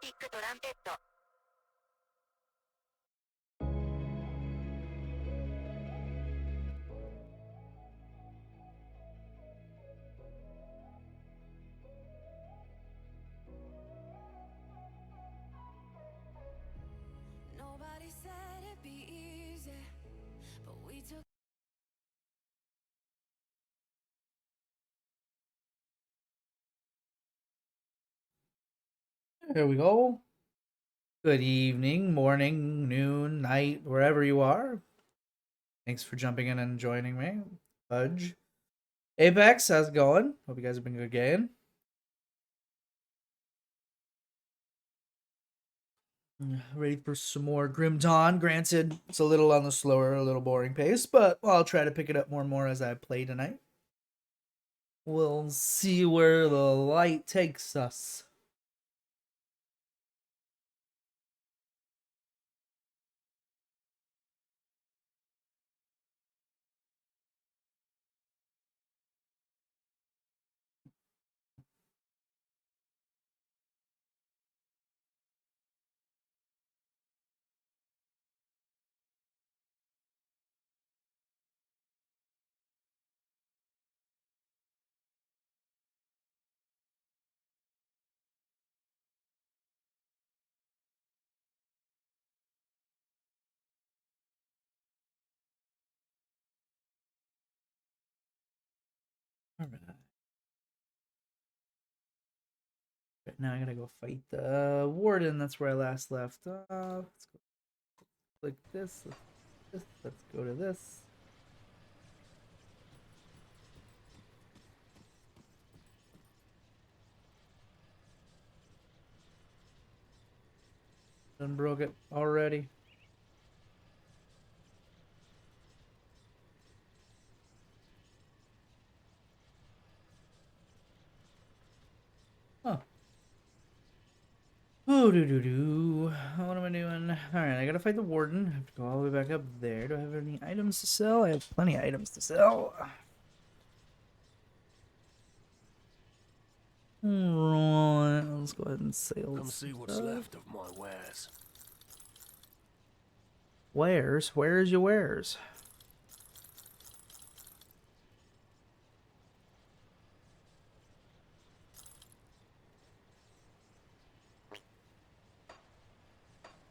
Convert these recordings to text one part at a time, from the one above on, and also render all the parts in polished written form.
ティックトランペット Nobody said it'd be easy, but we took. There we go. Good evening, morning, noon, night, wherever you are. Thanks for jumping in and joining me. Fudge. Apex, how's it going? Hope you guys have been good game. Ready for some more Grim Dawn. Granted, it's a little on the slower, a little boring pace, but I'll try to pick it up more and more as I play tonight. We'll see where the light takes us. All right. Right now I gotta go fight the warden. That's where I last left off. Let's go click this. Let's go to this. Done broke it already. Huh. Oh, do. What am I doing? Alright, I gotta fight the warden. I have to go all the way back up there. Do I have any items to sell? I have plenty of items to sell. Right, let's go ahead and sell. Come see what's left of my wares. Wares? Where's your wares?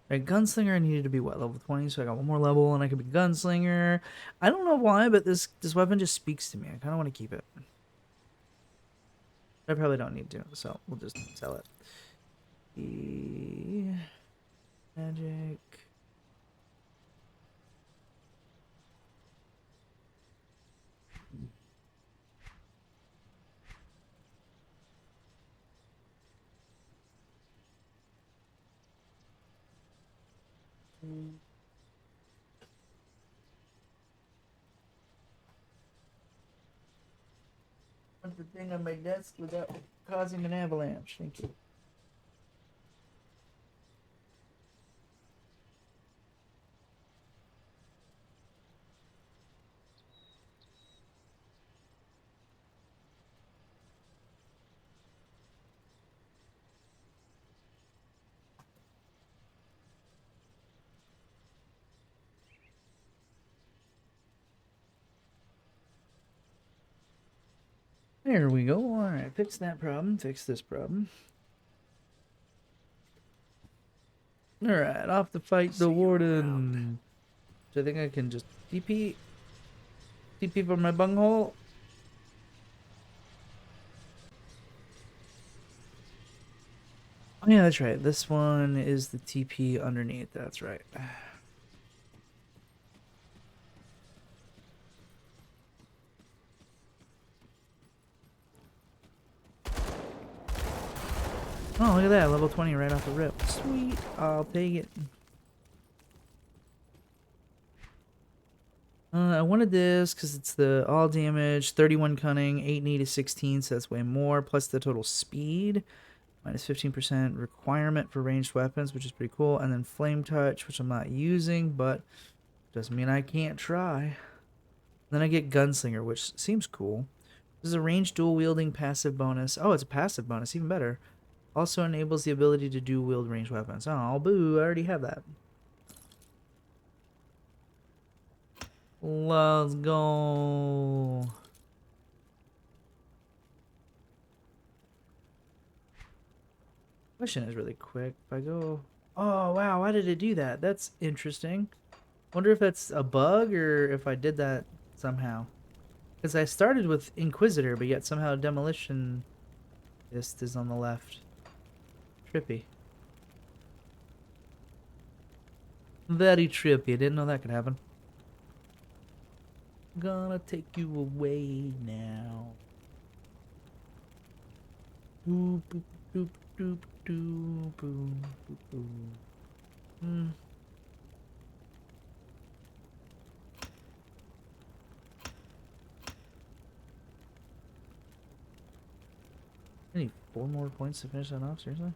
Right, gunslinger, I needed to be what, level 20, so I got one more level and I could be gunslinger. I don't know why, but this weapon just speaks to me. I kind of want to keep it. I probably don't need to, so we'll just sell it. Magic. Put the thing on my desk without causing an avalanche. Thank you. There we go. Alright, fix that problem. Fix this problem. Alright, off to fight the warden. So I think I can just TP from my bunghole. Oh yeah, that's right. This one is the TP underneath. That's right. Oh, look at that. Level 20 right off the rip. Sweet. I'll take it. I wanted this because it's the all damage, 31 cunning, 8 knee to 16, so that's way more, plus the total speed, minus 15% requirement for ranged weapons, which is pretty cool, and then flame touch, which I'm not using, but doesn't mean I can't try. Then I get gunslinger, which seems cool. This is a ranged dual wielding passive bonus. Oh, it's a passive bonus, even better. Also enables the ability to dual-wield ranged weapons. Oh, boo, I already have that. Let's go. Question is really quick. If I go... Oh, wow, why did it do that? That's interesting. Wonder if that's a bug or if I did that somehow. Because I started with Inquisitor, but yet somehow Demolition is on the left. Trippy. Very trippy. I didn't know that could happen. Gonna take you away now. Doop, doop, doop, doop, doop, doop, doop, doop. Hmm. I need 4 more points to finish that off, seriously?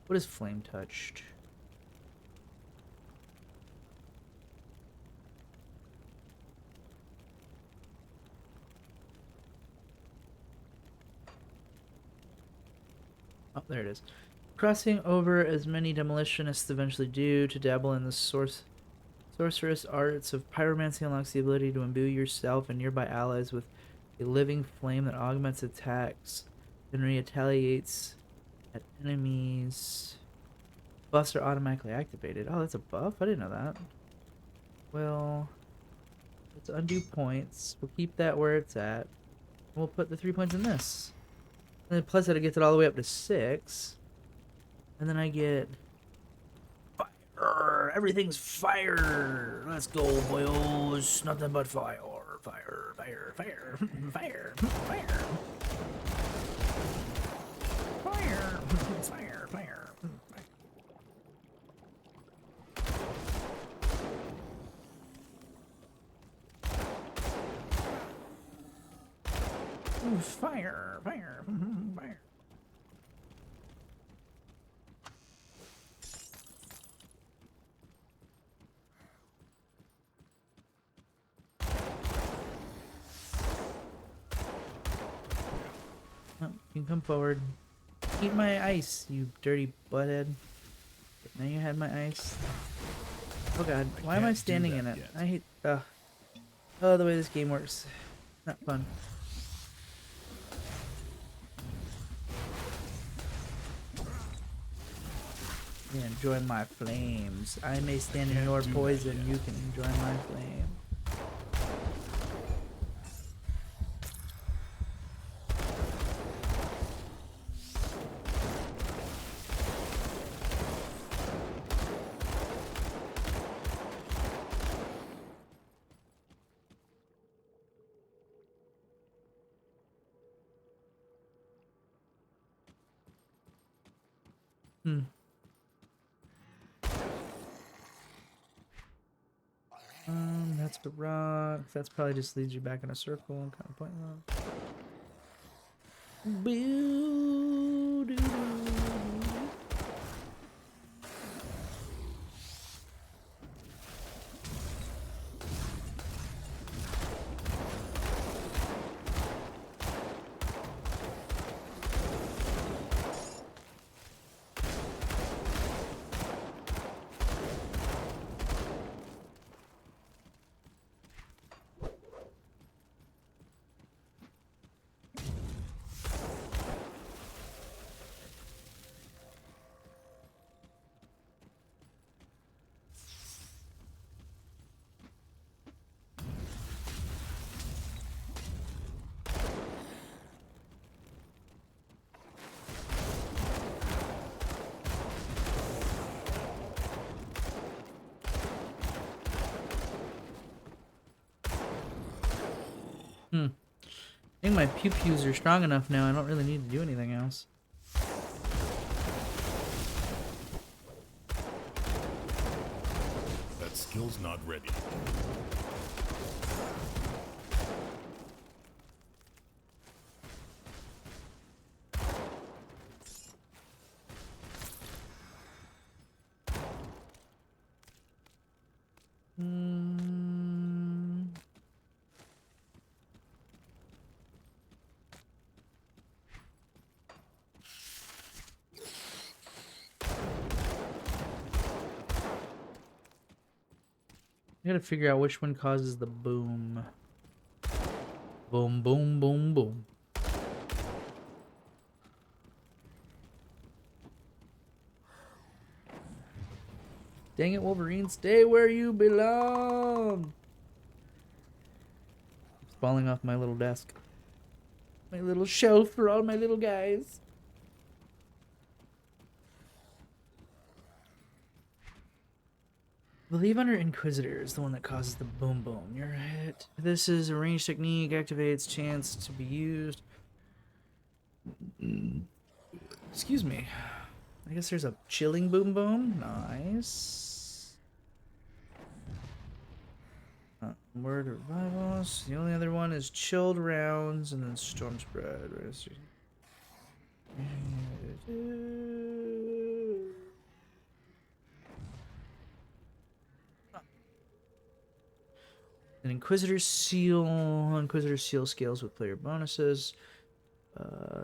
What is Flame Touched? Oh, there it is. Crossing over as many demolitionists eventually do to dabble in the sorceress arts of pyromancy unlocks the ability to imbue yourself and nearby allies with a living flame that augments attacks and retaliates at enemies. Buffs are automatically activated. Oh, that's a buff? I didn't know that. Well, let's undo points. We'll keep that where it's at. We'll put the 3 points in this. And then plus that gets it all the way up to 6. And then I get fire. Everything's fire. Let's go, boys. Nothing but fire. Fire, fire, fire, fire, fire. Fire, fire, fire. Ooh, fire, fire, fire. Oh, you can come forward. Eat my ice, you dirty butthead. Now you had my ice. Oh god, why am I standing in it? Yet. I hate oh, the way this game works. Not fun. Yeah, enjoy my flames. I may stand in Can't your do that poison, yet. you can enjoy my flame. That's the rock. That's probably just leads you back in a circle and kind of pointless. Boo doo doo. I think my pew-pews are strong enough now. I don't really need to do anything else. That skill's not ready. gotta figure out which one causes the boom. Boom, boom, boom, boom. Dang it, Wolverine, stay where you belong. It's falling off my little desk. My little shelf for all my little guys. I believe under Inquisitor is the one that causes the boom boom. You're right. This is a range technique, activates chance to be used. Excuse me. I guess there's a chilling boom boom. Nice. Word revivals. The only other one is chilled rounds and then storm spread. An Inquisitor Seal. Inquisitor Seal scales with player bonuses.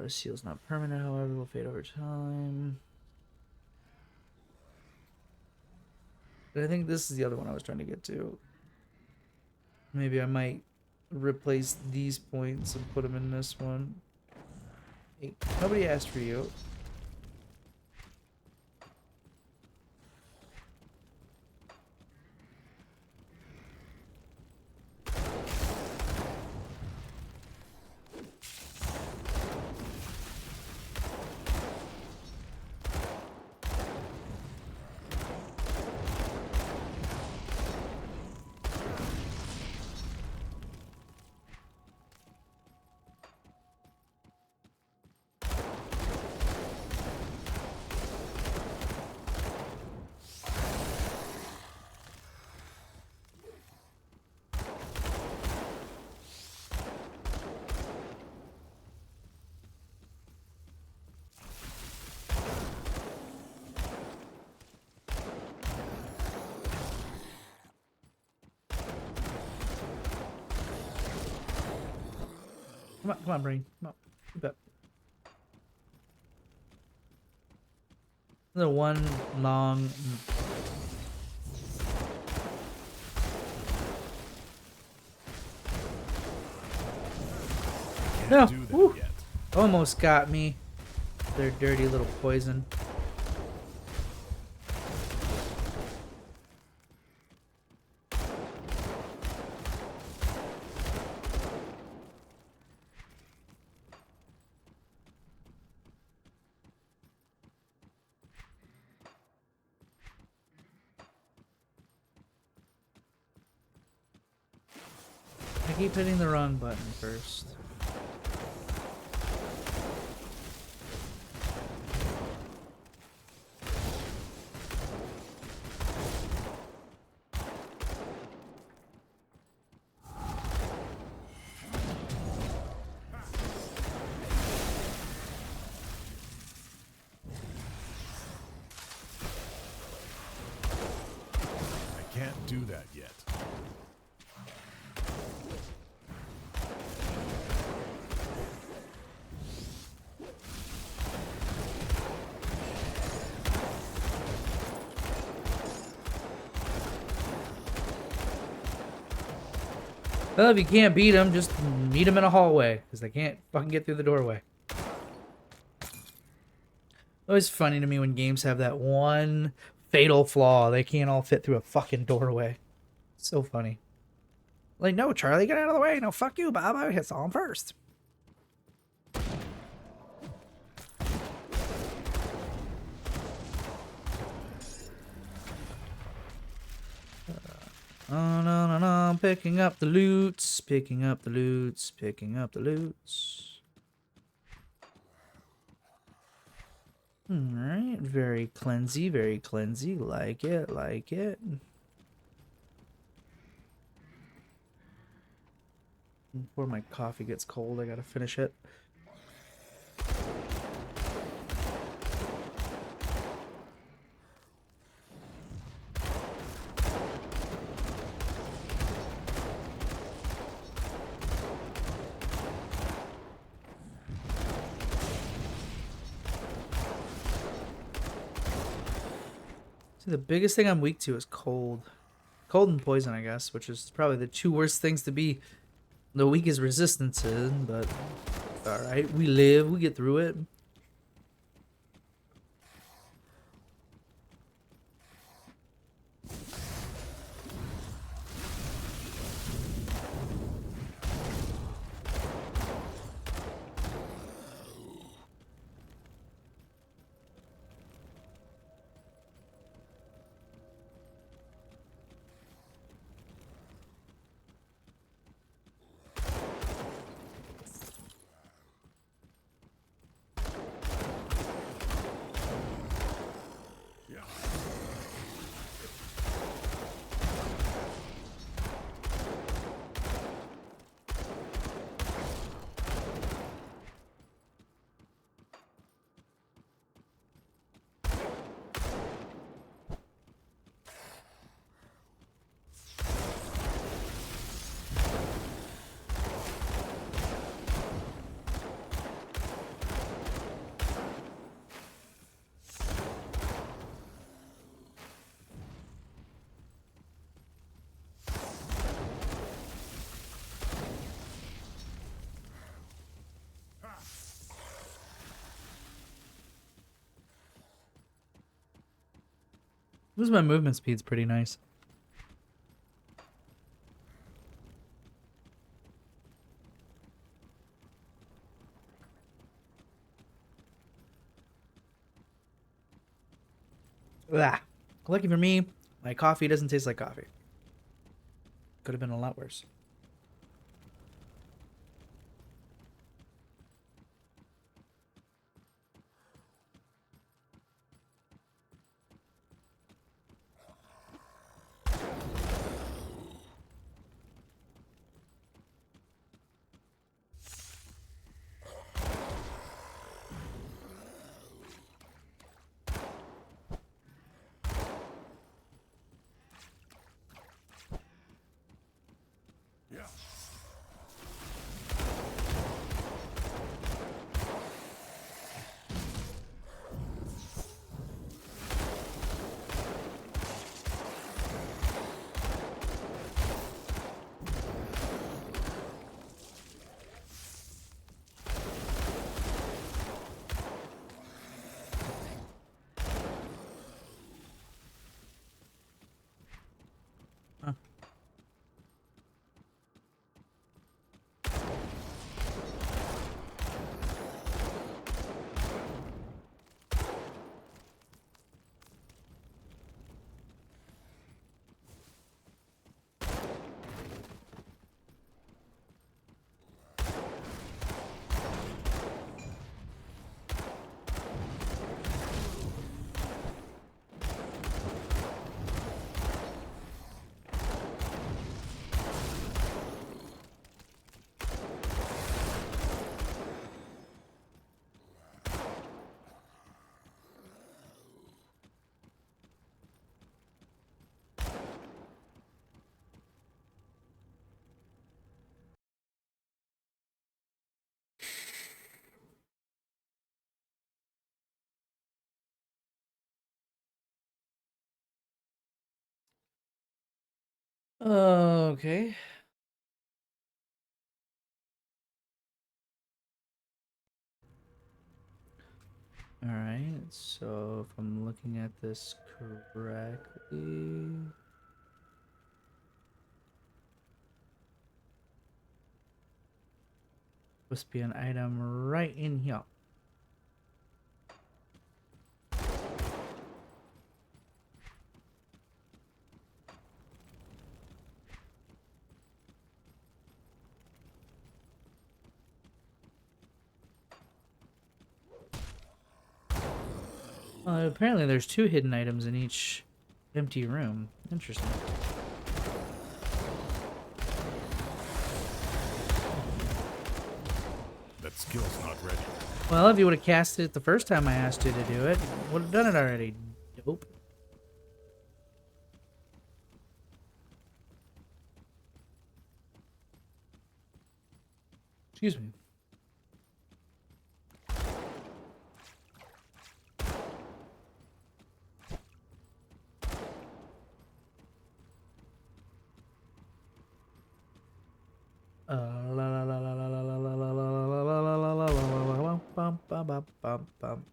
Seal's not permanent, however, will fade over time. But I think this is the other one I was trying to get to. Maybe I might replace these points and put them in this one. Hey, nobody asked for you. Come on, brain. Come on. Keep up. The one long. No. Do that Woo. yet. Almost got me. Their dirty little poison. I keep hitting the wrong button first. I can't do that yet. Well, if you can't beat them, just meet them in a hallway, because they can't fucking get through the doorway. Always funny to me when games have that one fatal flaw. They can't all fit through a fucking doorway. So funny. Like, no, Charlie, get out of the way. No, fuck you, Bob. I hit Saw him first. Oh, no, no, no. Picking up the loots. Picking up the loots. Picking up the loots. Alright. Very cleansy. Very cleansy. Like it. Like it. Before my coffee gets cold, I gotta finish it. See, the biggest thing I'm weak to is cold. Cold and poison, I guess, which is probably the two worst things to be the weakest resistance in, but alright. We live, we get through it. This is my movement speed's pretty nice. Ah, lucky for me, my coffee doesn't taste like coffee. Could have been a lot worse. Huh. Okay. Alright, so if I'm looking at this correctly... Must be an item right in here. Apparently there's two hidden items in each empty room. Interesting. That skill's not ready. Well, if you would have cast it the first time I asked you to do it, would have done it already. Dope. Excuse me. bum, bum, bum, bum, bum.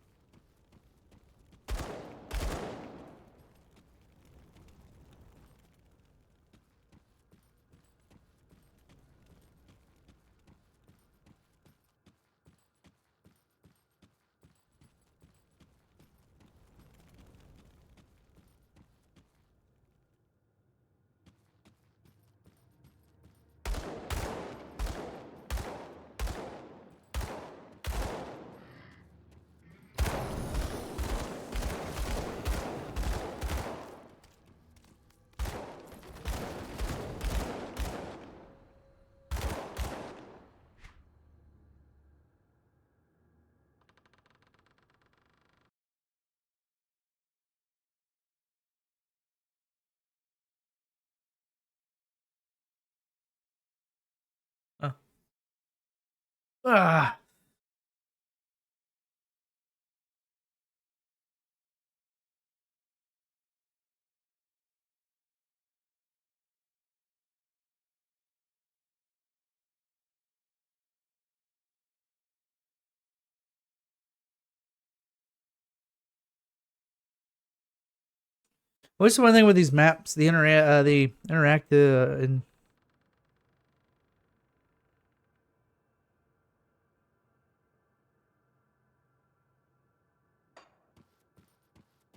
Oh. Ah. What's the one thing with these maps? The interactive and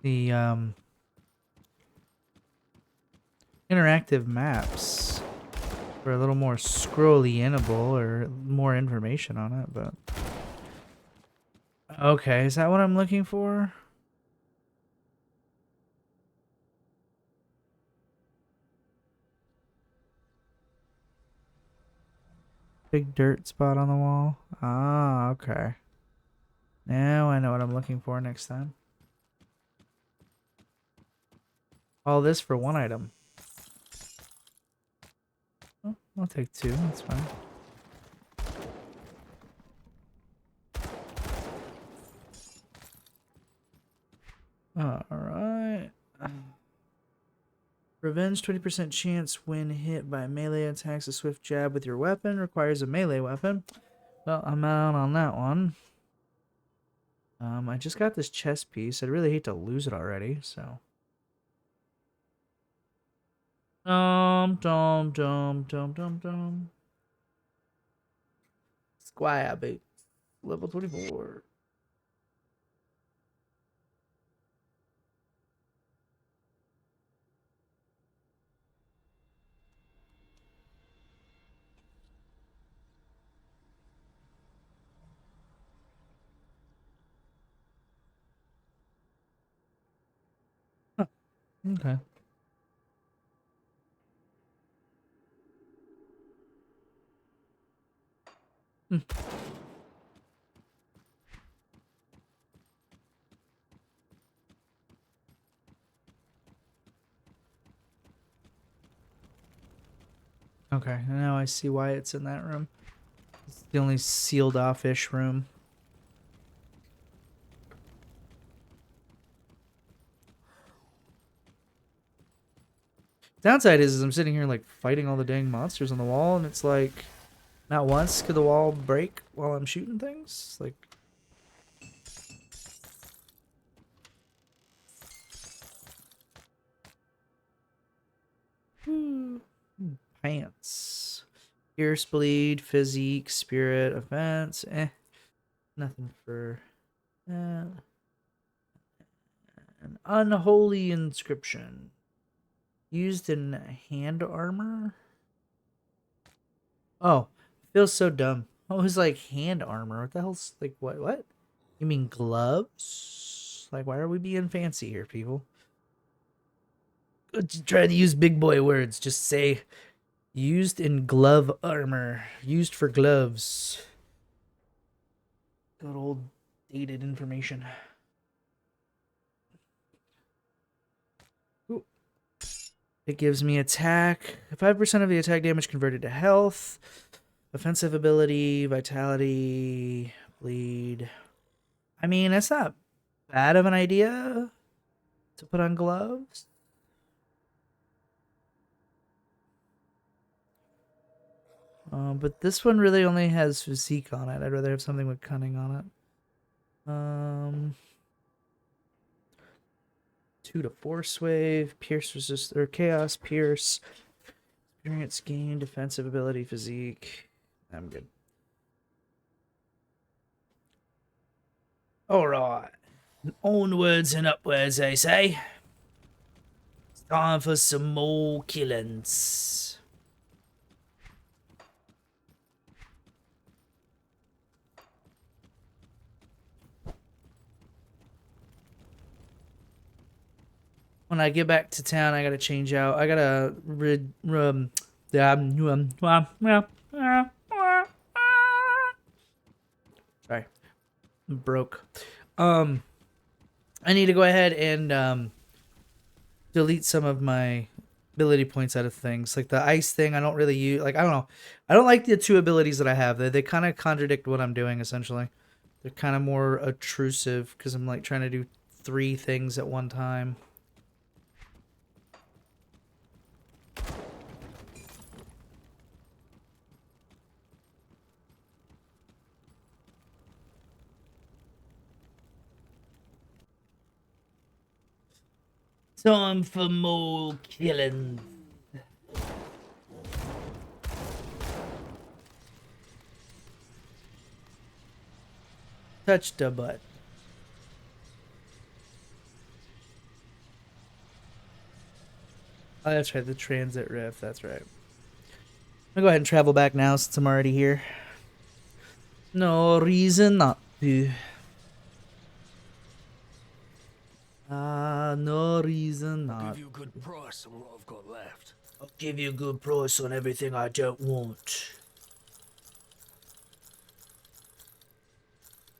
the interactive maps for a little more scrolly-inable or more information on it, but okay, is that what I'm looking for? Big dirt spot on the wall. Ah, okay. Now I know what I'm looking for next time. All this for one item. Oh, I'll take two, that's fine. Alright. Revenge 20% chance when hit by melee attacks. A swift jab with your weapon requires a melee weapon. Well, I'm out on that one. I just got this chest piece. I'd really hate to lose it already, so. Dum dum dum dum dum. Squire boots. Level 24. Huh, okay. Hmm. Okay, now I see why it's in that room. It's the only sealed off-ish room. Downside is I'm sitting here like fighting all the dang monsters on the wall, and it's like not once could the wall break while I'm shooting things. Like, pants, pierce, bleed, physique, spirit, offense. Nothing for an unholy inscription used in hand armor. Oh, feels so dumb. I was like hand armor. What the hell's like what? What? You mean gloves? Like, why are we being fancy here, people? Trying to use big boy words. Just say used in glove armor. Used for gloves. Good old dated information. Ooh. It gives me attack. 5% of the attack damage converted to health. Offensive ability, vitality, bleed. I mean, that's not bad of an idea to put on gloves. But this one really only has physique on it. I'd rather have something with cunning on it. 2 to Force Wave, Pierce resist or Chaos Pierce, experience gain, defensive ability, physique. I'm good. All right, onwards and upwards, I say. It's time for some more killings. When I get back to town, I gotta change out. I gotta sorry, I'm broke. I need to go ahead and delete some of my ability points out of things. Like the ice thing, I don't really use. Like I don't know, I don't like the 2 abilities that I have. They kind of contradict what I'm doing. Essentially, they're kind of more obtrusive because I'm like trying to do 3 things at one time. Time for more killing. Touch the butt. Oh, that's right, the transit rift, that's right. I'm gonna go ahead and travel back now since I'm already here. No reason not to. No reason I'll not. give you a good price on what I've got left. I'll give you a good price on everything I don't want.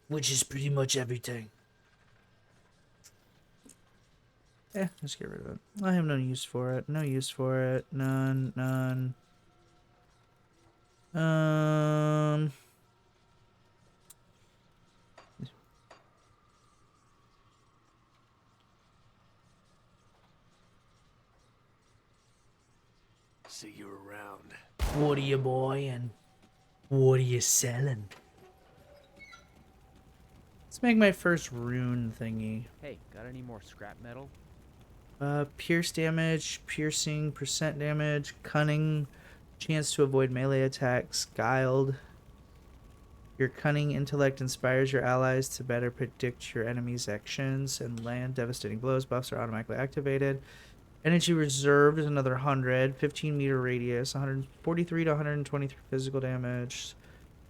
Which is pretty much everything. Yeah, let's get rid of it. I have no use for it. No use for it. None. None. See you around. What are you buying? What are you selling? Let's make my first rune thingy. Hey, got any more scrap metal? Pierce damage, piercing, percent damage, cunning, chance to avoid melee attacks, guiled. Your cunning intellect inspires your allies to better predict your enemy's actions and land devastating blows. Buffs are automatically activated. Energy reserved is another 100. 15-meter radius. 143 to 123 physical damage.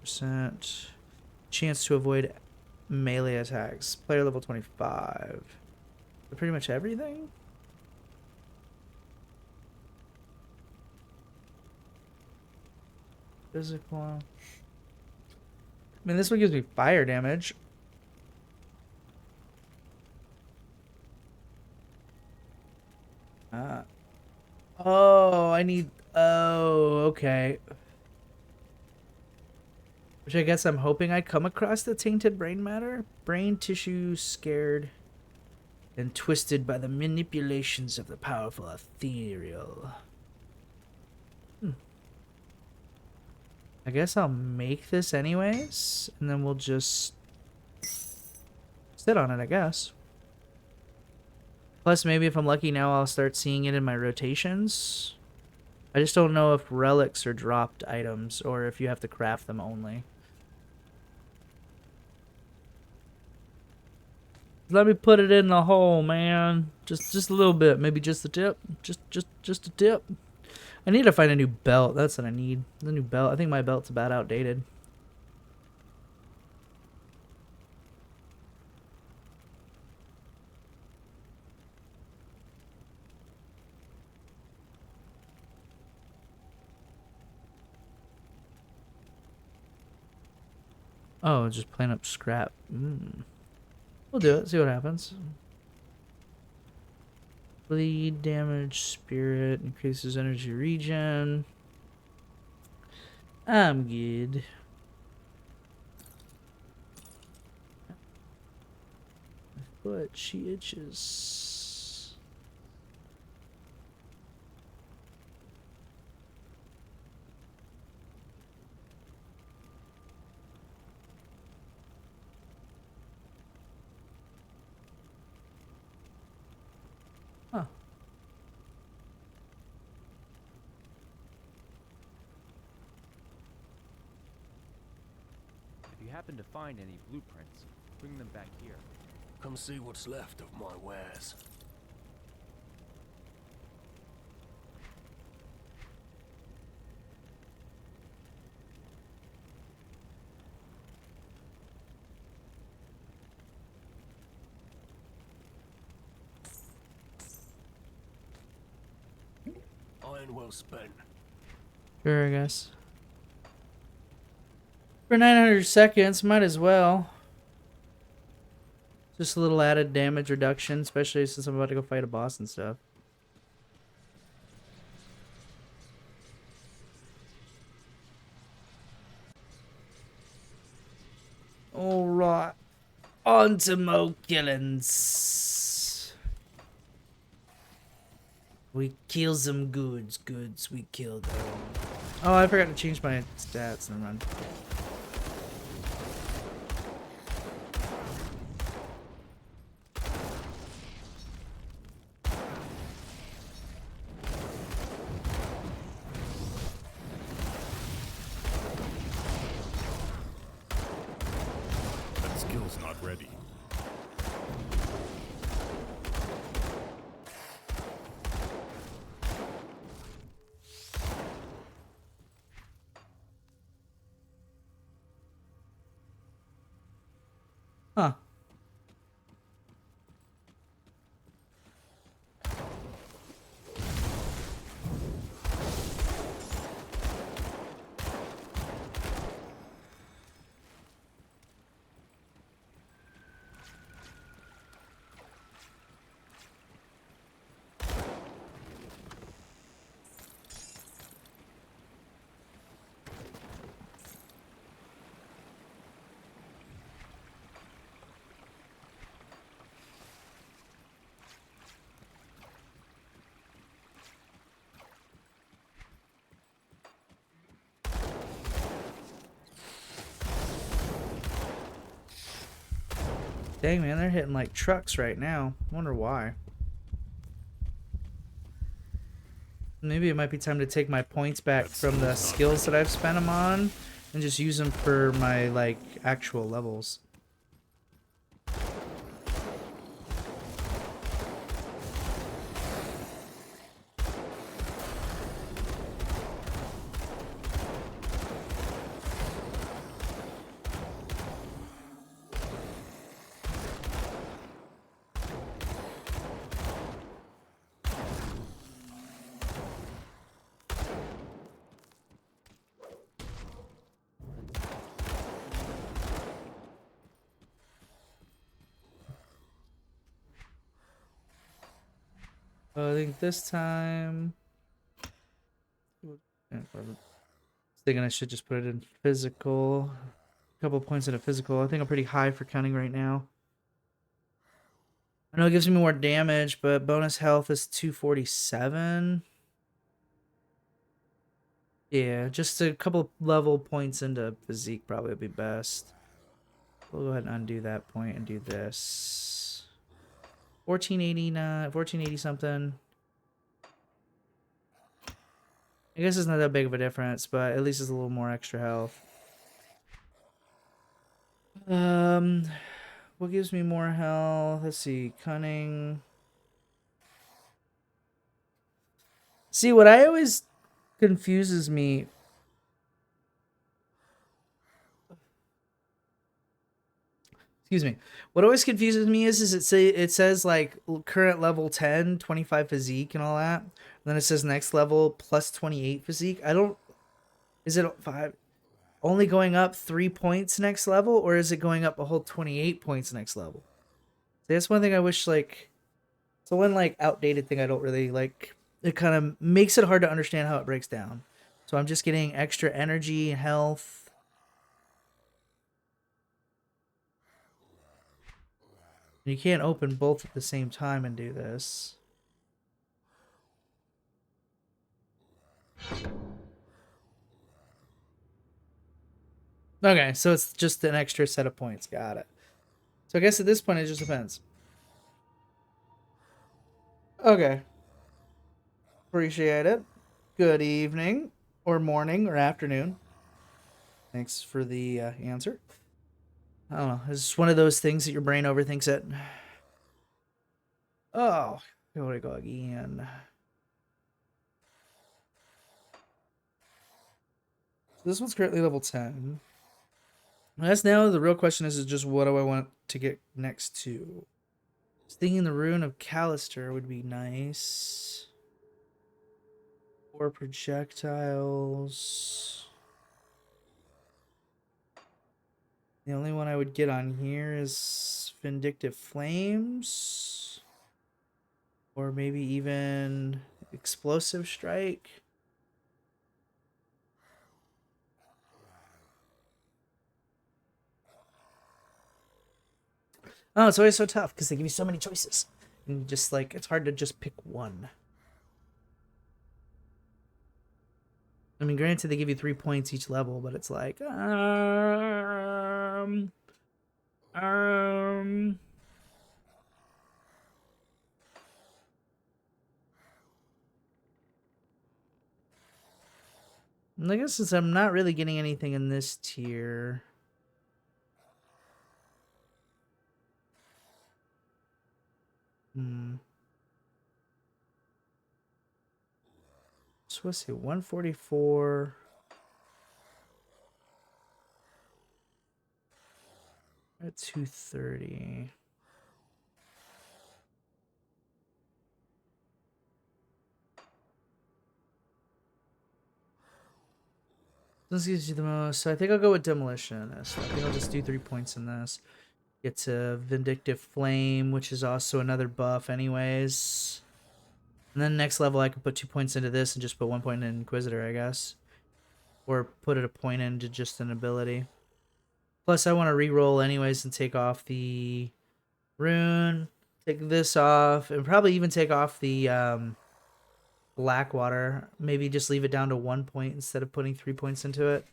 Percent. Chance to avoid melee attacks. Player level 25. Pretty much everything? Physical. I mean, this one gives me fire damage. Oh, I need... Oh, okay. Which I guess I'm hoping I come across the tainted brain matter. Brain tissue scared and twisted by the manipulations of the powerful ethereal. I guess I'll make this anyways, and then we'll just sit on it, I guess. Plus, maybe if I'm lucky now, I'll start seeing it in my rotations. I just don't know if relics are dropped items, or if you have to craft them only. Let me put it in the hole, man. Just a little bit, maybe just a tip. Just a tip. I need to find a new belt. That's what I need. The new belt. I think my belt's about outdated. Oh, just plain up scrap. We'll do it. See what happens. Bleed, damage, spirit, increases energy regen. I'm good. But she itches. happen to find any blueprints, bring them back here. Come see what's left of my wares. Iron well spent. Sure, I guess. For 900 seconds, might as well. Just a little added damage reduction, especially since I'm about to go fight a boss and stuff. Alright. On to more killings. We kill some goods. We killed them. Oh, I forgot to change my stats. Never mind. That skill's not ready. Huh. Dang, man, they're hitting like trucks right now. Wonder why. Maybe it might be time to take my points back from the skills that I've spent them on and just use them for my, like, actual levels. I think this time... I was thinking I should just put it in physical. A couple points in a physical. I think I'm pretty high for cunning right now. I know it gives me more damage, but bonus health is 247. Yeah, just a couple level points into physique probably would be best. We'll go ahead and undo that point and do this. 1489, 1480 something. I guess it's not that big of a difference, but at least it's a little more extra health. What gives me more health? Let's see, cunning. See, what I always confuses me. Excuse me. What always confuses me is it says like current level 10, 25 physique and all that. And then it says next level plus 28 physique. Is it 5 only going up 3 points next level, or is it going up a whole 28 points next level? See, that's one thing I wish, like, it's the one like outdated thing I don't really like. It kind of makes it hard to understand how it breaks down. So I'm just getting extra energy and health. You can't open both at the same time and do this. Okay, so it's just an extra set of points. Got it. So I guess at this point it just depends. Okay. Appreciate it. Good evening, or morning, or afternoon. Thanks for the answer. I don't know. It's just one of those things that your brain overthinks it. Oh, here we go again. This one's currently level 10. As now, the real question is just what do I want to get next to? I was thinking the Rune of Callister would be nice. 4 projectiles. The only one I would get on here is Vindictive Flames. Or maybe even Explosive Strike. Oh, it's always so tough because they give you so many choices. And just like, it's hard to just pick one. I mean, granted, they give you 3 points each level, but it's like, I guess since I'm not really getting anything in this tier. So let's see, 144. At 230. This gives you the most. So I think I'll go with Demolition in this. I think I'll just do 3 points in this. Get to Vindictive Flame, which is also another buff anyways. And then next level I can put 2 points into this and just put 1 point in Inquisitor, I guess. Or put it a point into just an ability. Plus I want to reroll anyways and take off the Rune. Take this off. And probably even take off the Blackwater. Maybe just leave it down to 1 point instead of putting 3 points into it.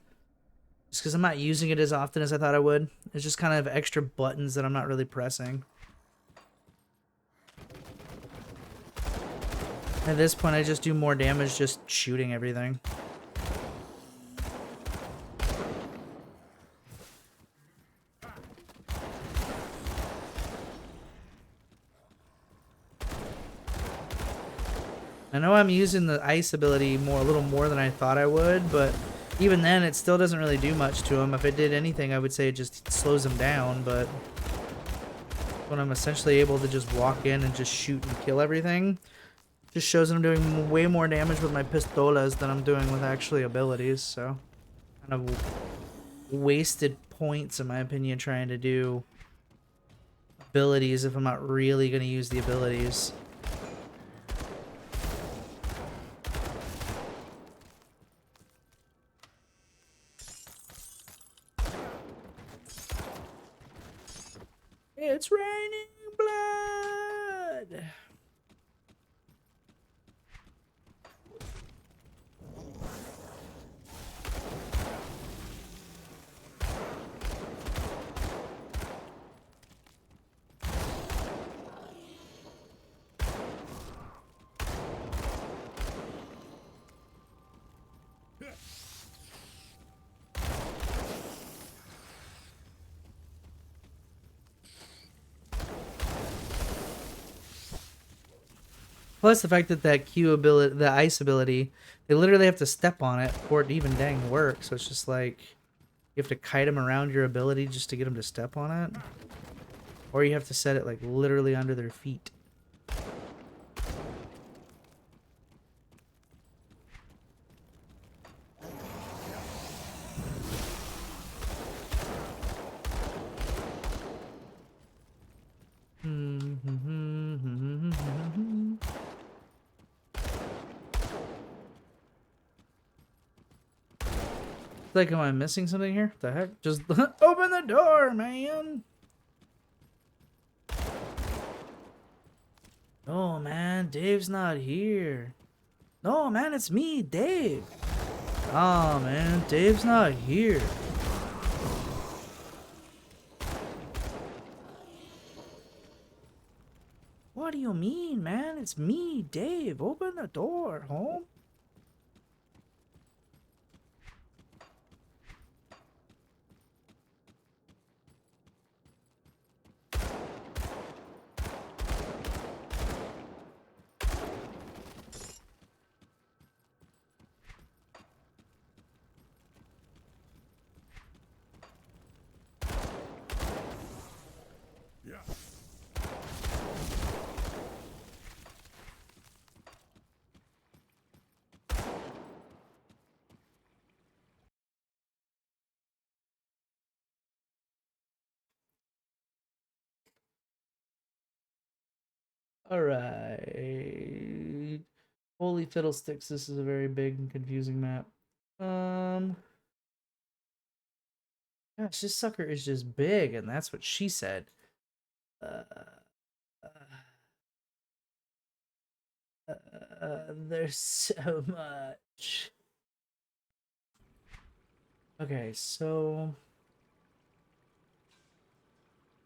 Just because I'm not using it as often as I thought I would. It's just kind of extra buttons that I'm not really pressing. At this point, I just do more damage just shooting everything. I know I'm using the ice ability a little more than I thought I would, but even then, it still doesn't really do much to him. If it did anything, I would say it just slows him down, but when I'm essentially able to just walk in and just shoot and kill everything, just shows that I'm doing way more damage with my pistolas than I'm doing with actually abilities, so kind of wasted points, in my opinion, trying to do abilities if I'm not really going to use the abilities. It's raining blood! Plus the fact that that Q ability, the ice ability, they literally have to step on it for it to even dang work. So it's just like you have to kite them around your ability just to get them to step on it, or you have to set it like literally under their feet. Like, am I missing something here? The heck? Just open the door, man! Oh, man, Dave's not here. No, man, it's me, Dave. Oh, man, Dave's not here. What do you mean, man? It's me, Dave. Open the door, home. Alright. Holy fiddlesticks, this is a very big and confusing map. Gosh, this sucker is just big, and that's what she said. Uh, there's so much. Okay, so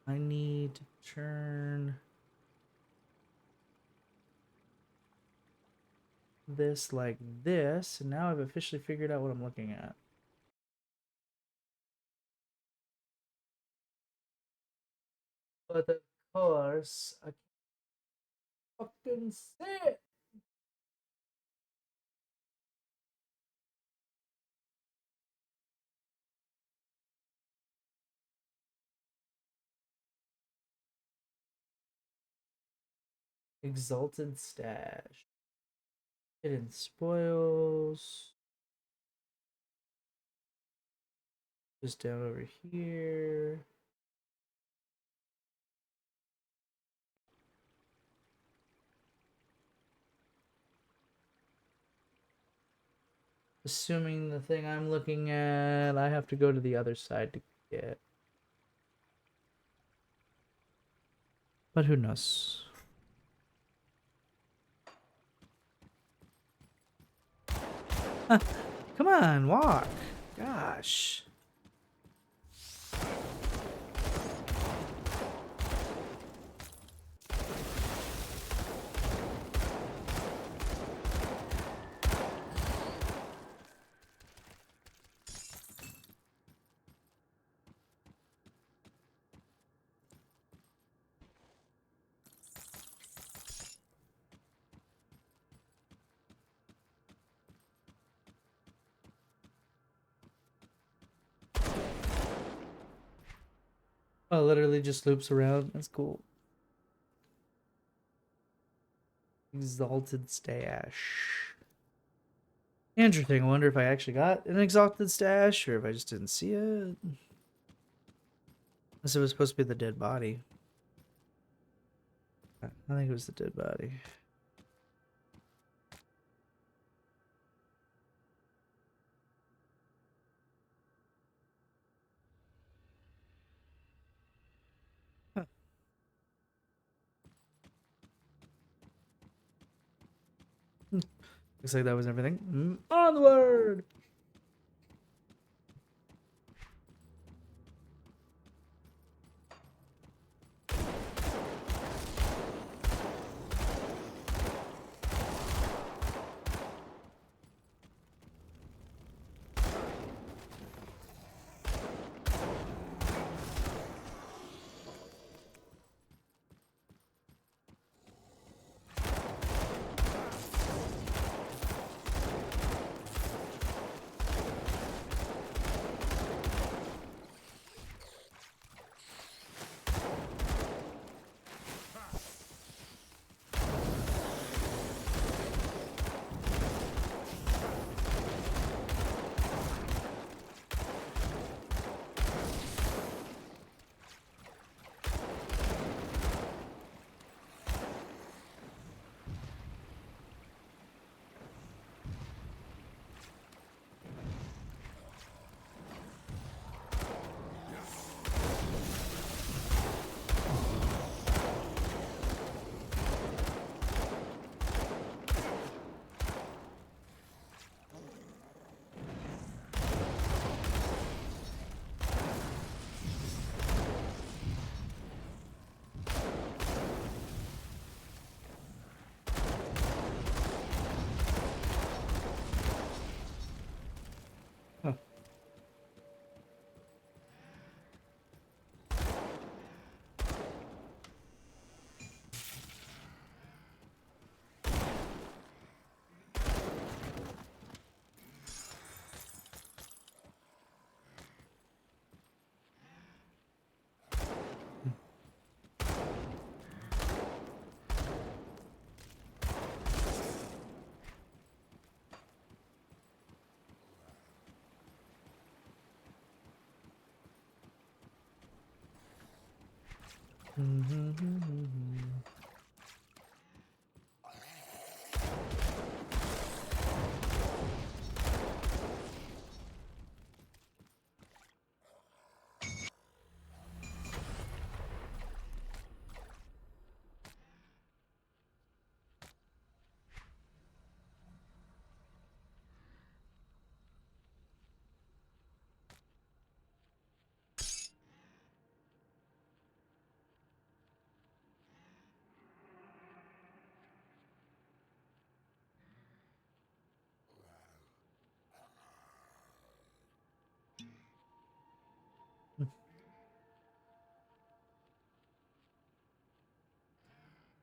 I need to turn this like this, and now I've officially figured out what I'm looking at. But of course, I can't fucking see it. Exalted stash. Hidden spoils. Just down over here. Assuming the thing I'm looking at, I have to go to the other side to get. But who knows? Huh. Come on, walk. Gosh. Oh, literally just loops around. That's cool. Exalted stash. Interesting. I wonder if I actually got an exalted stash or if I just didn't see it. Unless it was supposed to be the dead body. I think it was the dead body. Huh. Looks like that was everything. Onward! Huh.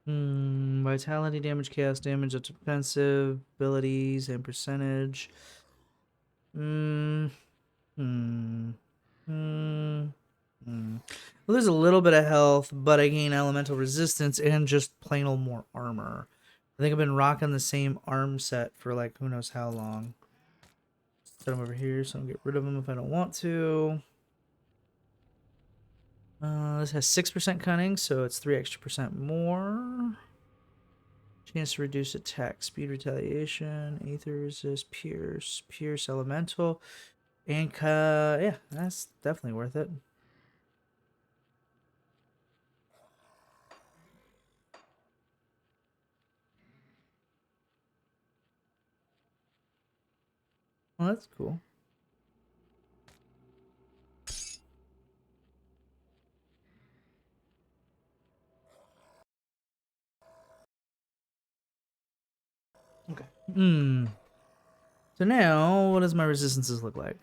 Vitality damage, chaos damage, that's defensive, abilities, and percentage. Hmm. Hmm. Hmm. Hmm. Well, there's a little bit of health, but I gain elemental resistance and just plain old more armor. I think I've been rocking the same arm set for like who knows how long. Set them over here so I don't get rid of them if I don't want to. This has 6% cunning, so it's 3 extra percent more. Chance to reduce attack speed, retaliation, aether resist, pierce elemental, and yeah, that's definitely worth it. Well, that's cool. Okay. So now, what does my resistances look like?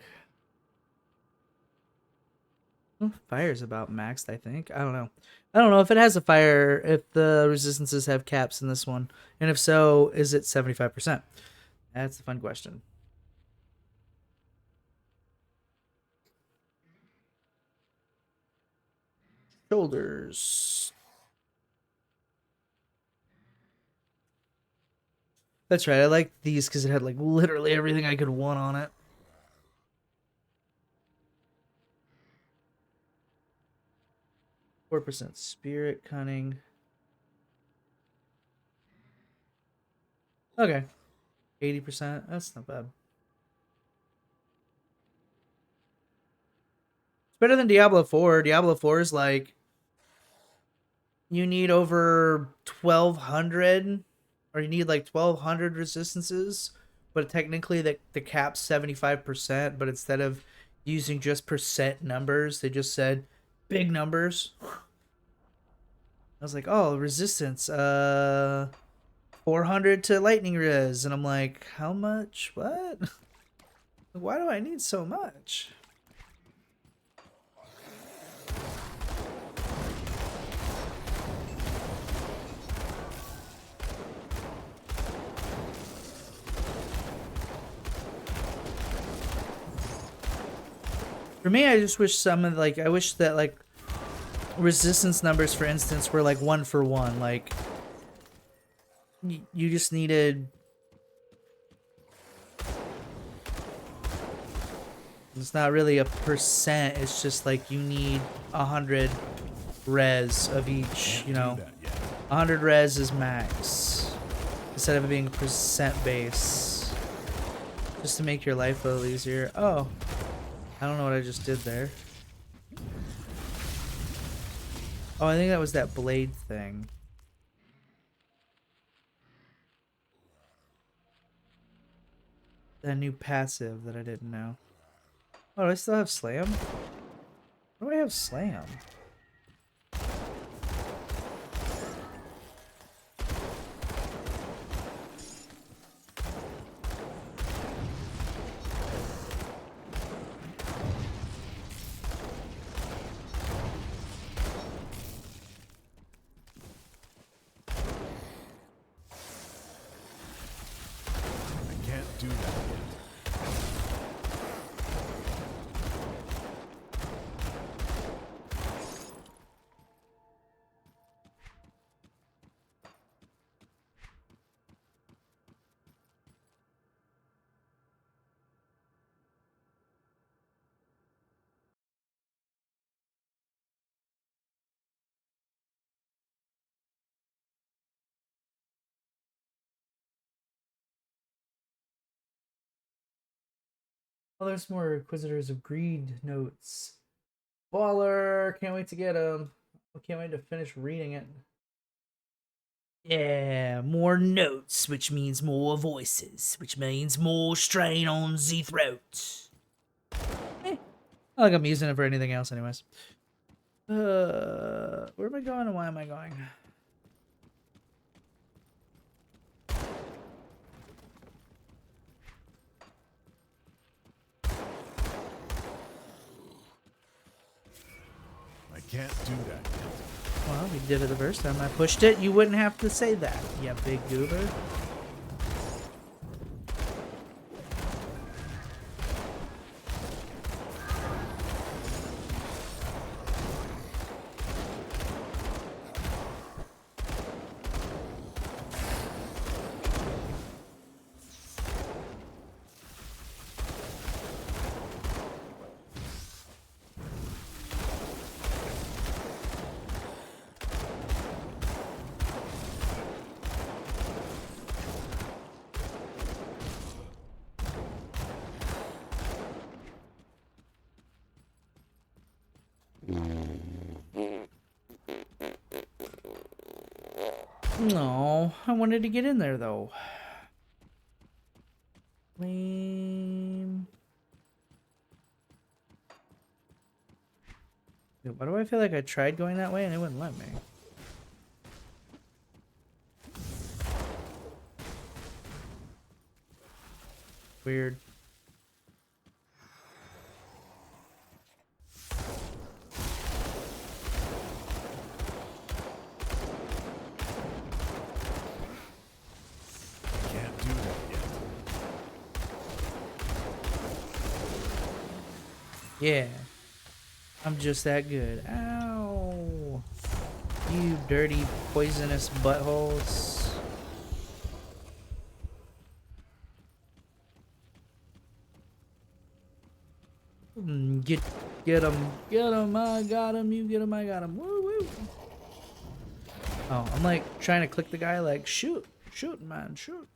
Well, fire's about maxed, I think. I don't know. I don't know if it has a fire, if the resistances have caps in this one. And if so, is it 75%? That's the fun question. Shoulders. That's right. I like these because it had like literally everything I could want on it. %, spirit, cunning. Okay. 80%. That's not bad. It's better than Diablo 4. Diablo 4 is like you need over 1200 or you need like 1200 resistances, but technically the cap's 75%, but instead of using just percent numbers, they just said big numbers. I was like, "Oh, resistance 400 to lightning res." And I'm like, "How much? What? Why do I need so much?" For me, I just wish some of like I wish that like resistance numbers, for instance, were like 1-for-1. Like you just needed. It's not really a percent. It's just like you need 100 res of each. You know, 100 res is max instead of it being percent base, just to make your life a little easier. Oh. I don't know what I just did there. Oh, I think that was that blade thing. That new passive that I didn't know. Oh, do I still have slam? Why do I have slam? Do that yet. Oh, there's more Inquisitors of Greed notes. Baller! Can't wait to get them. I can't wait to finish reading it. Yeah, more notes, which means more voices, which means more strain on the throat. I like I'm using it for anything else anyways. Where am I going and why am I going? I can't do that yet. Well, we did it the first time I pushed it. You wouldn't have to say that, you big goober. No, I wanted to get in there though. Lame. Dude, why do I feel like I tried going that way and it wouldn't let me? Weird. Can't do that yet. Yeah. I'm just that good. Ow. You dirty, poisonous buttholes. Get him, I got him, you get him, I got him. Woo woo. Oh, I'm like trying to click the guy like, shoot, man, shoot.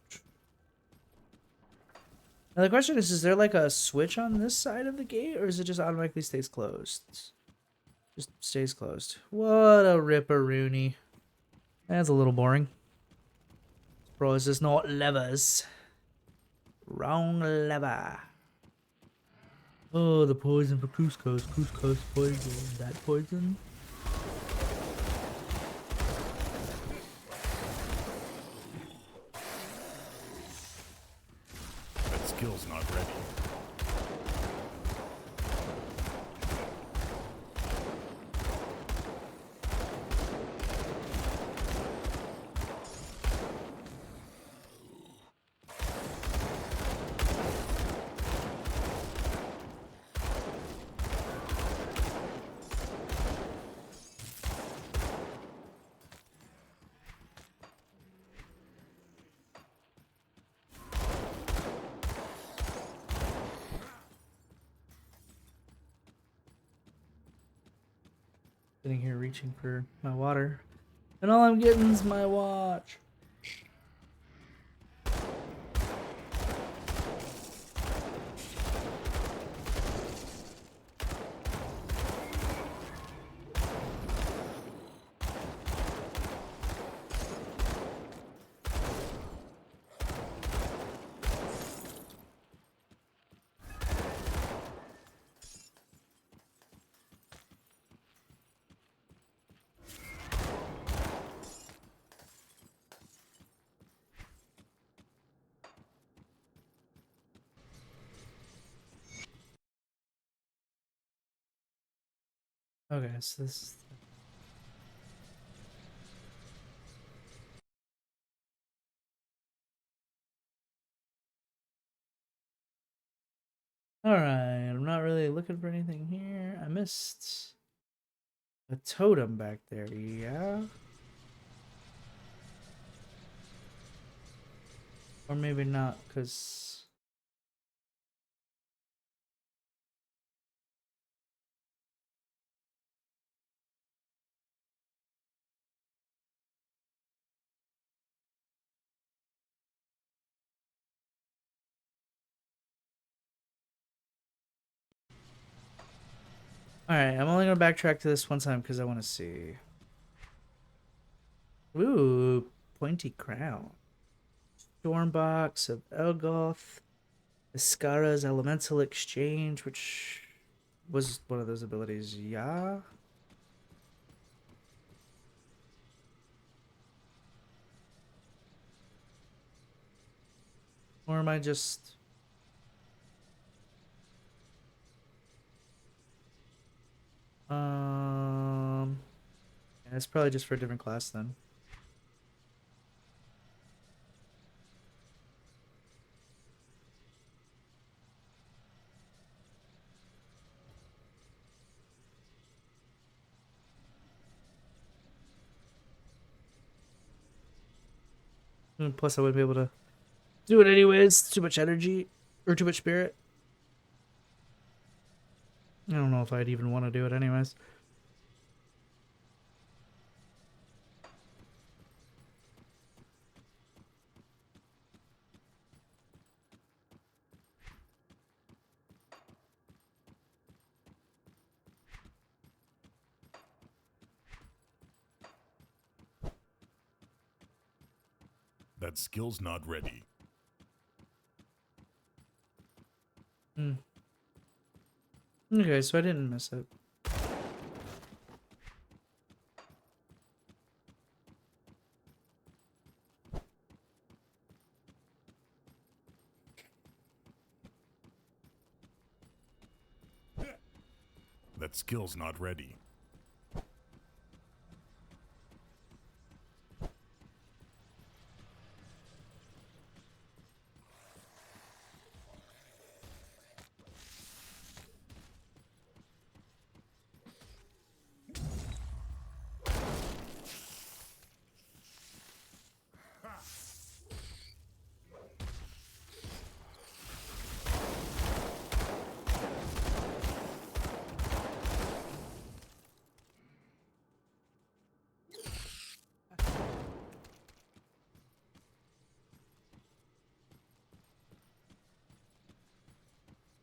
Now the question is there like a switch on this side of the gate or is it just automatically stays closed? Just stays closed. What a ripperoonie. That's a little boring. Bro, is this not levers? Wrong lever. Oh, the poison for Cusco's. Cusco's poison. That poison? That skill's not ready. Sitting here reaching for my water. And all I'm getting is my watch. Okay, so this is... Alright, I'm not really looking for anything here. I missed a totem back there, yeah? Or maybe not, because... Alright, I'm only gonna backtrack to this one time because I want to see. Ooh, pointy crown. Stormbox of Elgoth. Iskara's Elemental Exchange, which was one of those abilities, yeah? Or am I just... It's probably just for a different class then. And plus, I wouldn't be able to do it anyways. Too much energy or too much spirit. I don't know if I'd even want to do it anyways. That skill's not ready. Okay, so I didn't miss it. That skill's not ready.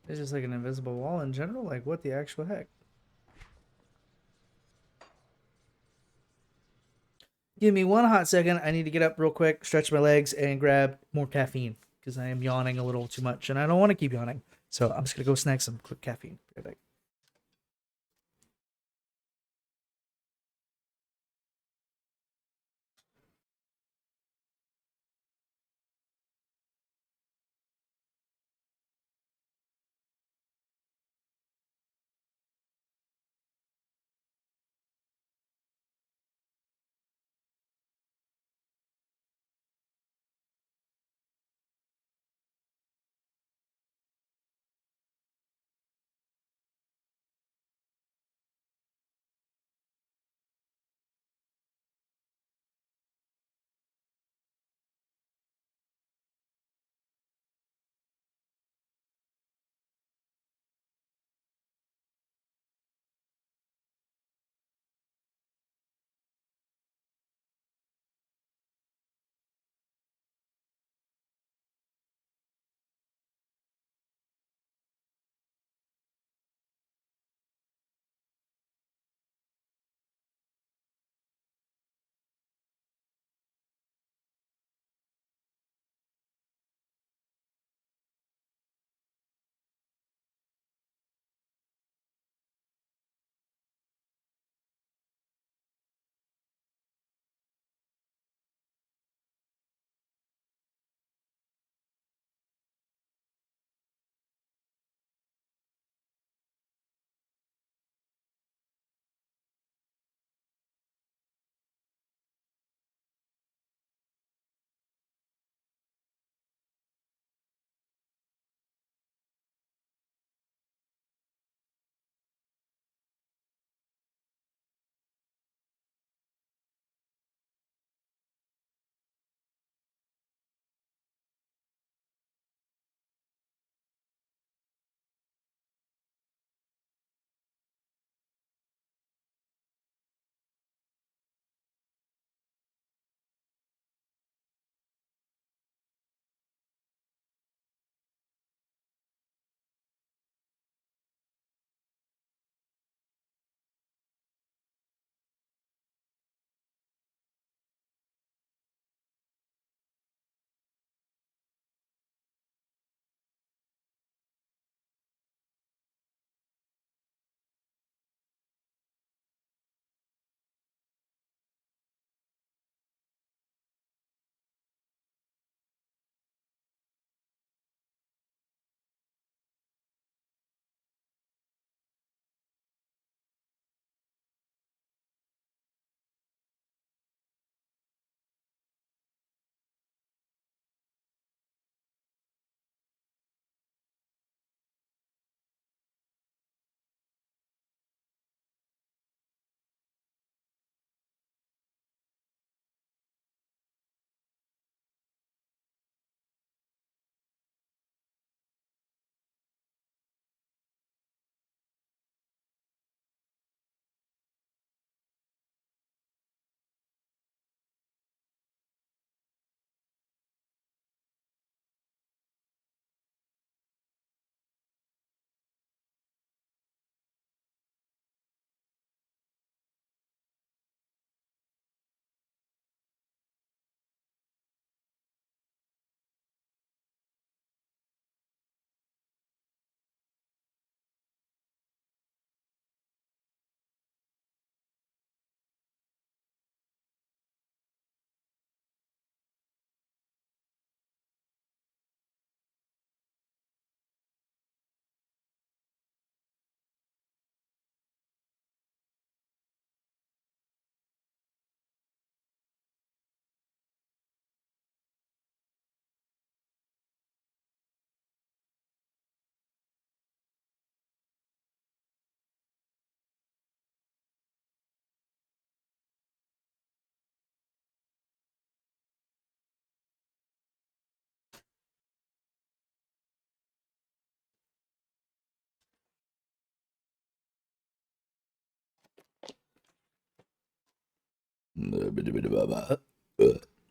It's just like an invisible wall in general. Like, what the actual heck? Give me one hot second. I need to get up real quick, stretch my legs, and grab more caffeine because I am yawning a little too much, and I don't want to keep yawning. So I'm just gonna go snag some quick caffeine. Be right back.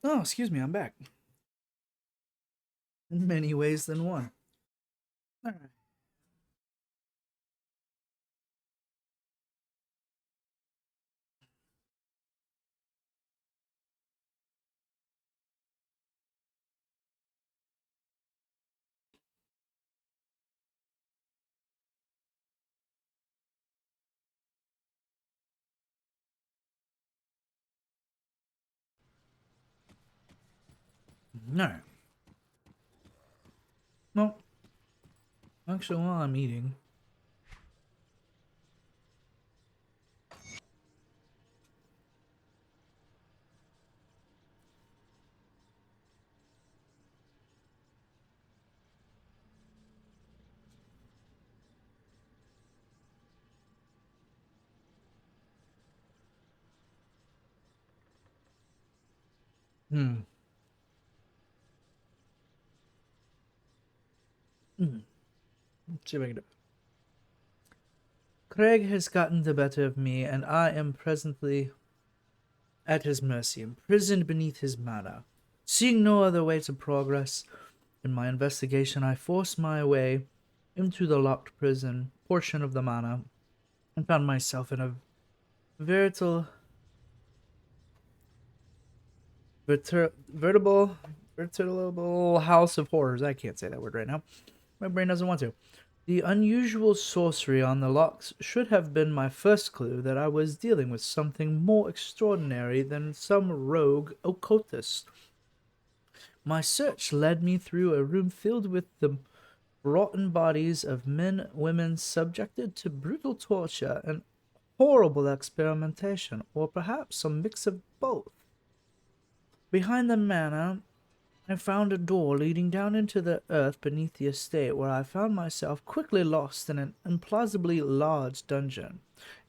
Oh, excuse me, I'm back. In many ways than one. All right. Alright. Well, actually, while I'm eating. Hmm. Let's see if I can do it. Craig has gotten the better of me, and I am presently at his mercy, imprisoned beneath his manor. Seeing no other way to progress in my investigation, I forced my way into the locked prison portion of the manor and found myself in a veritable veritable house of horrors. I can't say that word right now. My brain doesn't want to. The unusual sorcery on the locks should have been my first clue that I was dealing with something more extraordinary than some rogue occultist. My search led me through a room filled with the rotten bodies of men, women subjected to brutal torture and horrible experimentation, or perhaps some mix of both. Behind the manor, I found a door leading down into the earth beneath the estate, where I found myself quickly lost in an implausibly large dungeon.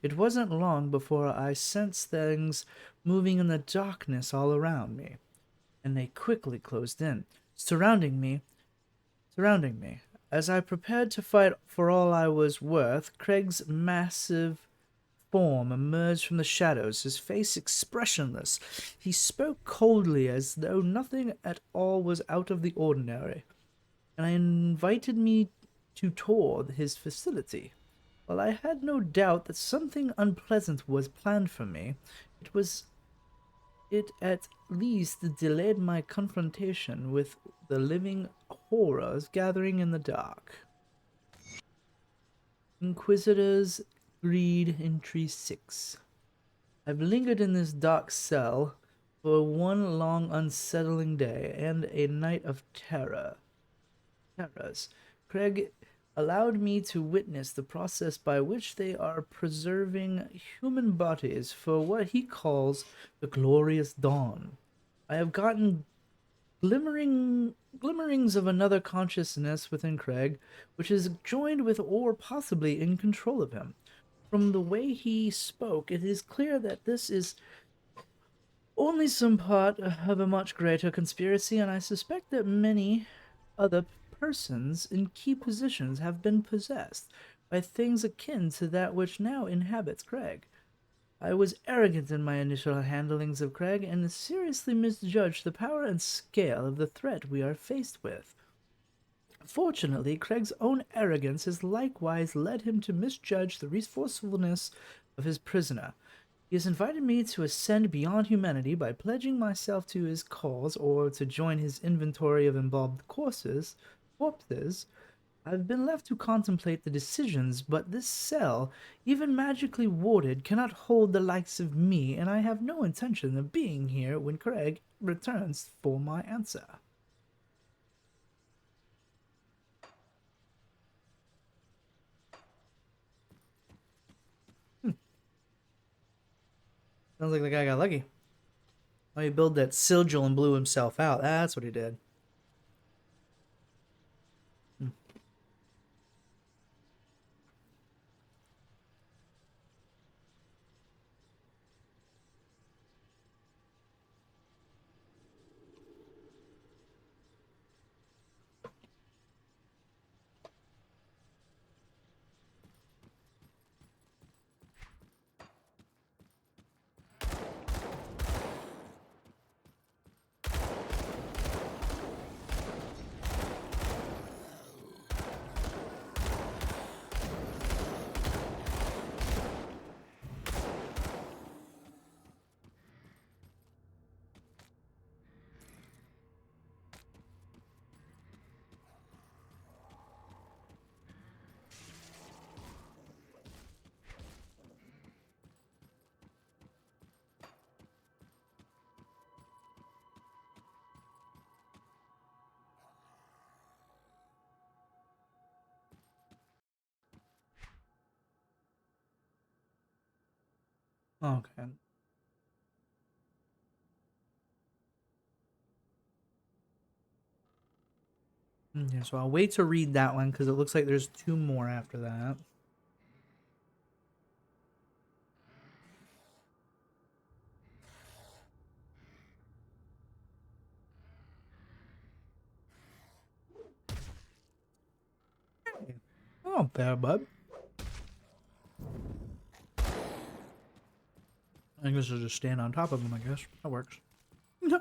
It wasn't long before I sensed things moving in the darkness all around me, and they quickly closed in, surrounding me. As I prepared to fight for all I was worth, Craig's massive form emerged from the shadows, his face expressionless. He spoke coldly, as though nothing at all was out of the ordinary, and invited me to tour his facility. While I had no doubt that something unpleasant was planned for me, it at least delayed my confrontation with the living horrors gathering in the dark. Inquisitors, Greed, Entry 6. I've lingered in this dark cell for one long unsettling day and a night of terrors. Craig allowed me to witness the process by which they are preserving human bodies for what he calls the glorious dawn. I have gotten glimmerings of another consciousness within Craig, which is joined with or possibly in control of him. From the way he spoke, it is clear that this is only some part of a much greater conspiracy, and I suspect that many other persons in key positions have been possessed by things akin to that which now inhabits Craig. I was arrogant in my initial handlings of Craig and seriously misjudged the power and scale of the threat we are faced with. Fortunately, Craig's own arrogance has likewise led him to misjudge the resourcefulness of his prisoner. He has invited me to ascend beyond humanity by pledging myself to his cause or to join his inventory of embalmed corpses. I've been left to contemplate the decisions, but this cell, even magically warded, cannot hold the likes of me, and I have no intention of being here when Craig returns for my answer. Sounds like the guy got lucky. Oh, he built that sigil and blew himself out. That's what he did. Okay. Okay, so I'll wait to read that one because it looks like there's two more after that. Hey. Oh, bad bud. I guess I'll just stand on top of him, I guess. That works. No.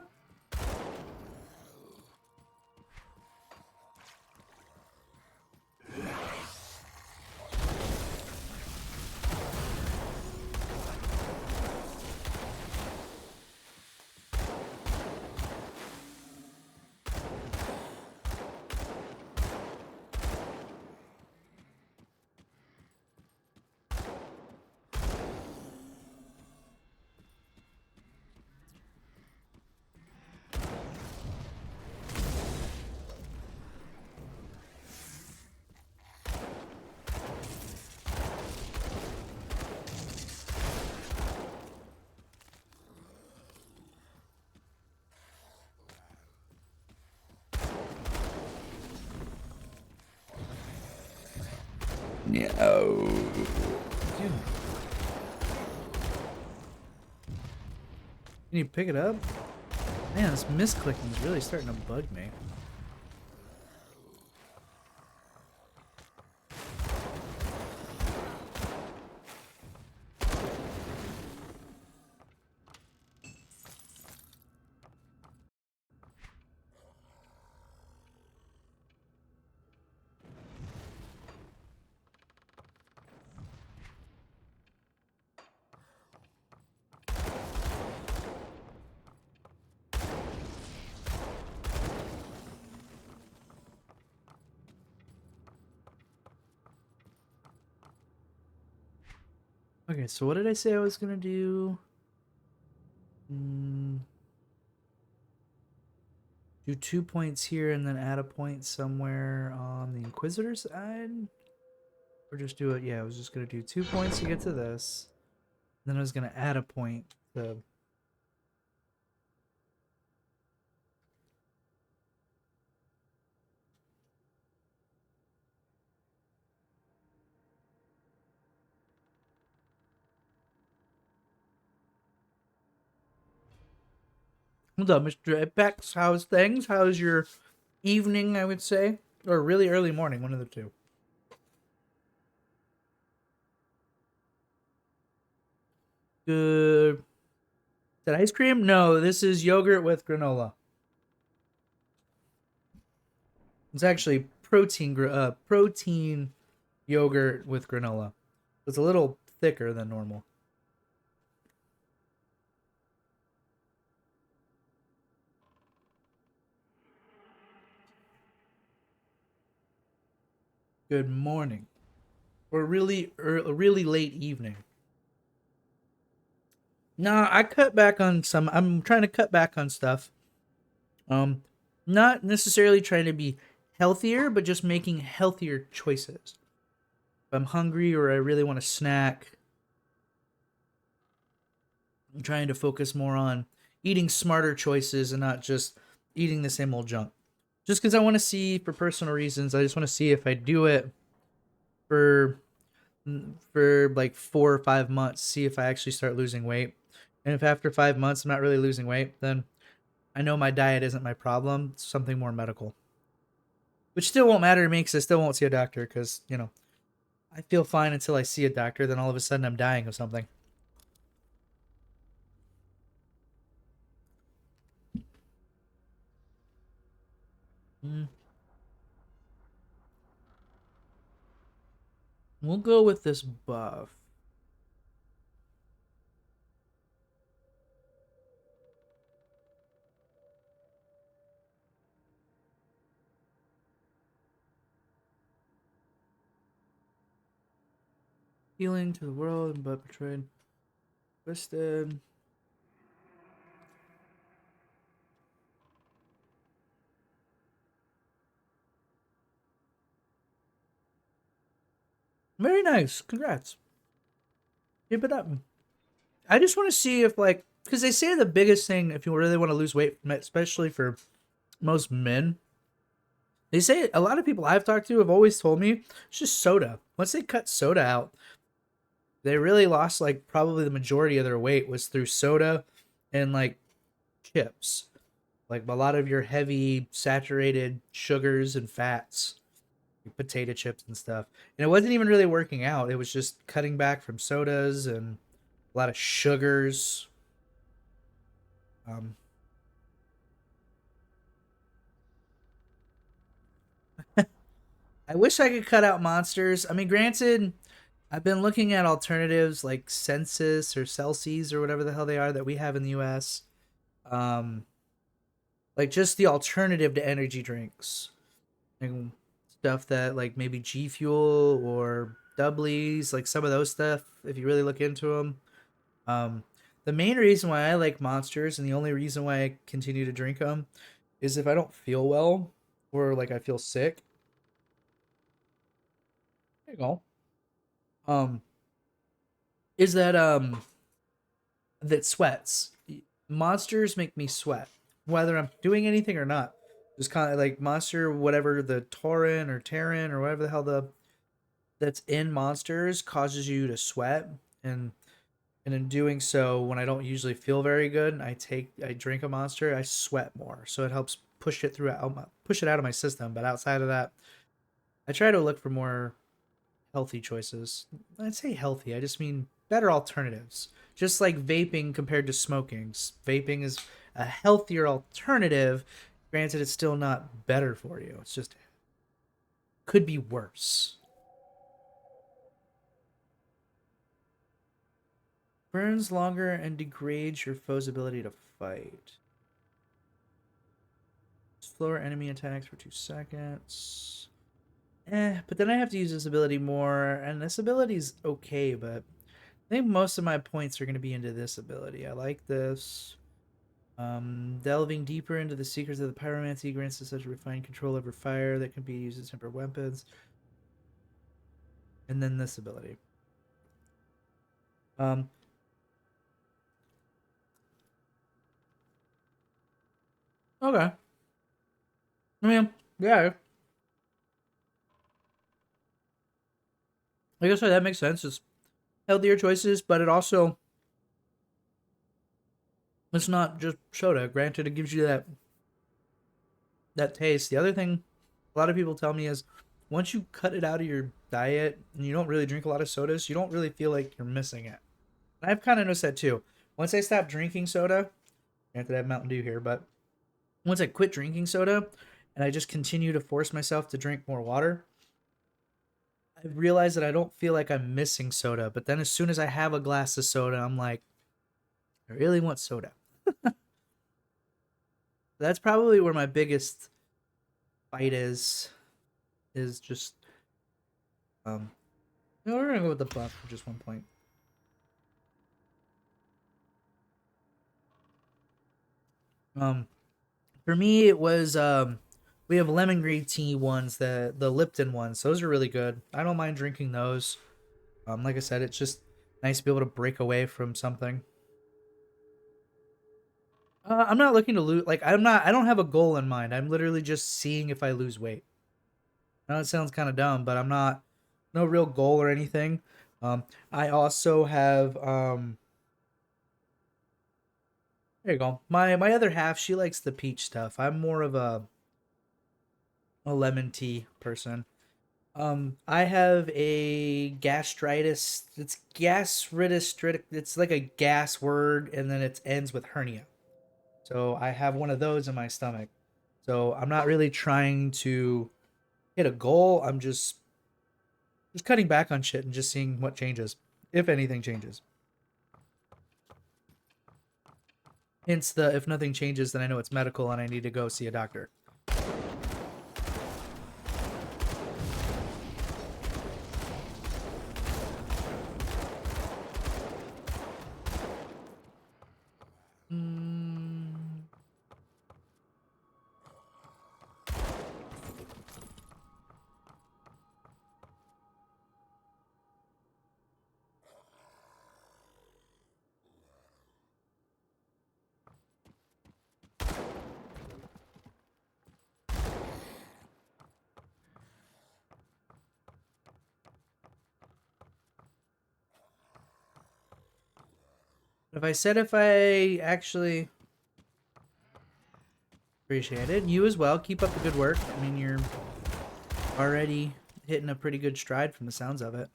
Can you pick it up? Man, this misclicking is really starting to bug me. Okay, so what did I say I was gonna do? Do 2 points here and then add a point somewhere on the Inquisitor side? Or just do it? Yeah, I was just gonna do 2 points to get to this. Then I was gonna add a point to. What's up, Mr. Apex? How's things? How's your evening, I would say? Or really early morning, one of the two. Good. Is that ice cream? No, this is yogurt with granola. It's actually protein yogurt with granola. It's a little thicker than normal. Good morning. Or really late evening. Nah, I cut back on some. I'm trying to cut back on stuff. Not necessarily trying to be healthier, but just making healthier choices. If I'm hungry or I really want a snack, I'm trying to focus more on eating smarter choices and not just eating the same old junk. Just because I want to see, for personal reasons, I just want to see if I do it for like 4 or 5 months, see if I actually start losing weight. And if after 5 months I'm not really losing weight, then I know my diet isn't my problem. It's something more medical. Which still won't matter to me because I still won't see a doctor because, I feel fine until I see a doctor. Then all of a sudden I'm dying of something. We'll go with this buff. Healing to the world, but betrayed. Twisted. Very nice. Congrats. Keep it up. I just want to see if like, because they say the biggest thing if you really want to lose weight, especially for most men, they say a lot of people I've talked to have always told me it's just soda. Once they cut soda out, they really lost like probably the majority of their weight was through soda and like chips. Like a lot of your heavy saturated sugars and fats, potato chips and stuff. And it wasn't even really working out. It was just cutting back from sodas and a lot of sugars. I wish I could cut out monsters. I mean, granted, I've been looking at alternatives like Census or Celsius or whatever the hell they are that we have in the US. Like just the alternative to energy drinks. And stuff that like maybe G Fuel or Doublies, like some of those stuff, if you really look into them. The main reason why I like Monsters and the only reason why I continue to drink them is if I don't feel well or like I feel sick. There you go. Is that sweats. Monsters make me sweat, whether I'm doing anything or not. Just kind of like Monster, whatever the Taurin or Terran or whatever the hell that's in Monsters causes you to sweat, and in doing so, when I don't usually feel very good, I drink a Monster, I sweat more, so it helps push it out of my system. But outside of that, I try to look for more healthy choices. I'd say healthy, I just mean better alternatives. Just like vaping compared to smoking. Vaping is a healthier alternative. Granted, it's still not better for you. It's just could be worse. Burns longer and degrades your foe's ability to fight. Slower enemy attacks for 2 seconds. But then I have to use this ability more, and this ability's okay, but I think most of my points are going to be into this ability. I like this. Delving deeper into the secrets of the pyromancy grants us such refined control over fire that can be used as temper weapons. And then this ability. Okay. I mean, yeah. Like I said, that makes sense. It's healthier choices, but it's not just soda. Granted, it gives you that taste. The other thing a lot of people tell me is once you cut it out of your diet and you don't really drink a lot of sodas, you don't really feel like you're missing it. And I've kind of noticed that too. Once I stopped drinking soda, granted I have Mountain Dew here, but once I quit drinking soda and I just continue to force myself to drink more water, I realize that I don't feel like I'm missing soda. But then as soon as I have a glass of soda, I'm like, I really want soda. That's probably where my biggest fight is just no, we're gonna go with the buff for just 1 point. For me it was we have lemon green tea ones, the Lipton ones. Those are really good. I don't mind drinking those. Like I said, it's just nice to be able to break away from something. I'm not looking to lose. Like I don't have a goal in mind. I'm literally just seeing if I lose weight. I know it sounds kind of dumb, but I'm not no real goal or anything. I also have there you go. My other half, she likes the peach stuff. I'm more of a lemon tea person. I have a gastritis. It's gastritis. It's like a gas word, and then it ends with hernia. So I have one of those in my stomach. So I'm not really trying to hit a goal. I'm just cutting back on shit and just seeing what changes, if anything changes. Hence the if nothing changes, then I know it's medical and I need to go see a doctor. If I said if I actually appreciate it, you as well. Keep up the good work. I mean, you're already hitting a pretty good stride from the sounds of it.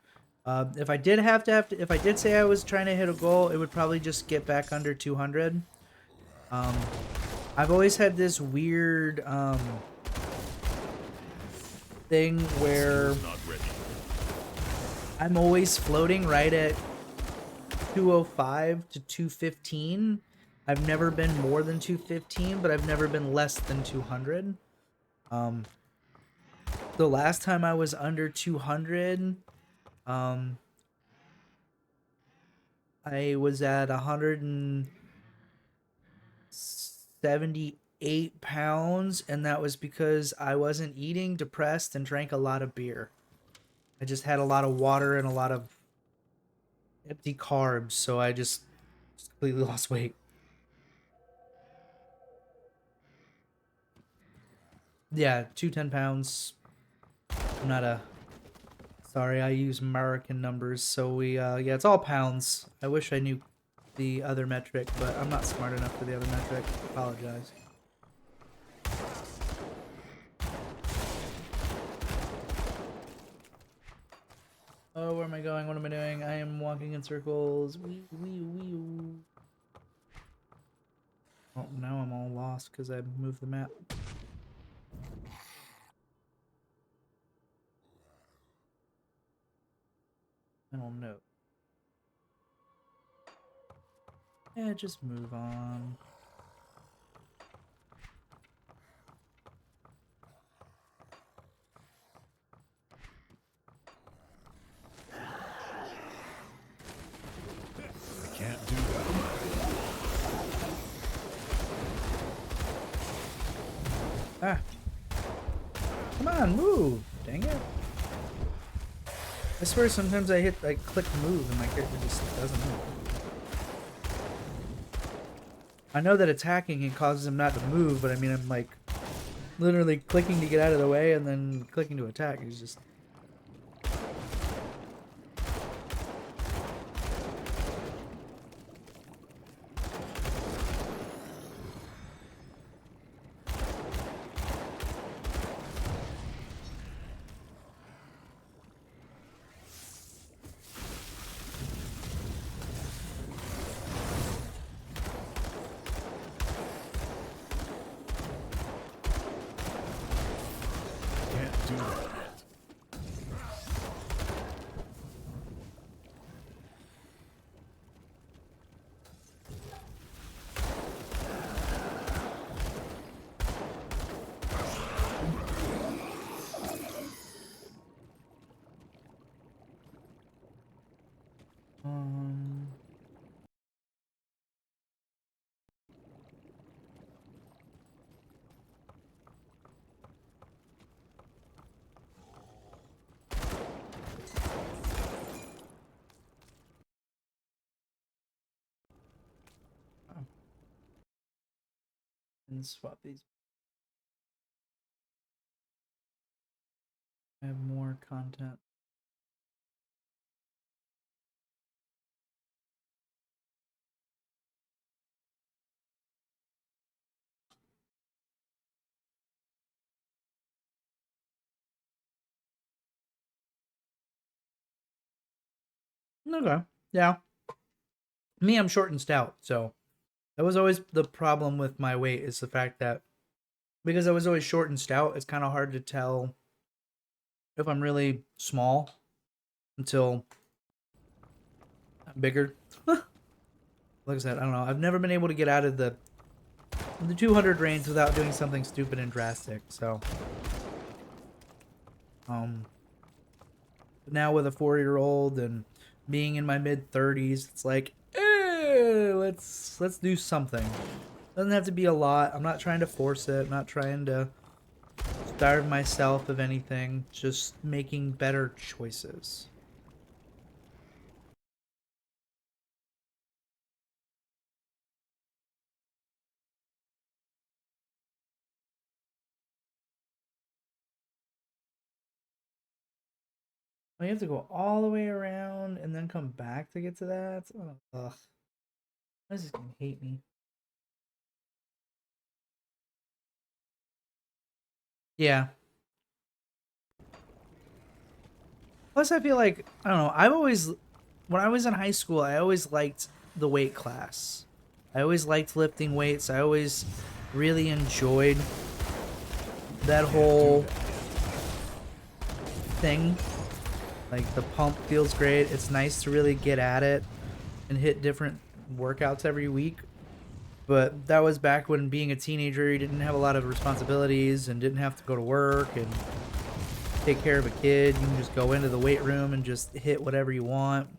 If I did if I did say I was trying to hit a goal, it would probably just get back under 200. I've always had this weird thing where I'm always floating right at 205 to 215. I've never been more than 215, but I've never been less than 200. The last time I was under 200, I was at 178 pounds, and that was because I wasn't eating, depressed, and drank a lot of beer. I just had a lot of water and a lot of empty carbs, so I just completely lost weight. Yeah, 210 pounds. I'm not a... Sorry, I use American numbers, so yeah, it's all pounds. I wish I knew the other metric, but I'm not smart enough for the other metric. Apologize. Oh, where am I going? What am I doing? I am walking in circles. Wee, wee, wee. Oh, now I'm all lost because I moved the map. Mental note. Yeah, just move on. I can't do that. Ah. Come on, move. Dang it. I swear sometimes I click move and my character just doesn't move. I know that attacking it causes him not to move, but I mean I'm like literally clicking to get out of the way and then clicking to attack. He's just... Can't do that. Um... And swap these. I have more content. Okay. Yeah. Me, I'm short and stout, so that was always the problem with my weight, is the fact that because I was always short and stout, it's kind of hard to tell if I'm really small until I'm bigger. Like I said, I don't know. I've never been able to get out of the 200 range without doing something stupid and drastic. So, now with a 4-year-old and being in my mid 30s, it's like, let's do something. Doesn't have to be a lot. I'm not trying to force it. I'm not trying to starve myself of anything. Just making better choices. Oh, you have to go all the way around and then come back to get to that? Oh, ugh. Why is this gonna hate me? Yeah. Plus, I feel like, I don't know, when I was in high school, I always liked the weight class. I always liked lifting weights. I always really enjoyed that whole thing. Like, the pump feels great. It's nice to really get at it and hit different workouts every week. But that was back when being a teenager, you didn't have a lot of responsibilities and didn't have to go to work and take care of a kid. You can just go into the weight room and just hit whatever you want.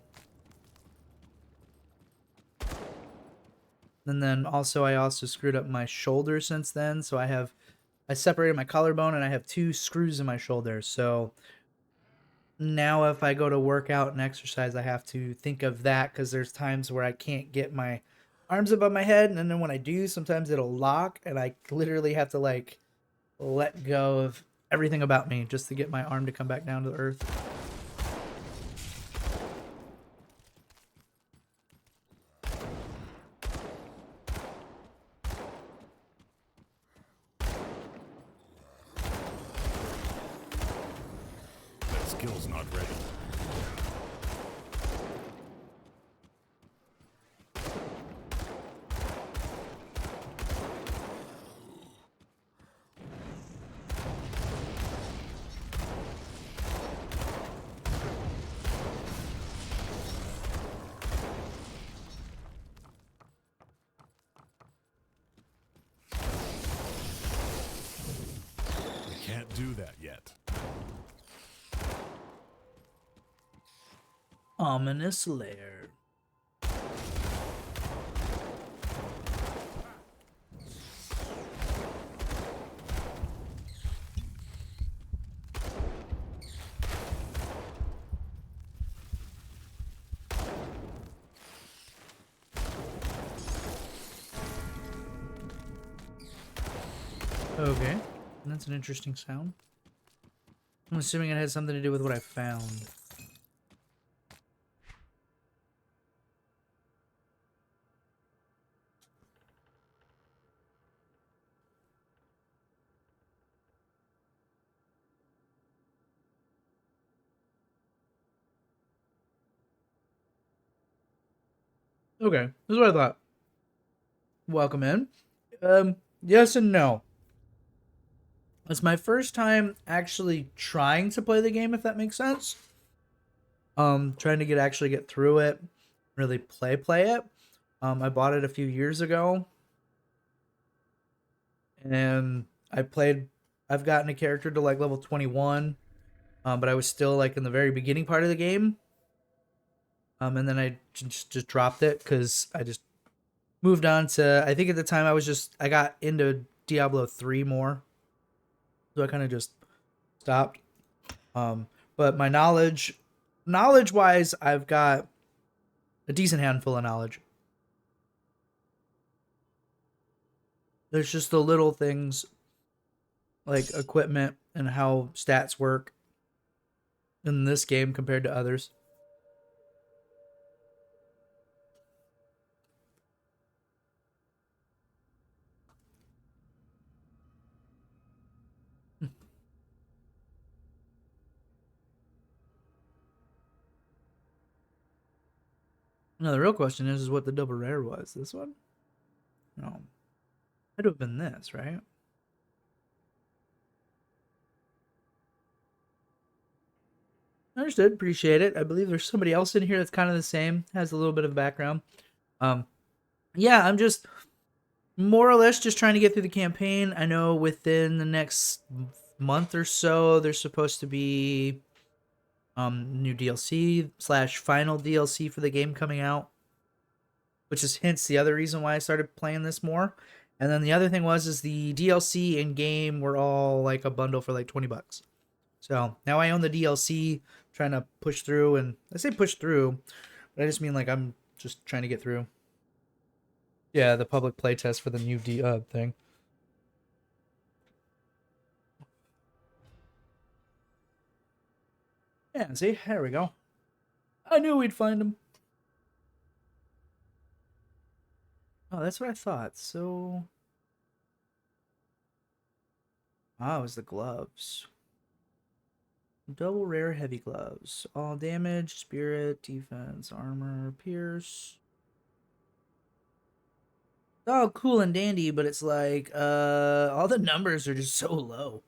And then also, I also screwed up my shoulder since then. So I separated my collarbone and I have 2 screws in my shoulder. So now if I go to work out and exercise, I have to think of that because there's times where I can't get my arms above my head. And then when I do, sometimes it'll lock and I literally have to like let go of everything about me just to get my arm to come back down to the earth. That skill's not ready. We can't do that yet. Ominous lair. Okay, that's an interesting sound. I'm assuming it has something to do with what I found. Okay, this is what I thought. Welcome in. Yes and no. It's my first time actually trying to play the game, if that makes sense. Trying to actually get through it, really play it. I bought it a few years ago, and I've gotten a character to like level 21, but I was still like in the very beginning part of the game. And then I just dropped it because I just moved on to, I think at the time I got into Diablo 3 more. So I kind of just stopped. But my knowledge wise, I've got a decent handful of knowledge. There's just the little things like equipment and how stats work in this game compared to others. Now the real question is what the double rare was. This one? No. It would have been this, right? Understood. Appreciate it. I believe there's somebody else in here that's kind of the same, has a little bit of background. Yeah, I'm just more or less just trying to get through the campaign. I know within the next month or so, there's supposed to be new DLC / final DLC for the game coming out, which is hence the other reason why I started playing this more. And then the other thing is the DLC and game were all like a bundle for like $20. So now I own the DLC, trying to push through, and I say push through, but I just mean like I'm just trying to get through. Yeah, the public playtest for the new thing. Yeah, see, there we go. I knew we'd find him. Oh, that's what I thought. So, it was the gloves. Double rare heavy gloves. All damage, spirit, defense, armor, pierce. Oh, cool and dandy, but it's like all the numbers are just so low.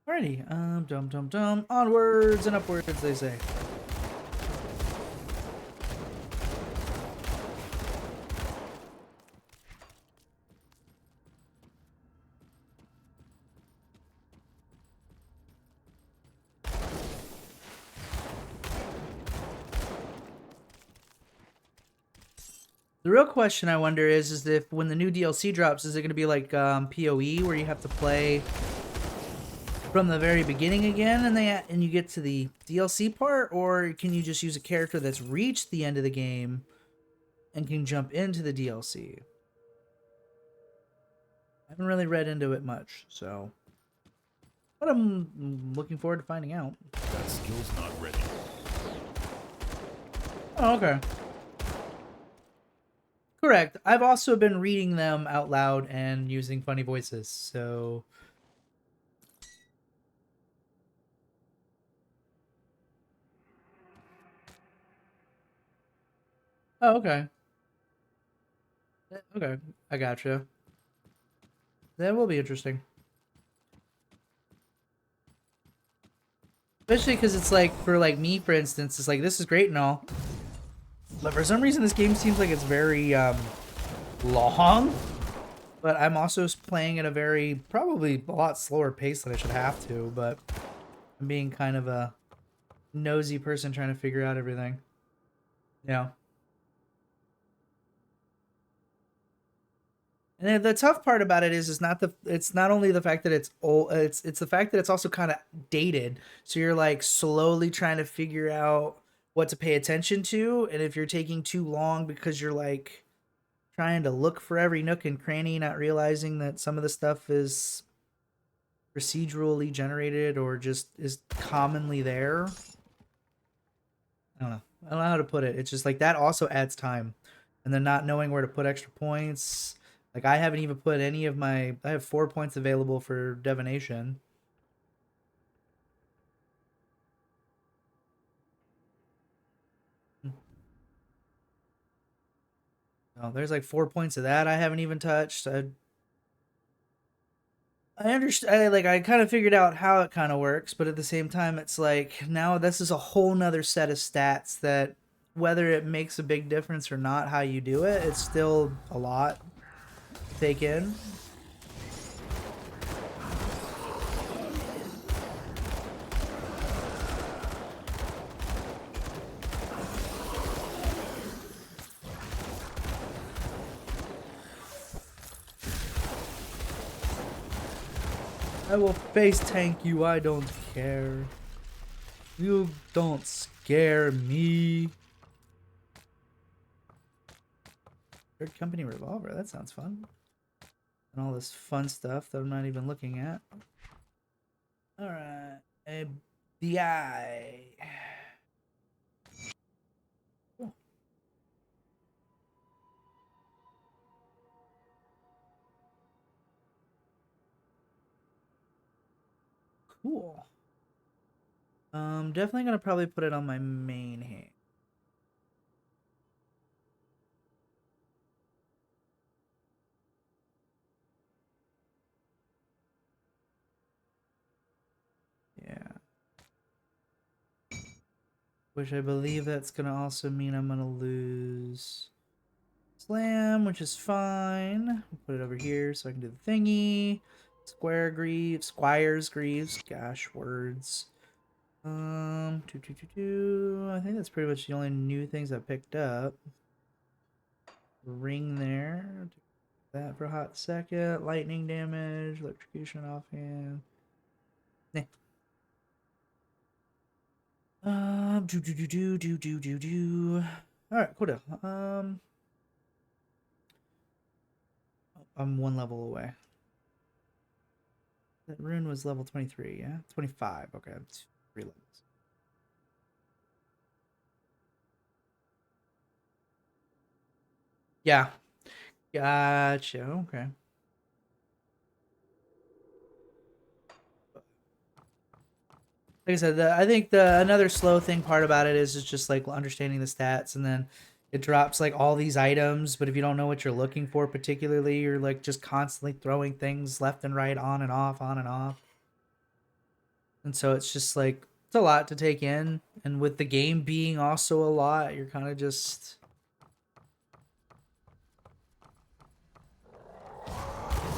Alrighty, dum dum dum, onwards and upwards, they say. The real question I wonder is if when the new DLC drops, is it going to be like PoE where you have to play from the very beginning again and you get to the DLC part, or can you just use a character that's reached the end of the game and can jump into the DLC? I haven't really read into it much, so but I'm looking forward to finding out. That skill's not ready. Oh, okay. Correct. I've also been reading them out loud and using funny voices, so oh, okay. Okay, I gotcha. That will be interesting. Especially because it's like, for like me, for instance, it's like, this is great and all. But for some reason, this game seems like it's very long. But I'm also playing at a very, probably a lot slower pace than I should have to. But I'm being kind of a nosy person trying to figure out everything. Yeah. And then the tough part about it is it's not only the fact that it's old, it's the fact that it's also kind of dated. So you're like slowly trying to figure out what to pay attention to, and if you're taking too long because you're like trying to look for every nook and cranny, not realizing that some of the stuff is procedurally generated or just is commonly there. I don't know. I don't know how to put it. It's just like that also adds time. And then not knowing where to put extra points. Like I haven't even put any of my I have 4 points available for divination. Oh, there's like 4 points of that I haven't even touched. I understand, like I kind of figured out how it kind of works, but at the same time it's like now this is a whole nother set of stats that whether it makes a big difference or not how you do it, it's still a lot to take in. I will face tank you, I don't care. You don't scare me. Third company revolver, that sounds fun. And all this fun stuff that I'm not even looking at. Alright. FBI. Cool. Cool. Definitely gonna probably put it on my main hand. Yeah. Which I believe that's gonna also mean I'm gonna lose Slam, which is fine. I'll put it over here so I can do the thingy. Squire's Greaves. Gosh, words. I think that's pretty much the only new things I picked up. Ring there. That for a hot second. Lightning damage, electrocution offhand. All right, cool deal. I'm one level away. That rune was level 23, yeah? 25. Okay, it's 3 levels. Yeah. Gotcha. Okay. Like I said, I think the another slow thing part about it is just like understanding the stats, and then it drops like all these items, but if you don't know what you're looking for particularly, you're like just constantly throwing things left and right, on and off, on and off. And so it's just like it's a lot to take in, and with the game being also a lot, you're kind of just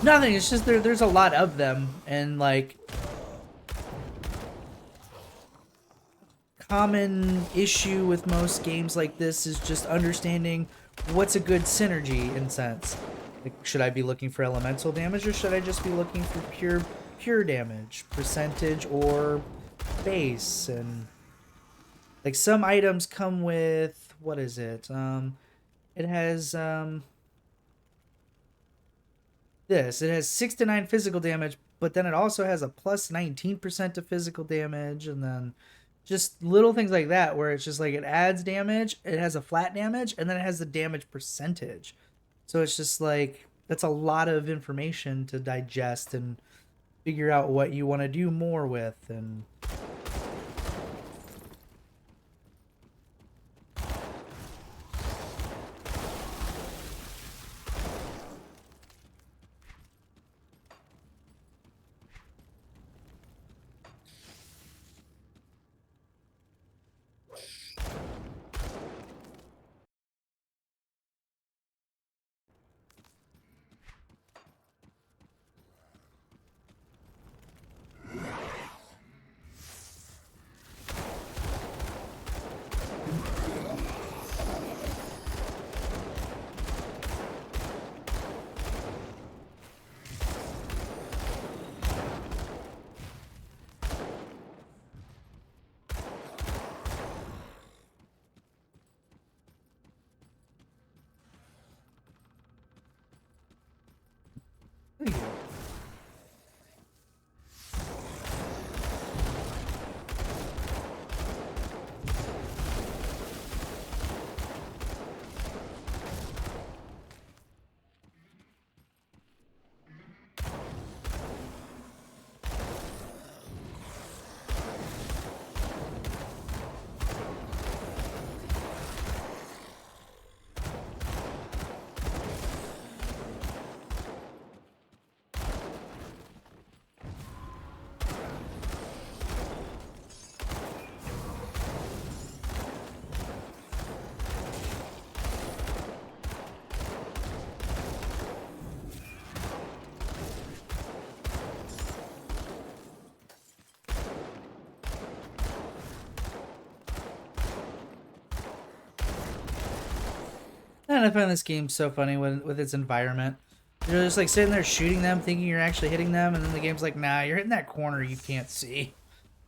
nothing. It's just there's a lot of them, and like common issue with most games like this is just understanding what's a good synergy in sense. Like, should I be looking for elemental damage, or should I just be looking for pure damage, percentage, or base? And like some items come with what is it? It has this. It has 6 to 9 physical damage, but then it also has a plus 19% to physical damage, and then just little things like that where it's just like it adds damage, it has a flat damage, and then it has the damage percentage. So it's just like that's a lot of information to digest and figure out what you want to do more with. And I find this game so funny with its environment. You're just like sitting there shooting them, thinking you're actually hitting them, and then the game's like, nah, you're hitting that corner you can't see.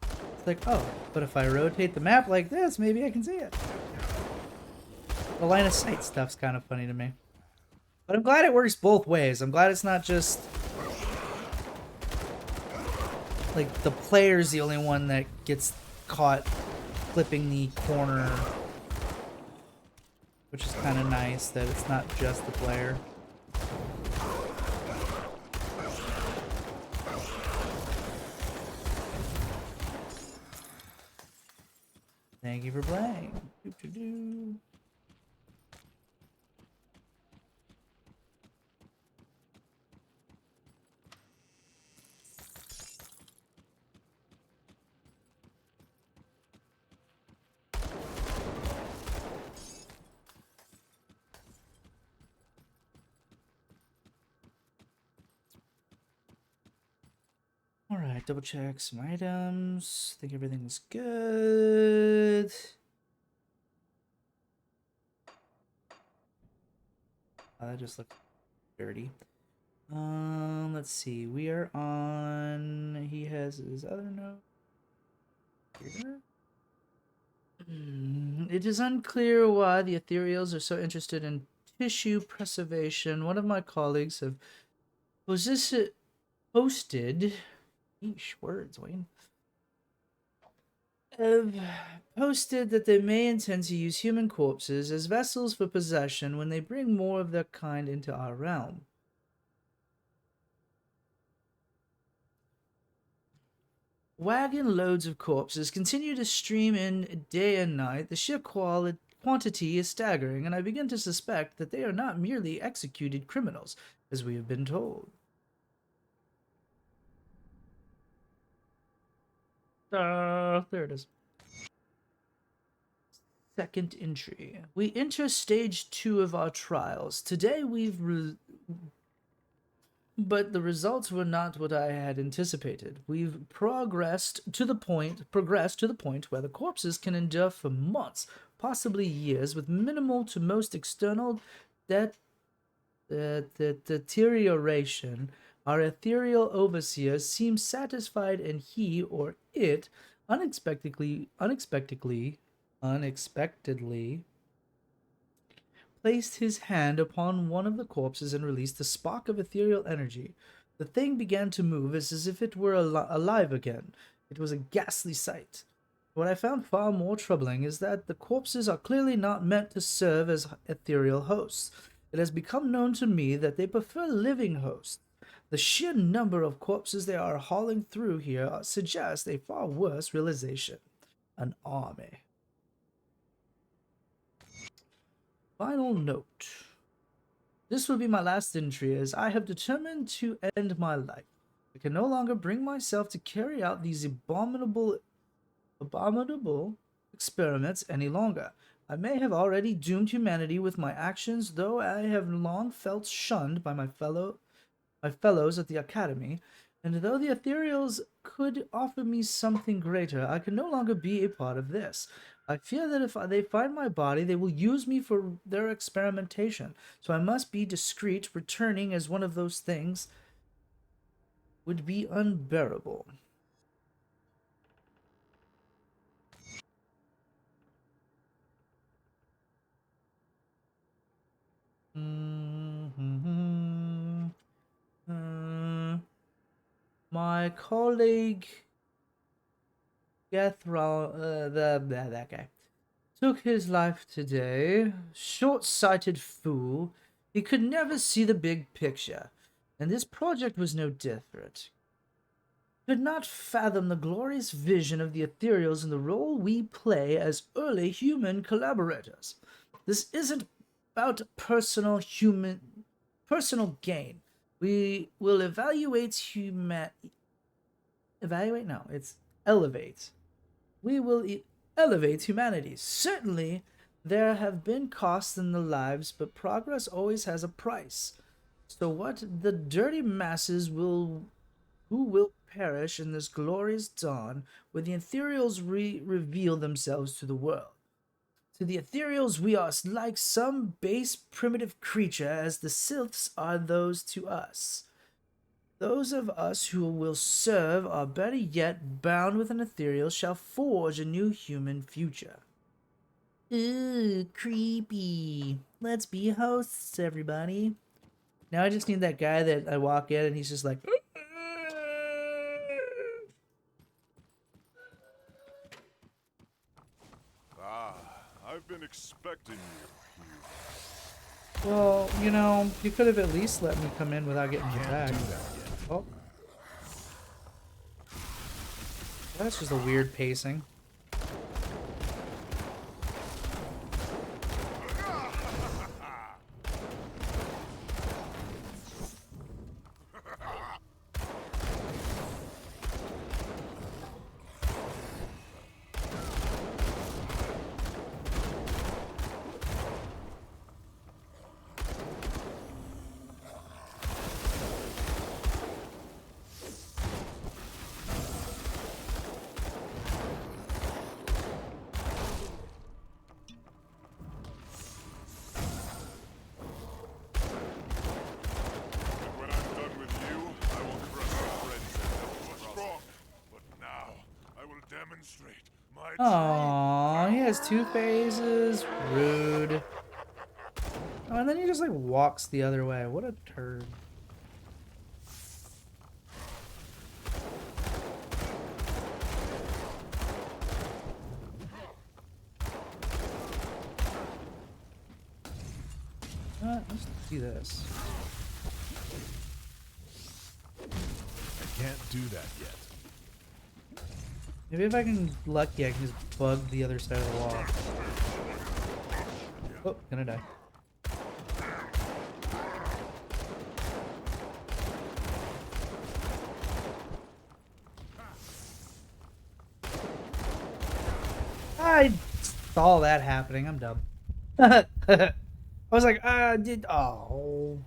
It's like, oh, but if I rotate the map like this, maybe I can see it. The line of sight stuff's kind of funny to me. But I'm glad it works both ways. I'm glad it's not just like the player's the only one that gets caught flipping the corner, which is kind of nice that it's not just the player. Thank you for playing. Doo-doo-doo. Alright, double check some items. Think everything's good. That just looks dirty. Let's see. We are on. He has his other note here. It is unclear why the ethereals are so interested in tissue preservation. One of my colleagues have posted, eesh, words, Wayne, have posted that they may intend to use human corpses as vessels for possession when they bring more of their kind into our realm. Wagon loads of corpses continue to stream in day and night. The sheer quantity is staggering, and I begin to suspect that they are not merely executed criminals, as we have been told. There it is. Second entry. We enter stage 2 of our trials. Today but the results were not what I had anticipated. We've progressed to the point where the corpses can endure for months, possibly years, with minimal to most external deterioration. Our ethereal overseer seems satisfied, and he or it unexpectedly placed his hand upon one of the corpses and released a spark of ethereal energy. The thing began to move as if it were alive again. It was a ghastly sight. What I found far more troubling is that the corpses are clearly not meant to serve as ethereal hosts. It has become known to me that they prefer living hosts. The sheer number of corpses they are hauling through here suggests a far worse realization. An army. Final note. This will be my last entry, as I have determined to end my life. I can no longer bring myself to carry out these abominable experiments any longer. I may have already doomed humanity with my actions, though I have long felt shunned by my fellows at the Academy, and though the ethereals could offer me something greater, I can no longer be a part of this. I fear that if they find my body, they will use me for their experimentation, so I must be discreet. Returning as one of those things would be unbearable. My colleague Gethral, that guy, took his life today. Short-sighted fool. He could never see the big picture, and this project was no different. Could not fathom the glorious vision of the ethereals and the role we play as early human collaborators. This isn't about personal gain. We will elevate. We will elevate humanity. Certainly, there have been costs in the lives, but progress always has a price. So what the dirty masses who will perish in this glorious dawn, where the ethereals reveal themselves to the world. To the ethereals, we are like some base primitive creature, as the sylphs are those to us. Those of us who will serve, or better yet, bound with an ethereal, shall forge a new human future. Ooh, creepy. Let's be hosts, everybody. Now I just need that guy that I walk in and he's just like... I've been expecting you. Well, you know, you could have at least let me come in without getting attacked. Oh. That's just a weird pacing. Aww, he has 2 phases. Rude. Oh, and then he just like walks the other way. What a turd. Let's do this. I can't do that yet. Maybe if I can lucky, I can just bug the other side of the wall. Oh, gonna die. I saw that happening. I'm dumb. I was like, oh.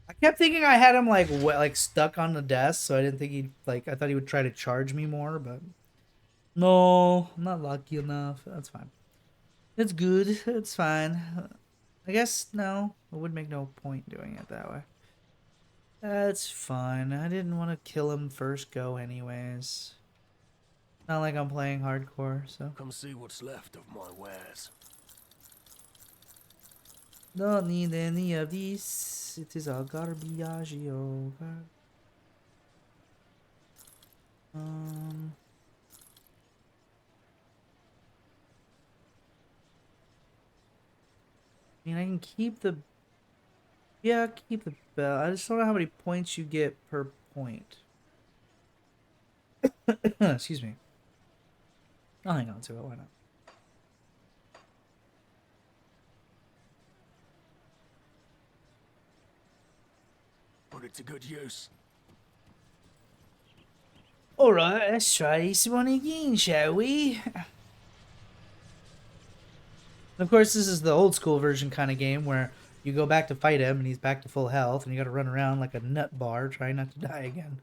I kept thinking I had him like stuck on the desk, so I didn't think he'd I thought he would try to charge me more, but no, I'm not lucky enough. That's fine. It's good. It's fine. I guess no, it would make no point doing it that way. That's fine. I didn't want to kill him first go anyways. Not like I'm playing hardcore, so. Come see what's left of my wares. Don't need any of these. It is all garbage. I mean, I can keep the... Yeah, keep the bell. I just don't know how many points you get per point. Excuse me. I'll hang on to it. Why not? Put it to good use. Alright, let's try this one again, shall we? Of course, this is the old school version kind of game where you go back to fight him and he's back to full health and you gotta run around like a nut bar trying not to die again.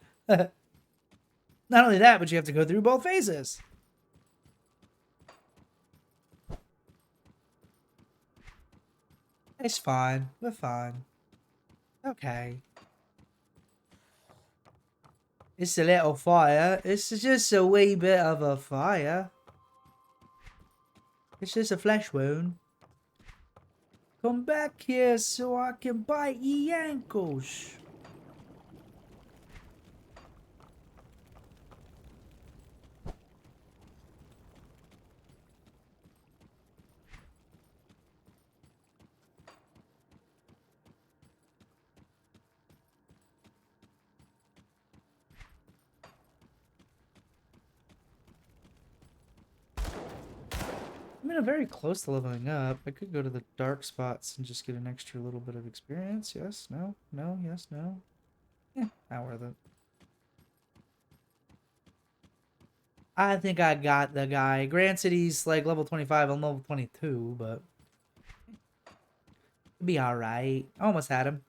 Not only that, but you have to go through both phases. It's fine. We're fine. Okay. It's a little fire. It's just a wee bit of a fire. It's just a flesh wound. Come back here so I can bite ye ankles. I'm very close to leveling up. I could go to the dark spots and just get an extra little bit of experience. Yes, no, no, yes, no. Not worth it. I think I got the guy. Granted, he's like level 25, I'm level 22, but it'll be alright. I almost had him.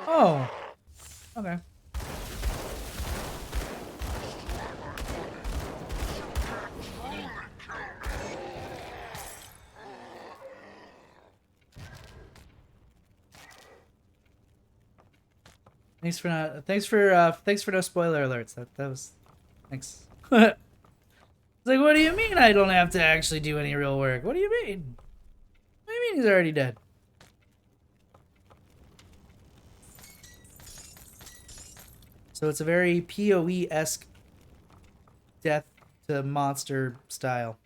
Oh, okay. Thanks for no spoiler alerts. That was thanks. It's like, what do you mean I don't have to actually do any real work? What do you mean? What do you mean he's already dead? So it's a very PoE-esque death to monster style.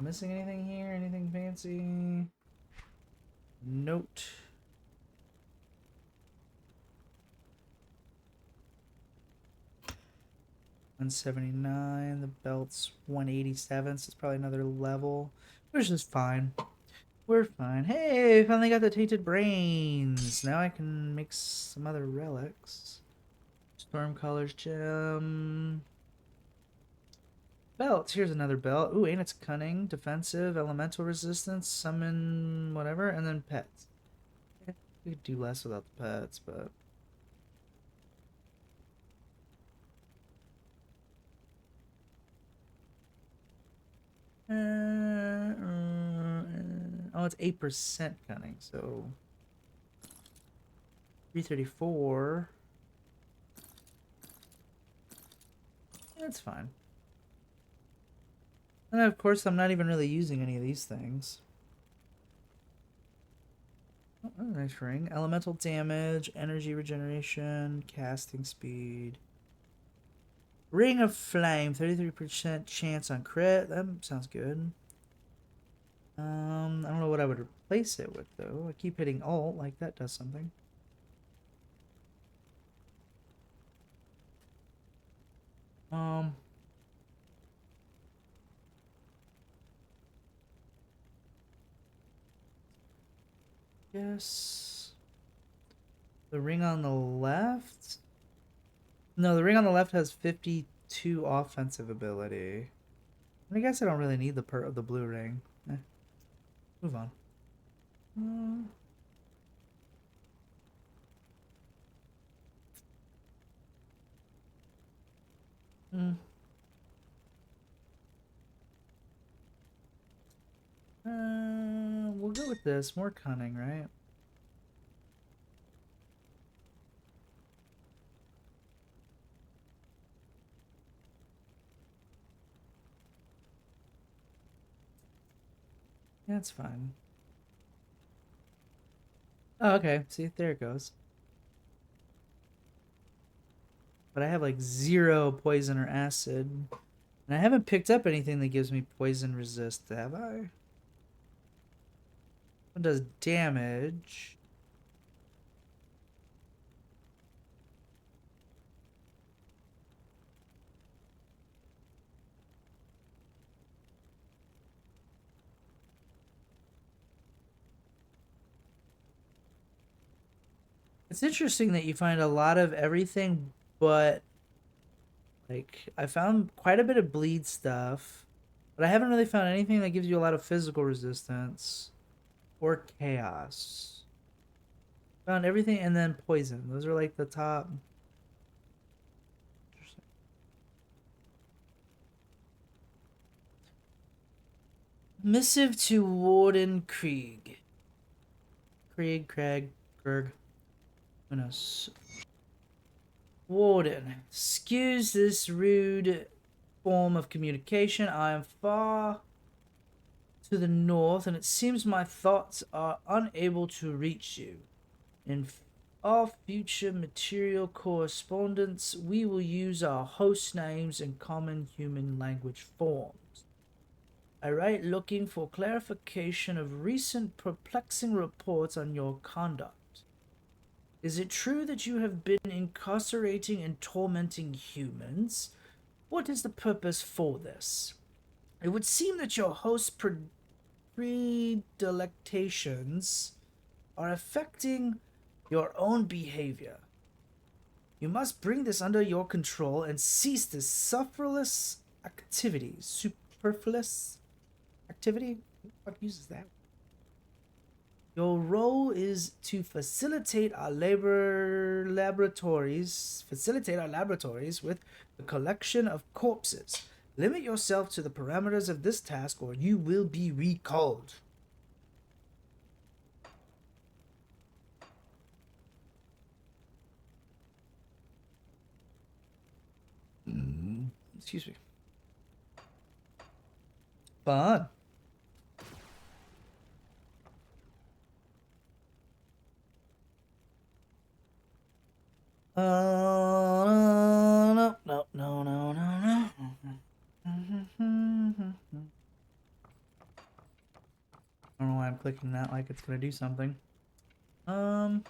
Missing anything here? Anything fancy? Note. $179. The belt's 187, so it's probably another level, which is fine. We're fine. Hey, finally got the tainted brains. Now I can make some other relics. Stormcaller's gem. Belts. Here's another belt. Ooh, and it's cunning, defensive, elemental resistance, summon, whatever, and then pets. We could do less without the pets, but... oh, it's 8% cunning, so... 334. That's fine. And of course, I'm not even really using any of these things. Oh, nice ring. Elemental damage, energy regeneration, casting speed. Ring of Flame, 33% chance on crit. That sounds good. I don't know what I would replace it with though. I keep hitting alt, like that does something. Yes. The ring on the left? No, the ring on the left has 52 offensive ability. I guess I don't really need the blue ring. Move on. We'll go with this. More cunning, right? Yeah, that's fine. Oh, okay. See, there it goes. But I have like 0 poison or acid. And I haven't picked up anything that gives me poison resist, have I? It does damage. It's interesting that you find a lot of everything, but like I found quite a bit of bleed stuff, but I haven't really found anything that gives you a lot of physical resistance or chaos. Found everything and then poison. Those are like the top. Missive to Warden Krieg. Craig, Berg. Who knows? Warden, excuse this rude form of communication. I am far to the north, and it seems my thoughts are unable to reach you. In our future material correspondence, we will use our host names and common human language forms. I write looking for clarification of recent perplexing reports on your conduct. Is it true that you have been incarcerating and tormenting humans? What is the purpose for this? It would seem that your host's predilections are affecting your own behavior. You must bring this under your control and cease this superfluous activity. Superfluous activity? What uses that? Your role is to facilitate our laboratories with the collection of corpses. Limit yourself to the parameters of this task or you will be recalled. Excuse me. Fun. No. I don't know why I'm clicking that like it's gonna do something. The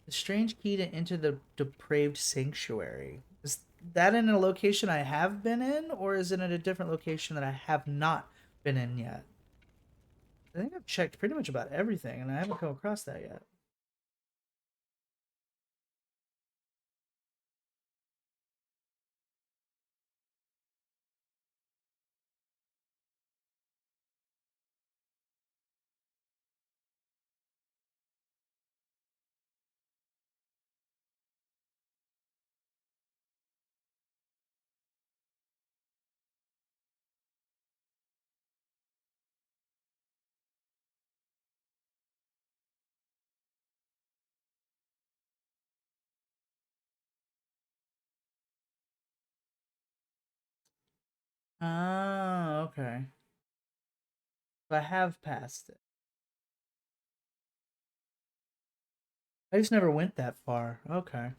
strange key to enter the depraved sanctuary. Is that in a location I have been in, or is it in a different location that I have not been in yet? I think I've checked pretty much about everything, and I haven't come across that yet. Ah, okay. I have passed it. I just never went that far. Okay.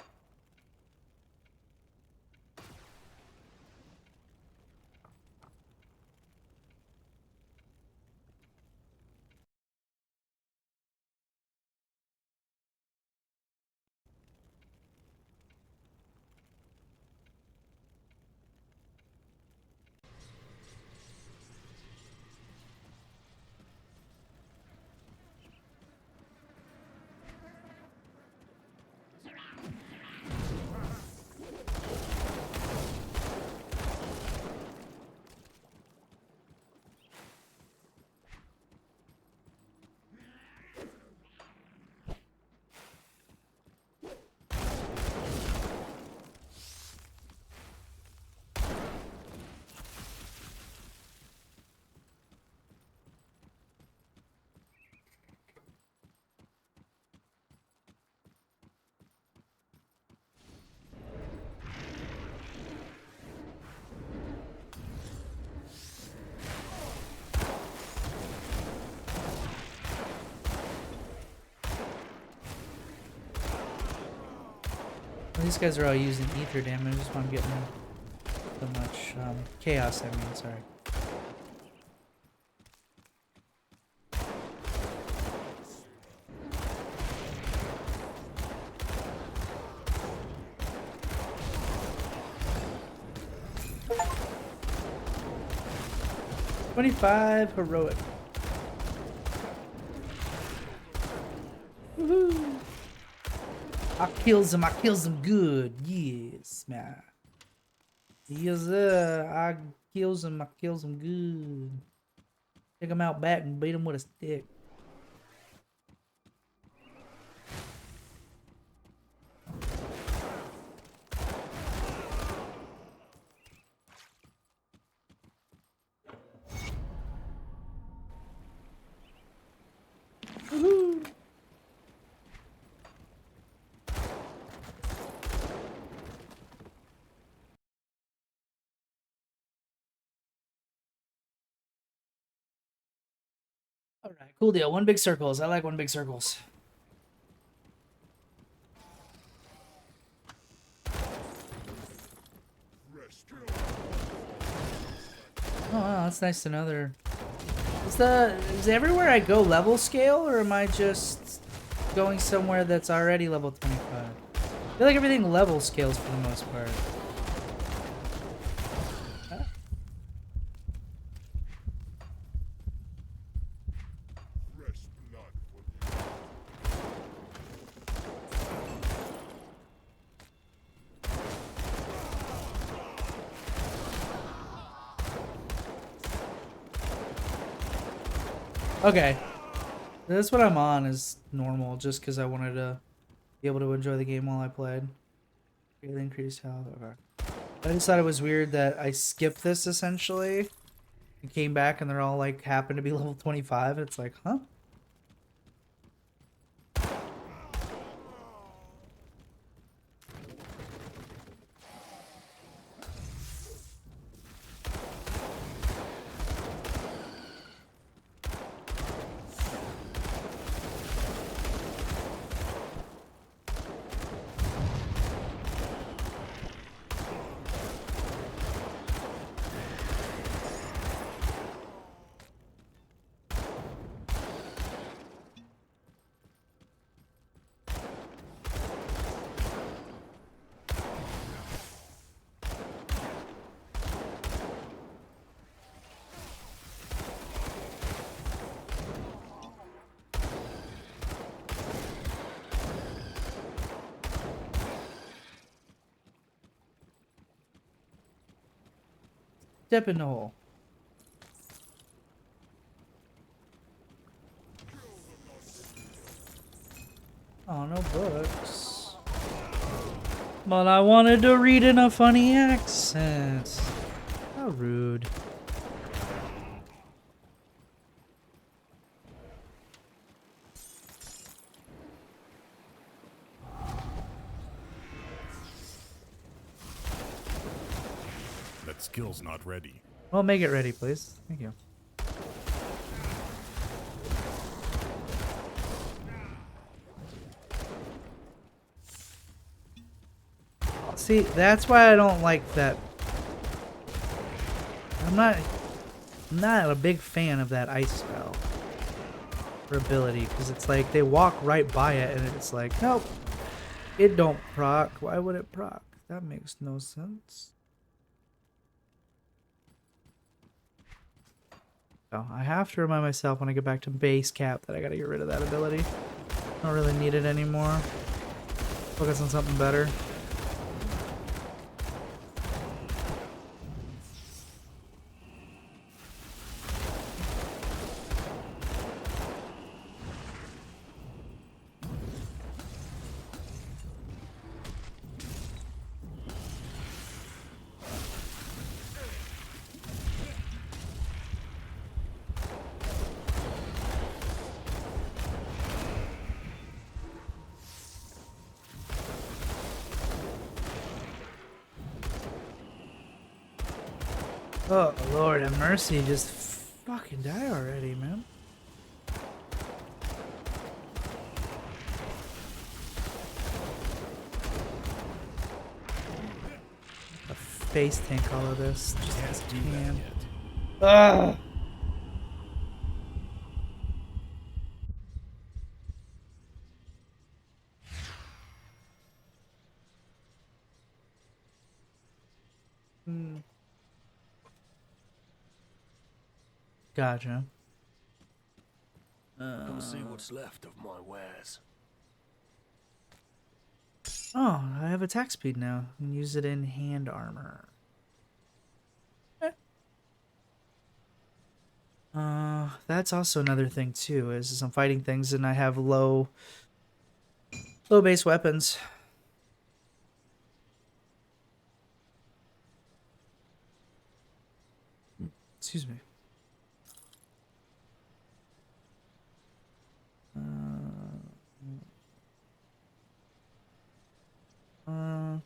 These guys are all using ether damage, that's why I'm getting so much chaos, I mean, sorry. $25 heroic. Woohoo! I kills him good. Yes, man. Yes, sir. I kills him good. Take him out back and beat him with a stick. Woohoo! Alright, cool deal. One big circles. I like one big circles. Oh, wow, that's nice to know there. Is everywhere I go level scale, or am I just going somewhere that's already level 25? I feel like everything level scales for the most part. Okay. That's what I'm on is normal, just because I wanted to be able to enjoy the game while I played. Really increased health. Okay. I just thought it was weird that I skipped this essentially and came back and they're all like happened to be level 25. It's like, huh? Step in the hole. Oh, no books. But I wanted to read in a funny accent. How rude. That skill's not ready. Well, make it ready, please. Thank you. See, that's why I don't like that. I'm not a big fan of that ice spell or ability, because it's like they walk right by it and it's like, nope, it don't proc. Why would it proc? That makes no sense. So I have to remind myself when I get back to base cap that I gotta get rid of that ability. Don't really need it anymore. Focus on something better. Oh, Lord have mercy, just fucking die already, man. A face tank all of this. Just as Can't do that can. yet. Ugh. Hmm. Gotcha. Come see what's left of my wares. Oh, I have attack speed now. I can use it in hand armor. That's also another thing too, is I'm fighting things and I have low base weapons. Excuse me. Uh,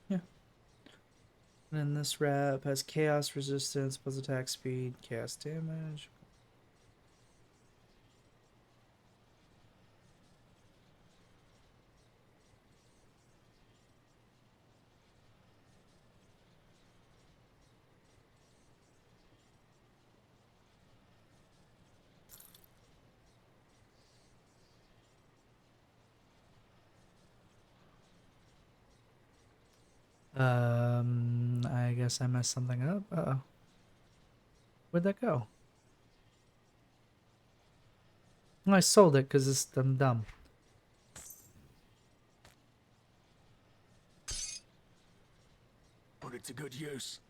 yeah. And then this wrap has chaos resistance plus attack speed, chaos damage. I guess I messed something up. Uh-oh. Where'd that go? Oh, I sold it because I'm dumb. Put it to good use.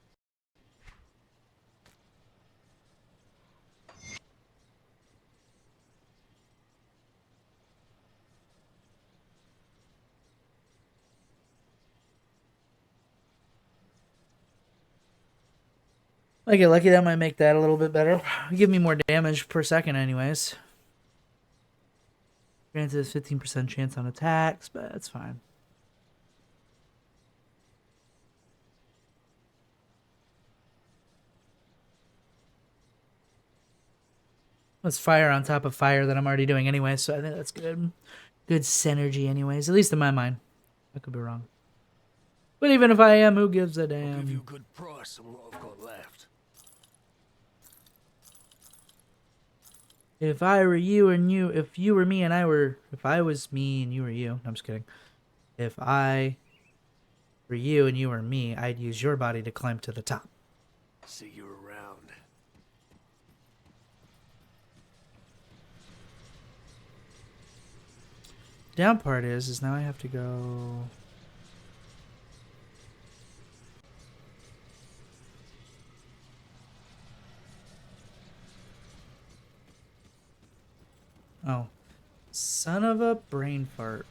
I get lucky, that might make that a little bit better. Give me more damage per second anyways. Granted, 15% chance on attacks, but that's fine. Let's fire on top of fire that I'm already doing anyway, so I think that's good. Good synergy anyways, at least in my mind. I could be wrong. But even if I am, who gives a I'll give you damn? a good price on what I've got left. If I were you and you, if you were me and if I was me and you were you, no, I'm just kidding. If I were you and you were me, I'd use your body to climb to the top. See you around. Down part is now I have to go. Oh, son of a brain fart.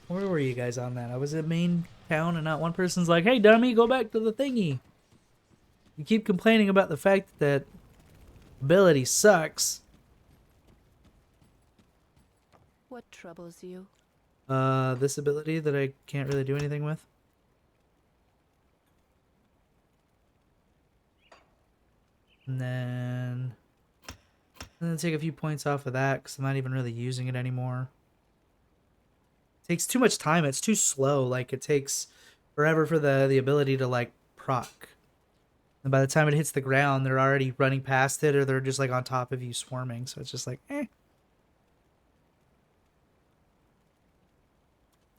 Where were you guys on that? I was at main town and not one person's like, hey, dummy, go back to the thingy. You keep complaining about the fact that ability sucks. What troubles you? This ability that I can't really do anything with. And then take a few points off of that because I'm not even really using it anymore. It takes too much time. It's too slow. Like, it takes forever for the ability to, like, proc. And by the time it hits the ground, they're already running past it or they're just, like, on top of you swarming. So it's just like, eh.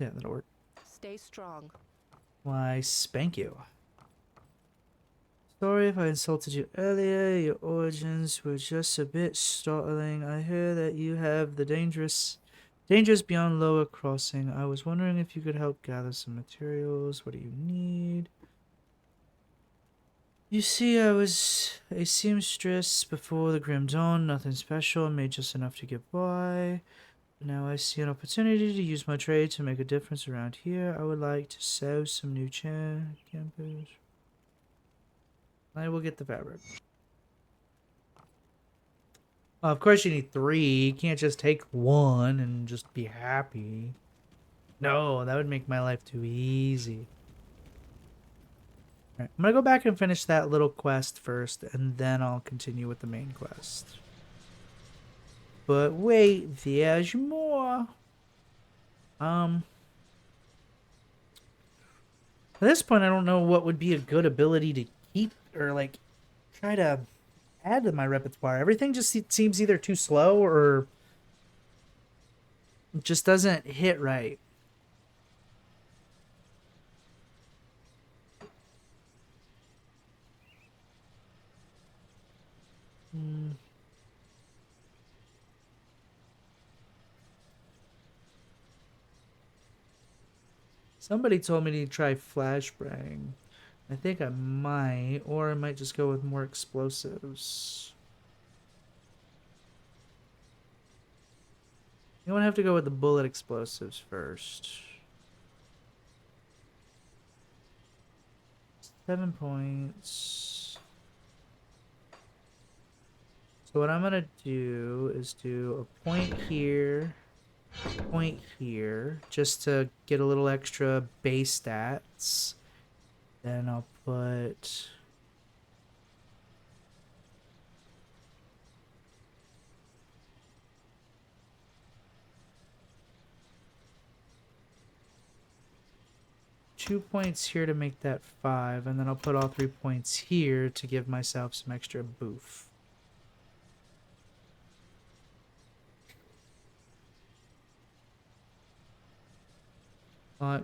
Yeah, that'll work. Stay strong. Why, spank you. Sorry if I insulted you earlier. Your origins were just a bit startling. I hear that you have the dangers beyond Lower Crossing. I was wondering if you could help gather some materials. What do you need? You see, I was a seamstress before the Grim Dawn. Nothing special. I made just enough to get by. But now I see an opportunity to use my trade to make a difference around here. I would like to sew some new campers. I will get the fabric. Of course you need 3. You can't just take 1 and just be happy. No, that would make my life too easy. Alright, I'm gonna go back and finish that little quest first, and then I'll continue with the main quest. But wait, there's more. At this point, I don't know what would be a good ability to keep or like try to add to my repertoire. Everything just seems either too slow or just doesn't hit right. Somebody told me to try flashbang. I think I might, or I might just go with more explosives. You want to have to go with the bullet explosives first. 7 points. So what I'm gonna do is do a point here, just to get a little extra base stats. Then I'll put two points here to make that 5, and then I'll put all 3 points here to give myself some extra boof.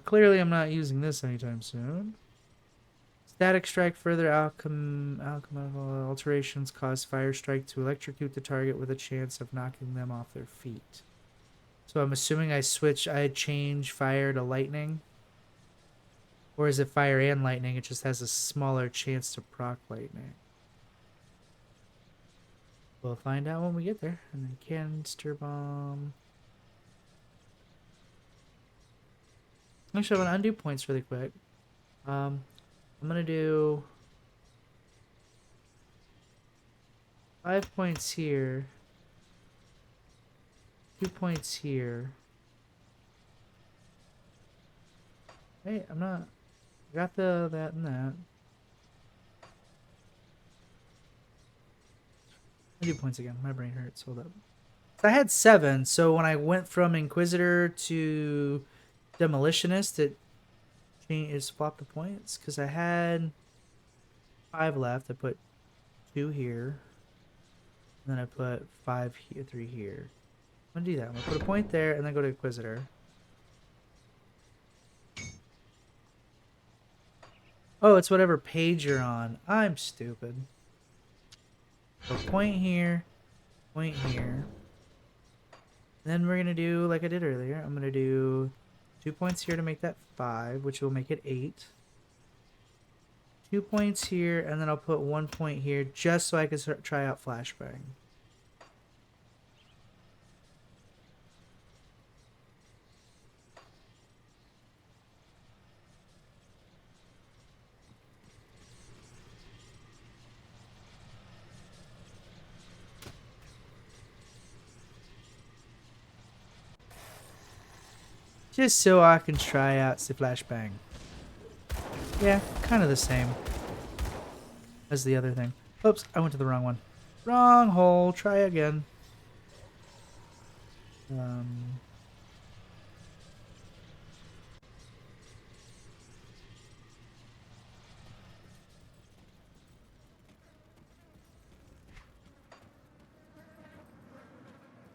Clearly I'm not using this anytime soon. Static strike. Further alchemical alterations cause fire strike to electrocute the target with a chance of knocking them off their feet. So I'm assuming I change fire to lightning. Or is it fire and lightning? It just has a smaller chance to proc lightning. We'll find out when we get there. And then canister bomb. Actually, I want to undo points really quick. I'm gonna do 5 points here, 2 points here. Hey, I'm not. I got that and that. Undo points again. My brain hurts. Hold up. So I had 7. So when I went from Inquisitor to Demolitionist, it swapped the points because I had 5 left. I put 2 here, and then I put 5 here, 3 here. I'm gonna do that. I'm gonna put a point there, and then go to Inquisitor. Oh, it's whatever page you're on. I'm stupid. So point here, point here. Then we're gonna do like I did earlier. I'm gonna do 2 points here to make that 5, which will make it 8. 2 points here, and then I'll put 1 point here just so I can try out flashbang. Just so I can try out the flashbang. Yeah, kind of the same as the other thing. Oops, I went to the wrong one. Wrong hole. Try again.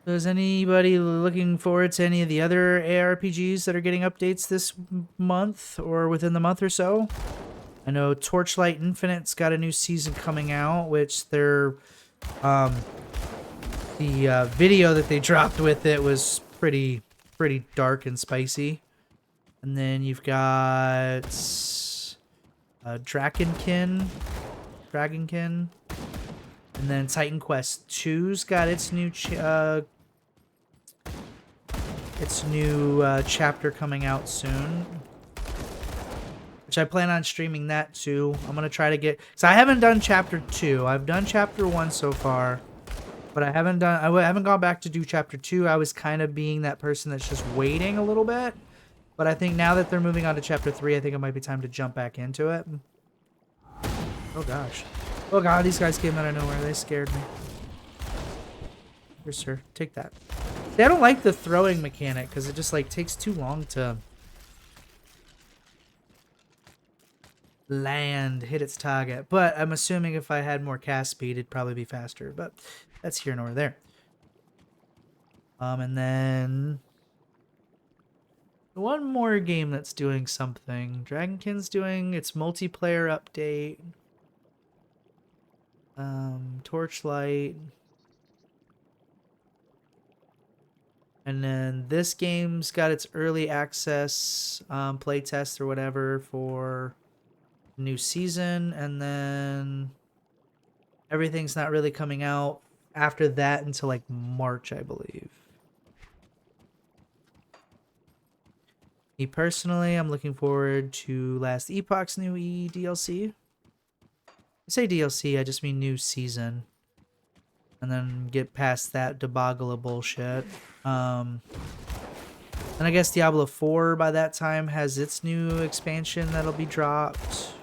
So is anybody looking forward to any of the other ARPGs that are getting updates this month or within the month or so? I know Torchlight Infinite's got a new season coming out, which they're the video that they dropped with it was pretty dark and spicy. And then you've got Dragonkin, and then Titan Quest 2's got its new chapter coming out soon, which I plan on streaming that too. I'm gonna try to get, so I haven't done chapter 2. I've done chapter 1 so far, but I haven't gone back to do chapter 2. I was kind of being that person that's just waiting a little bit, but I think now that they're moving on to chapter 3, I think it might be time to jump back into it. Oh gosh. Oh god, these guys came out of nowhere. They scared me. Here, sir. Take that. See, I don't like the throwing mechanic because it just like takes too long to land, hit its target. But I'm assuming if I had more cast speed, it'd probably be faster. But that's here nor there. And then one more game that's doing something. Dragonkin's doing its multiplayer update. Torchlight. And then this game's got its early access playtest or whatever for new season, and then everything's not really coming out after that until like March, I believe. Me personally, I'm looking forward to Last Epoch's new DLC. I say DLC, I just mean new season. And then get past that debacle of bullshit. And I guess Diablo 4 by that time has its new expansion that'll be dropped.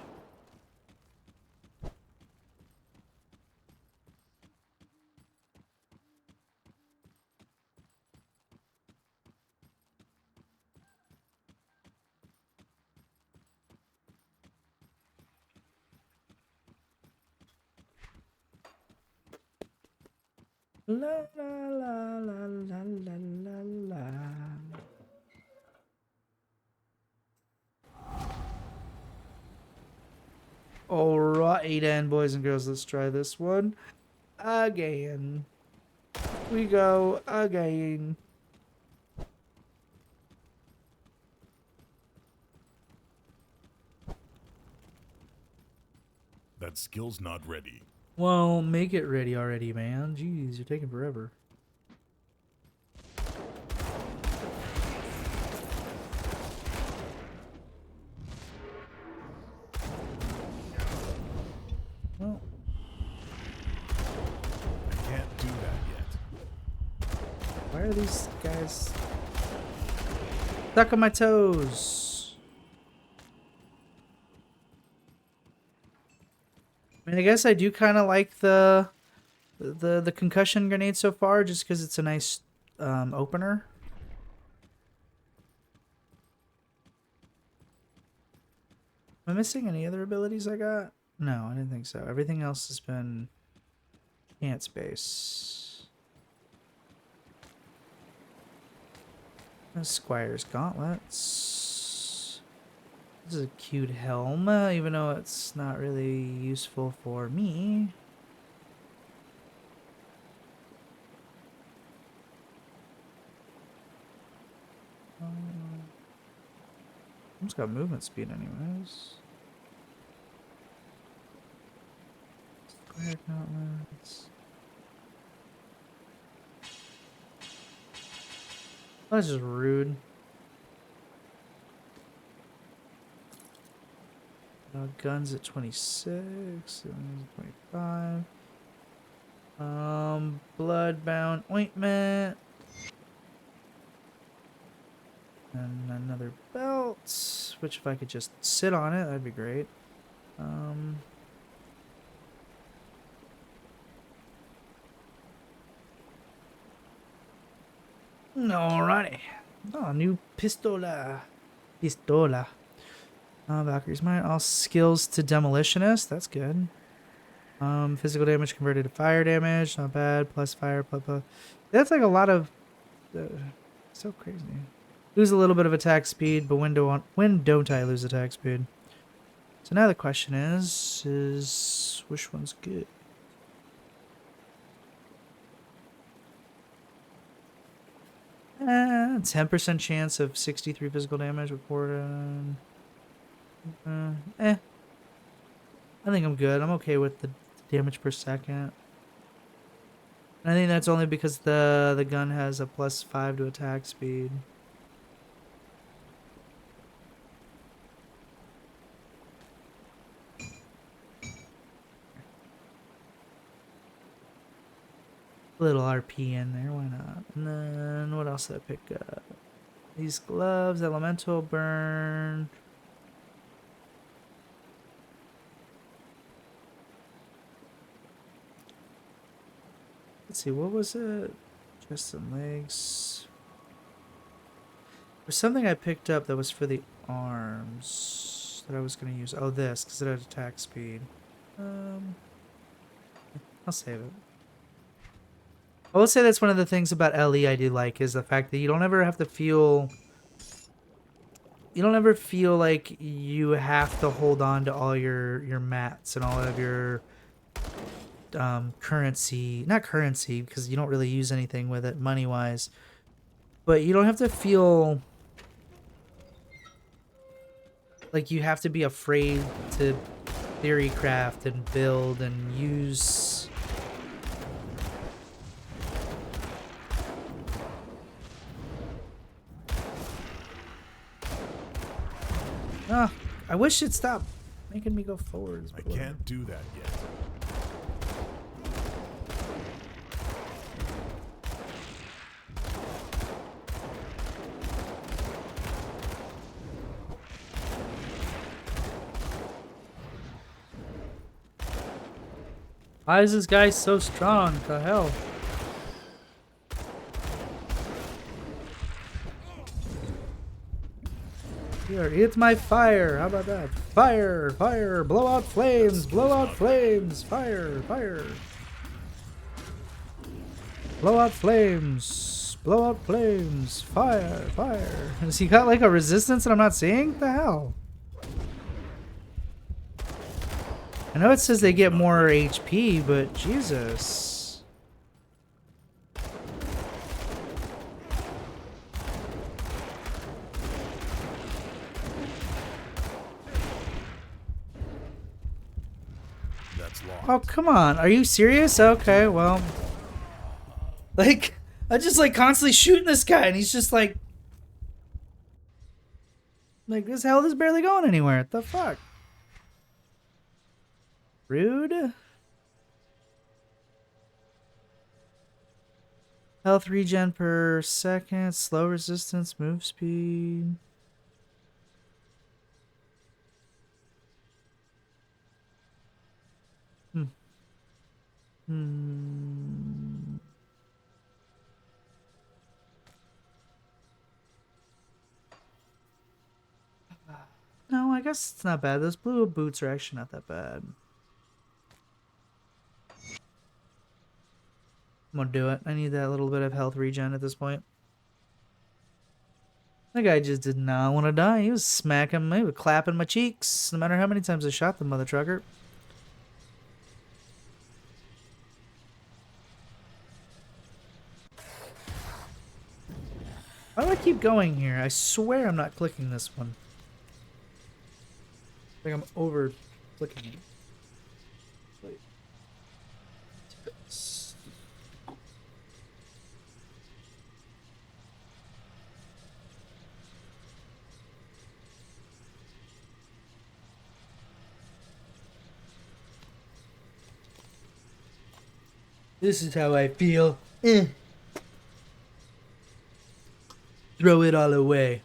La la la la la la la la. Alrighty then, boys and girls, let's try this one again. We go again. That skill's not ready. Well, make it ready already, man. Jeez, you're taking forever. Well, I can't do that yet. why are these guys stuck on my toes? I mean, I guess I do kind of like the concussion grenade so far, just because it's a nice opener. Am I missing any other abilities I got? No, I didn't think so. Everything else has been ant space. Squire's gauntlets. This is a cute helm, even though it's not really useful for me. It's got movement speed anyways. Square gauntlets. That's just rude. Guns at 26, 25. Bloodbound ointment. And another belt, which if I could just sit on it, that'd be great. Alrighty. Oh, new pistola. Pistola. Valkyrie's Might. All skills to Demolitionist. That's good. Physical damage converted to fire damage. Not bad. Plus fire. Plus. That's like a lot of... so crazy. Lose a little bit of attack speed, but when don't I lose attack speed? So now the question is which one's good? 10% chance of 63 physical damage reported. I think I'm good. I'm okay with the damage per second. I think that's only because the gun has a +5 to attack speed. Little RP in there, why not? And then what else did I pick up? These gloves, elemental burn. Let's see, what was it? Chest and legs. There's something I picked up that was for the arms that I was going to use. Oh, this, because it had attack speed. I'll save it. I will say that's one of the things about LE I do like is the fact that you don't ever have to feel... You don't ever feel like you have to hold on to all your mats and all of your currency. Not currency, because you don't really use anything with it money-wise. But you don't have to feel like you have to be afraid to theory craft and build and use... Ah, I wish it'd stop making me go forwards. I can't do that yet. Why is this guy so strong? The hell? Here, it's my fire. How about that? Fire, fire, blow out flames, blow out flames, fire, fire. Blow out flames, blow out flames, fire, fire. Has he got like a resistance that I'm not seeing? What the hell? I know it says they get more HP, but Jesus. Oh, come on. Are you serious? Okay, well. Like, I just like constantly shooting this guy and he's just like this hell is barely going anywhere. What the fuck? Rude. Health regen per second, slow resistance, move speed. No, I guess it's not bad. Those blue boots are actually not that bad. I'm gonna do it. I need that little bit of health regen at this point. That guy just did not want to die. He was smacking me, he was clapping my cheeks, no matter how many times I shot the mother trucker. Why do I keep going here? I swear I'm not clicking this one. I think I'm over clicking it. Wait. This is how I feel. Throw it all away.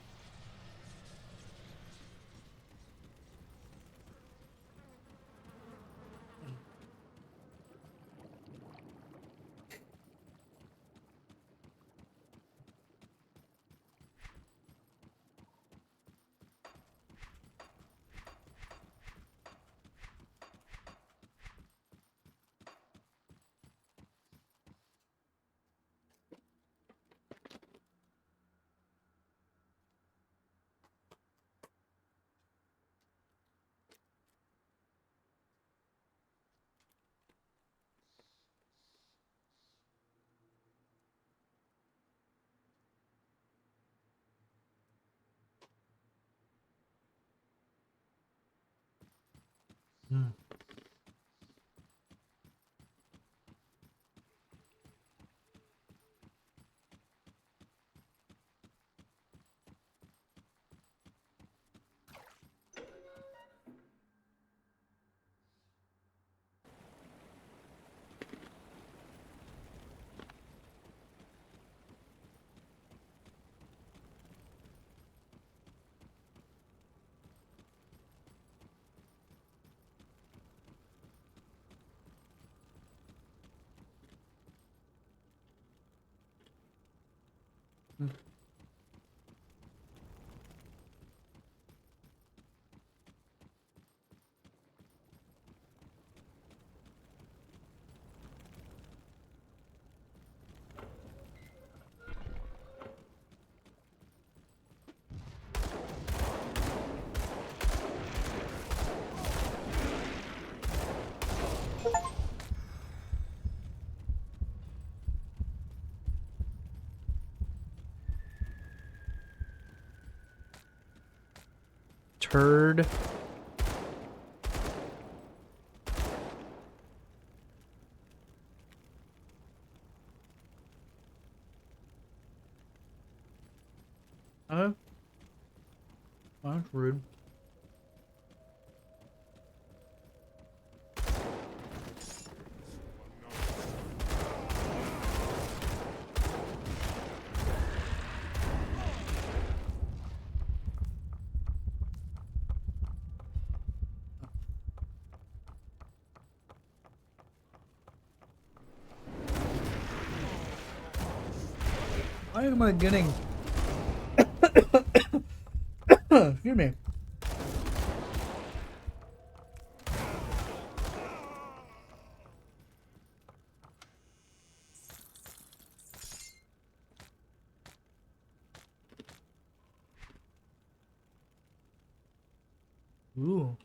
Turd. That's rude. Why am I getting? Excuse me. Ooh.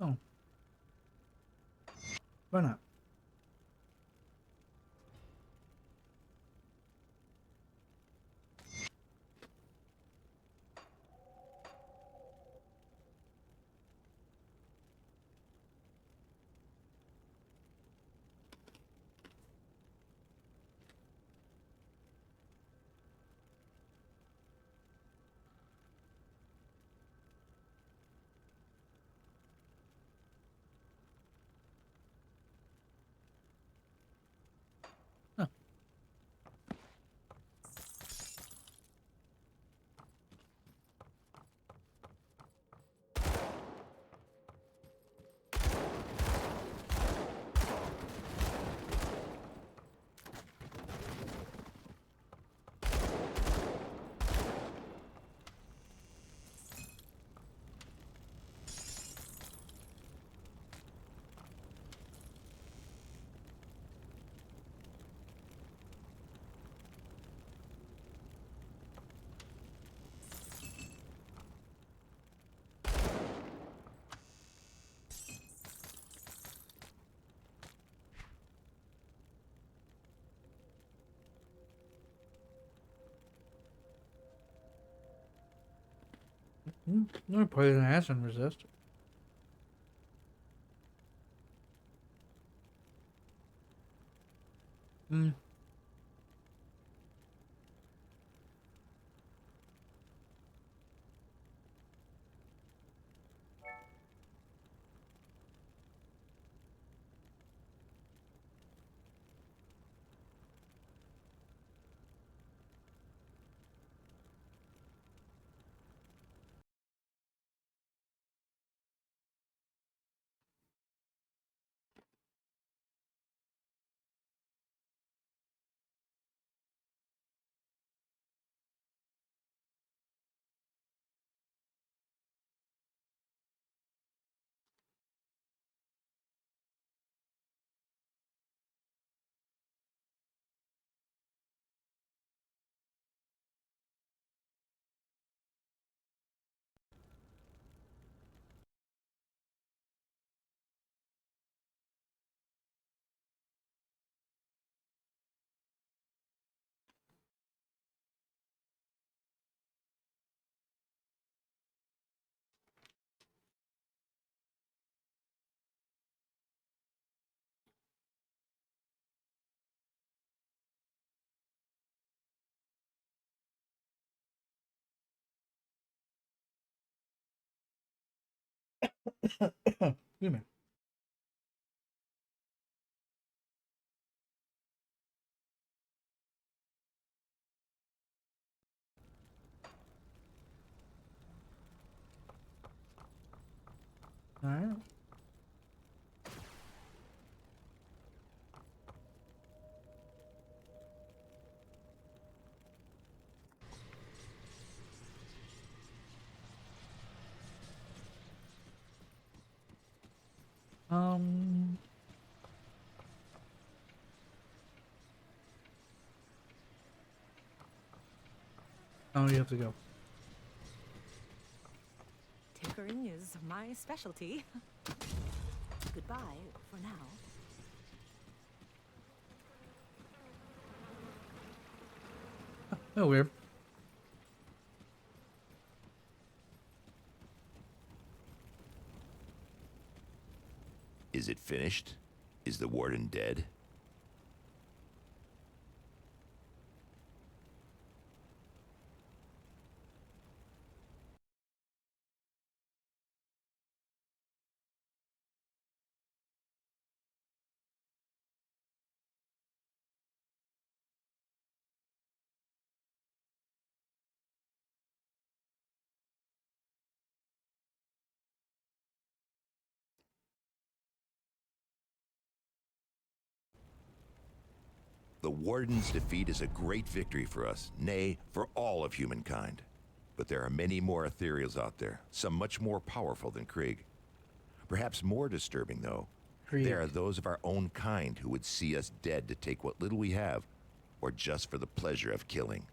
Oh. Why not? No poison acid resist. Excuse me. All right. Um. Oh, you have to go. Tinkering is my specialty. Goodbye for now. Oh, weird. Is it finished? Is the warden dead? The Warden's defeat is a great victory for us, nay, for all of humankind. But there are many more ethereals out there, some much more powerful than Krieg. Perhaps more disturbing, though, Krieg. there are those of our own kind who would see us dead to take what little we have, or just for the pleasure of killing.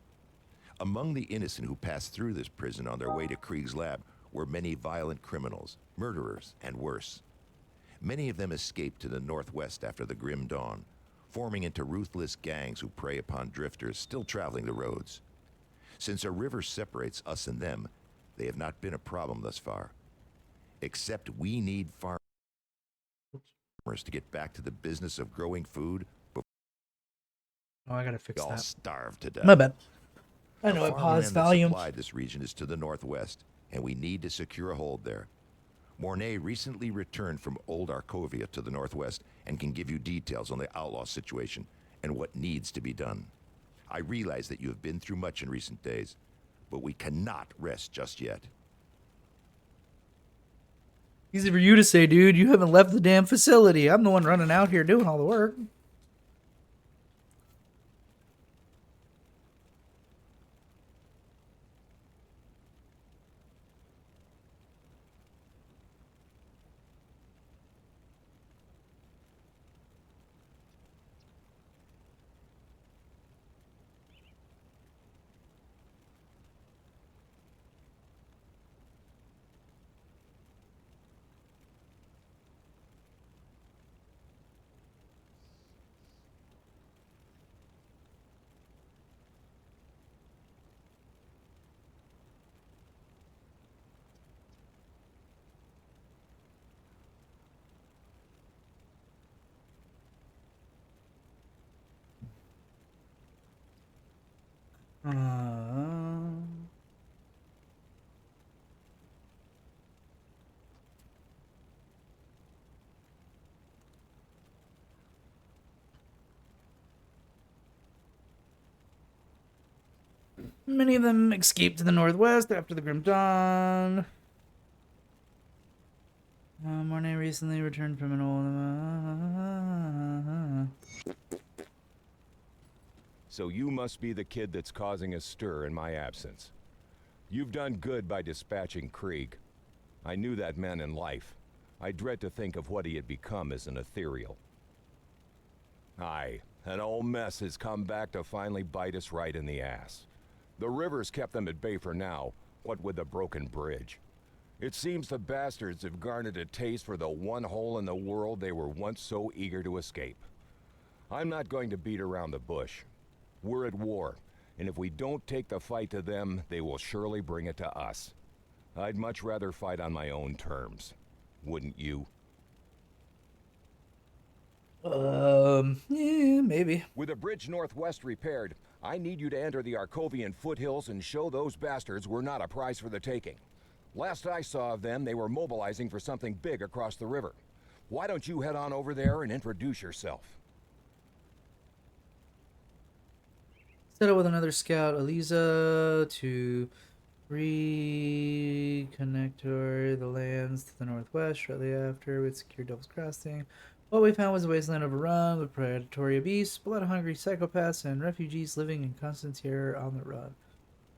Among the innocent who passed through this prison on their way to Krieg's lab were many violent criminals, murderers, and worse. Many of them escaped to the northwest after the Grim Dawn, forming into ruthless gangs who prey upon drifters still traveling the roads. Since a river separates us and them, they have not been a problem thus far. Except we need farmers to get back to the business of growing food before Oh, I gotta fix we all that. starve to death. My bad. I The know I farmland paused that volume. supplied this region is to the northwest, and we need to secure a hold there. Mornay recently returned from Old Arkovia to the northwest and can give you details on the outlaw situation and what needs to be done. I realize that you have been through much in recent days, but we cannot rest just yet. Easy for you to say, dude. You haven't left the damn facility. I'm the one running out here doing all the work. Many of them escaped to the northwest after the Grim Dawn. Mornay recently returned from an old... So you must be the kid that's causing a stir in my absence. You've done good by dispatching Krieg. I knew that man in life. I dread to think of what he had become as an ethereal. Aye, an old mess has come back to finally bite us right in the ass. The river's kept them at bay for now, what with the broken bridge. It seems the bastards have garnered a taste for the one hole in the world they were once so eager to escape. I'm not going to beat around the bush. We're at war, and if we don't take the fight to them, they will surely bring it to us. I'd much rather fight on my own terms. Wouldn't you? Yeah, maybe. With the bridge northwest repaired, I need you to enter the Arkovian foothills and show those bastards we're not a prize for the taking. Last I saw of them, they were mobilizing for something big across the river. Why don't you head on over there and introduce yourself? Set up with another scout, Eliza, to reconnector the lands to the northwest. Shortly after, we secured Devil's Crossing. What we found was a wasteland overrun with predatory beasts, blood-hungry psychopaths, and refugees living in constant terror on the run.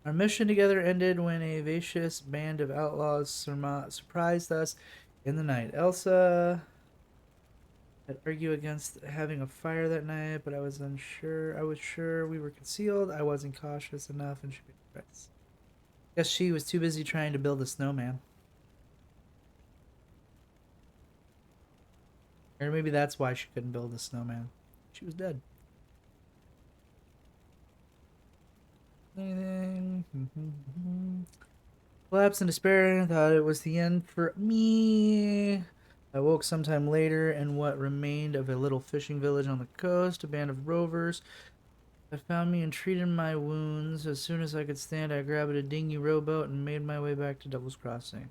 Our mission together ended when a vicious band of outlaws surprised us in the night. Elsa had argued against having a fire that night, but I was unsure. I was sure we were concealed. I wasn't cautious enough, and she paid the price. Guess she was too busy trying to build a snowman. Or maybe that's why she couldn't build a snowman. She was dead. Anything? Collapsed in despair and thought it was the end for me. I woke sometime later in what remained of a little fishing village on the coast. A band of rovers had found me and treated my wounds. As soon as I could stand, I grabbed a dingy rowboat and made my way back to Devil's Crossing.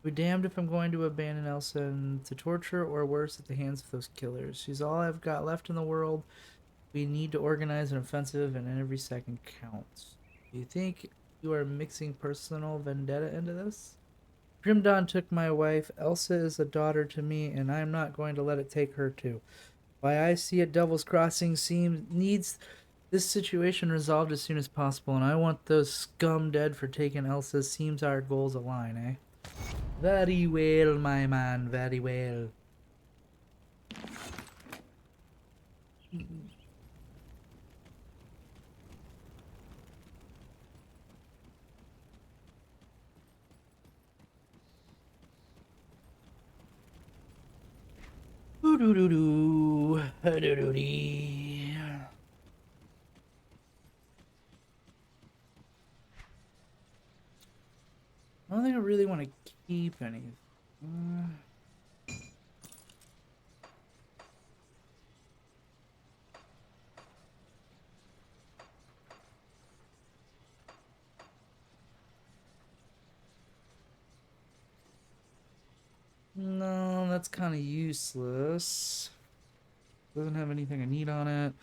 Be damned if I'm going to abandon Elsa to torture or worse at the hands of those killers. She's all I've got left in the world. We need to organize an offensive, and every second counts. Do you think you are mixing personal vendetta into this? Grim Dawn took my wife. Elsa is a daughter to me, and I'm not going to let it take her too. Why I see it, Devil's Crossing needs this situation resolved as soon as possible, and I want those scum dead for taking Elsa. Seems our goals align, eh? Very well, my man, very well. Doo-doo-doo-doo. Doo-doo-dee. I don't think I really want to keep any. No, that's kind of useless. Doesn't have anything I need on it.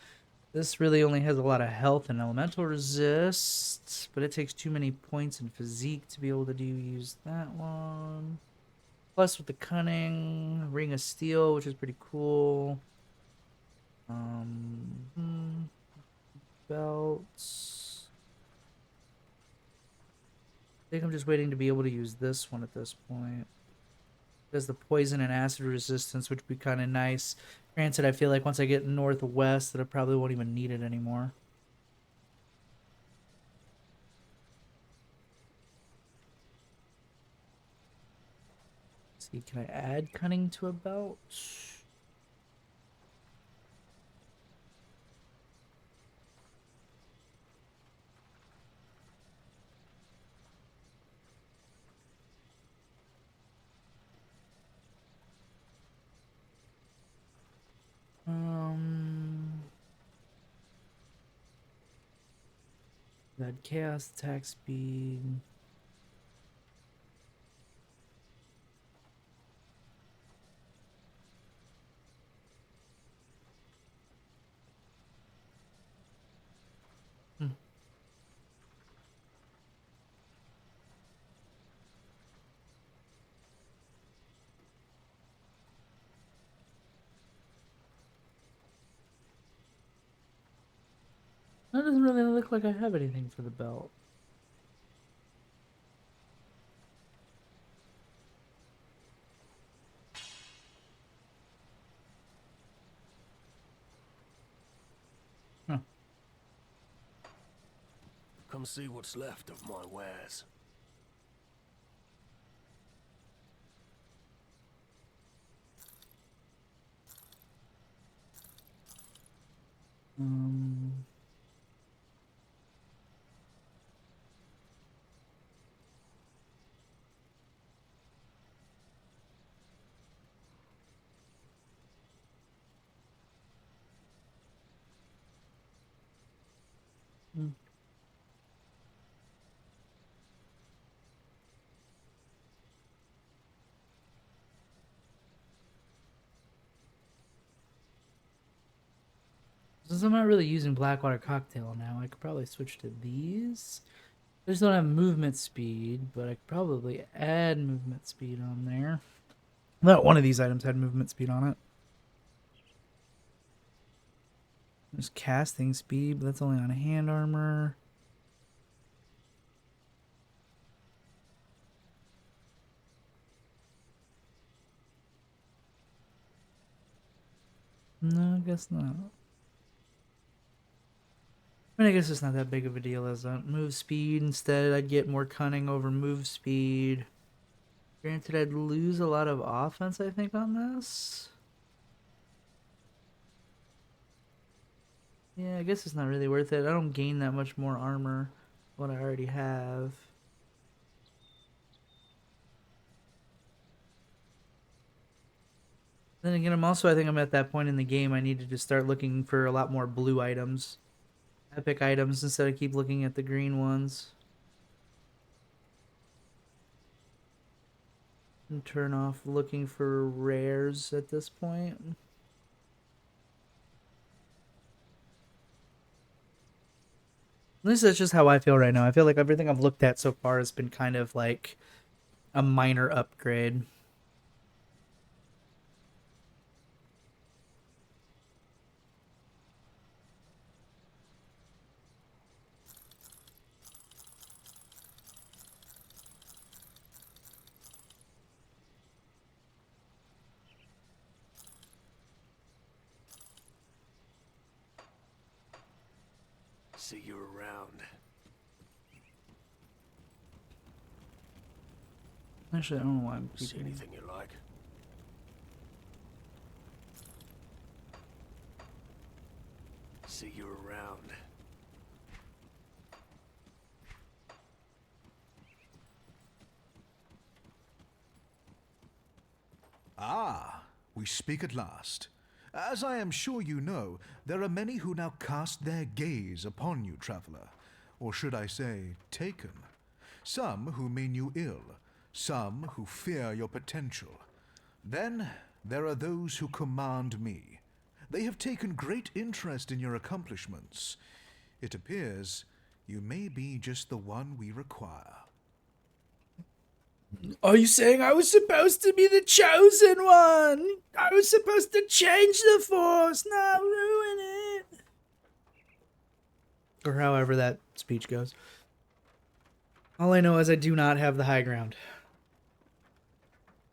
This really only has a lot of health and elemental resist, but it takes too many points in physique to be able to use that one. Plus with the cunning, ring of steel, which is pretty cool. Belts. I think I'm just waiting to be able to use this one at this point. It has the poison and acid resistance, which would be kind of nice. Granted, I feel like once I get northwest that I probably won't even need it anymore. Let's see, can I add cunning to a belt? That chaos attack speed. That doesn't really look like I have anything for the belt. Huh. Come see what's left of my wares. Since I'm not really using Blackwater Cocktail now, I could probably switch to these. I just don't have movement speed, but I could probably add movement speed on there. Not one of these items had movement speed on it. There's casting speed, but that's only on hand armor. No, I guess not. I mean, I guess it's not that big of a deal as a move speed. Instead, I'd get more cunning over move speed. Granted, I'd lose a lot of offense, I think, on this. Yeah, I guess it's not really worth it. I don't gain that much more armor than what I already have. Then again, I think I'm at that point in the game I needed to start looking for a lot more blue items. Epic items instead of keep looking at the green ones. And turn off looking for rares at this point. At least that's just how I feel right now. I feel like everything I've looked at so far has been kind of like a minor upgrade. See you around. Actually, I don't know why I'm See keeping anything you like? See you around. Ah, we speak at last. As I am sure you know, there are many who now cast their gaze upon you, traveler. Or should I say, taken. Some who mean you ill, some who fear your potential. Then there are those who command me. They have taken great interest in your accomplishments. It appears you may be just the one we require. Are you saying I was supposed to be the chosen one? I was supposed to change the Force, not ruin it. Or however that speech goes. All I know is I do not have the high ground.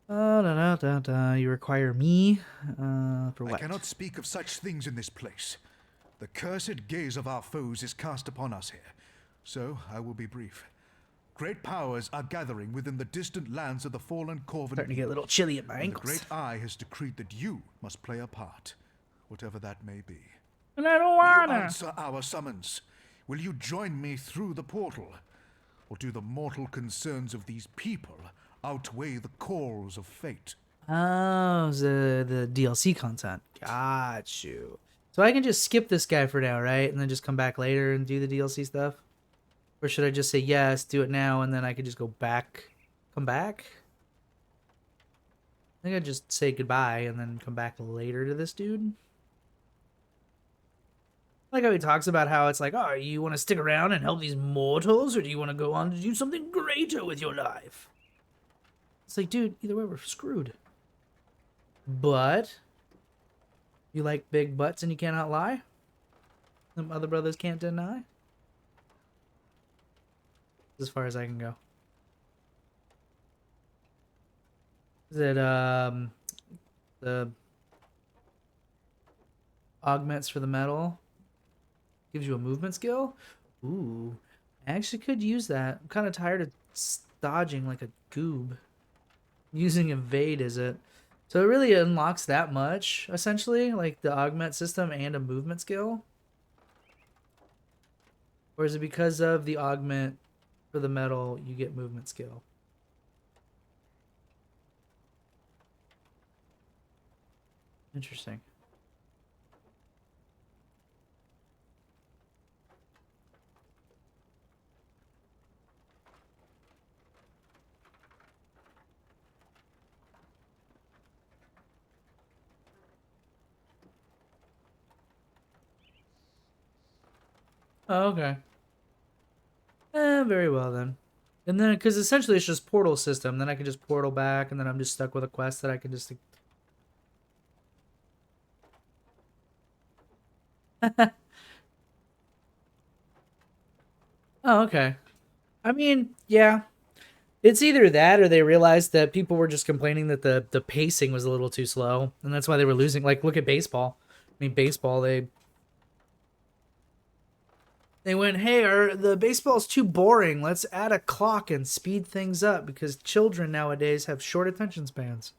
You require me? For what? I cannot speak of such things in this place. The cursed gaze of our foes is cast upon us here, so I will be brief. Great powers are gathering within the distant lands of the fallen Corvin. Starting to get a little chilly at my and ankles. the Great Eye has decreed that you must play a part, whatever that may be. And I don't Will wanna. you answer our summons? Will you join me through the portal? Or do the mortal concerns of these people outweigh the calls of fate? Oh, the DLC content. Got you. So I can just skip this guy for now, right? And then just come back later and do the DLC stuff? Or should I just say yes, do it now, and then I could just go back? Come back? I think I'd just say goodbye and then come back later to this dude. Like how he talks about how it's like, oh, you want to stick around and help these mortals, or do you want to go on to do something greater with your life? It's like, dude, either way, we're screwed. But you like big butts and you cannot lie? Them other brothers can't deny? As far as I can go. Is it the augments for the metal? Gives you a movement skill? Ooh. I actually could use that. I'm kind of tired of dodging like a goob. Using evade, is it? So it really unlocks that much, essentially, like the augment system and a movement skill? Or is it because of the augment for the metal, you get movement skill? Interesting. Oh, okay. Very well then. And then, because essentially it's just portal system, then I can just portal back, and then I'm just stuck with a quest that I can just. Oh, okay. I mean, yeah. It's either that or they realized that people were just complaining that the pacing was a little too slow, and that's why they were losing. Like, look at baseball. I mean, baseball, they went, hey, the baseball's too boring. Let's add a clock and speed things up because children nowadays have short attention spans.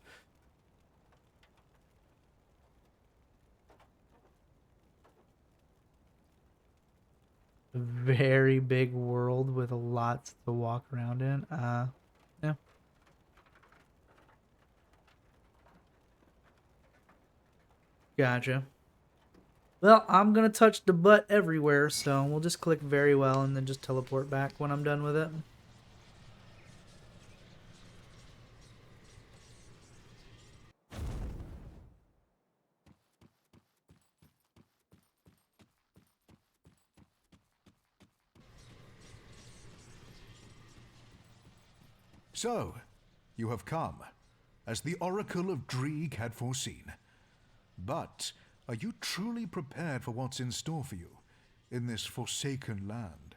Very big world with a lot to walk around in. Yeah. Gotcha. Well, I'm gonna touch the butt everywhere, so we'll just click very well and then just teleport back when I'm done with it. So, you have come, as the Oracle of Dreeg had foreseen. But are you truly prepared for what's in store for you in this forsaken land?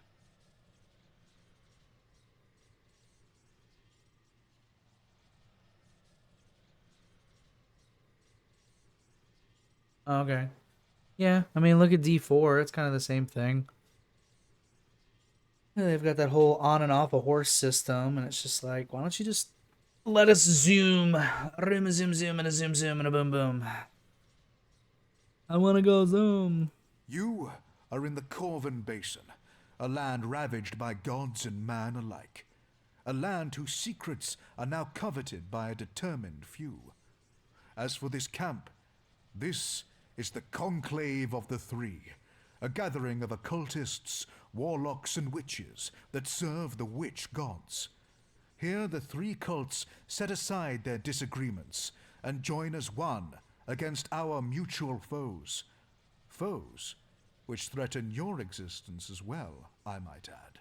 Okay. Yeah, I mean, look at D4. It's kind of the same thing. Yeah, they've got that whole on and off a horse system, and it's just like, why don't you just let us zoom? Room zoom zoom and a zoom zoom and a boom boom. I want to go zoom. You are in the Corvin Basin, a land ravaged by gods and man alike. A land whose secrets are now coveted by a determined few. As for this camp, this is the Conclave of the Three, a gathering of occultists, warlocks, and witches that serve the witch gods. Here the three cults set aside their disagreements and join as one against our mutual foes. Foes which threaten your existence as well, I might add.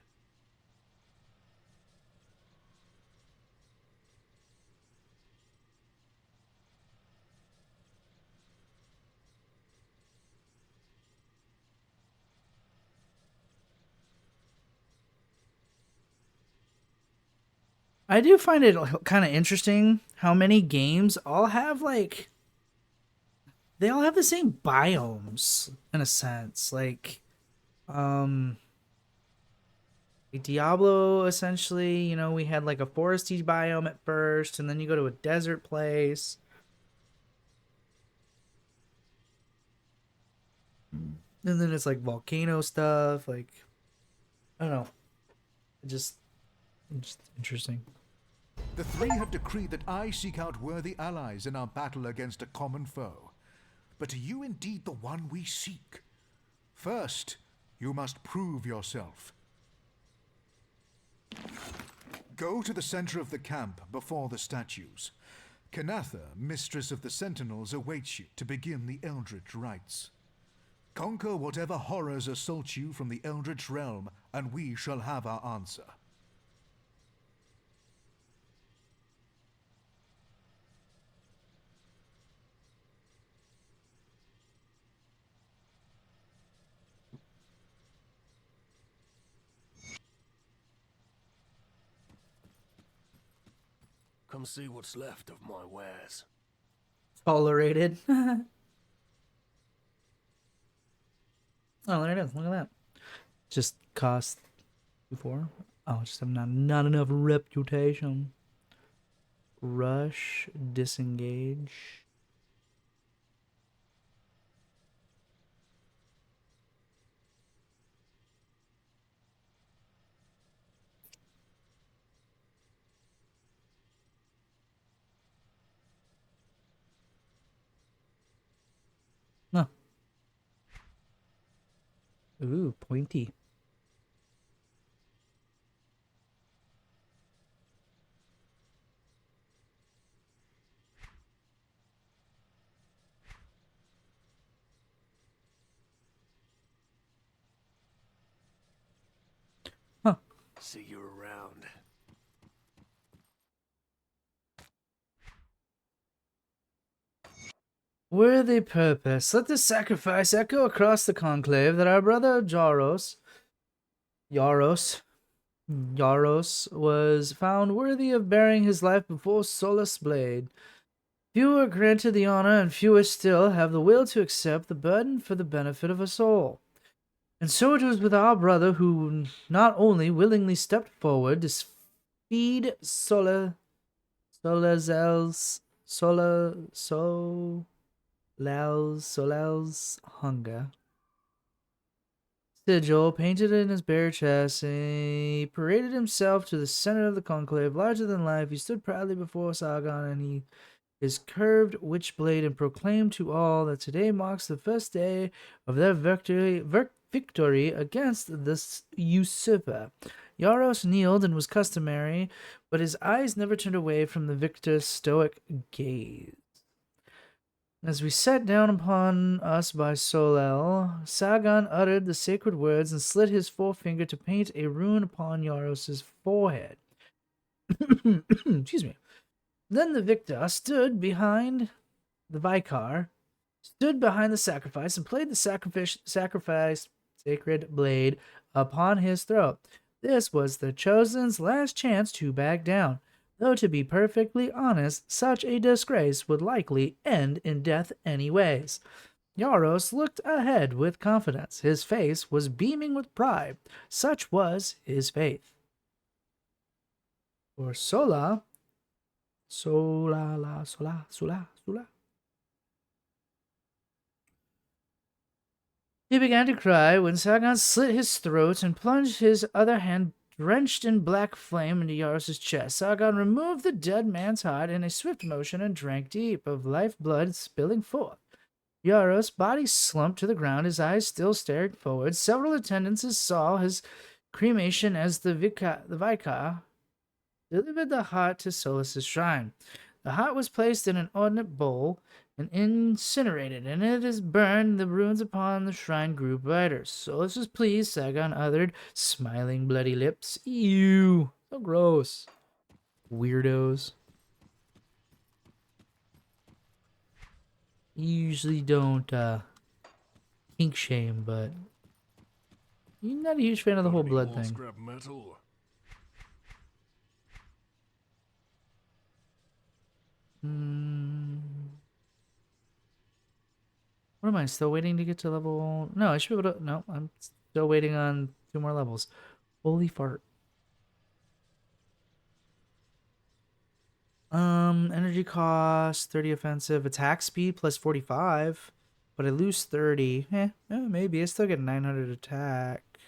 I do find it kind of interesting how many games all have like they all have the same biomes in a sense. Like Diablo essentially, you know, we had like a foresty biome at first, and then you go to a desert place. And then it's like volcano stuff, like I don't know. Just interesting. The three have decreed that I seek out worthy allies in our battle against a common foe. But are you indeed the one we seek? First, you must prove yourself. Go to the center of the camp before the statues. Kanatha, mistress of the Sentinels, awaits you to begin the Eldritch rites. Conquer whatever horrors assault you from the Eldritch realm, and we shall have our answer. Come see what's left of my wares. Tolerated. Oh, there it is. Look at that. Just cost 2-4. Oh, just have not enough reputation. Rush, disengage. No. Ooh, pointy. See you around. Worthy purpose. Let this sacrifice echo across the conclave that our brother Yaros was found worthy of bearing his life before Solus Blade. Few are granted the honor, and fewer still have the will to accept the burden for the benefit of us all. And so it was with our brother, who not only willingly stepped forward to feed Solal's hunger. Sigil, painted in his bare chest, he paraded himself to the center of the conclave. Larger than life, he stood proudly before Sargon and his curved witchblade, and proclaimed to all that today marks the first day of their victory against this usurper. Yaros kneeled and was customary, but his eyes never turned away from the victor's stoic gaze. As we sat down upon us by Solel, Sargon uttered the sacred words and slid his forefinger to paint a rune upon Yaros's forehead. Excuse me. Then the victor stood behind the sacrifice and played the sacrifice sacred blade upon his throat. This was the chosen's last chance to back down. Though to be perfectly honest, such a disgrace would likely end in death anyways. Yaros looked ahead with confidence. His face was beaming with pride. Such was his faith. For Sola. He began to cry when Sargon slit his throat and plunged his other hand drenched in black flame into Yaros' chest. Sargon removed the dead man's heart in a swift motion and drank deep, of lifeblood spilling forth. Yaros' body slumped to the ground, his eyes still staring forward. Several attendants saw his cremation as the Vicar delivered the heart to Solus's shrine. The heart was placed in an ordinate bowl and incinerated, and it is burned. The runes upon the shrine grew brighter. Solus was pleased, Sargon uttered, smiling bloody lips. Ew, so gross. Weirdos. You usually don't kink shame, but you're not a huge fan of the whole blood thing. Scrap metal. What am I still waiting to get to level? No, I should be able to. No, I'm still waiting on 2 more levels. Holy fart. Energy cost 30 offensive, attack speed plus 45, but I lose 30. Maybe I still get 900 attack.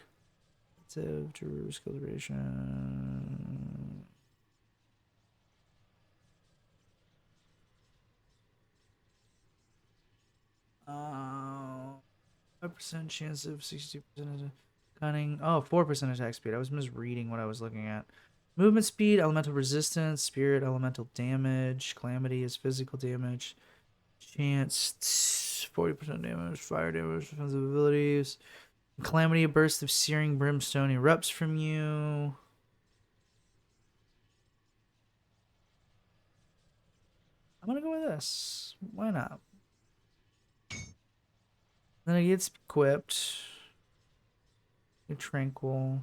Offensive, true skill duration. Uh, 5% chance of 62% cunning. Oh, 4% attack speed. I was misreading what I was looking at. Movement speed, elemental resistance, spirit, elemental damage, calamity is physical damage, chance 40% damage, fire damage, defensive abilities, calamity, a burst of searing brimstone erupts from you. I'm gonna go with this. Why not? Then it gets equipped. Tranquil.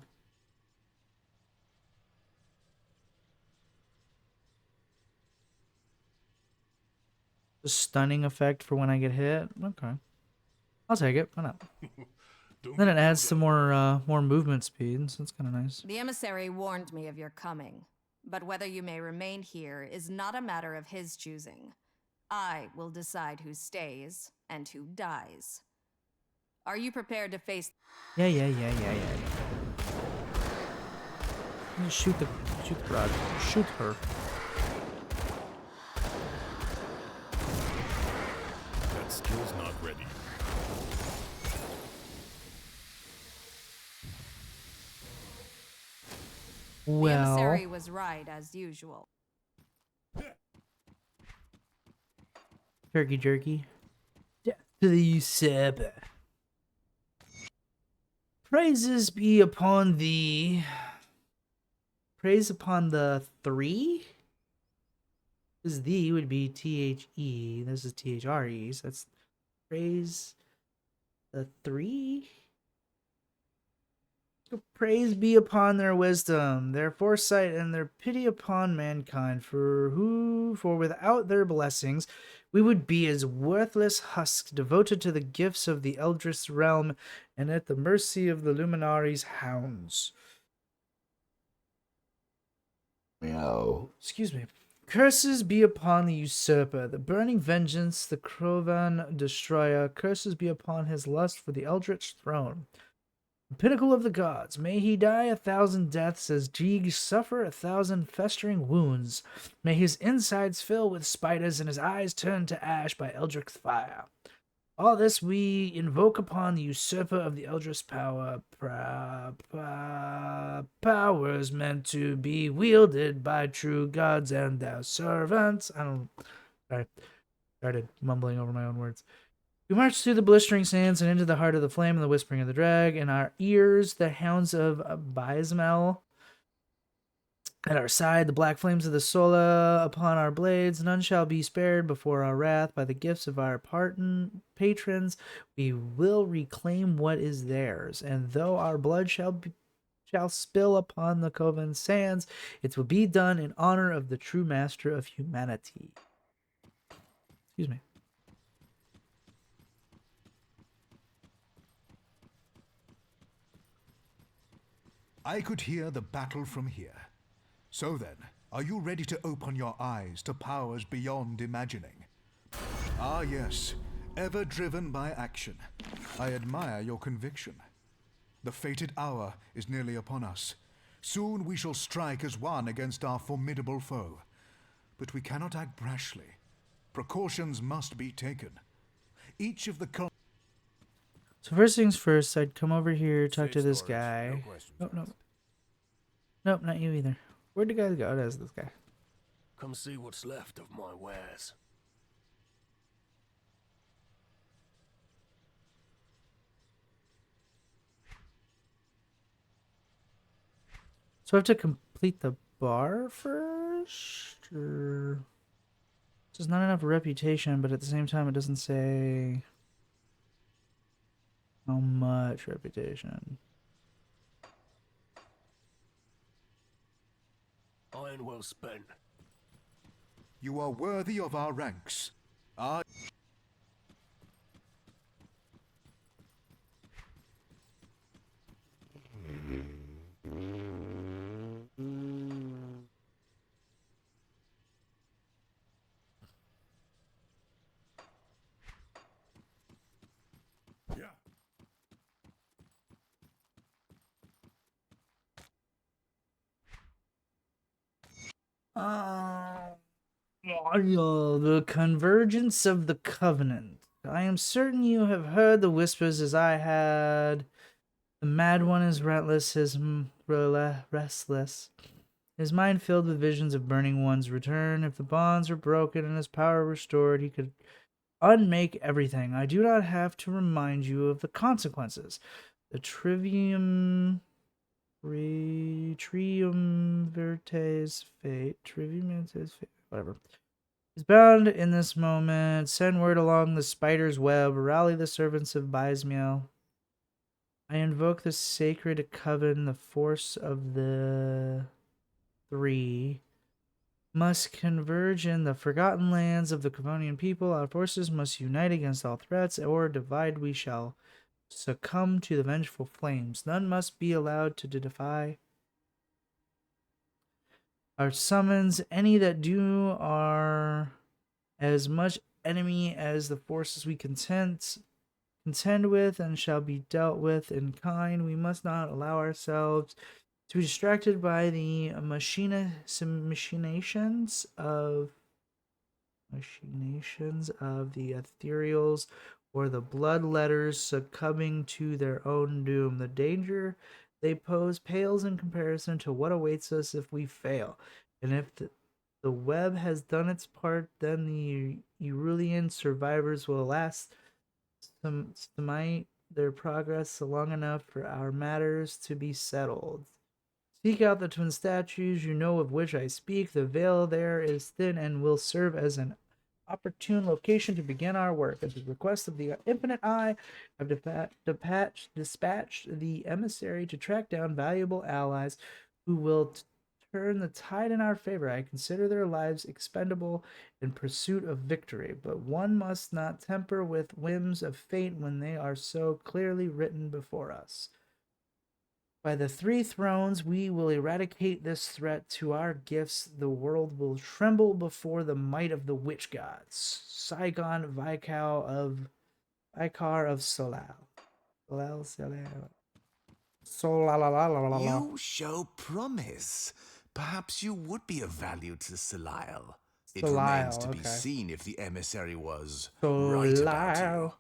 The stunning effect for when I get hit. Okay, I'll take it. Why not? Then it adds some more movement speed, so it's kind of nice. The emissary warned me of your coming, but whether you may remain here is not a matter of his choosing. I will decide who stays and who dies. Are you prepared to face? Yeah. Shoot the broad. Shoot her. That skill's not ready. The emissary was right as usual. Turkey jerky. Death to the usurper. Praises be upon thee, Praise upon the three? This the would be THE. This is THRE. So that's praise the three. Praise be upon their wisdom, their foresight, and their pity upon mankind. For without their blessings, we would be as worthless husks, devoted to the gifts of the Eldritch realm, and at the mercy of the Luminaries' hounds. No, excuse me. Curses be upon the usurper, the burning vengeance, the Krovan destroyer. Curses be upon his lust for the Eldritch throne. The pinnacle of the gods, may he die 1,000 deaths as Jeeg suffer 1,000 festering wounds. May his insides fill with spiders and his eyes turn to ash by Eldritch fire. All this we invoke upon the usurper of the Eldritch power. Powers meant to be wielded by true gods and their servants. Sorry. Started mumbling over my own words. We march through the blistering sands and into the heart of the flame and the whispering of the drag. In our ears, the hounds of Baizmel. At our side, the black flames of the Sola. Upon our blades, none shall be spared before our wrath. By the gifts of our patrons, we will reclaim what is theirs. And though our blood shall spill upon the Coven sands, it will be done in honor of the true master of humanity. Excuse me. I could hear the battle from here. So then, are you ready to open your eyes to powers beyond imagining? Ah yes, ever driven by action. I admire your conviction. The fated hour is nearly upon us. Soon we shall strike as one against our formidable foe. But we cannot act brashly. Precautions must be taken. Each of the So first things first, I'd come over here, talk to this guy. Nope, not you either. Where'd the guy go? There's this guy. Come see what's left of my wares. So I have to complete the bar first? Or... There's not enough reputation, but at the same time it doesn't say how much reputation. Iron well spent. You are worthy of our ranks. Our The convergence of the covenant. I am certain you have heard the whispers as I had. The mad one is restless, his mind filled with visions of burning one's return. If the bonds were broken and his power restored, he could unmake everything. I do not have to remind you of the consequences. The trivium vitae's fate, whatever, is bound in this moment. Send word along the spider's web. Rally the servants of Baizmiel. I invoke the sacred coven. The force of the three must converge in the forgotten lands of the Cavonian people. Our forces must unite against all threats, or divide we shall succumb to the vengeful flames. None must be allowed to defy our summons. Any that do are as much enemy as the forces we contend with, and shall be dealt with in kind. We must not allow ourselves to be distracted by the machinations of the ethereals, or the bloodletters succumbing to their own doom. The danger they pose pales in comparison to what awaits us if we fail. And if the web has done its part, then the Eurulian survivors will last smite their progress long enough for our matters to be settled. Seek out the twin statues, you know of which I speak. The veil there is thin and will serve as an opportune location to begin our work. At the request of the Infinite Eye, I've dispatched the emissary to track down valuable allies who will turn the tide in our favor. I consider their lives expendable in pursuit of victory, but one must not temper with whims of fate when they are so clearly written before us. By the three thrones, we will eradicate this threat to our gifts. The world will tremble before the might of the witch gods. Saigon Vicar of Solal. Solal. You show promise. Perhaps you would be of value to Solisle. It remains to be seen if the emissary was right about you.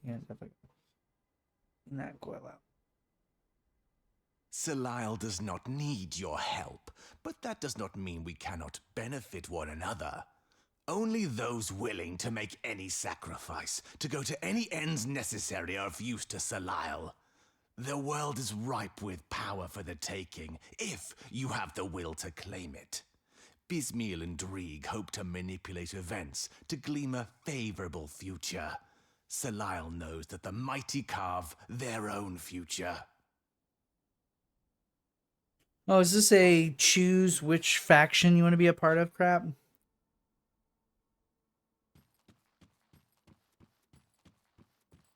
Yeah, definitely. Not quite loud. Solisle does not need your help, but that does not mean we cannot benefit one another. Only those willing to make any sacrifice, to go to any ends necessary, are of use to Solisle. The world is ripe with power for the taking, if you have the will to claim it. Bismil and Drieg hope to manipulate events to glean a favorable future. Solisle knows that the mighty carve their own future. Oh, is this a choose which faction you want to be a part of crap?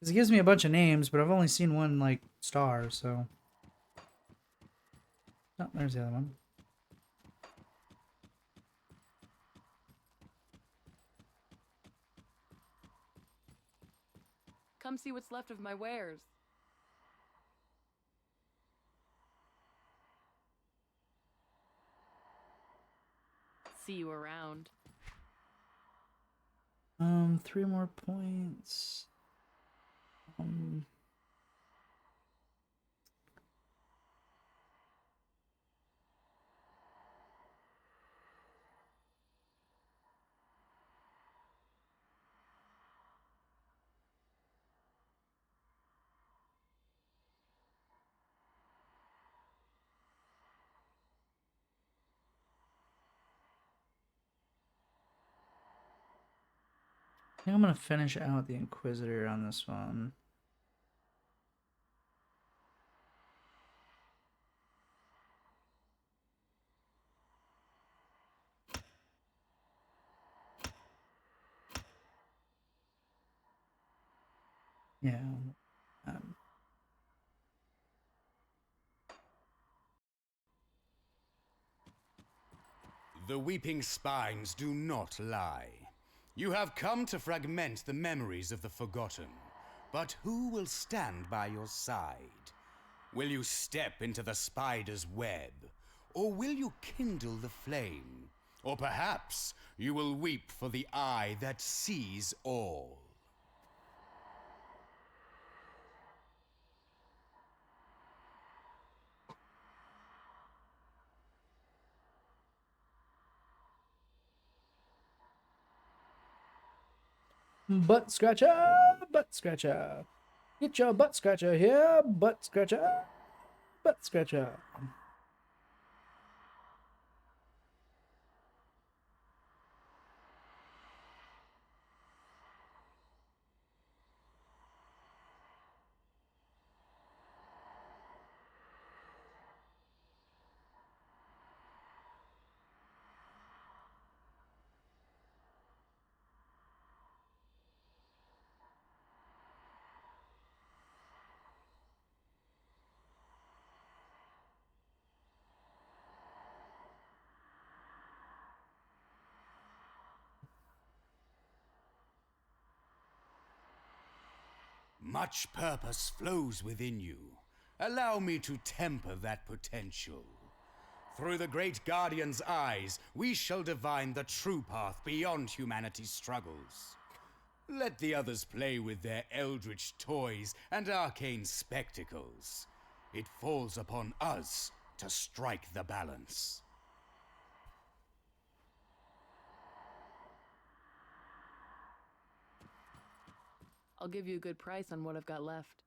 Because it gives me a bunch of names, but I've only seen one, like, star, so... Oh, there's the other one. Come see what's left of my wares. See you around. 3 more points. I think I'm going to finish out the Inquisitor on this one. Yeah. The weeping spines do not lie. You have come to fragment the memories of the forgotten. But who will stand by your side? Will you step into the spider's web? Or will you kindle the flame? Or perhaps you will weep for the eye that sees all. Butt scratcher, butt scratcher. Get your butt scratcher here, butt scratcher, butt scratcher. Much purpose flows within you. Allow me to temper that potential. Through the great Guardian's eyes, we shall divine the true path beyond humanity's struggles. Let the others play with their eldritch toys and arcane spectacles. It falls upon us to strike the balance. I'll give you a good price on what I've got left.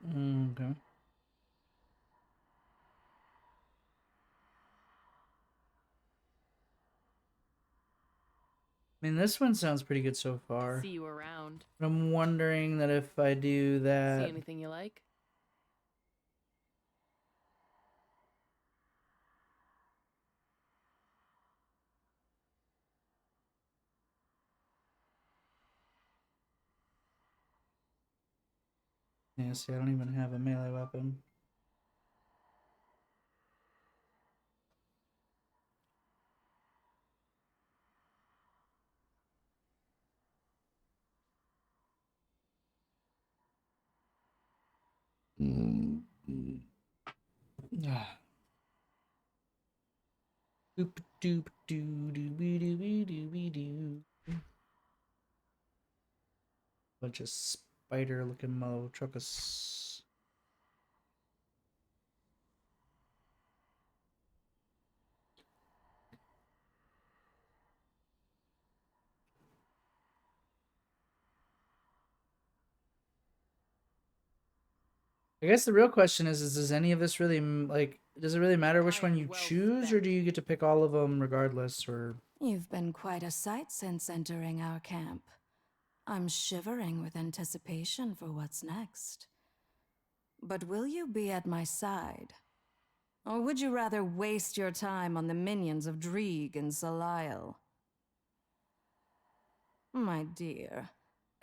Okay. I mean, this one sounds pretty good so far. See you around. But I'm wondering that if I do that... See anything you like? Yeah, see, I don't even have a melee weapon. Ah. Doop doop doo doo be doo be doo be doo. Bunch of spider looking mo truckus. I guess the real question is does any of this really, like, does it really matter which one you choose, or do you get to pick all of them regardless, or... You've been quite a sight since entering our camp. I'm shivering with anticipation for what's next. But will you be at my side? Or would you rather waste your time on the minions of Dreeg and Salile? My dear,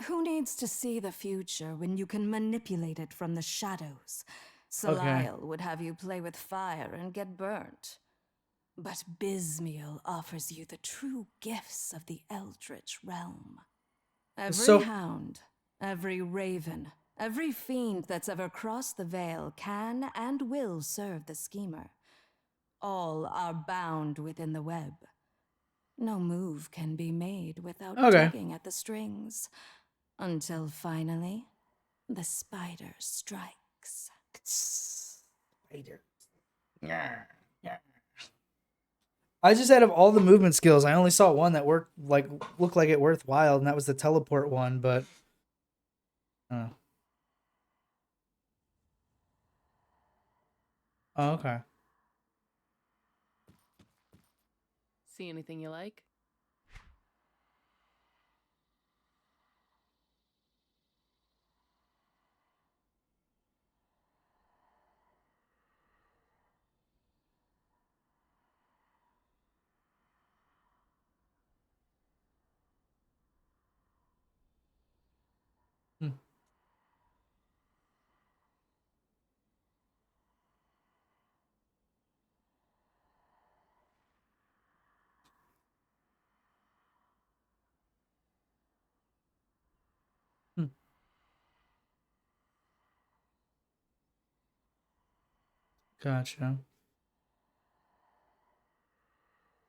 who needs to see the future when you can manipulate it from the shadows? Salile would have you play with fire and get burnt. But Bismiel offers you the true gifts of the Eldritch realm. Every hound, every raven, every fiend that's ever crossed the Veil can and will serve the schemer. All are bound within the web. No move can be made without tugging at the strings. Until finally, the spider strikes. Spider. Yeah. I just, out of all the movement skills, I only saw one that looked like it worthwhile, and that was the teleport one, but... Oh, okay. See anything you like? Gotcha.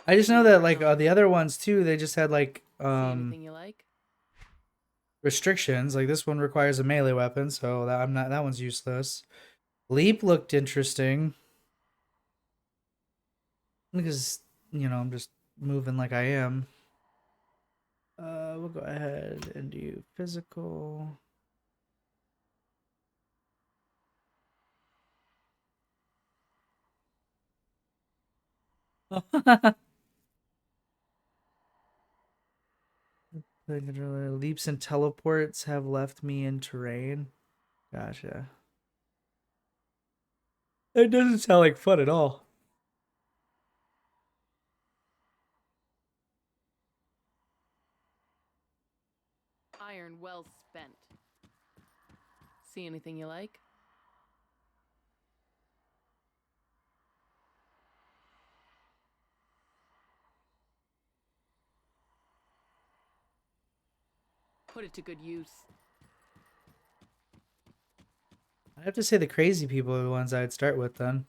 I just know that, like, the other ones too, they just had like Anything you like? restrictions. Like this one requires a melee weapon, so that one's useless. Leap looked interesting because, you know, I'm just moving like I am. We'll go ahead and do physical. Leaps and teleports have left me in terrain. Gotcha. It doesn't sound like fun at all. Iron well spent. See anything you like? put it to good use. I have to say the crazy people are the ones I'd start with then.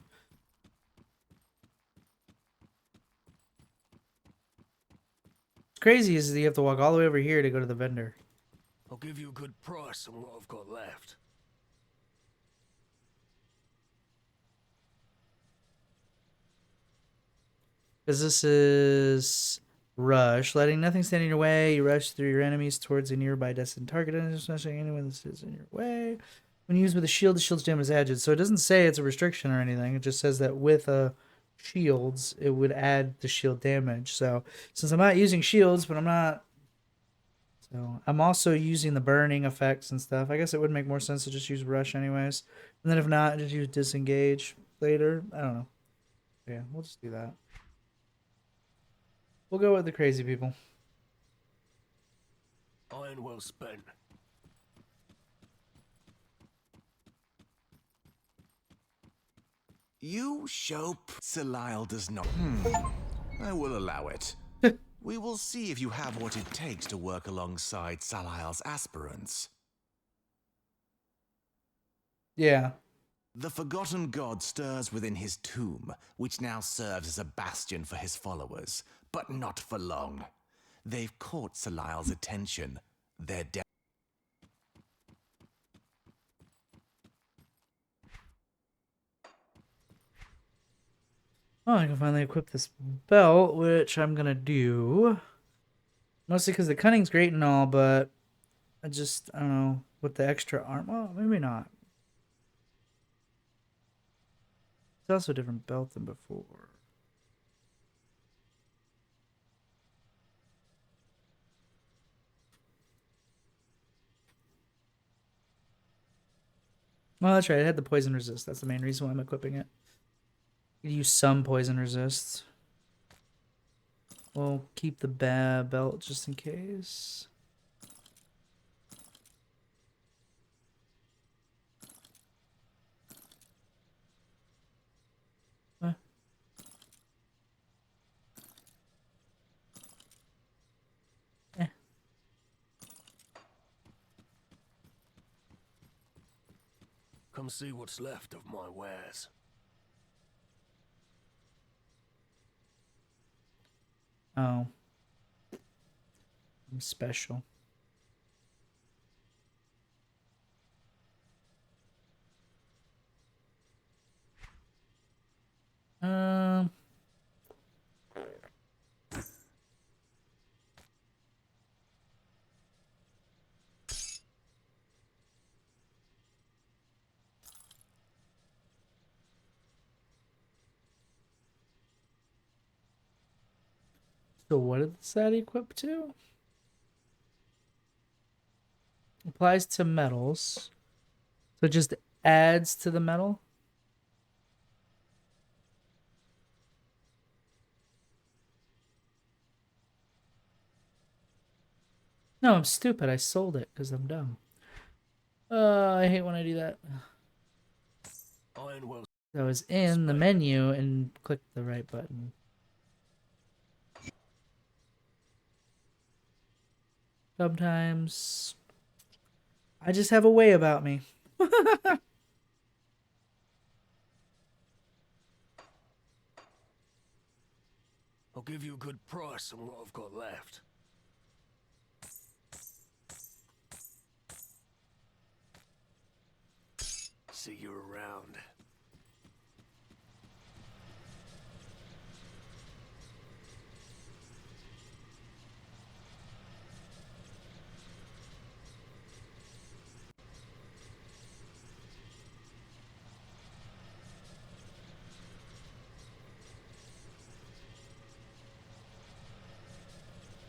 What's crazy is that you have to walk all the way over here to go to the vendor. I'll give you a good price on what I've got left. Because this is rush, letting nothing stand in your way. You rush through your enemies towards a nearby destined target, and smashing anyone that is in your way. When used with a shield, the shield's damage is added. So it doesn't say it's a restriction or anything. It just says that with shields, it would add the shield damage. So since I'm not using shields, but I'm not... So I'm also using the burning effects and stuff. I guess it would make more sense to just use rush anyways. And then if not, just use disengage later. I don't know. Yeah, we'll just do that. We'll go with the crazy people. Iron well spent. You show Salile does not. I will allow it. We will see if you have what it takes to work alongside Salile's aspirants. Yeah. The Forgotten God stirs within his tomb, which now serves as a bastion for his followers, but not for long. They've caught Salile's attention. They're dead. Oh, I can finally equip this belt, which I'm gonna do. Mostly because the cunning's great and all, but I don't know, with the extra arm, well, maybe not. It's also a different belt than before. Well, that's right, it had the poison resist. That's the main reason why I'm equipping it. You could use some poison resist. We'll keep the belt just in case. Come see what's left of my wares. Oh. I'm special. So what is that equipped to? Applies to metals. So it just adds to the metal? No, I'm stupid. I sold it because I'm dumb. I hate when I do that. Iron well. I was in the menu and clicked the right button. Sometimes I just have a way about me. I'll give you a good price on what I've got left. See you around.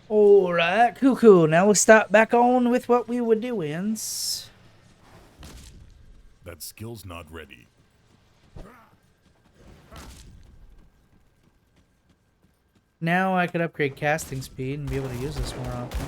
Alright, cool. Now we'll start back on with what we were doing. That skill's not ready. Now I could upgrade casting speed and be able to use this more often.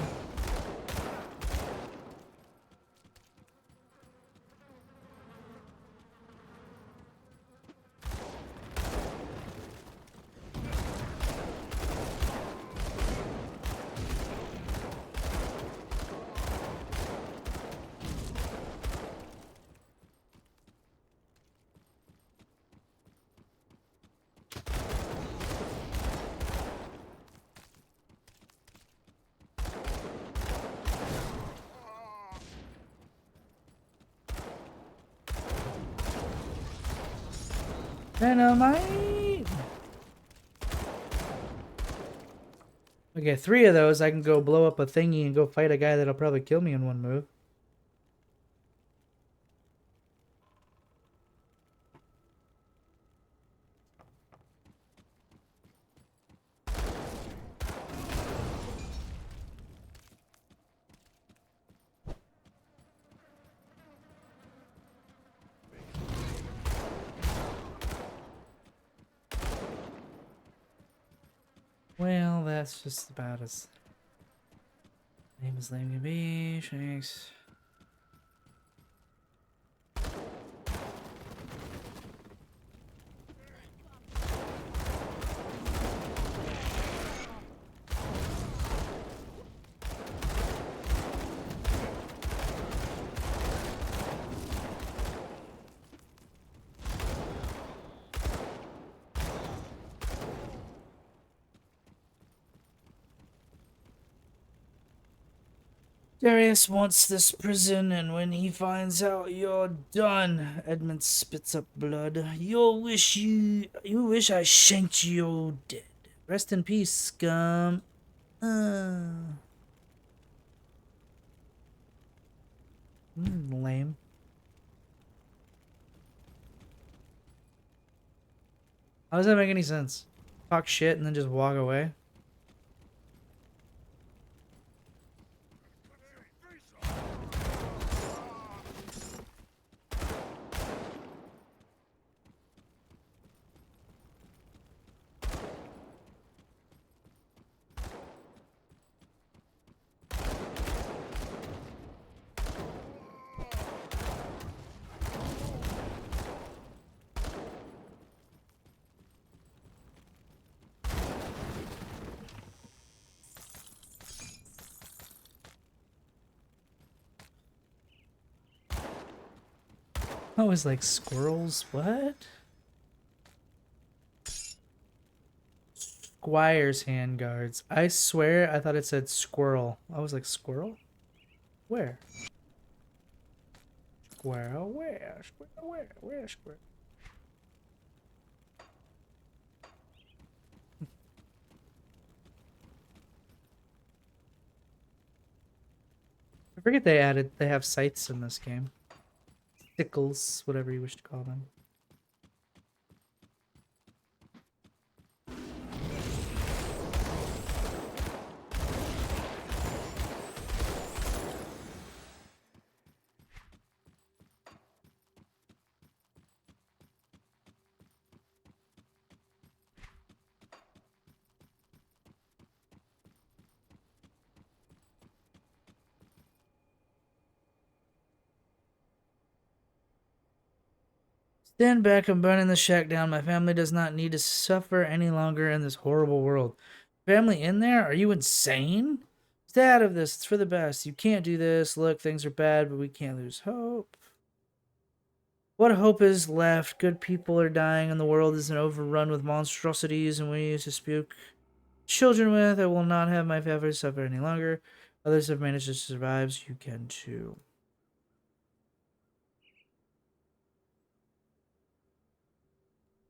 Dynamite! Okay, 3 of those, I can go blow up a thingy and go fight a guy that'll probably kill me in one move. Well, that's just about as lame as lame can be. Shanks. Darius wants this prison, and when he finds out you're done, Edmund spits up blood. You wish I shanked you dead. Rest in peace, scum. Lame. How does that make any sense? Talk shit and then just walk away? I was like, squirrels? What? Squire's handguards. I swear I thought it said squirrel. I was like, squirrel? Where? Squirrel? Where? Squirrel? Where? Where? Squirrel? I forget they have sights in this game. Sickles, whatever you wish to call them. Stand back, I'm burning the shack down. My family does not need to suffer any longer in this horrible world. Family in there? Are you insane? Stay out of this. It's for the best. You can't do this. Look, things are bad, but we can't lose hope. What hope is left? Good people are dying and the world is overrun with monstrosities and we used to speak children with. I will not have my family suffer any longer. Others have managed to survive, so you can too.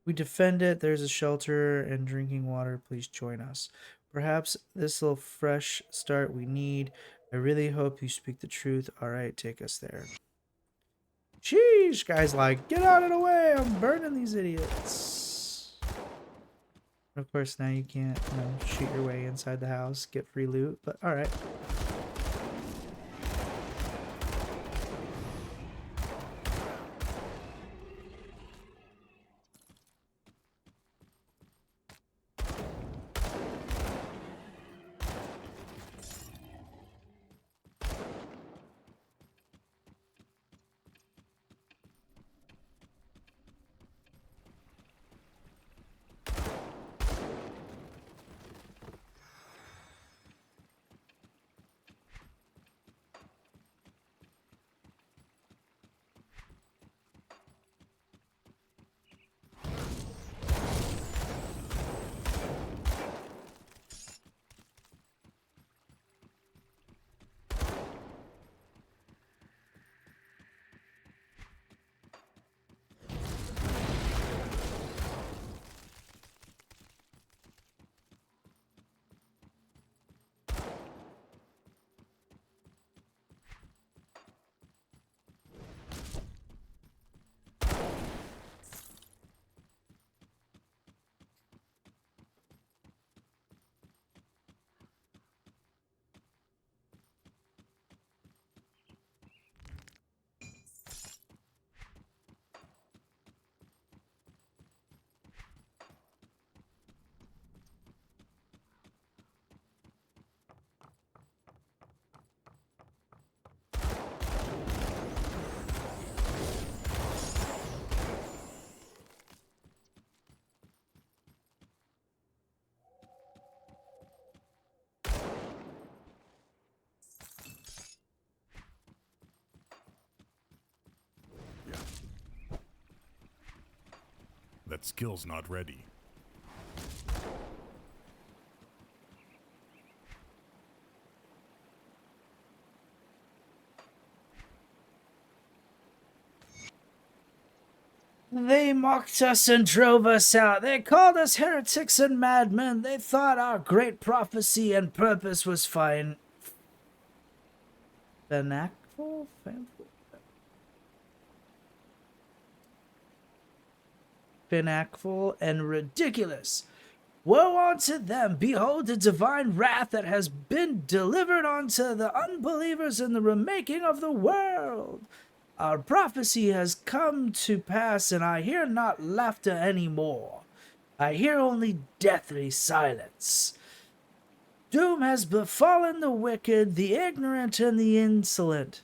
We defend it. There's a shelter and drinking water. Please join us. Perhaps this little fresh start we need. I really hope you speak the truth. All right, take us there. Sheesh, guy's like, get out of the way. I'm burning these idiots. Of course, now you can't, shoot your way inside the house, get free loot, but all right. That skill's not ready. They mocked us and drove us out. They called us heretics and madmen. They thought our great prophecy and purpose was fine. Fanatical? Fanatical and ridiculous. Woe unto them! Behold the divine wrath that has been delivered unto the unbelievers in the remaking of the world. Our prophecy has come to pass, and I hear not laughter any more. I hear only deathly silence. Doom has befallen the wicked, the ignorant, and the insolent.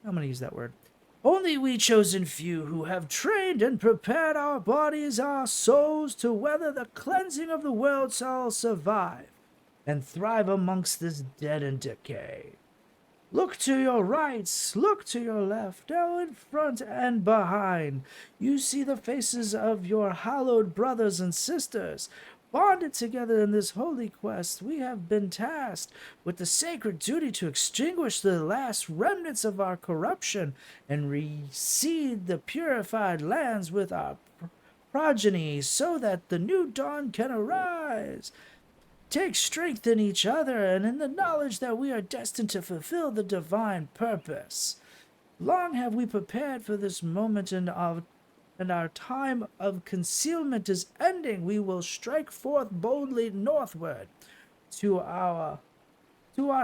I'm going to use that word. Only we chosen few who have trained and prepared our bodies, our souls, to weather the cleansing of the world shall survive and thrive amongst this dead and decay. Look to your rights, look to your left, now in front and behind. You see the faces of your hallowed brothers and sisters. Bonded together in this holy quest, we have been tasked with the sacred duty to extinguish the last remnants of our corruption and reseed the purified lands with our progeny so that the new dawn can arise. Take strength in each other and in the knowledge that we are destined to fulfill the divine purpose. Long have we prepared for this moment, and our time of concealment is ending. We will strike forth boldly northward to our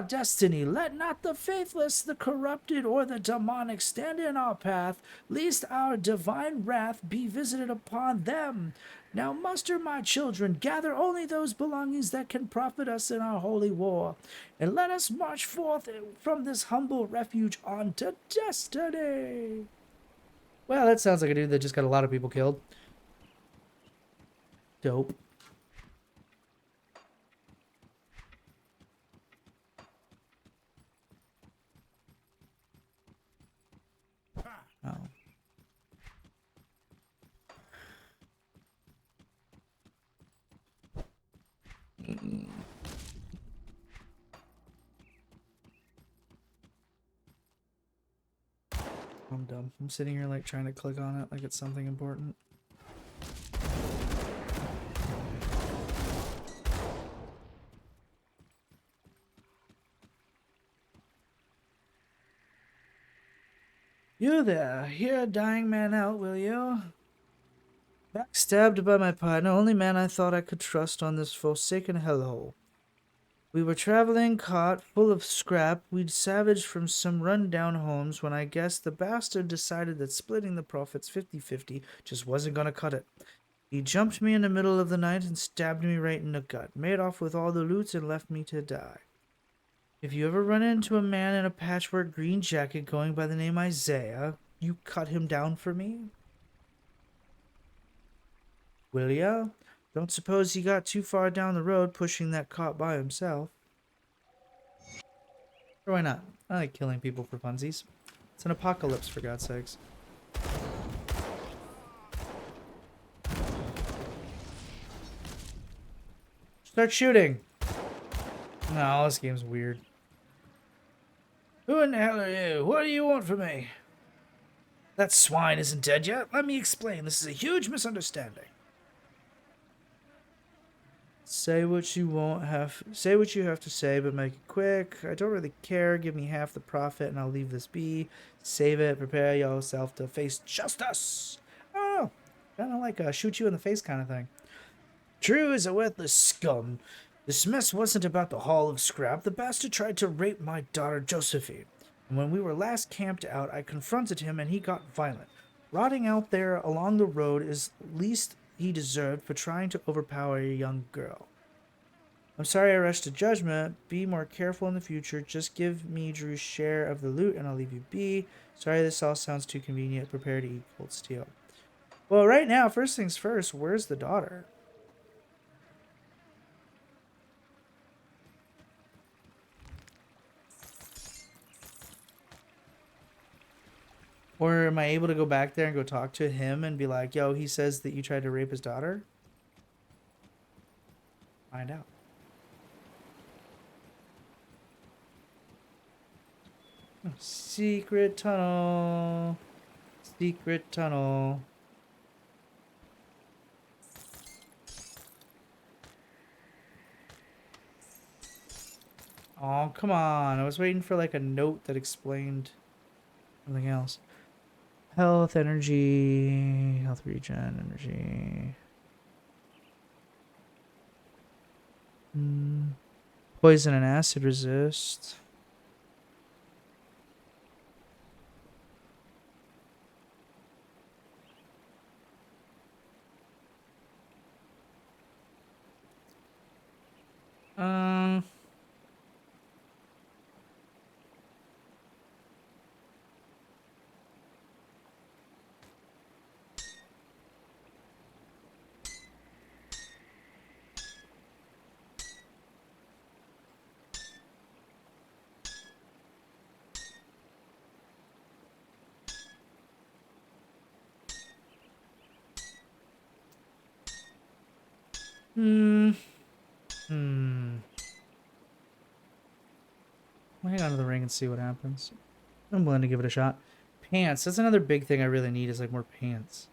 destiny. Let not the faithless, the corrupted, or the demonic stand in our path, lest our divine wrath be visited upon them. Now muster, my children, gather only those belongings that can profit us in our holy war, and let us march forth from this humble refuge on to destiny. Well, that sounds like a dude that just got a lot of people killed. Dope. Oh. I'm dumb. I'm sitting here like trying to click on it like it's something important. You there, hear a dying man out, will you? Backstabbed by my partner, only man I thought I could trust on this forsaken hellhole. We were traveling cart full of scrap we'd savaged from some run-down homes when I guess the bastard decided that splitting the profits 50-50 just wasn't gonna cut it. He jumped me in the middle of the night and stabbed me right in the gut, made off with all the loot and left me to die. If you ever run into a man in a patchwork green jacket going by the name Isaiah, you cut him down for me? Will ya? Don't suppose he got too far down the road pushing that cart by himself. Or why not? I like killing people for funsies. It's an apocalypse, for God's sakes. Start shooting! No, this game's weird. Who in the hell are you? What do you want from me? That swine isn't dead yet. Let me explain. This is a huge misunderstanding. Say what you have to say, but make it quick. I don't really care. Give me half the profit and I'll leave this be. Save it. Prepare yourself to face justice. Oh, kind of like a shoot you in the face kind of thing. True is a worthless scum. This mess wasn't about the haul of scrap. The bastard tried to rape my daughter Josephine. And when we were last camped out, I confronted him and he got violent. Rotting out there along the road is least he deserved for trying to overpower a young girl. I'm sorry I rushed to judgment. Be more careful in the future. Just give me Drew's share of the loot and I'll leave you be. Sorry this all sounds too convenient. Prepare to eat cold steel. Well, right now, first things first, where's the daughter? Or am I able to go back there and go talk to him and be like, yo, he says that you tried to rape his daughter? Find out. Oh, secret tunnel. Secret tunnel. Oh, come on. I was waiting for like a note that explained something else. Health, energy, health regen, energy. Poison and acid resist. Um... I'll hang on to the ring and see what happens. I'm willing to give it a shot. Pants. That's another big thing I really need is like more pants.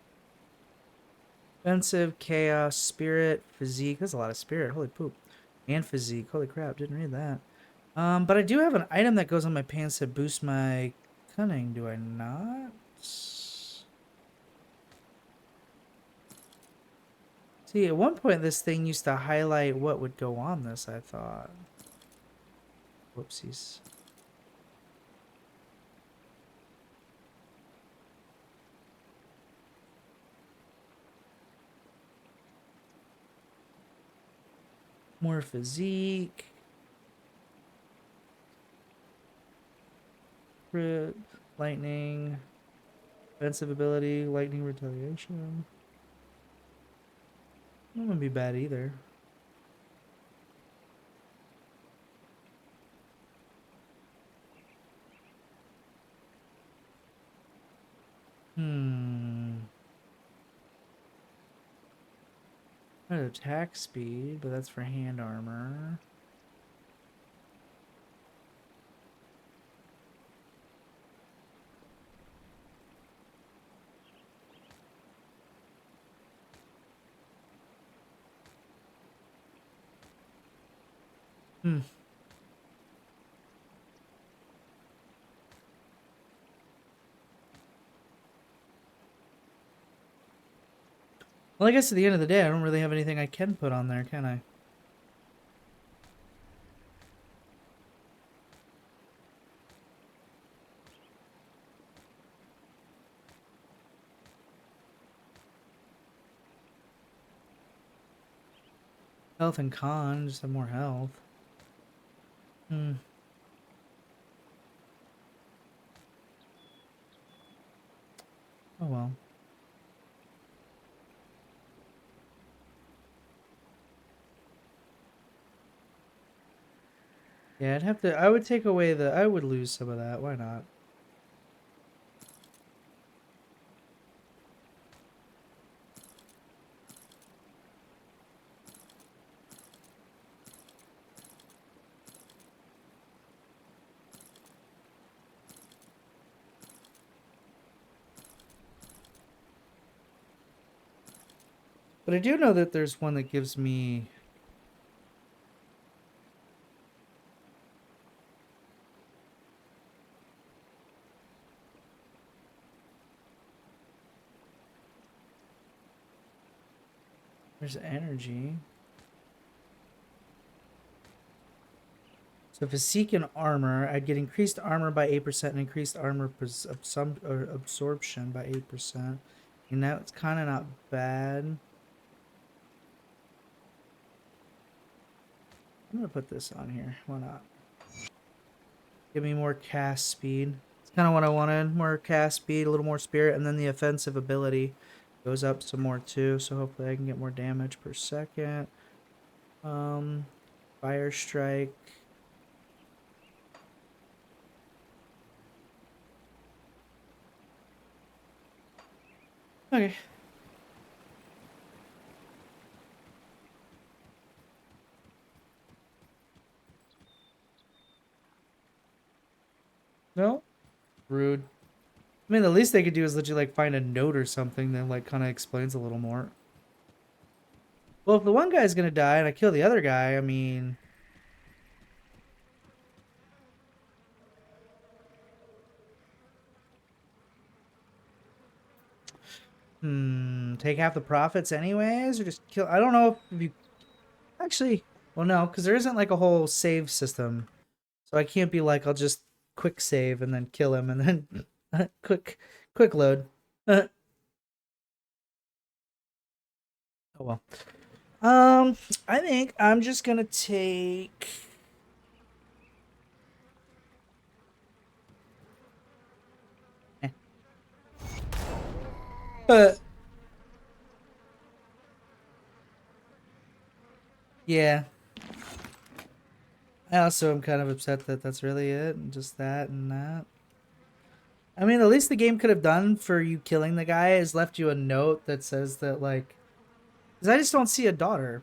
Offensive, chaos, spirit, physique. That's a lot of spirit. Holy poop. And physique. Holy crap. Didn't read that. But I do have an item that goes on my pants that boosts my cunning. Do I not? See, at one point this thing used to highlight what would go on this, I thought. Whoopsies. More physique. Crit, lightning, offensive ability, lightning retaliation. That wouldn't be bad either. Attack speed, but that's for hand armor. Well, I guess at the end of the day, I don't really have anything I can put on there, can I? Health and con, just have more health. Oh well. Yeah, I'd have to, I would take away the, I would lose some of that, why not? But I do know that there's one that gives me... There's energy. So physique and armor, I'd get increased armor by 8% and increased armor absorption by 8%. And that's kind of not bad. I'm going to put this on here. Why not? Give me more cast speed. It's kind of what I wanted. More cast speed, a little more spirit, and then the offensive ability goes up some more too. So hopefully I can get more damage per second. Fire strike. Okay. No? Rude. I mean, the least they could do is let you, like, find a note or something that, like, kind of explains a little more. Well, if the one guy's gonna die and I kill the other guy, I mean... take half the profits anyways, or just kill... I don't know if you... Actually, well, no, because there isn't, like, a whole save system. So I can't be like, I'll just quick save and then kill him and then quick load. Oh, well. I think I'm just gonna take... Yeah. I also am kind of upset that that's really it, and just that and that. I mean, the least the game could have done for you killing the guy is left you a note that says that, like... Because I just don't see a daughter.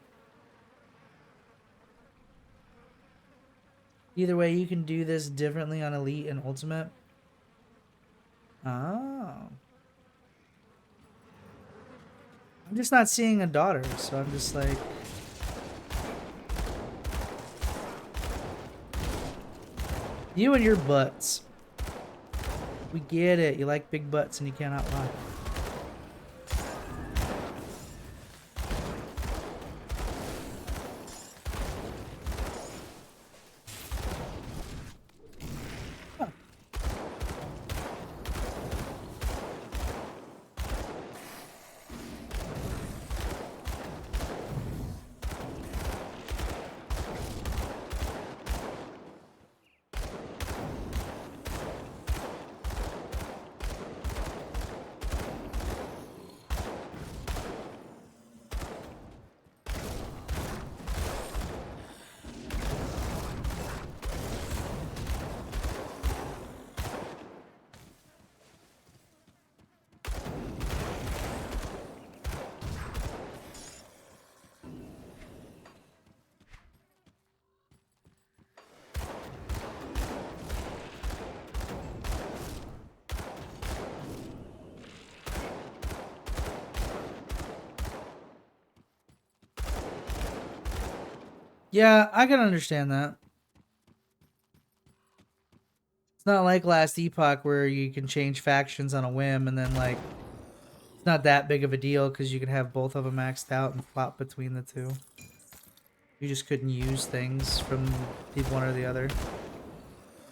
Either way, you can do this differently on Elite and Ultimate. Oh. I'm just not seeing a daughter, so I'm just like... You and your butts. We get it. You like big butts and you cannot lie. Yeah, I can understand that. It's not like Last Epoch where you can change factions on a whim and then, like, it's not that big of a deal because you can have both of them maxed out and flop between the two. You just couldn't use things from one or the other.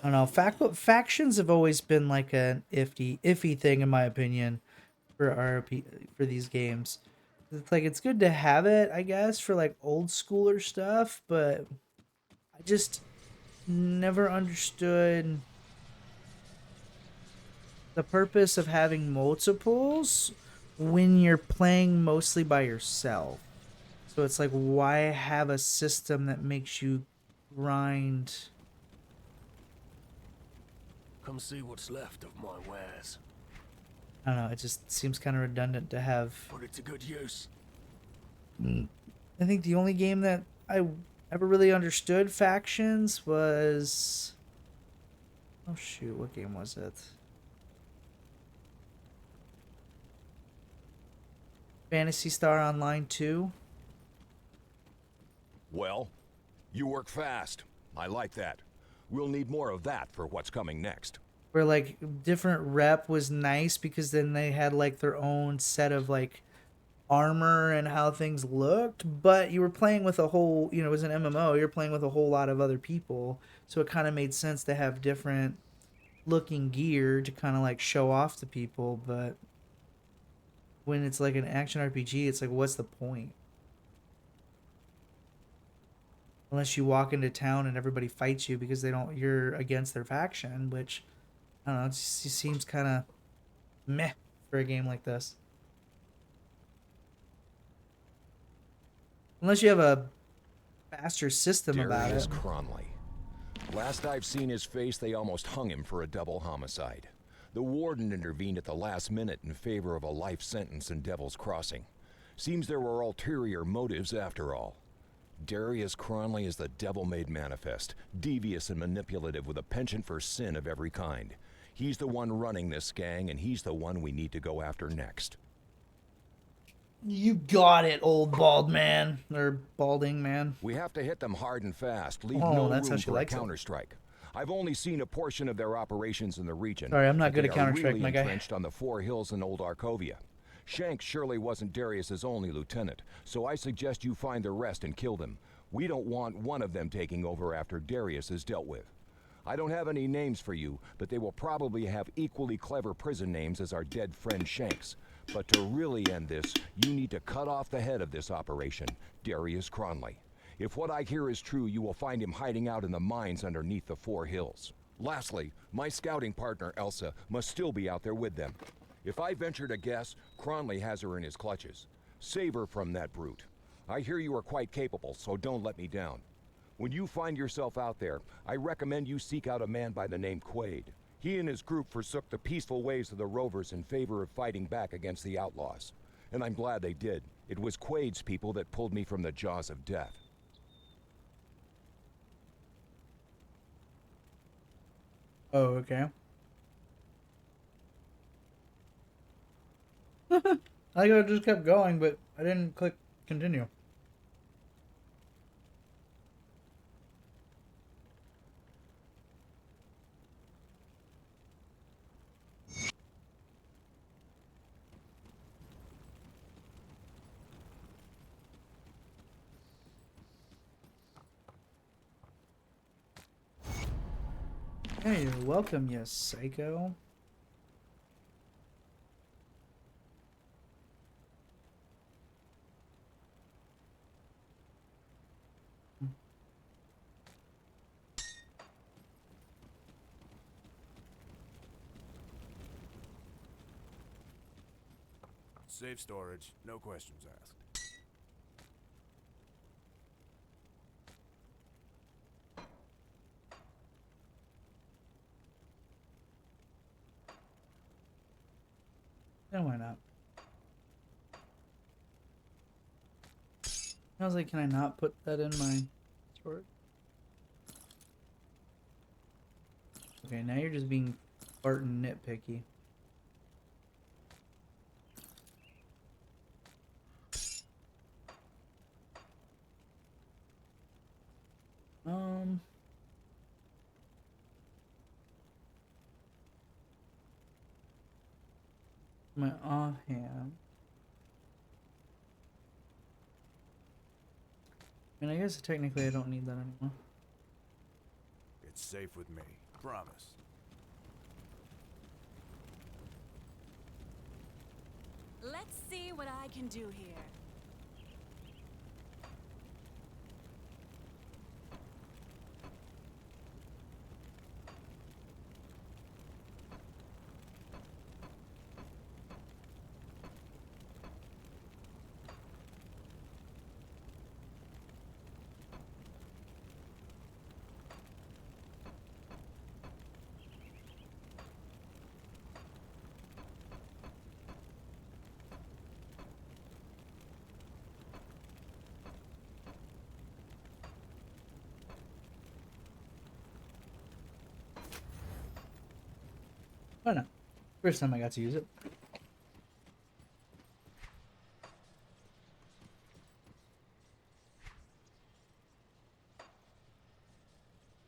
I don't know. Factions have always been like an iffy thing in my opinion for for these games. It's like, it's good to have it, I guess, for like old schooler stuff, but I just never understood the purpose of having multiples when you're playing mostly by yourself. So it's like, why have a system that makes you grind? Come see what's left of my wares. I don't know, it just seems kind of redundant to have. Put it to good use. I think the only game that I ever really understood factions was... Oh shoot, what game was it? Phantasy Star Online 2. Well, you work fast. I like that. We'll need more of that for what's coming next. Where like different rep was nice because then they had like their own set of like armor and how things looked, but you were playing with a whole, you know, it was an MMO, you're playing with a whole lot of other people, so it kind of made sense to have different looking gear to kind of like show off to people. But when it's like an action RPG, it's like, what's the point? Unless you walk into town and everybody fights you because you're against their faction, which, I don't know, it seems kind of meh for a game like this. Unless you have a faster system about Darius it. Cronley. Last I've seen his face, they almost hung him for a double homicide. The warden intervened at the last minute in favor of a life sentence in Devil's Crossing. Seems there were ulterior motives after all. Darius Cronley is the devil made manifest, devious and manipulative with a penchant for sin of every kind. He's the one running this gang, and he's the one we need to go after next. You got it, old bald man. Or balding man. We have to hit them hard and fast. Leave Oh, no that's how room she for a likes it. counterstrike. I've only seen a portion of their operations in the region. Sorry, I'm not but good they at are Counter-Strike, really my guy. entrenched on the Four Hills in Old Arkovia. Shanks surely wasn't Darius's only lieutenant, so I suggest you find the rest and kill them. We don't want one of them taking over after Darius is dealt with. I don't have any names for you, but they will probably have equally clever prison names as our dead friend Shanks. But to really end this, you need to cut off the head of this operation, Darius Cronley. If what I hear is true, you will find him hiding out in the mines underneath the Four Hills. Lastly, my scouting partner, Elsa, must still be out there with them. If I venture to guess, Cronley has her in his clutches. Save her from that brute. I hear you are quite capable, so don't let me down. When you find yourself out there, I recommend you seek out a man by the name Quaid. He and his group forsook the peaceful ways of the Rovers in favor of fighting back against the outlaws. And I'm glad they did. It was Quaid's people that pulled me from the jaws of death. Oh, okay. I just kept going, but I didn't click continue. Hey, you're welcome, you psycho. Safe storage, no questions asked. Then why not? I was like, can I not put that in my storage? Okay, now you're just being fartin' nitpicky. My offhand. I mean, I guess technically I don't need that anymore. It's safe with me. Promise. Let's see what I can do here. Why not? First time I got to use it.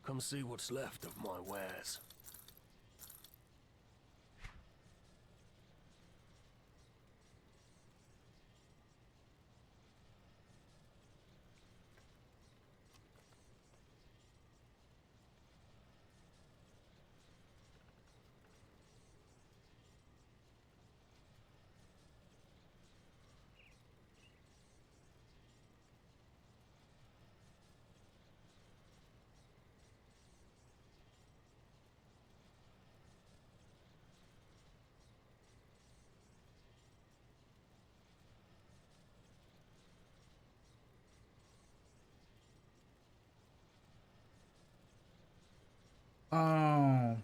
Come see what's left of my wares. Oh.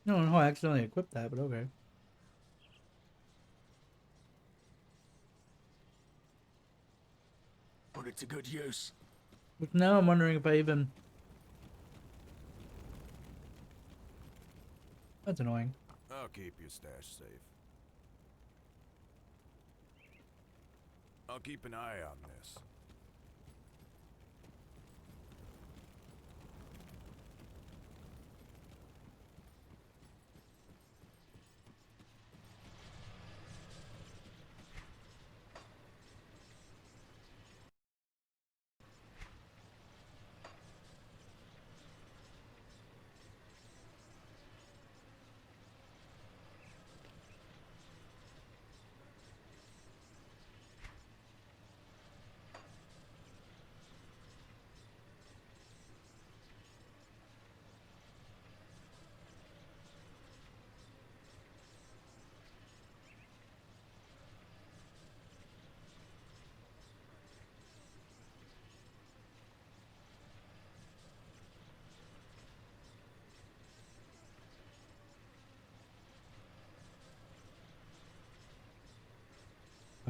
I don't know how I accidentally equipped that, but okay. Put it to good use. But now I'm wondering if I even... That's annoying. I'll keep your stash safe. I'll keep an eye on this.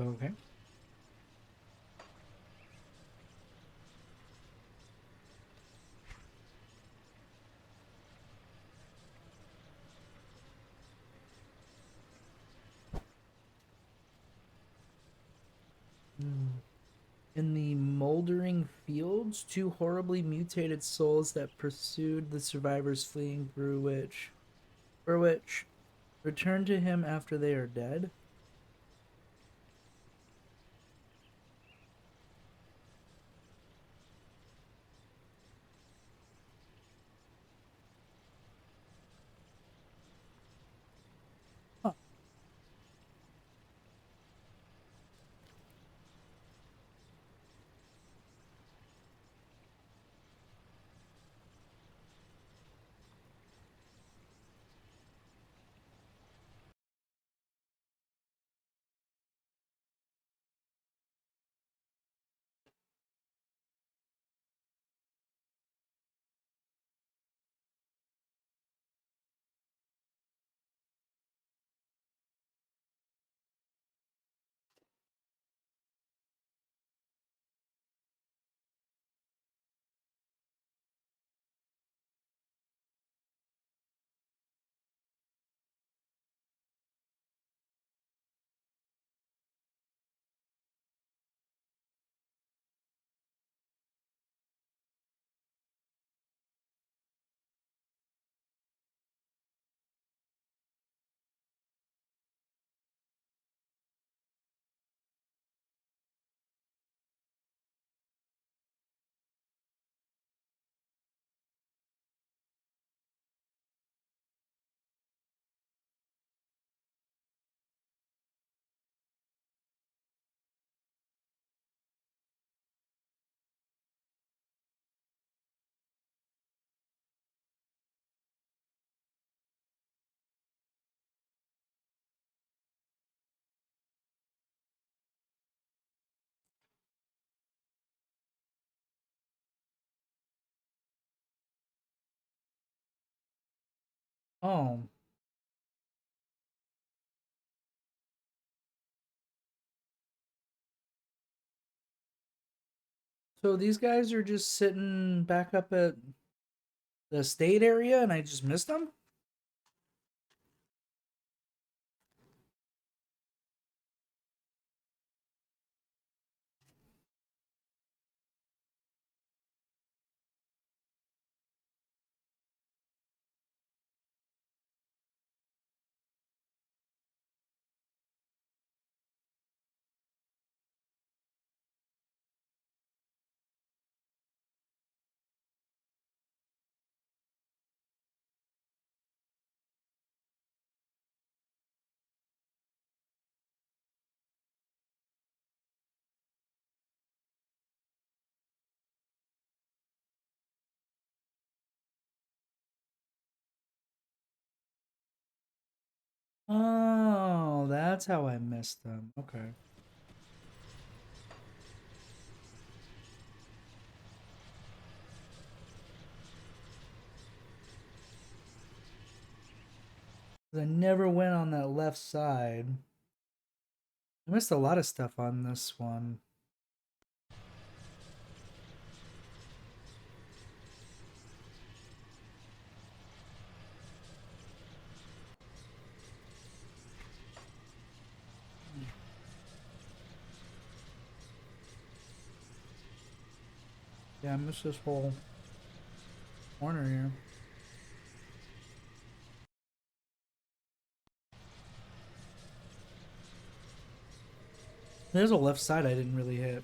Okay. In the moldering fields, two horribly mutated souls that pursued the survivors fleeing Burwitch return to him after they are dead. Oh. So these guys are just sitting back up at the state area and I just missed them? Oh, that's how I missed them. Okay. I never went on that left side. I missed a lot of stuff on this one. Yeah, I missed this whole corner here. There's a left side I didn't really hit.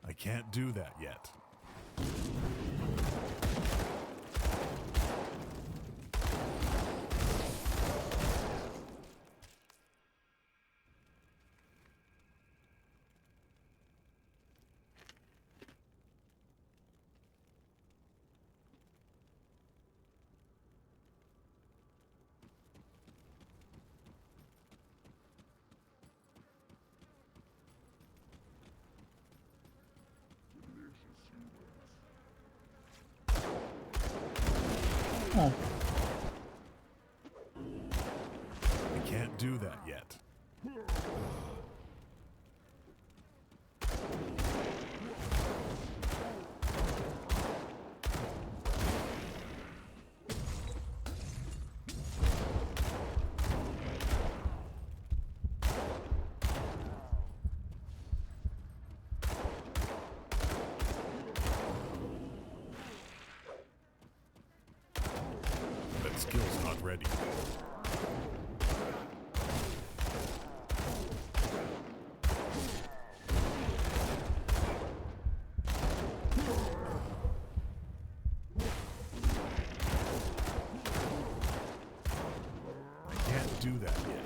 I can't do that yet. Oh. I can't do that yet. That skill's not ready. I can't do that yet.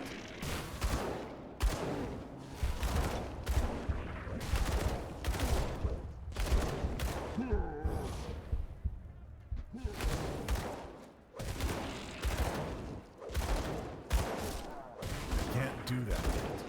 Can't do that yet.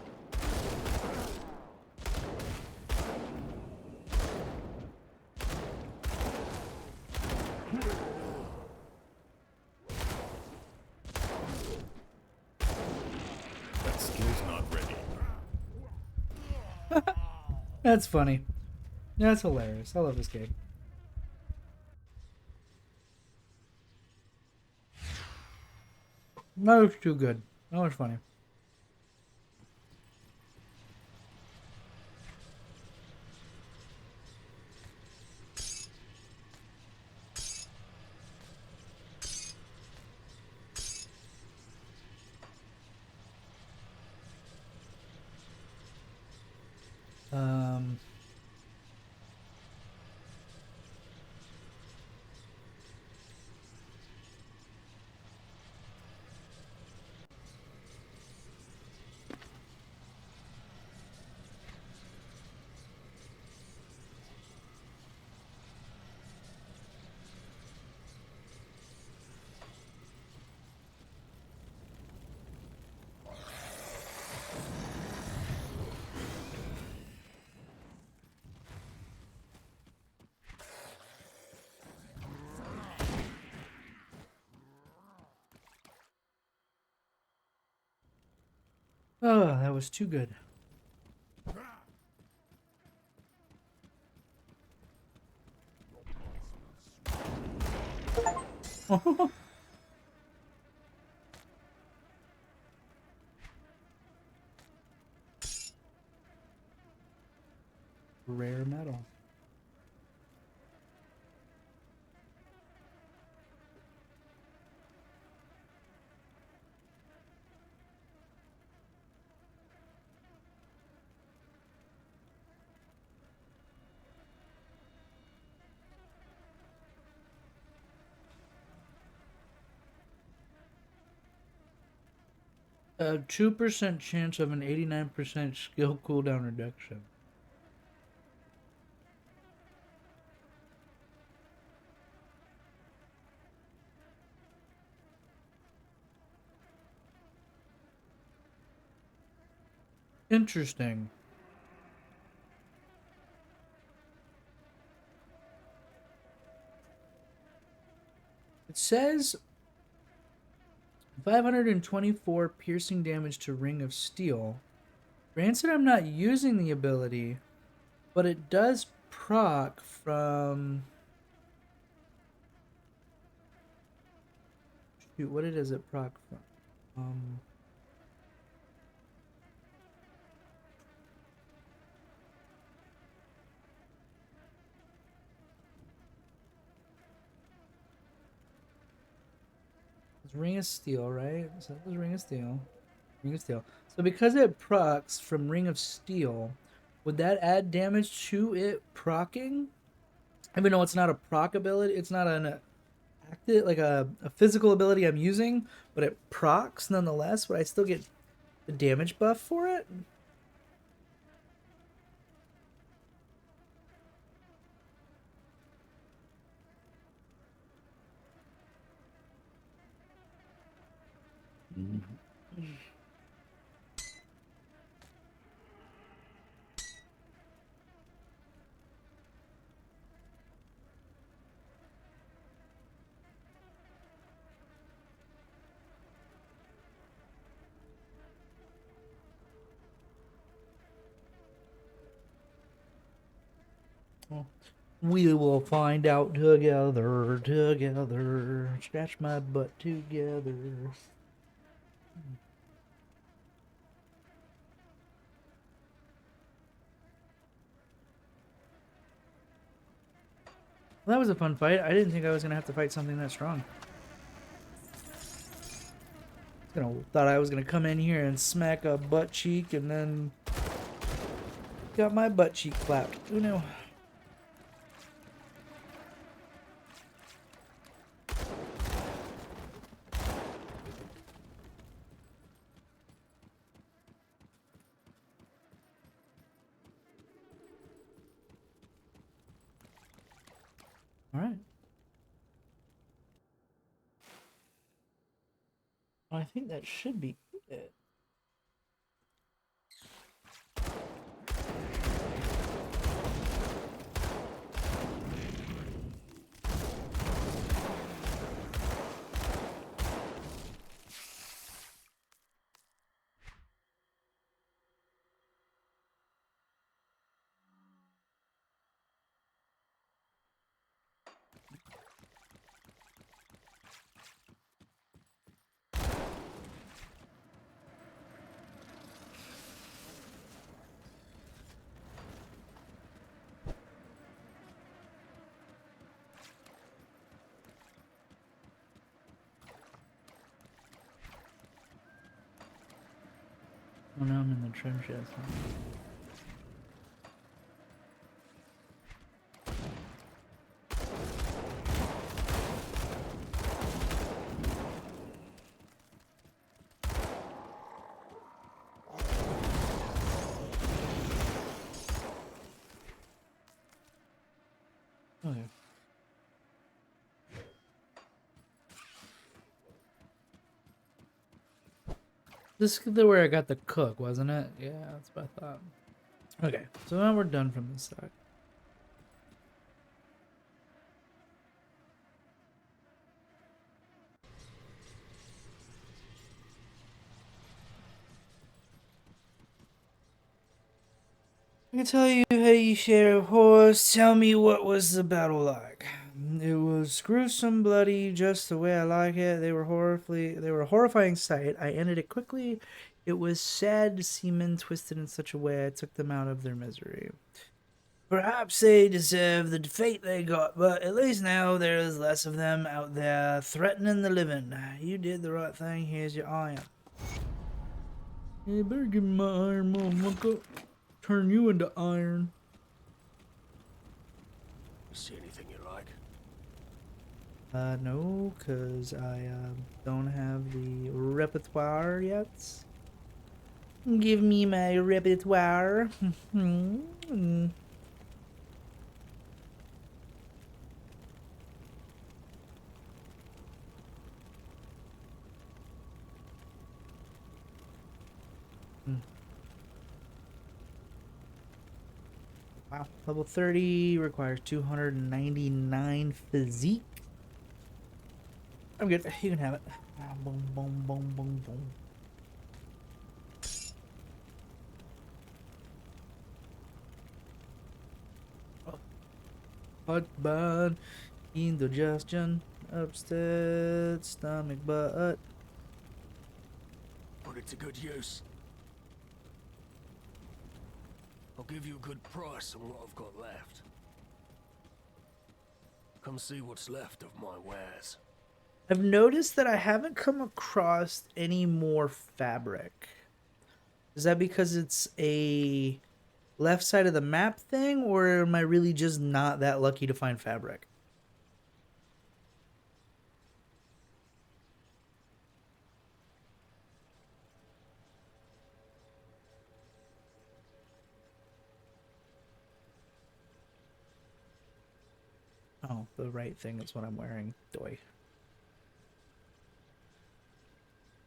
That skill's not ready. That's funny. That's hilarious. I love this game. That was too good. That was funny. Um, oh, that was too good. Rare metal. A 2% chance of an 89% skill cooldown reduction. Interesting. It says 524 piercing damage to Ring of Steel. Granted, I'm not using the ability, but it does proc from... Shoot, what does it proc from? It's Ring of Steel, right? So that was Ring of Steel. Ring of Steel. So because it procs from Ring of Steel, would that add damage to it procking? Even though it's not a proc ability, it's not an active, like a physical ability I'm using, but it procs nonetheless. Would I still get the damage buff for it? We will find out together, together. Scratch my butt together. Well, that was a fun fight. I didn't think I was gonna have to fight something that strong. Thought I was gonna come in here and smack a butt cheek and then got my butt cheek clapped. Who knew? All right. I think that should be it. Oh no, I'm in the trenches. Okay. This is where I got the cook, wasn't it? Yeah, that's what I thought. Okay, so now we're done from this side. I can tell you, hey, Sheriff Horse, tell me what was the battle like. It was gruesome, bloody, just the way I like it. They were a horrifying sight. I ended it quickly. It was sad to see men twisted in such a way I took them out of their misery. Perhaps they deserve the fate they got, but at least now there is less of them out there threatening the living. You did the right thing. Here's your iron. You better give me my iron, motherfucker. Turn you into iron. See anything you like? No, cause I don't have the repertoire yet. Give me my repertoire. Wow, level 30 requires 299 physique. I'm good. You can have it. Boom, boom, boom, boom, boom. Heartburn, indigestion, upset, stomach, butt. Put it to good use. I'll give you a good price on what I've got left. Come see what's left of my wares. I've noticed that I haven't come across any more fabric. Is that because it's a left side of the map thing, or am I really just not that lucky to find fabric? Oh, the right thing is what I'm wearing. Doy.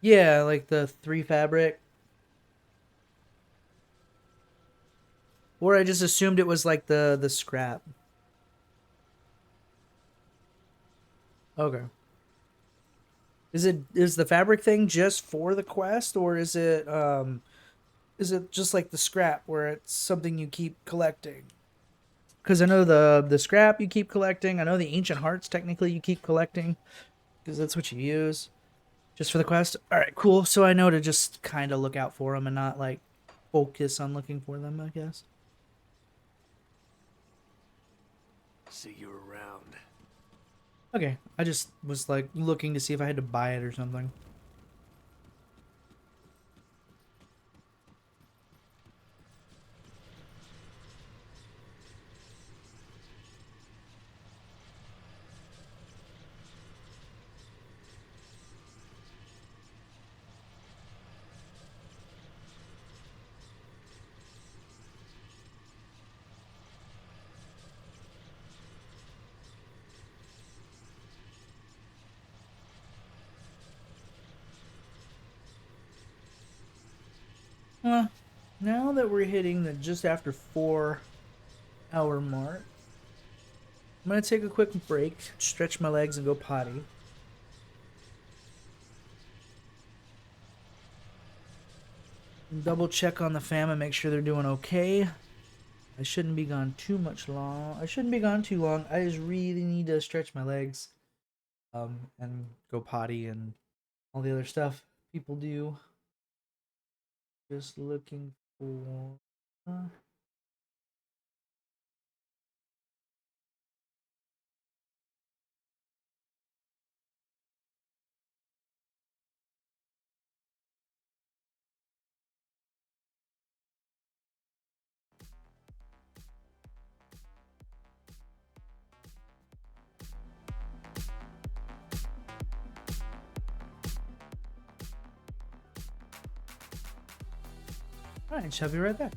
Yeah, like the 3 fabric. Or I just assumed it was like the scrap. Okay. Is the fabric thing just for the quest, or is it just like the scrap where it's something you keep collecting? Because I know the scrap you keep collecting. I know the ancient hearts technically you keep collecting because that's what you use just for the quest. All right, cool. So I know to just kind of look out for them and not like focus on looking for them, I guess. See you around. Okay, I just was like looking to see if I had to buy it or something. Now that we're hitting the just after 4-hour mark, I'm going to take a quick break, stretch my legs, and go potty. Double check on the fam and make sure they're doing okay. I shouldn't be gone too much long. I shouldn't be gone too long. I just really need to stretch my legs and go potty and all the other stuff people do. Just looking for... Alright, shall be right back.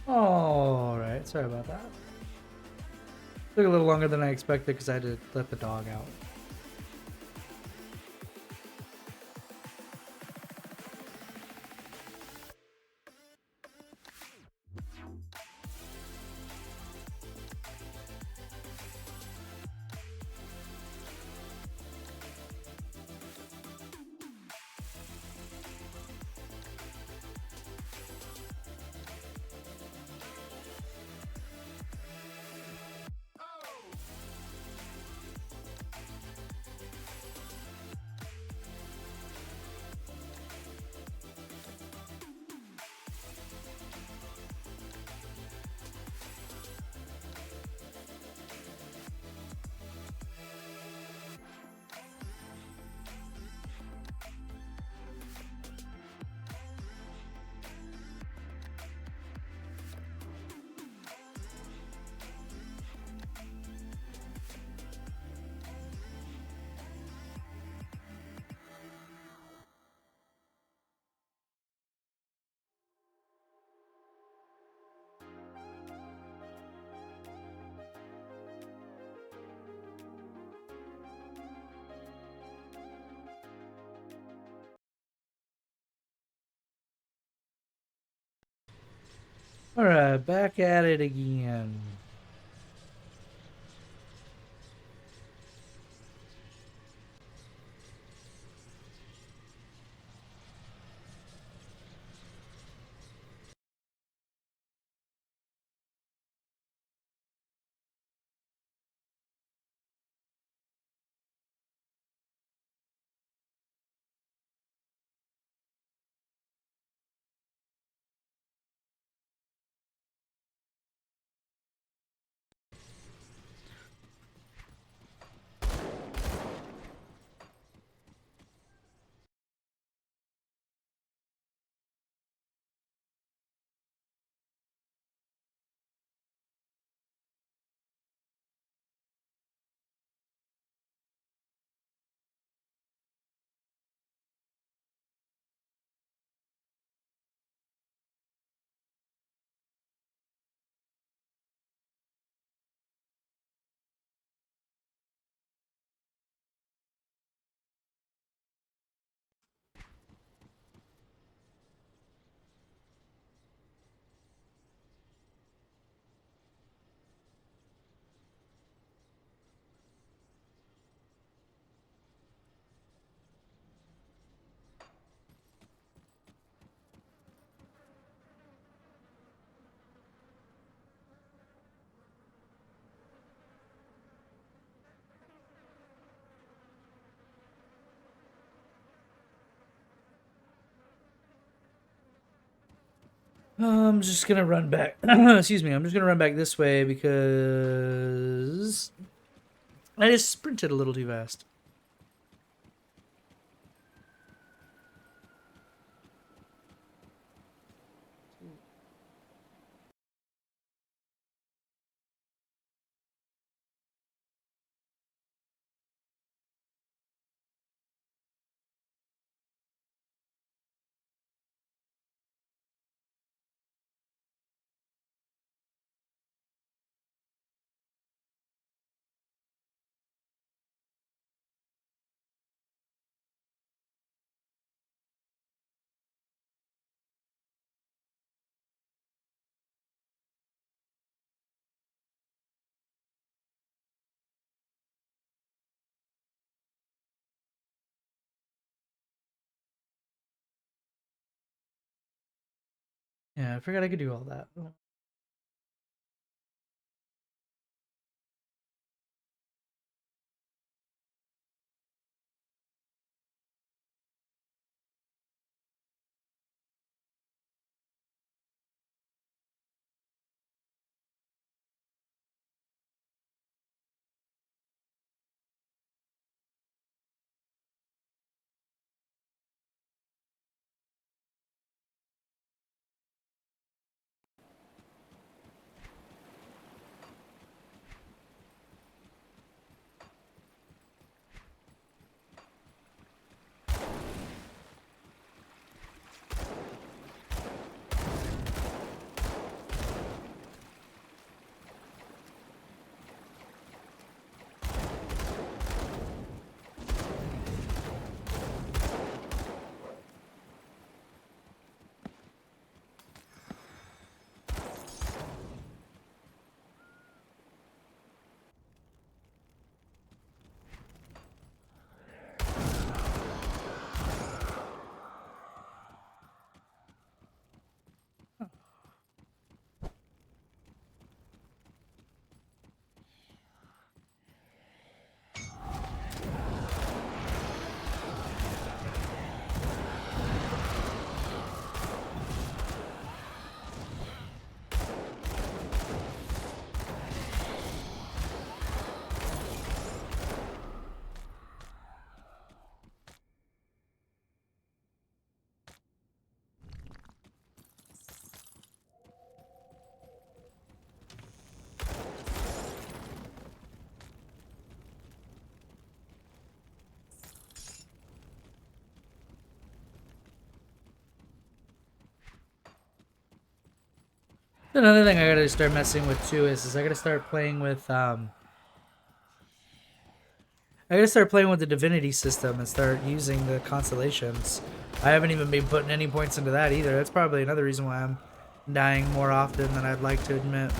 Alright, sorry about that. Took a little longer than I expected because I had to let the dog out. Alright, back at it again. I'm just gonna run back. Excuse me. I'm just gonna run back this way because I just sprinted a little too fast. Yeah, I forgot I could do all that. Another thing I gotta start messing with too is I gotta start playing with the divinity system and start using the constellations. I haven't even been putting any points into that either. That's probably another reason why I'm dying more often than I'd like to admit.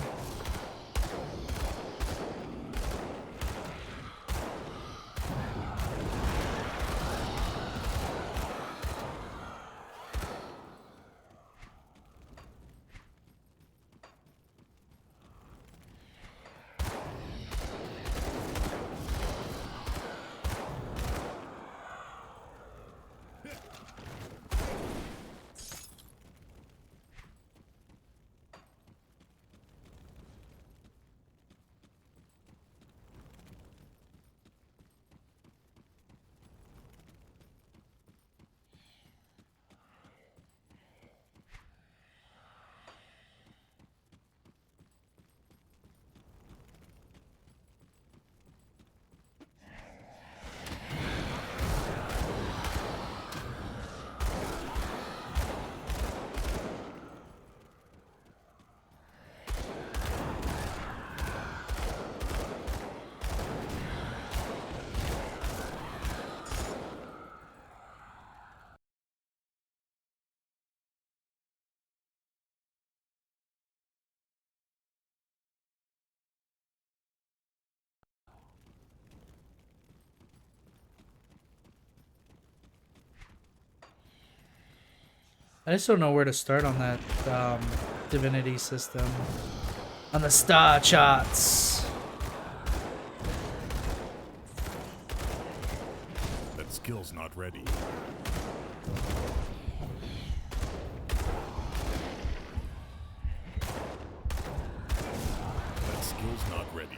I just don't know where to start on that divinity system. On the star charts. That skill's not ready. That skill's not ready.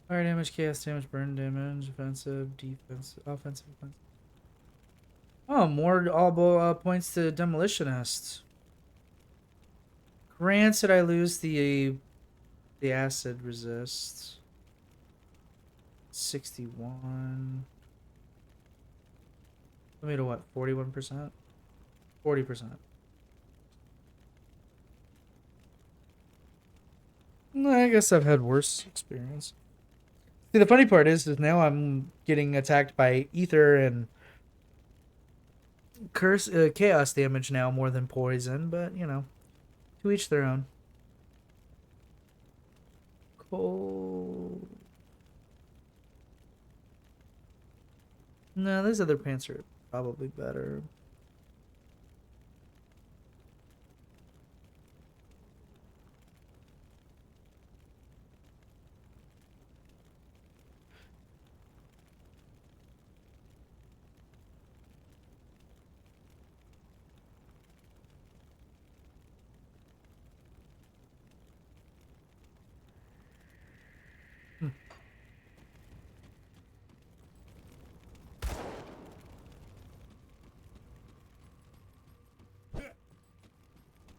Fire damage, chaos damage, burn damage, offensive, defensive, offensive, defensive. Oh, more all points to demolitionist. Granted, I lose the acid resist. 61. Let me to what? 41%? 40%. I guess I've had worse experience. See, the funny part is now I'm getting attacked by ether and chaos damage now more than poison, but you know, to each their own. Cold. No, these other pants are probably better.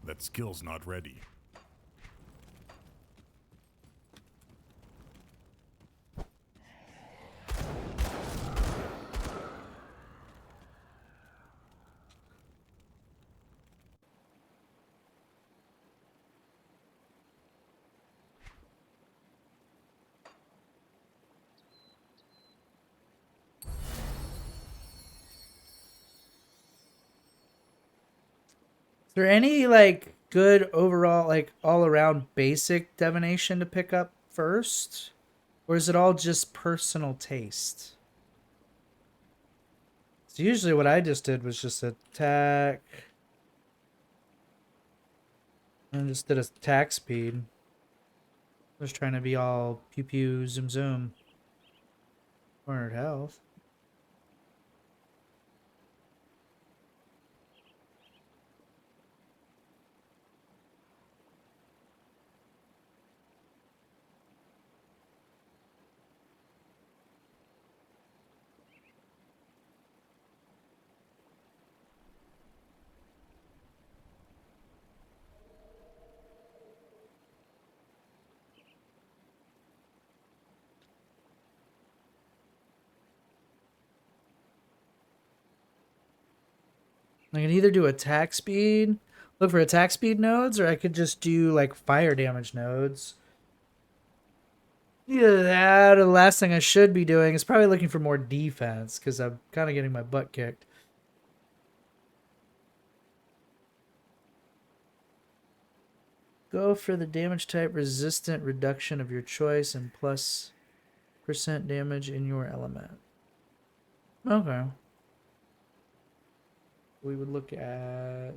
That skill's not ready. there any like good overall, like all around basic divination to pick up first? Or is it all just personal taste? So usually what I just did was just attack. And just did attack speed. Just trying to be all pew pew zoom zoom. 400 health. I can either do attack speed, look for attack speed nodes, or I could just do like fire damage nodes. Either that or the last thing I should be doing is probably looking for more defense because I'm kind of getting my butt kicked. Go for the damage type resistant reduction of your choice and plus % damage in your element. Okay. We would look at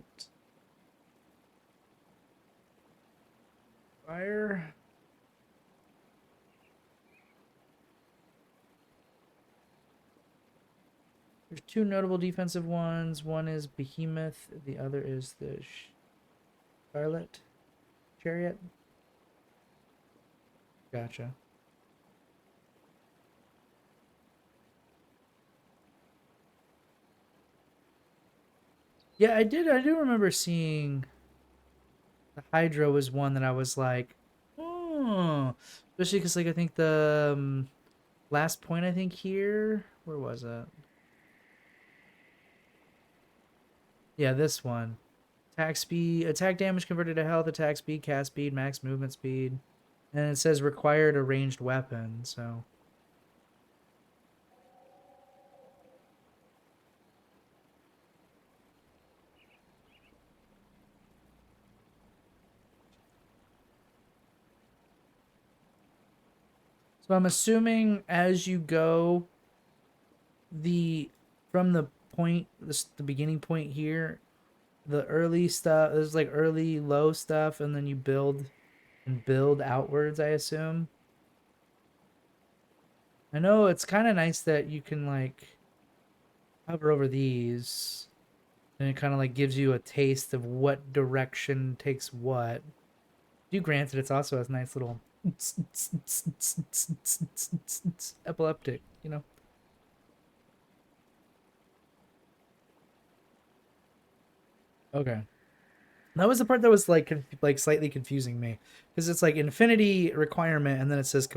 fire. There's two notable defensive ones. One is Behemoth, the other is the Scarlet Chariot. Gotcha. Yeah, I do remember seeing the Hydra was one that I was like, oh, especially because like I think the last point I think here, where was it? Yeah, this one. Attack speed, attack damage converted to health, attack speed, cast speed, max movement speed. And it says required a ranged weapon, so. So I'm assuming as you go from the point, the beginning point here, the early stuff, there's like early low stuff, and then you build outwards, I assume. I know it's kind of nice that you can like hover over these and it kind of like gives you a taste of what direction takes what. Granted, it's also a nice little epileptic, you know. Okay. That was the part that was like slightly confusing me because it's like infinity requirement and then it says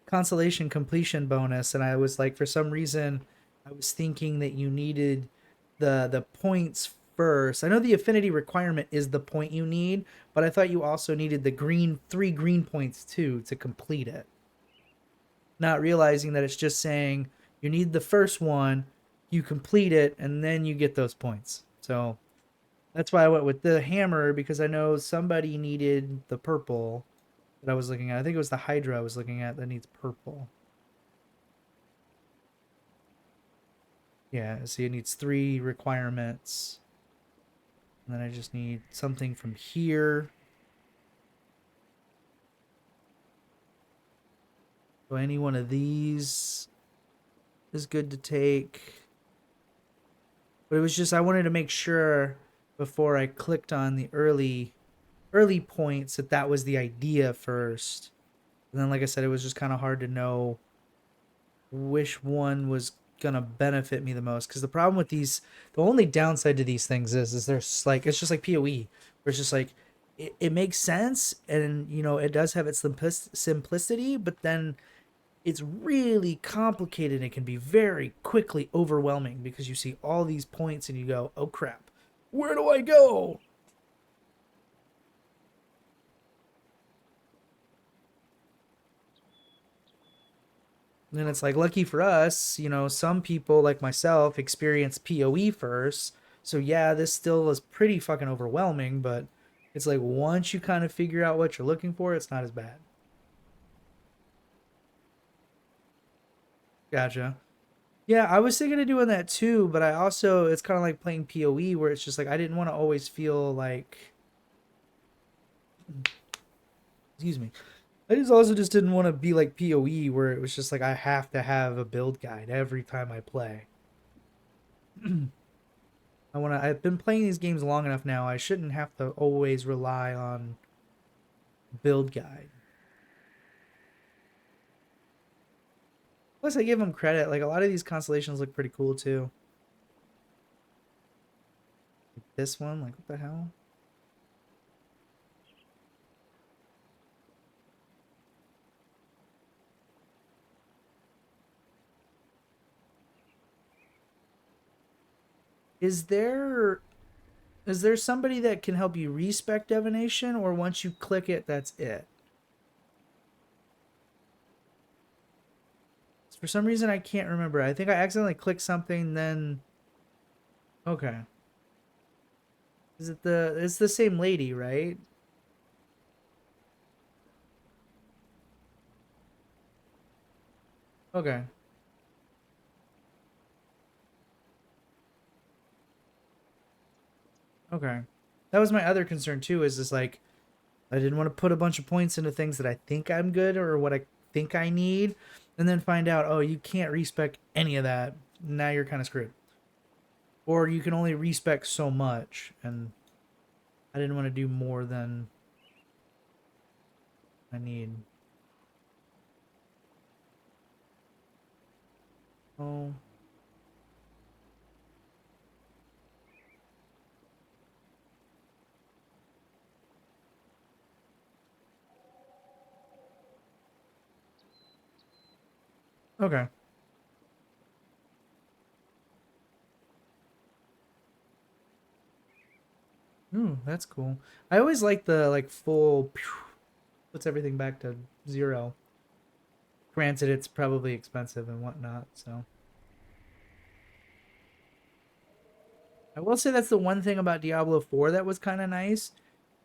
consolation completion bonus, and I was like, for some reason I was thinking that you needed the points first. I know the affinity requirement is the point you need, but I thought you also needed the 3 green points too to complete it. Not realizing that it's just saying you need the first one, you complete it, and then you get those points. So that's why I went with the hammer, because I know somebody needed the purple that I was looking at. I think it was the Hydra I was looking at that needs purple. Yeah, see, it needs 3 requirements. And then I just need something from here. So any one of these is good to take. But it was just, I wanted to make sure before I clicked on the early points that was the idea first. And then, like I said, it was just kind of hard to know which one was gonna benefit me the most, because the problem with these, the only downside to these things is there's like, it's just like PoE, where it's just like it makes sense, and you know, it does have its simplicity, but then it's really complicated and it can be very quickly overwhelming because you see all these points and you go, oh crap, where do I go? And then it's like, lucky for us, you know, some people like myself experience PoE first, So yeah, this still is pretty fucking overwhelming, but it's like once you kind of figure out what you're looking for, it's not as bad. Gotcha. Yeah, I was thinking of doing that too, but I also, it's kind of like playing PoE where it's just like I didn't want to always feel like, excuse me. I just didn't want to be like PoE where it was just like I have to have a build guide every time I play. I've been playing these games long enough now. I shouldn't have to always rely on build guide. Plus, I give them credit. Like, a lot of these constellations look pretty cool, too. This one, like, what the hell? Is there somebody that can help you respec divination, or once you click it, that's it? For some reason, I can't remember. I think I accidentally clicked something, then... Okay. It's the same lady, right? Okay. Okay. That was my other concern, too, is just like... I didn't want to put a bunch of points into things that I think I'm good, or what I think I need, and then find out, oh, you can't respec any of that. Now you're kind of screwed. Or you can only respec so much, and I didn't want to do more than I need. Oh. Okay. Ooh, that's cool. I always like the like full puts everything back to 0. Granted, it's probably expensive and whatnot, so. I will say that's the one thing about Diablo 4 that was kind of nice,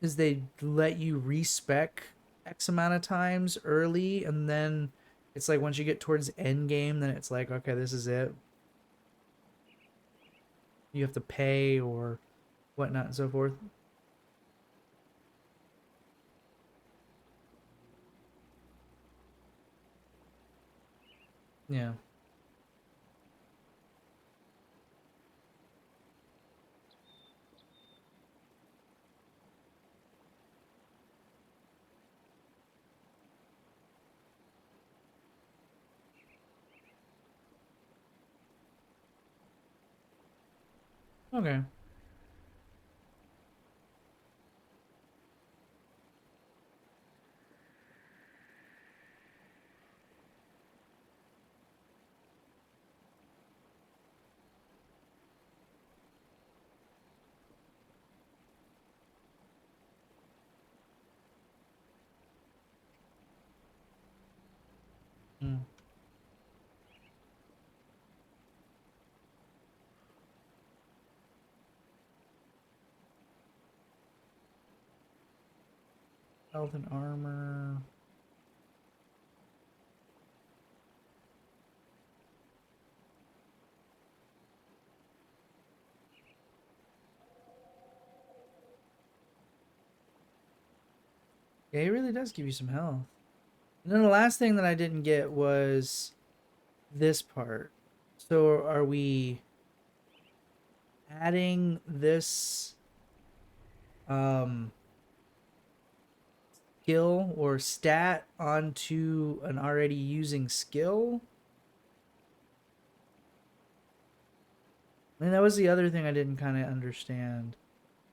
is they let you respec X amount of times early, and then it's like once you get towards end game, then it's like, okay, this is it. You have to pay or whatnot and so forth. Yeah. Okay. Mm. Health and armor. Yeah, he really does give you some health. And then the last thing that I didn't get was this part. So are we adding this skill or stat onto an already using skill? I mean, that was the other thing I didn't kind of understand,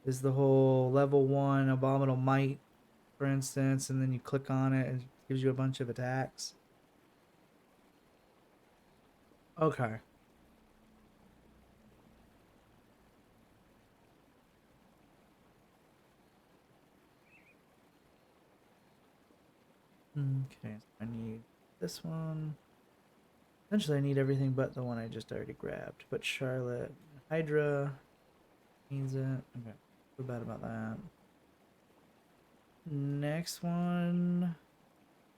is the whole level 1 Abominable Might, for instance, and then you click on it and it gives you a bunch of attacks. Okay. Okay, so I need this one. Essentially, I need everything but the one I just already grabbed. But Charlotte, Hydra, Needs it. Okay. Feel bad about that. Next one.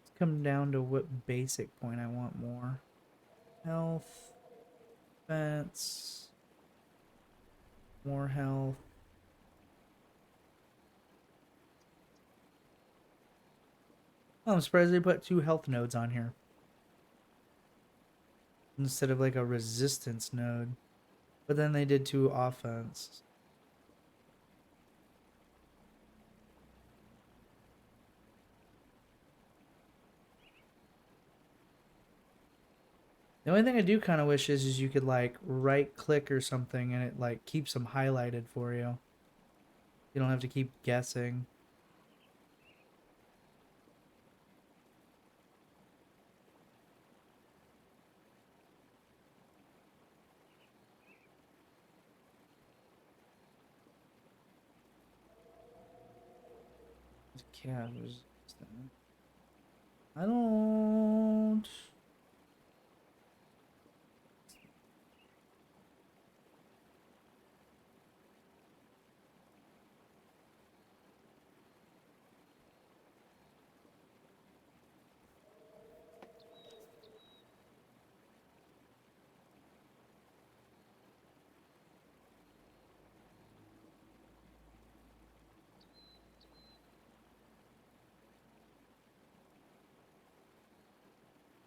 Let's come down to what basic point I want more. Health. Defense. More health. Oh, I'm surprised they put 2 health nodes on here instead of like a resistance node. But then they did 2 offense. The only thing I do kind of wish is you could like right click or something and it like keeps them highlighted for you. You don't have to keep guessing. Cav resistant. I don't.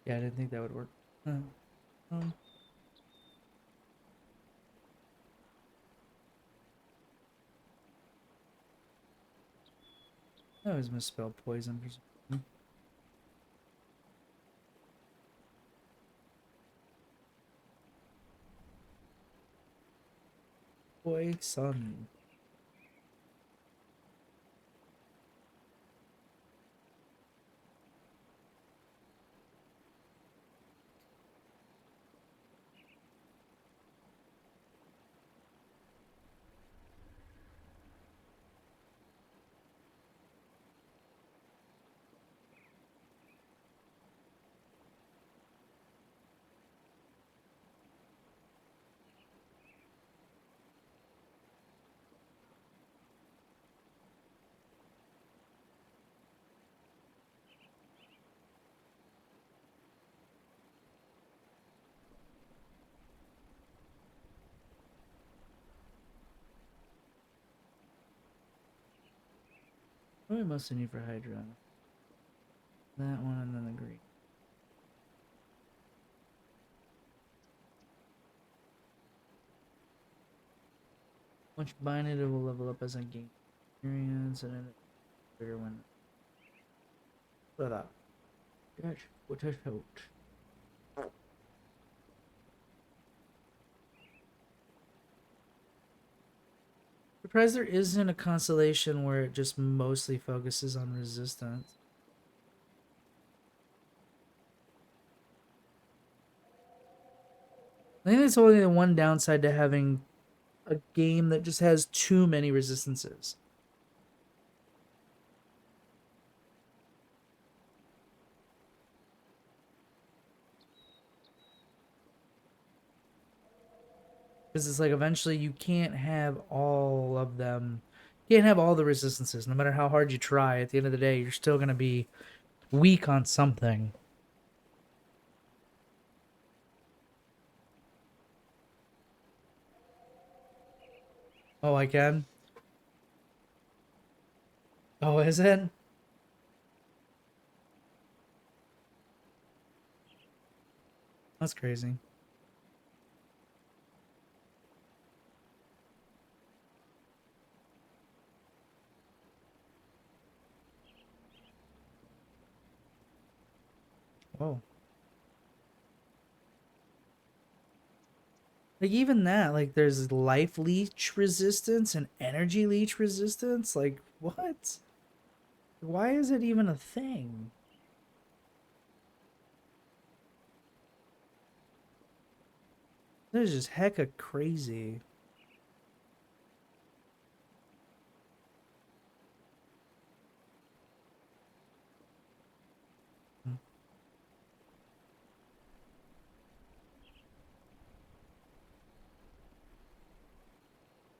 Yeah, I didn't think that would work. I always misspelled poison for some reason. Poison. What do we mostly need for Hydra? That one and then the green. Once you bind it, it will level up as I gain experience and then a bigger one. What up? That's what I thought. Surprised there isn't a constellation where it just mostly focuses on resistance. I think that's only the one downside to having a game that just has too many resistances. Because it's like eventually you can't have all of them. You can't have all the resistances. No matter how hard you try, at the end of the day, you're still going to be weak on something. Oh, I can? Oh, is it? That's crazy. Oh. Like even that, like there's life leech resistance and energy leech resistance. Like what? Why is it even a thing? That is just hecka crazy.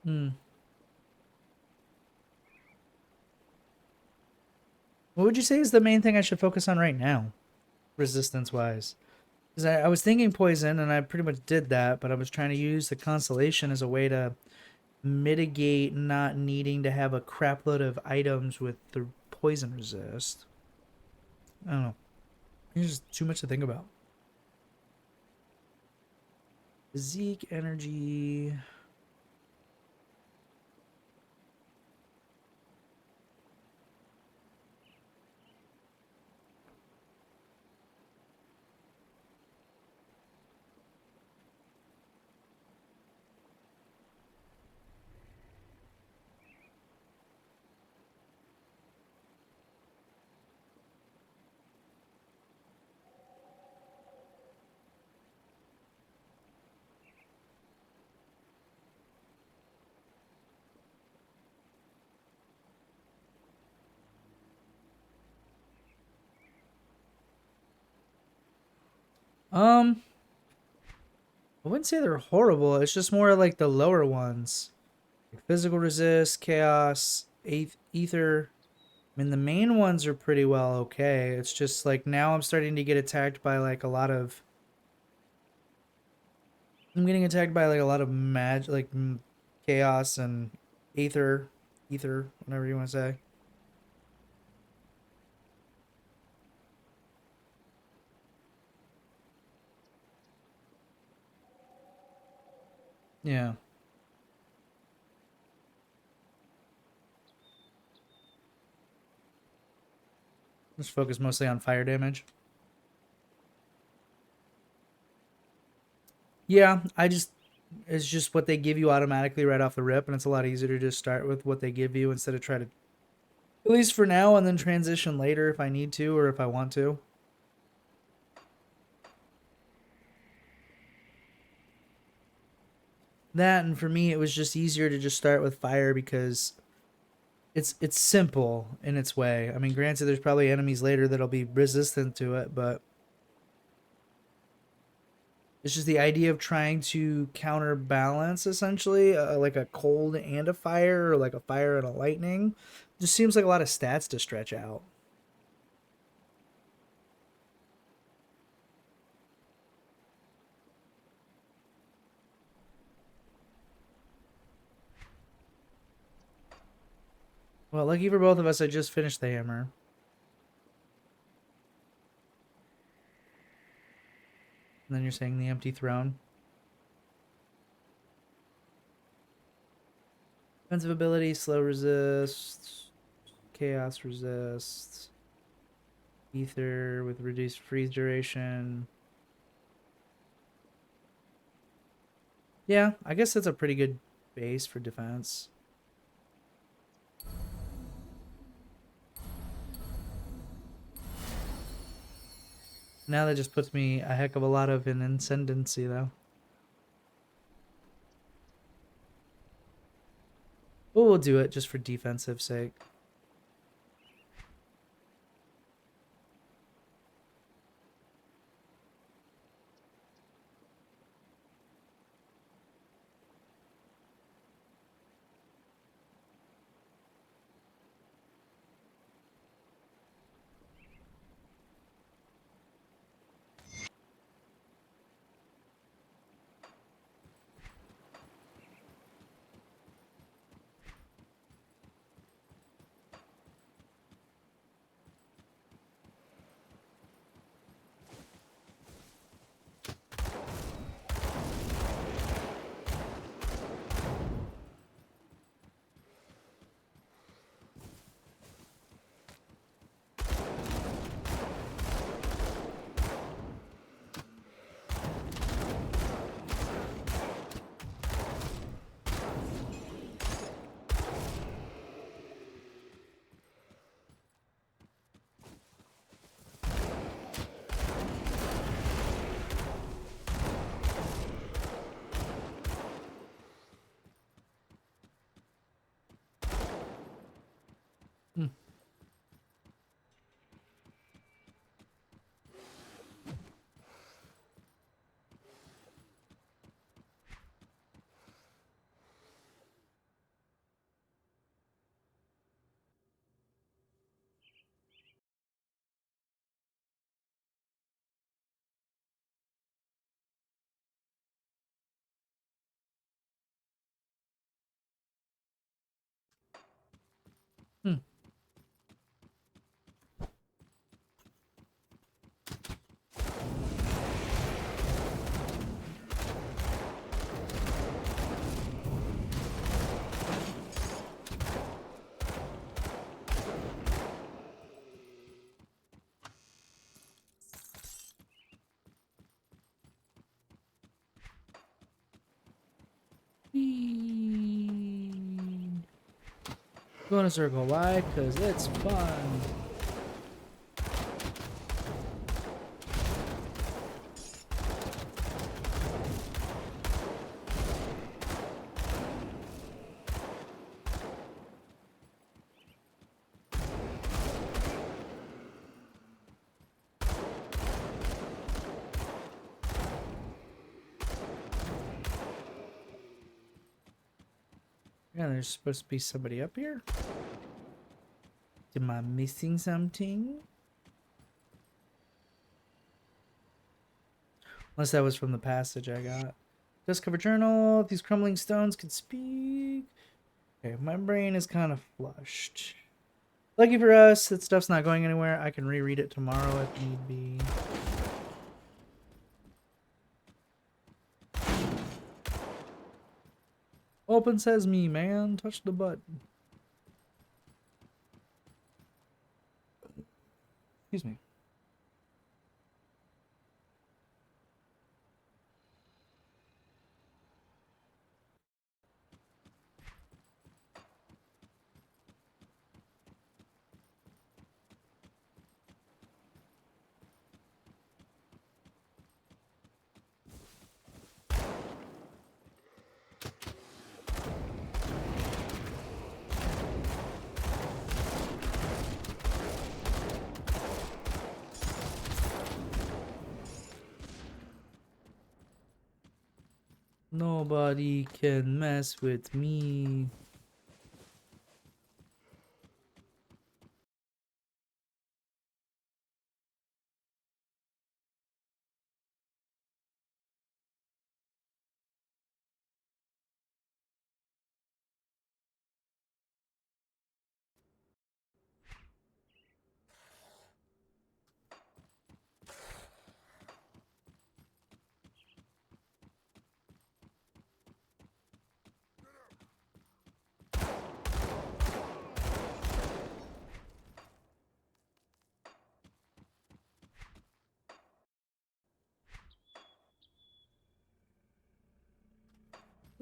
Hmm. What would you say is the main thing I should focus on right now, resistance-wise? Because I was thinking poison, and I pretty much did that, but I was trying to use the constellation as a way to mitigate not needing to have a crapload of items with the poison resist. I don't know. It's just too much to think about. Physique, energy... I wouldn't say they're horrible. It's just more like the lower ones. Like physical resist, chaos, ether. I mean, the main ones are pretty well okay. It's just like now I'm starting to get attacked by like a lot of... I'm getting attacked by like a lot of chaos and ether, whatever you want to say. Yeah. Let's focus mostly on fire damage. Yeah, it's just what they give you automatically right off the rip, and it's a lot easier to just start with what they give you instead of try to, at least for now, and then transition later if I need to or if I want to. That, and for me, it was just easier to just start with fire because it's simple in its way. I mean, granted, there's probably enemies later that'll be resistant to it, but it's just the idea of trying to counterbalance, essentially, like a cold and a fire, or like a fire and a lightning. Just seems like a lot of stats to stretch out. Well, lucky for both of us, I just finished the hammer. And then you're saying the empty throne. Defensive ability, slow resist, chaos resist, ether with reduced freeze duration. Yeah, I guess that's a pretty good base for defense. Now that just puts me a heck of a lot of an ascendancy, though. But we'll do it just for defensive sake. Hmm. Go in a circle. Why? Because it's fun. Yeah, there's supposed to be somebody up here. Am I missing something? Unless that was from the passage I got. Discover journal. These crumbling stones could speak. Okay, my brain is kind of flushed. Lucky for us, that stuff's not going anywhere. I can reread it tomorrow if need be. Open sesame, man. Touch the button. Excuse me. Nobody can mess with me.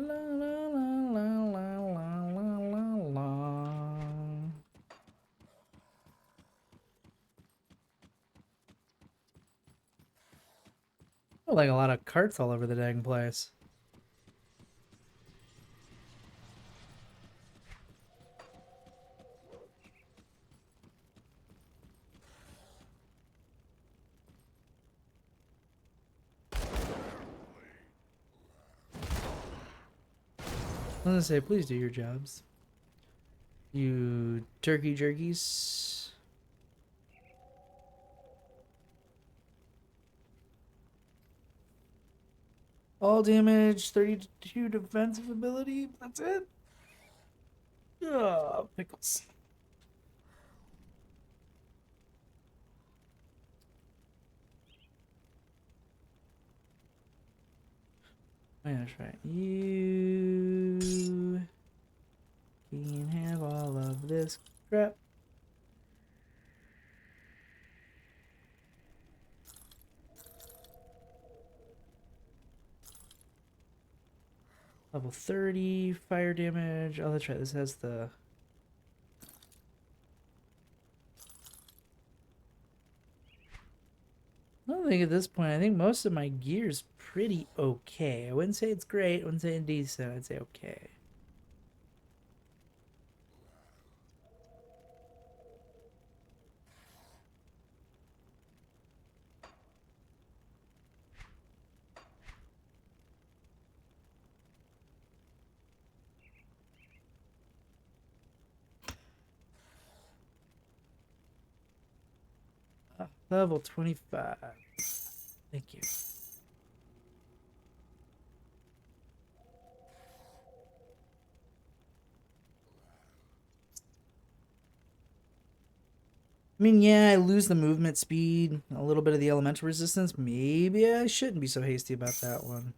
La la la la la la la la la. Oh, like a lot of carts all over the dang place. I was gonna say, please do your jobs. You turkey jerkies. All damage, 32 defensive ability. That's it. Ah, pickles. Oh, yeah, that's right. You can have all of this crap. Level 30, fire damage. Oh, that's right. This has the... I don't think at this point, I think most of my gear's pretty okay. I wouldn't say it's great. I wouldn't say it's decent. I'd say okay. Level 25. Thank you. I mean, yeah, I lose the movement speed, a little bit of the elemental resistance. Maybe I shouldn't be so hasty about that one.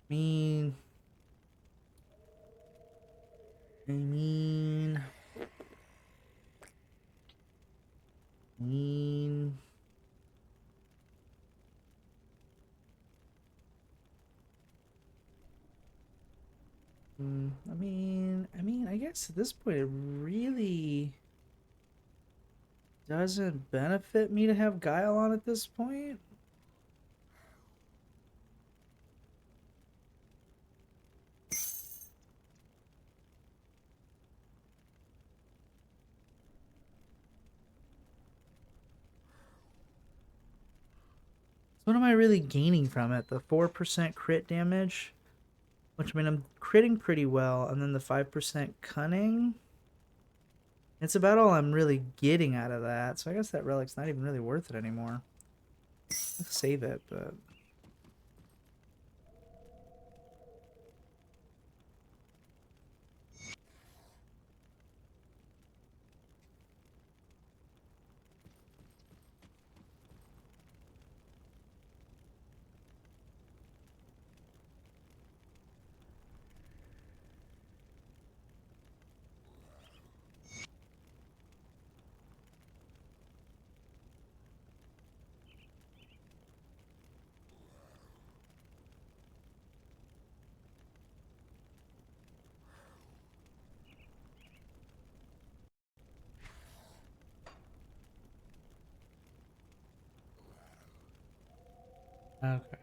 Mean. Mean. I guess at this point it really doesn't benefit me to have Guile on at this point. What am I really gaining from it? The 4% crit damage? Which, I mean, I'm critting pretty well, and then the 5% cunning. It's about all I'm really getting out of that, so I guess that relic's not even really worth it anymore. Let's save it, but... Okay.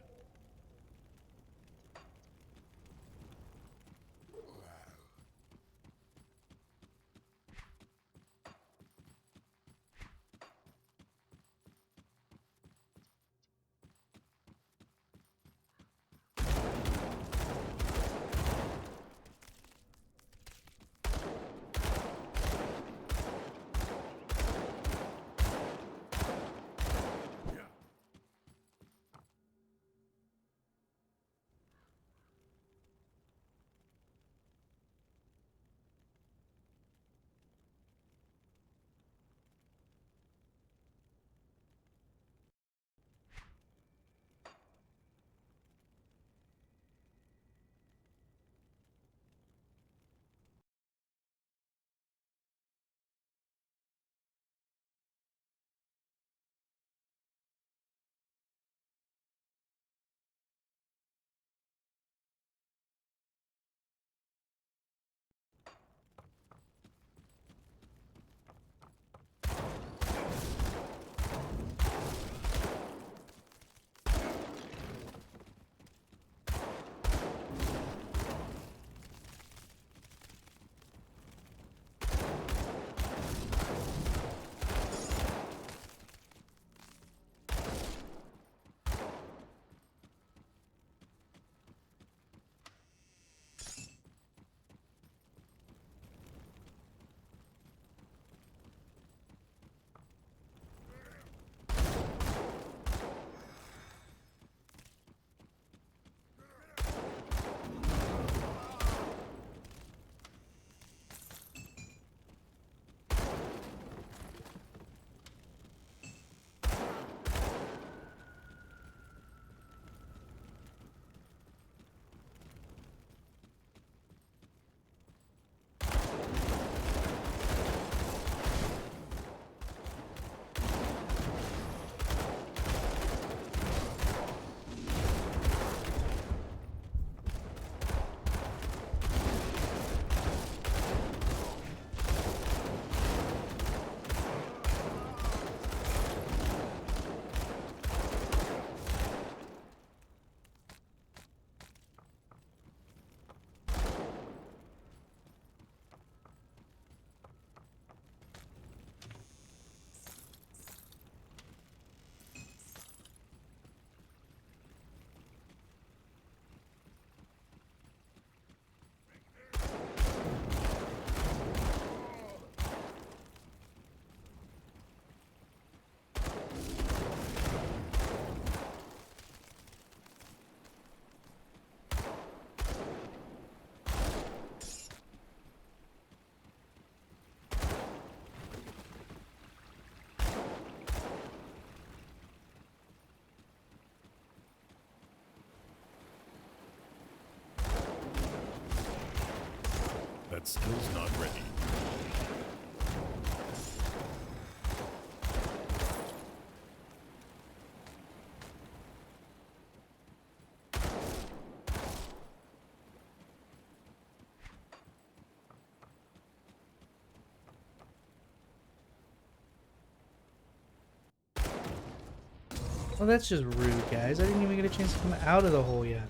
Well, that's just rude, guys. I didn't even get a chance to come out of the hole yet.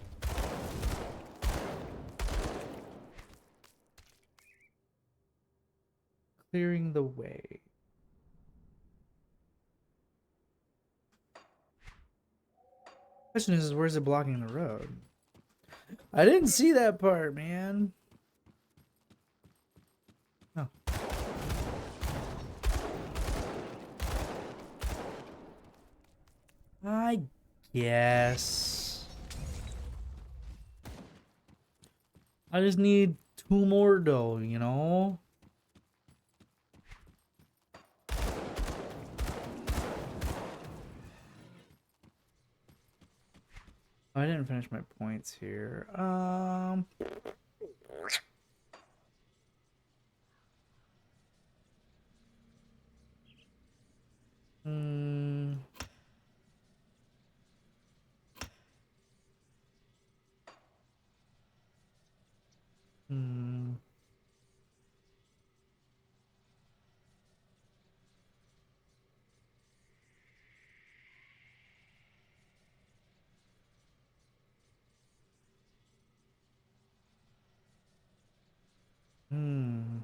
Clearing the way. Question is, where's it blocking the road? I didn't see that part, man. Oh. I guess. I just need 2 more though, you know? I didn't finish my points here. Hmm. Hmm. Hmm.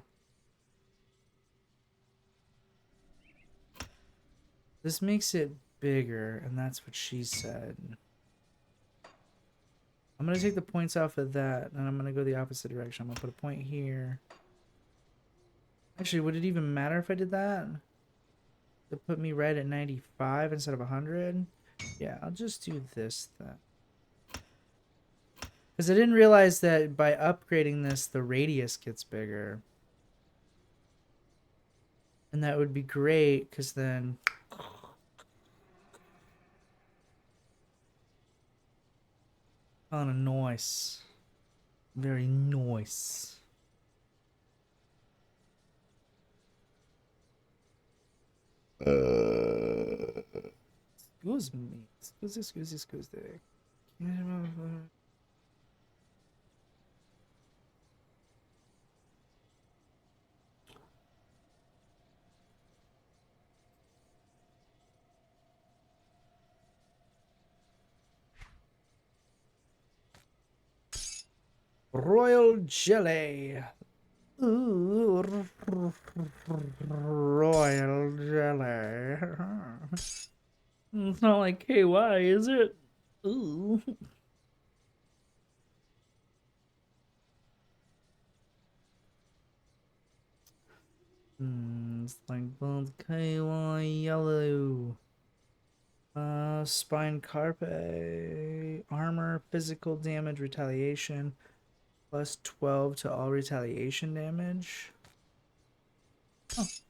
This makes it bigger, and that's what she said. I'm gonna take the points off of that, and I'm gonna go the opposite direction. I'm gonna put a point here. Actually, would it even matter if I did that? It put me right at 95 instead of 100? Yeah, I'll just do this then. Because I didn't realize that by upgrading this, the radius gets bigger. And that would be great, because then... Kind of nice. Very nice. Excuse me. Excuse me. Royal jelly. Ooh, royal jelly. It's not like KY, is it? Ooh. It's like both KY yellow. Spine carpe. Armor, physical damage, retaliation. Plus 12 to all retaliation damage. Oh. What's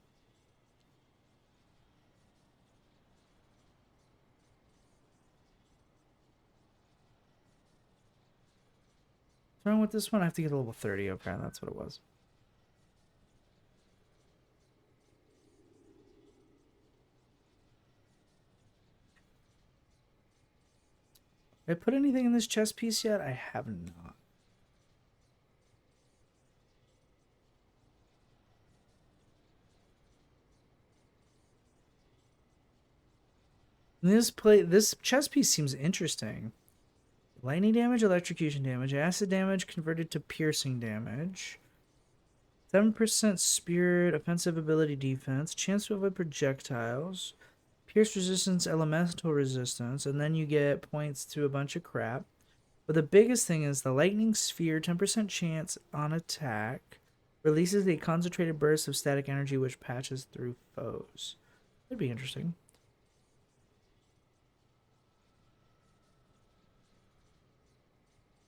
wrong with this one? I have to get a level 30. Okay, that's what it was. Did I put anything in this chest piece yet? I have not. This chest piece seems interesting. Lightning damage, electrocution damage, acid damage converted to piercing damage. 7% spirit, offensive ability defense, chance to avoid projectiles, pierce resistance, elemental resistance, and then you get points to a bunch of crap. But the biggest thing is the lightning sphere, 10% chance on attack, releases a concentrated burst of static energy which patches through foes. That'd be interesting.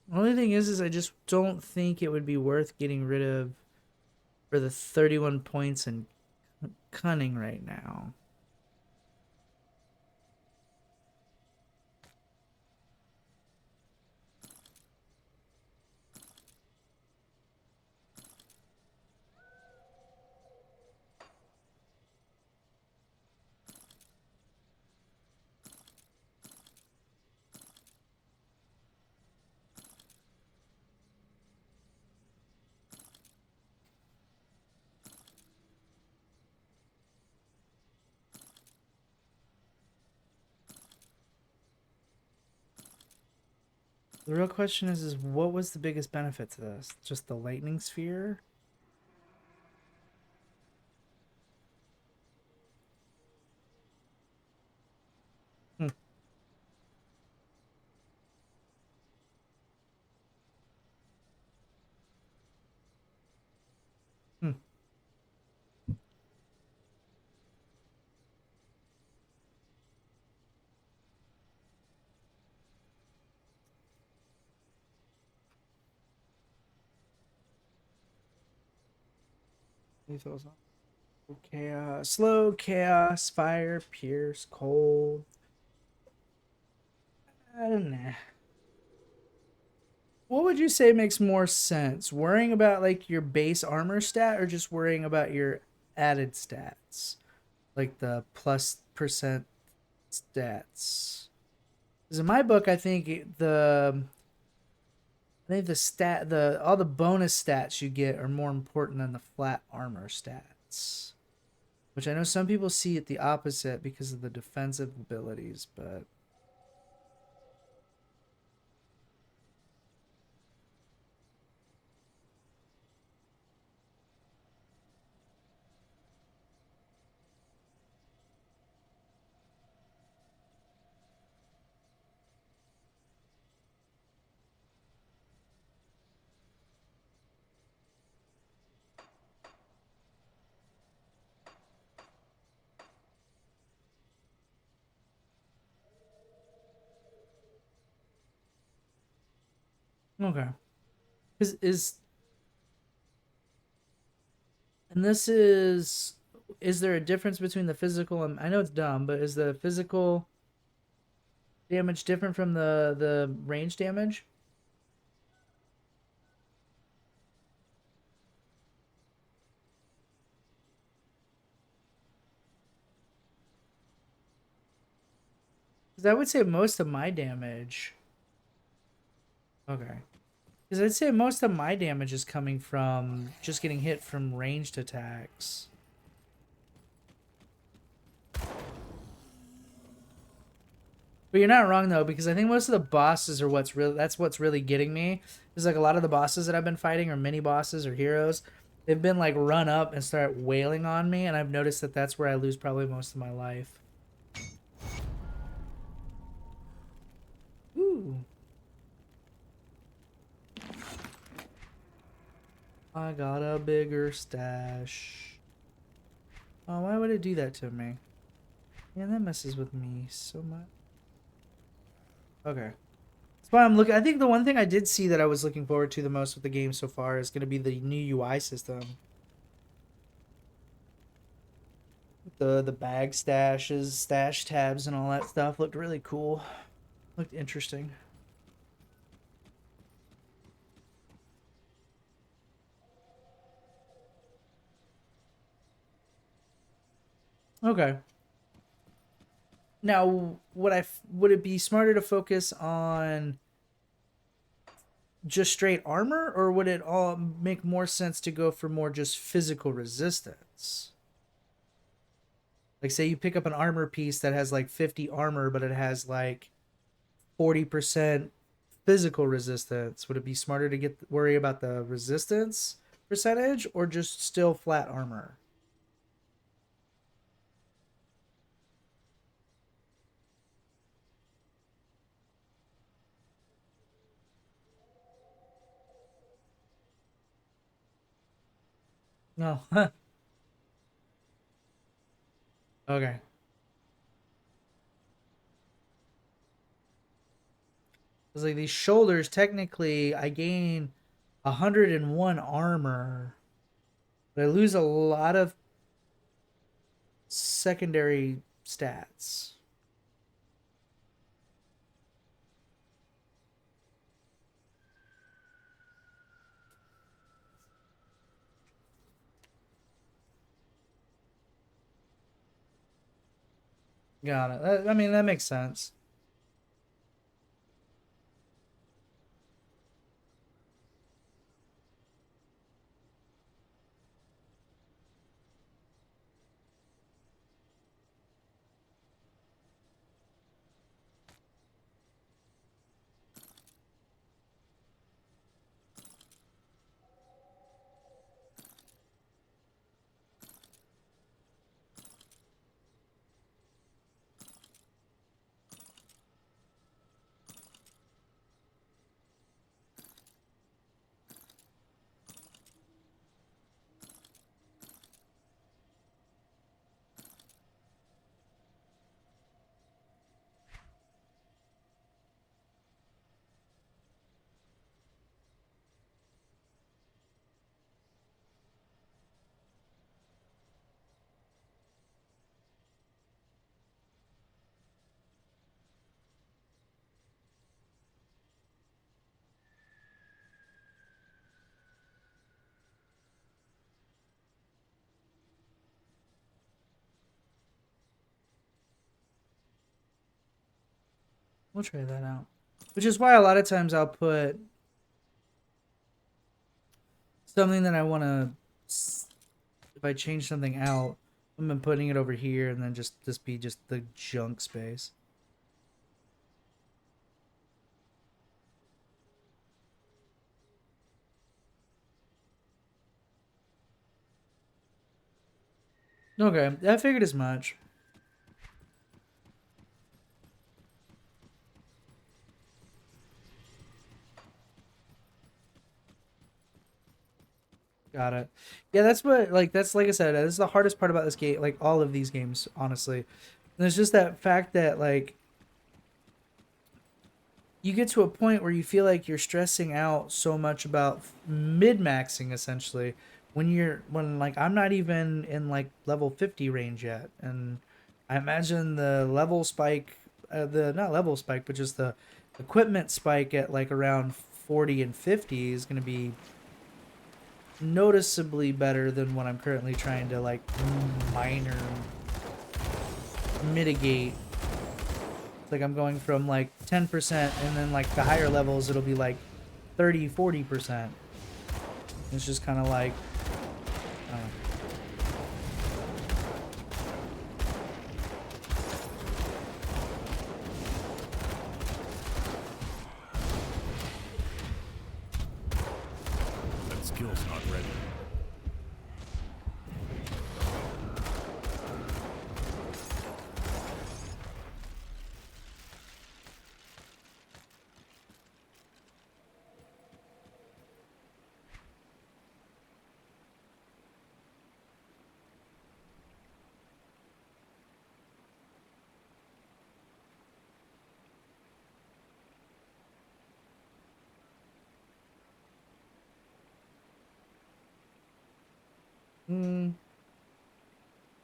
The only thing is I just don't think it would be worth getting rid of for the 31 points in cunning right now. The real question is what was the biggest benefit to this? Just the lightning sphere? Hmm. Hmm. Chaos, slow, chaos, fire, pierce, cold. I don't know. What would you say makes more sense? Worrying about like your base armor stat or just worrying about your added stats? Like the plus percent stats. Because in my book, I think all the bonus stats you get are more important than the flat armor stats. Which I know some people see it the opposite because of the defensive abilities, but okay. And this is there a difference between the physical and I know it's dumb, but is the physical damage different from the range damage? Because I would say most of my damage. Okay. Because I'd say most of my damage is coming from just getting hit from ranged attacks. But you're not wrong though, because I think most of the bosses are that's what's really getting me. Is like a lot of the bosses that I've been fighting are mini bosses or heroes. They've been like run up and start wailing on me, and I've noticed that that's where I lose probably most of my life. Ooh. I got a bigger stash. Oh, why would it do that to me? Yeah, that messes with me so much. Okay. That's why I'm looking. I think the one thing I did see that I was looking forward to the most with the game so far is going to be the new UI system. The bag stashes, stash tabs, and all that stuff looked really cool. Looked interesting. Okay. Now, would it be smarter to focus on just straight armor, or would it all make more sense to go for more just physical resistance? Like, say you pick up an armor piece that has like 50 armor, but it has like 40% physical resistance. Would it be smarter to worry about the resistance percentage, or just still flat armor? No. Okay. Because like these shoulders, technically, I gain 101 armor, but I lose a lot of secondary stats. Got it. I mean, that makes sense. We'll try that out. Which is why a lot of times I'll put something that I want to, if I change something out, I'm putting it over here and then just this be just the junk space. Okay, I figured as much. Got it. Yeah, that's what, like, that's, like I said, this is the hardest part about this game, like, all of these games, honestly. And there's just that fact that, like, you get to a point where you feel like you're stressing out so much about mid-maxing, essentially, when, like, I'm not even in, like, level 50 range yet. And I imagine the level spike, not level spike, but just the equipment spike at, like, around 40 and 50 is going to be noticeably better than what I'm currently trying to, like, minor mitigate. Like, I'm going from like 10% and then like the higher levels it'll be like 30-40%. It's just kind of like That skill's not ready.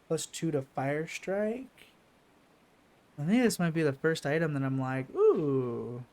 +2 to fire strike. I think this might be the first item that I'm like, ooh.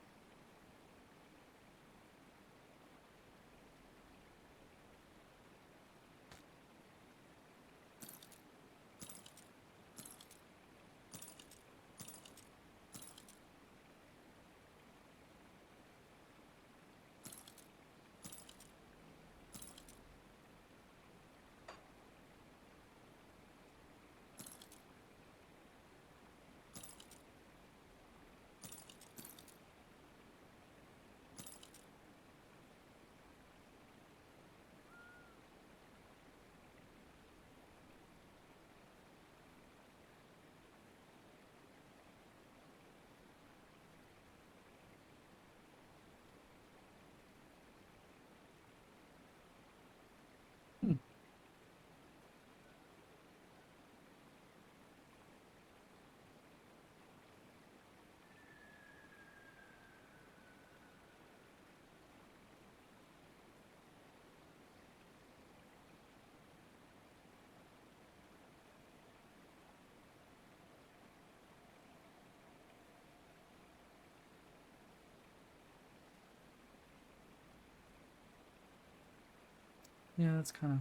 Yeah, that's kind of.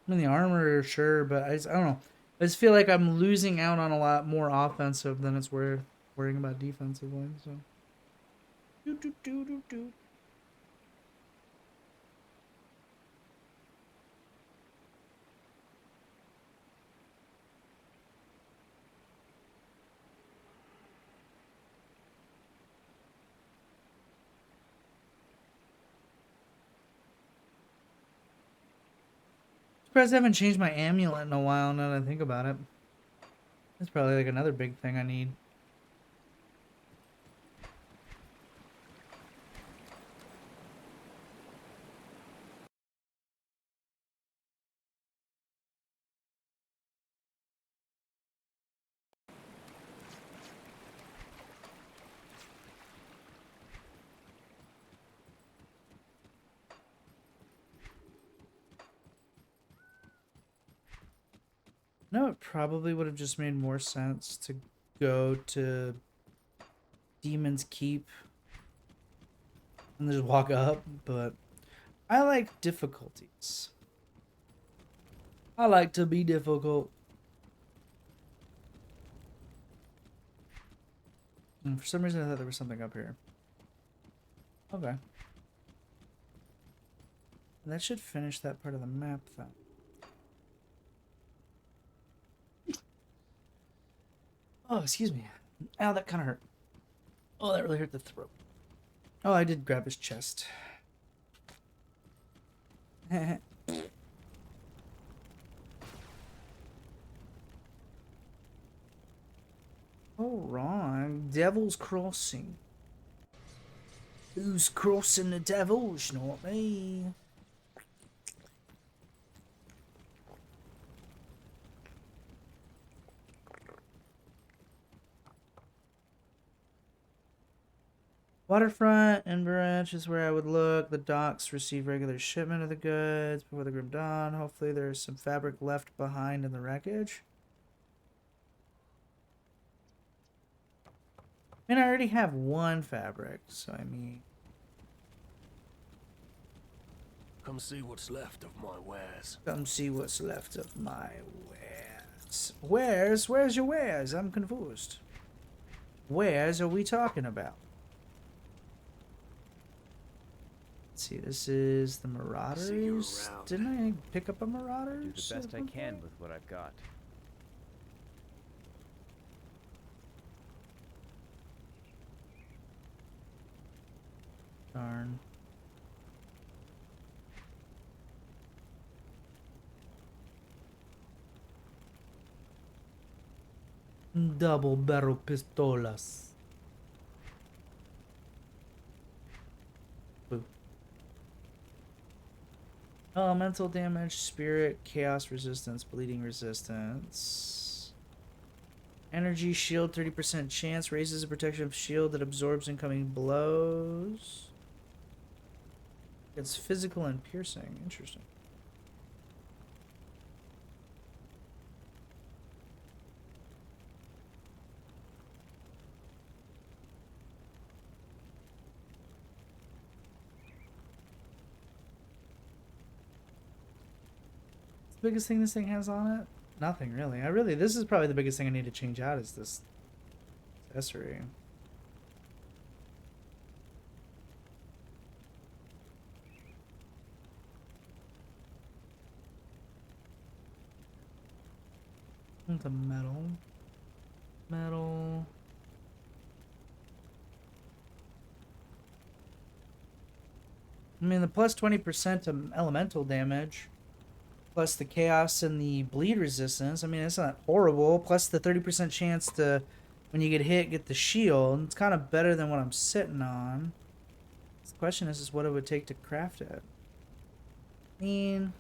I mean, the armor, sure, but I don't know. I just feel like I'm losing out on a lot more offensive than it's worth worrying about defensively. So. Do, do, do, do, do. Surprised I haven't changed my amulet in a while now that I think about it. That's probably like another big thing I need. No, it probably would have just made more sense to go to Demon's Keep and just walk up, but I like difficulties. I like to be difficult. For some reason, I thought there was something up here. Okay. That should finish that part of the map, then. Oh, excuse me. Ow, that kind of hurt. Oh, that really hurt the throat. Oh, I did grab his chest. Alright, Devil's Crossing. Who's crossing the devils? Not me. Waterfront and branch is where I would look. The docks receive regular shipment of the goods before the grim dawn. Hopefully there's some fabric left behind in the wreckage. I mean, I already have one fabric, so I mean... Come see what's left of my wares. Come see what's left of my wares. Where's your wares? I'm confused. Wares are we talking about? Let's see, this is the Marauders. Didn't I pick up a Marauders? Do the best I can with what I've got. Darn. Double barrel pistolas. Boo. Elemental damage, spirit, chaos resistance, bleeding resistance. Energy shield, 30% chance, raises the protection of shield that absorbs incoming blows. It's physical and piercing. Interesting. What's the biggest thing this thing has on it? Nothing really. This is probably the biggest thing I need to change out is this accessory. The metal. I mean, the plus 20% to elemental damage, plus the chaos and the bleed resistance. I mean, it's not horrible. Plus the 30% chance to, when you get hit, get the shield. It's kind of better than what I'm sitting on. The question is what it would take to craft it. I mean,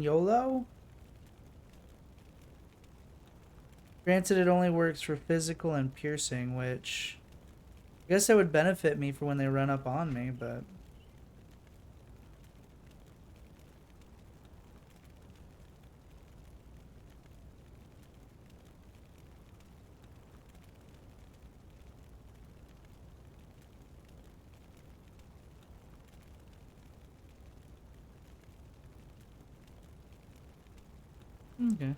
YOLO? Granted, it only works for physical and piercing, which I guess that would benefit me for when they run up on me, but... Okay.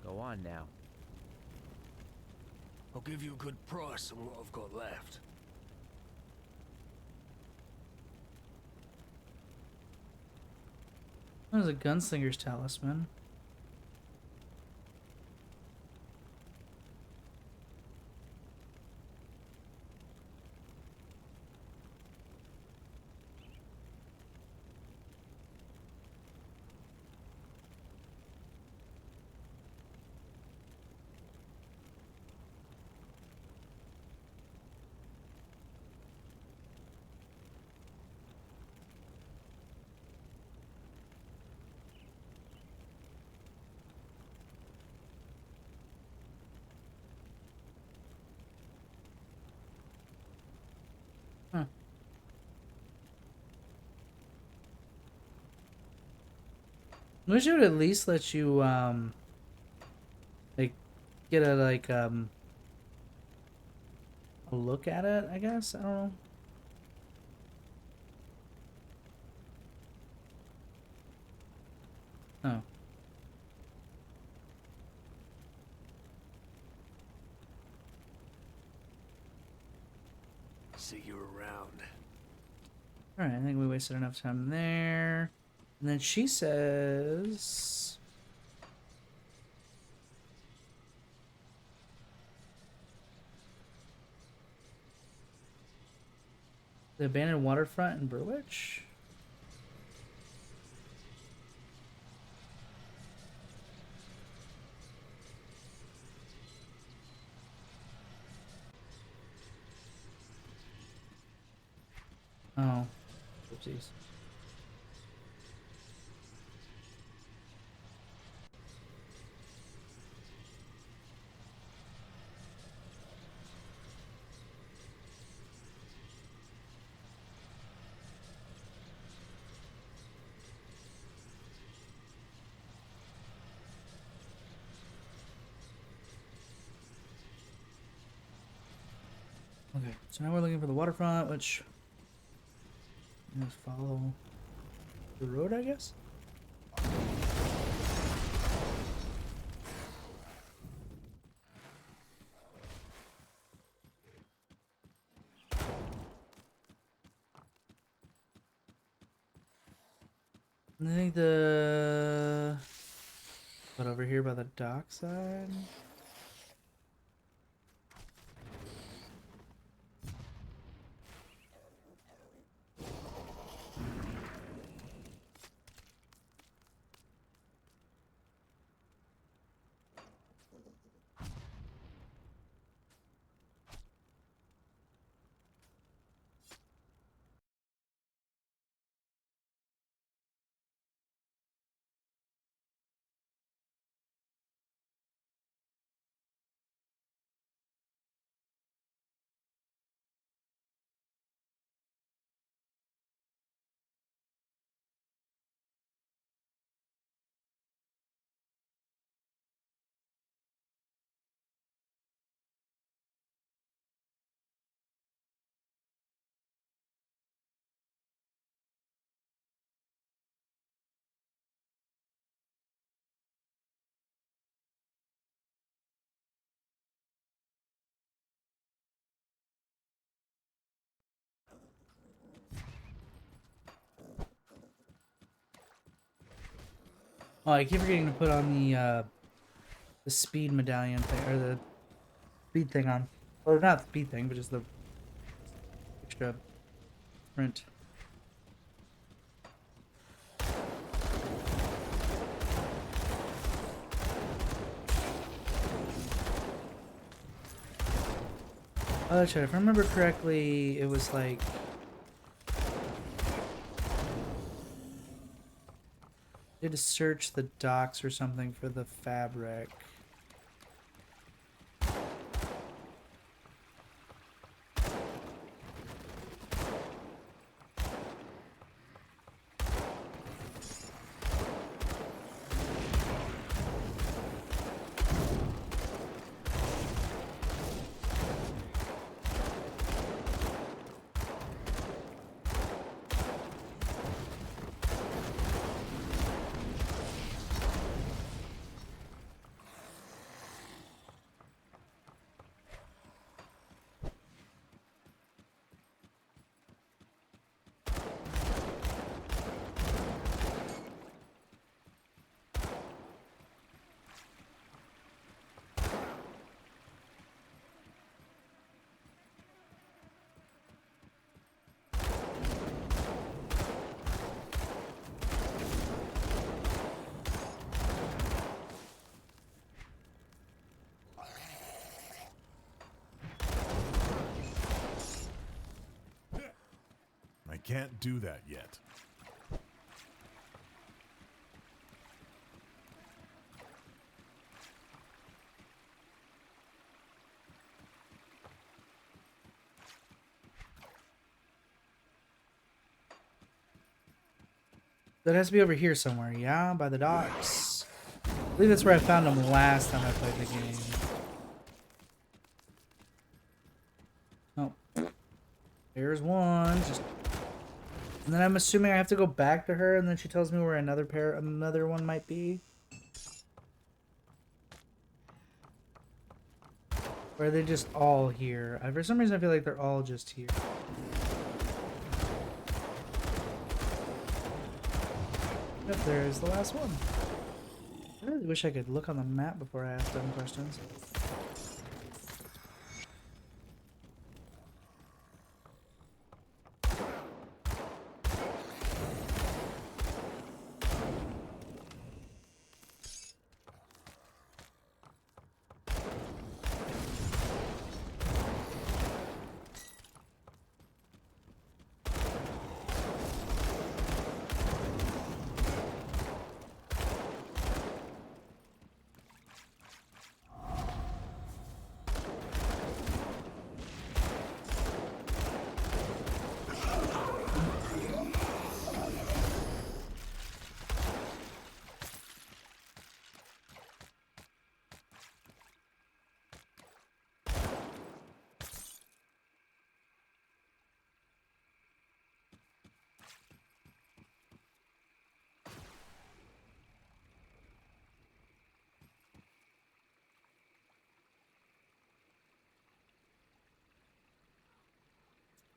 Go on now. I'll give you a good price on what I've got left. That was a gunslinger's talisman. Huh. Wish it would at least let you, like, get a look at it, I guess. I don't know. Oh. See you around. Alright, I think we wasted enough time there. And then she says... The abandoned waterfront in Burwich? Oh. Oopsies. Okay, so now we're looking for the waterfront, which let's follow the road, I guess. I think what, over here by the dockside? Oh, I keep forgetting to put on the speed medallion thing, or the speed thing on. Or not the speed thing, but just the extra print. Oh, that's right. If I remember correctly, it was like... I had to search the docks or something for the fabric. I can't do that yet. That has to be over here somewhere, yeah? By the docks. I believe that's where I found them last time I played the game. There's one. Just... And then I'm assuming I have to go back to her, and then she tells me where another one might be. Or are they just all here? For some reason, I feel like they're all just here. Yep, there's the last one. I really wish I could look on the map before I ask them questions.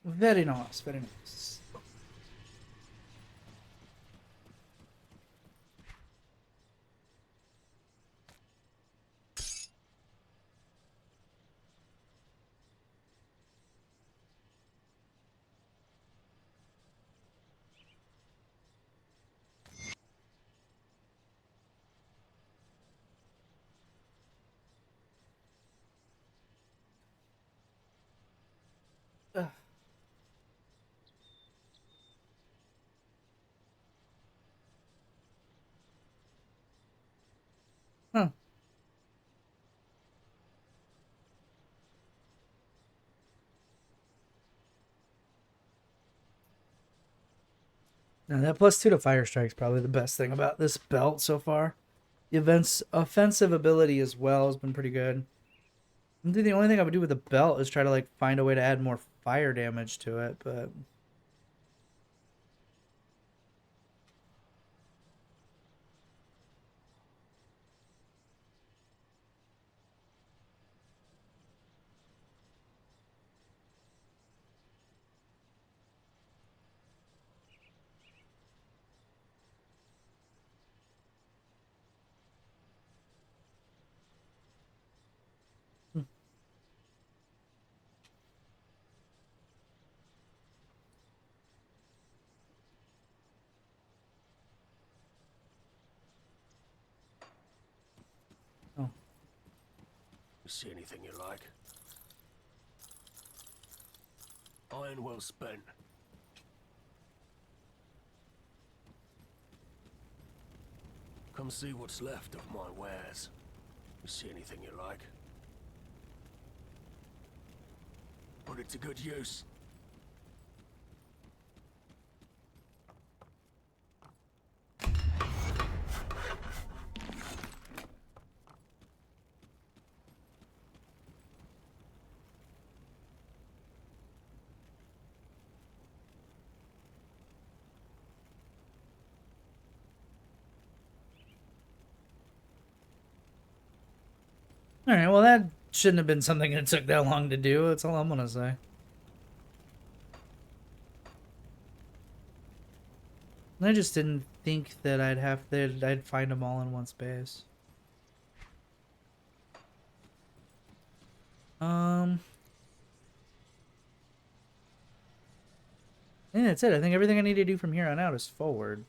Very nice, very nice. Ugh. Huh. Now that +2 to fire strike is probably the best thing about this belt so far. The event's offensive ability as well has been pretty good. I think the only thing I would do with the belt is try to like find a way to add more fire damage to it, but You see anything you like? Iron well spent. Come see what's left of my wares. You see anything you like? Put it to good use. alright, well that shouldn't have been something that took that long to do, that's all I'm gonna say. I just didn't think that I'd find them all in one space. Yeah, that's it. I think everything I need to do from here on out is forward.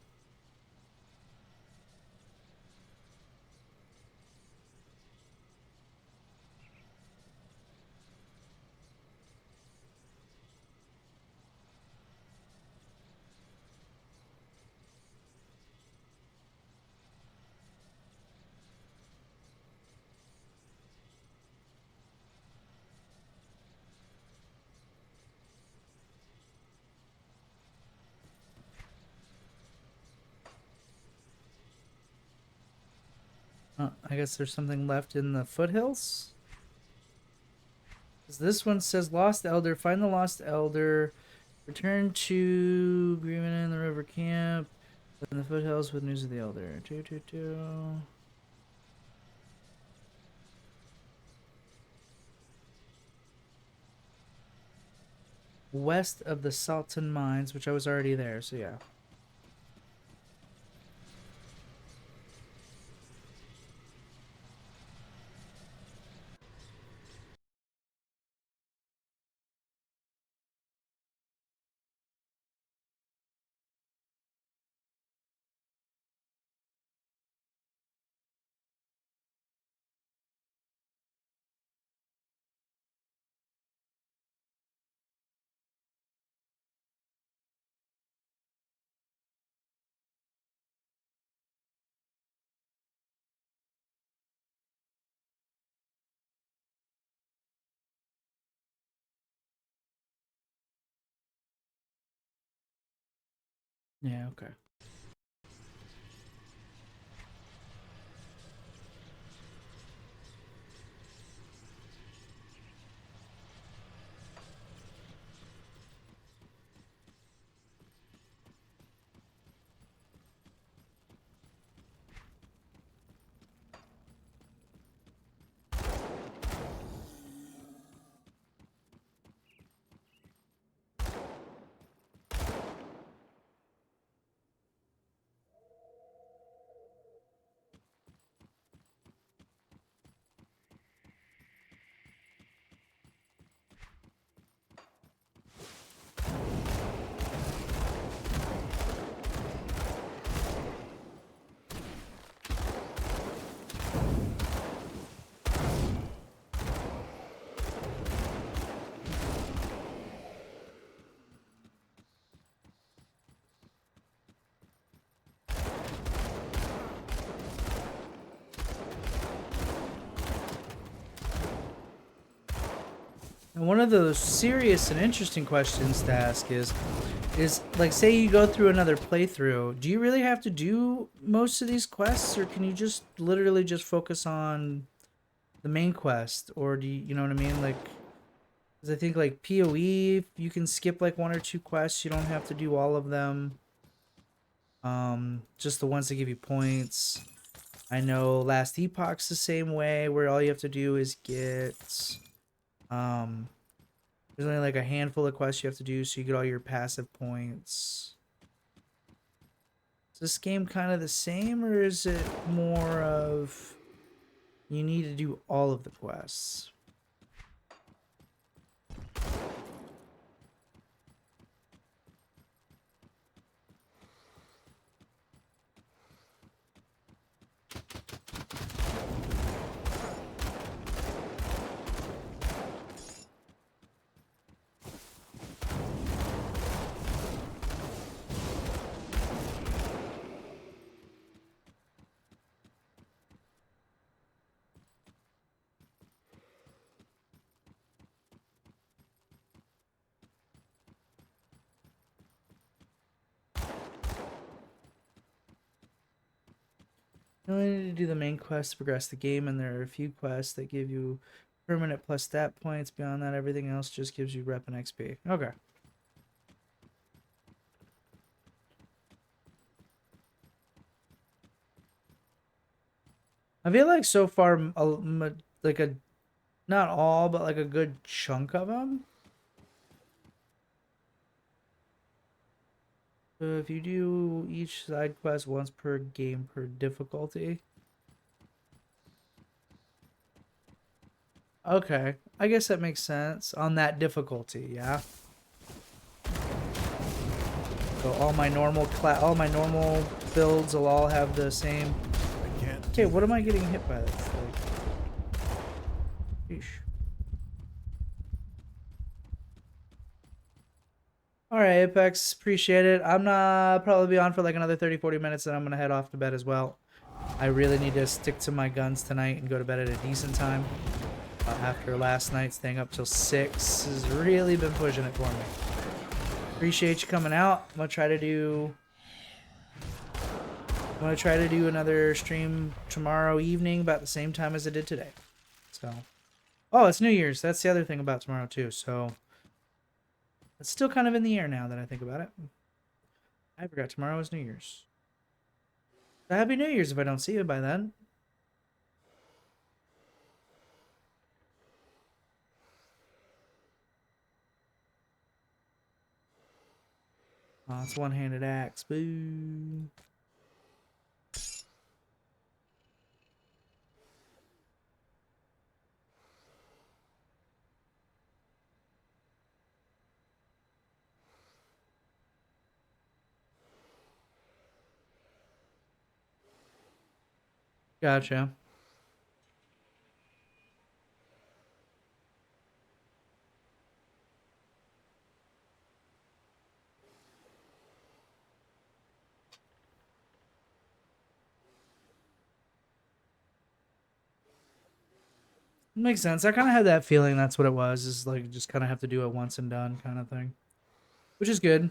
I guess there's something left in the foothills? This one says Lost Elder. Find the Lost Elder. Return to Agreement in the River Camp. In the foothills with news of the Elder. West of the Salton Mines, which I was already there, so yeah. Yeah, okay. And one of the serious and interesting questions to ask is like, say you go through another playthrough, do you really have to do most of these quests, or can you just literally just focus on the main quest? Or do you know what I mean? Like, because I think like PoE, you can skip like 1 or 2 quests. You don't have to do all of them. Just the ones that give you points. I know Last Epoch's the same way, where all you have to do is get there's only like a handful of quests you have to do, so you get all your passive points. Is this game kind of the same, or is it more of you need to do all of the quests? You only need to do the main quest to progress the game, and there are a few quests that give you permanent plus stat points. Beyond that, everything else just gives you rep and XP. Okay. I feel like so far, like not all, but like a good chunk of them. So if you do each side quest once per game per difficulty. Okay, I guess that makes sense on that difficulty, yeah. So all my normal builds will all have the same. Okay, what am I getting hit by? That's like, sheesh. Alright, Apex, appreciate it. I'm not probably be on for like another 30-40 minutes, and I'm gonna head off to bed as well. I really need to stick to my guns tonight and go to bed at a decent time. After last night, staying up till 6 has really been pushing it for me. Appreciate you coming out. I'm gonna try to do another stream tomorrow evening about the same time as I did today. So Oh, it's New Year's. That's the other thing about tomorrow too. So it's still kind of in the air now that I think about it. I forgot tomorrow is New Year's. So Happy New Year's if I don't see you by then. Oh, it's one-handed axe. Boo. Gotcha. Makes sense. I kind of had that feeling that's what it was. Is like just kind of have to do it once and done kind of thing. Which is good.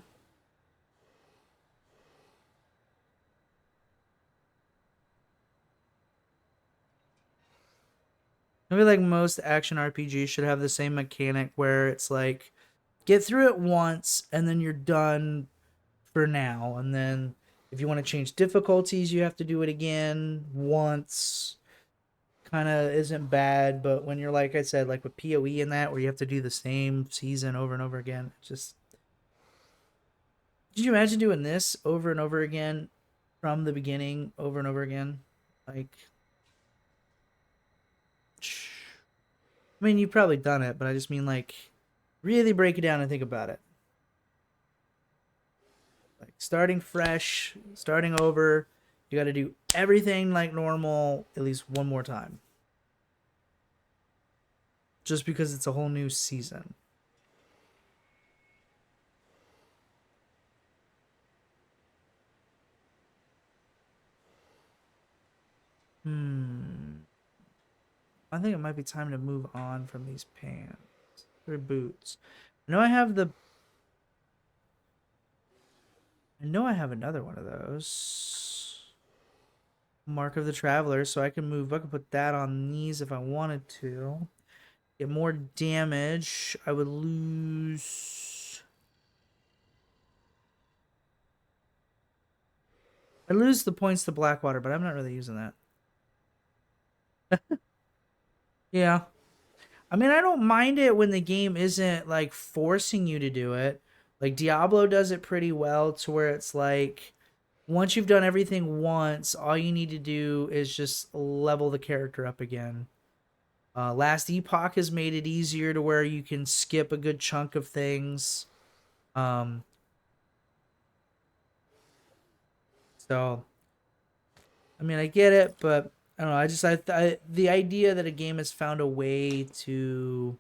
I feel like most action RPGs should have the same mechanic where it's like get through it once and then you're done for now. And then if you want to change difficulties, you have to do it again once. Kind of isn't bad, but when you're like I said, like with PoE and that, where you have to do the same season over and over again, it's just. Could you imagine doing this over and over again from the beginning, over and over again? Like. I mean, you've probably done it, but I just mean like really break it down and think about it. Like starting fresh, starting over, you got to do everything like normal at least one more time. Just because it's a whole new season. I think it might be time to move on from these pants. Or boots. I know I have another one of those. Mark of the Traveler, so I can put that on these if I wanted to. Get more damage. I would lose... I lose the points to Blackwater, but I'm not really using that. Yeah. I mean, I don't mind it when the game isn't, like, forcing you to do it. Like, Diablo does it pretty well to where it's like, once you've done everything once, all you need to do is just level the character up again. Last Epoch has made it easier to where you can skip a good chunk of things. So, I mean, I get it, but I don't know. The idea that a game has found a way to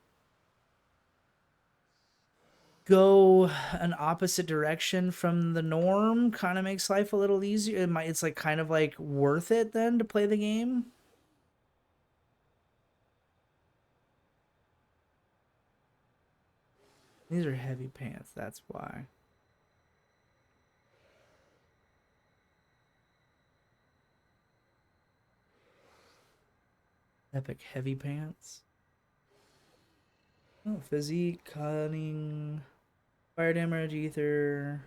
go an opposite direction from the norm kind of makes life a little easier. It's like kind of like worth it then to play the game. These are heavy pants, that's why. Epic heavy pants. Oh, physique, cunning, fire damage, ether.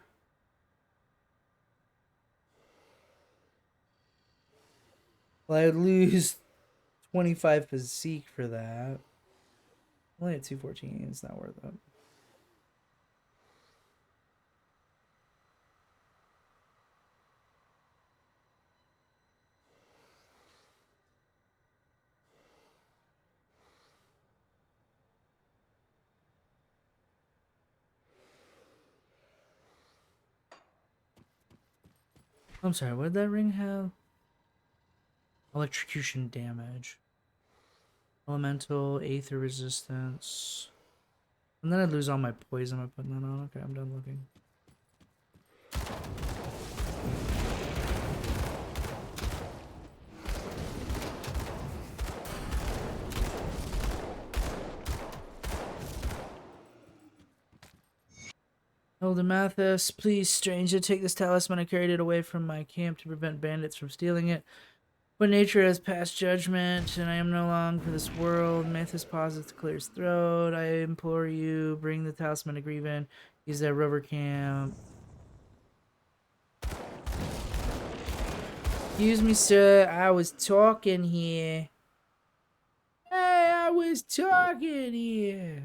Well, I would lose 25 physique for that. Only at 214, it's not worth it. I'm sorry, what did that ring have? Electrocution damage. Elemental, Aether resistance. And then I'd lose all my poison by putting that on. Okay, I'm done looking. Elder Mathis, please, stranger, take this talisman. I carried it away from my camp to prevent bandits from stealing it. But nature has passed judgment, and I am no longer for this world. Manthus pauses to clear his throat. I implore you, bring the talisman to Grieven. Use that rubber camp. Excuse me, sir. I was talking here. Hey, I was talking here.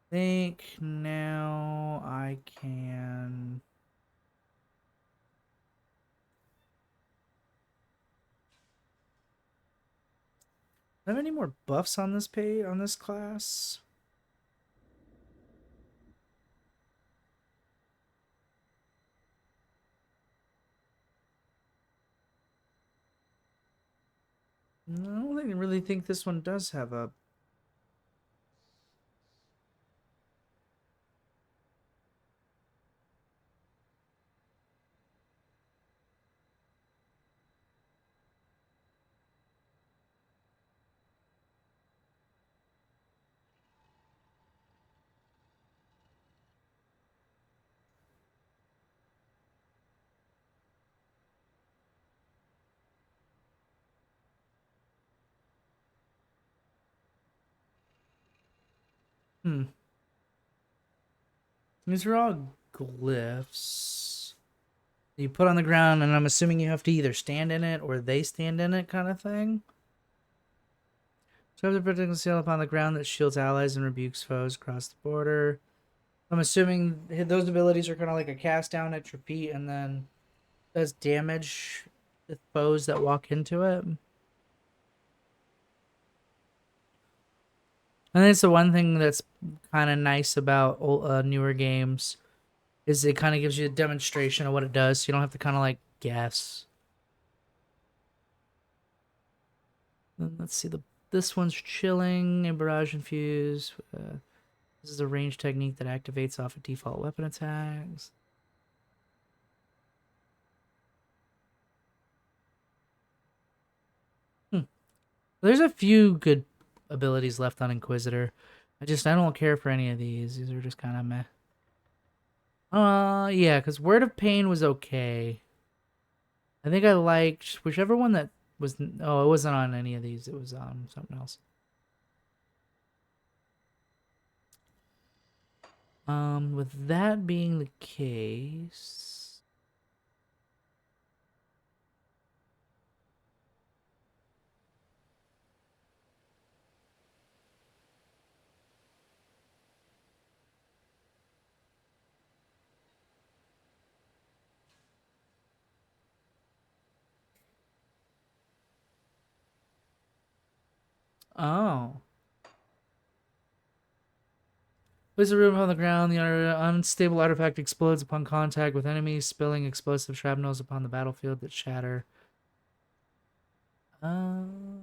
Think now I can. Do I have any more buffs on this page, on this class? No, I don't really think this one does have a. These are all glyphs you put on the ground, and I'm assuming you have to either stand in it or they stand in it, kind of thing. So have the protecting seal upon the ground that shields allies and rebukes foes across the border. I'm assuming those abilities are kind of like a cast down at your feet, and then does damage to foes that walk into it. I think it's the one thing that's kind of nice about old, newer games is it kind of gives you a demonstration of what it does, so you don't have to kind of like guess. Then let's see, this one's chilling and barrage infuse. This is a range technique that activates off of default weapon attacks. There's a few good abilities left on Inquisitor. I don't care for any of these. These are just kind of meh. Yeah, because Word of Pain was okay. I think I liked whichever one that was. Oh, it wasn't on any of these. It was on something else. With that being the case. Oh. Place a room on the ground. The unstable artifact explodes upon contact with enemies, spilling explosive shrapnels upon the battlefield that shatter. Oh.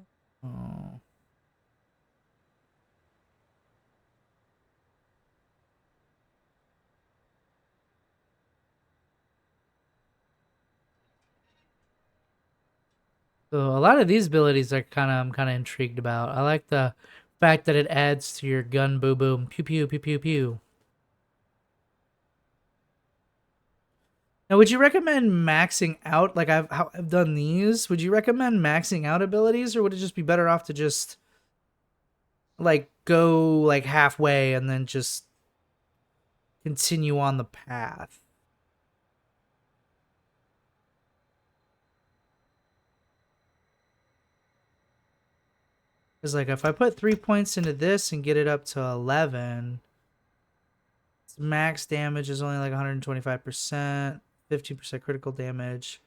So a lot of these abilities are I'm kind of intrigued about. I like the fact that it adds to your gun boom boom pew pew pew pew pew. Now, would you recommend maxing out, like I've done these? Would you recommend maxing out abilities, or would it just be better off to just like go like halfway and then just continue on the path? Because like if I put 3 points into this and get it up to 11, its max damage is only like 125%, 15% critical damage,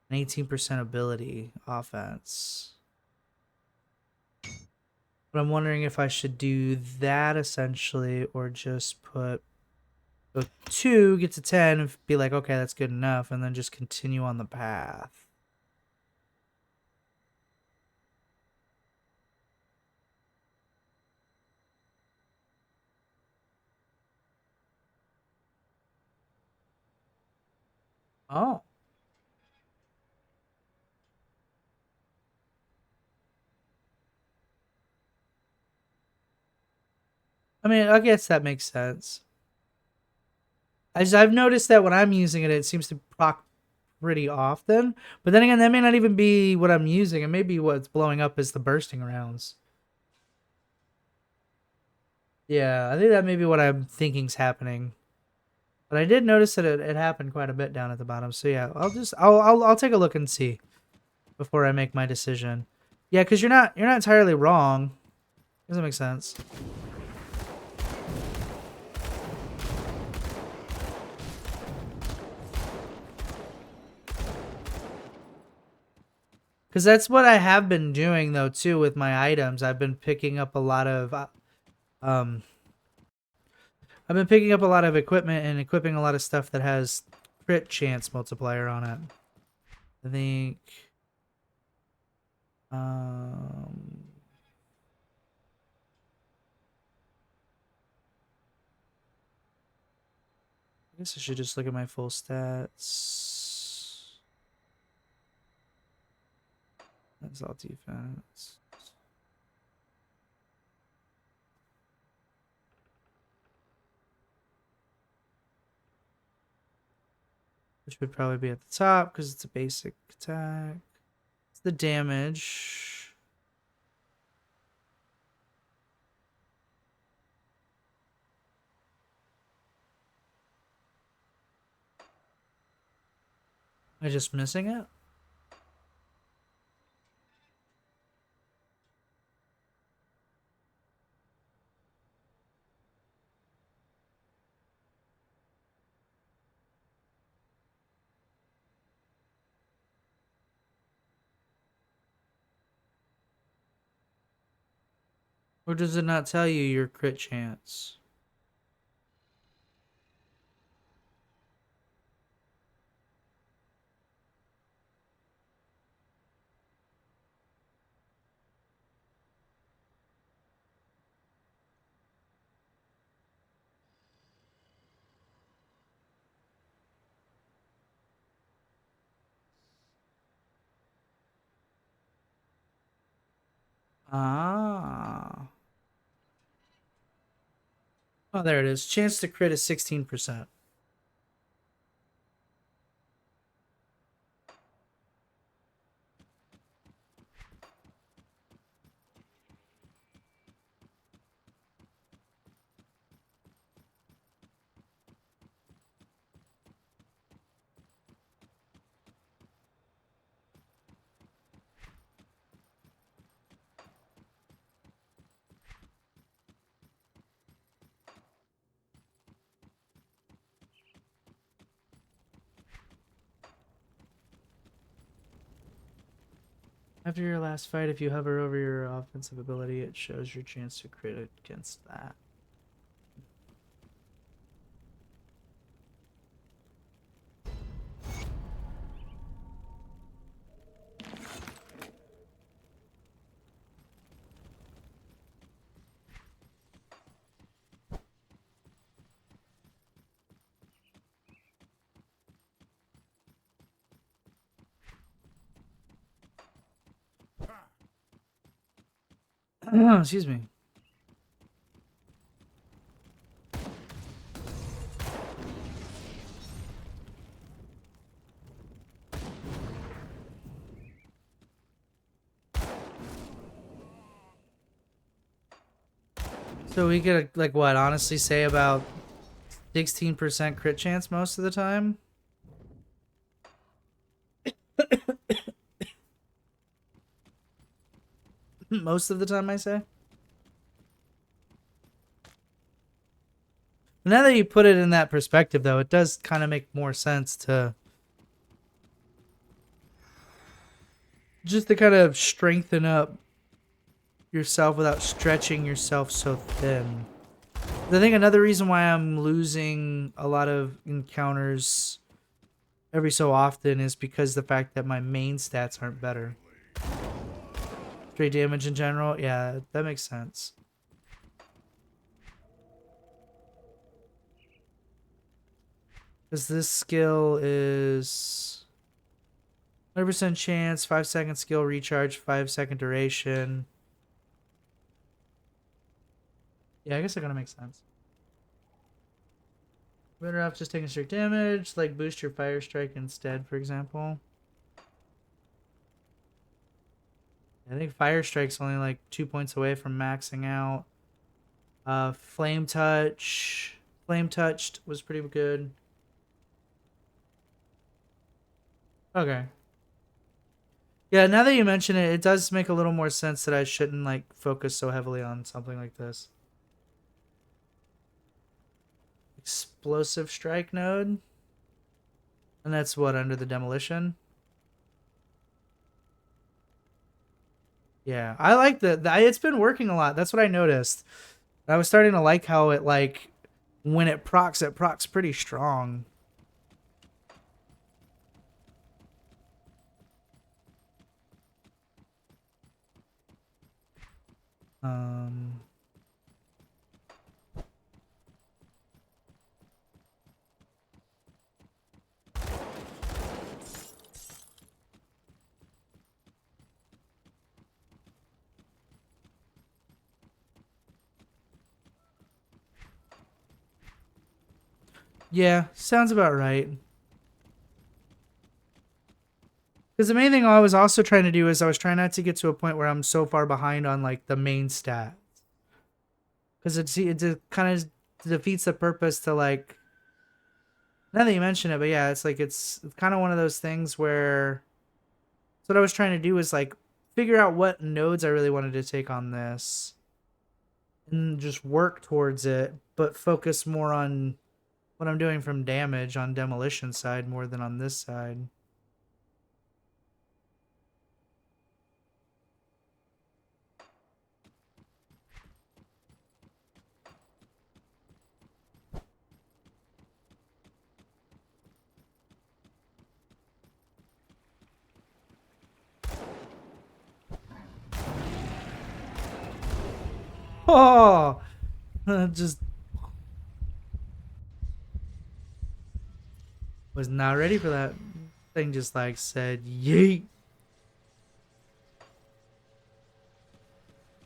and 18% ability offense. But I'm wondering if I should do that essentially, or just put 2, get to 10, and be like, okay, that's good enough, and then just continue on the path. Oh. I mean, I guess that makes sense. I've noticed that when I'm using it, it seems to proc pretty often. But then again, that may not even be what I'm using. It may be what's blowing up is the bursting rounds. Yeah, I think that may be what I'm thinking's happening. But I did notice that it happened quite a bit down at the bottom. So yeah, I'll take a look and see before I make my decision. Yeah, because you're not entirely wrong. Doesn't make sense. Because that's what I have been doing, though, too, with my items. I've been picking up a lot of, I've been picking up a lot of equipment and equipping a lot of stuff that has crit chance multiplier on it. I think, I guess I should just look at my full stats. That's all defense. Which would probably be at the top because it's a basic attack. It's the damage. Am I just missing it? Or does it not tell you your crit chance? Ah. Oh, there it is. Chance to crit is 16%. After your last fight, if you hover over your offensive ability, it shows your chance to crit against that. Excuse me. So we could, like, what, honestly say about 16% crit chance most of the time? Most of the time, I say. Now that you put it in that perspective, though, it does kind of make more sense to just to kind of strengthen up yourself without stretching yourself so thin. I think another reason why I'm losing a lot of encounters every so often is because the fact that my main stats aren't better. Straight damage in general, yeah, that makes sense. Because this skill is 100% chance, 5-second skill recharge, 5-second duration. Yeah, I guess that kind of makes sense. Better off just taking straight damage, like boost your fire strike instead, for example. I think fire strike's only like 2 points away from maxing out. Flame touched was pretty good. Okay. Yeah, now that you mention it, it does make a little more sense that I shouldn't like focus so heavily on something like this. Explosive strike node. And that's what, under the demolition? Yeah, I like it's been working a lot. That's what I noticed. I was starting to like how it, like, when it procs pretty strong. Yeah, sounds about right. Because the main thing I was also trying to do is I was trying not to get to a point where I'm so far behind on like the main stats. Because it kind of defeats the purpose to like. Now that you mention it, but yeah, it's like it's kind of one of those things where. So what I was trying to do is like figure out what nodes I really wanted to take on this, and just work towards it, but focus more on what I'm doing from damage on demolition side more than on this side. Oh, just was not ready for that. Thing just like said, yeet.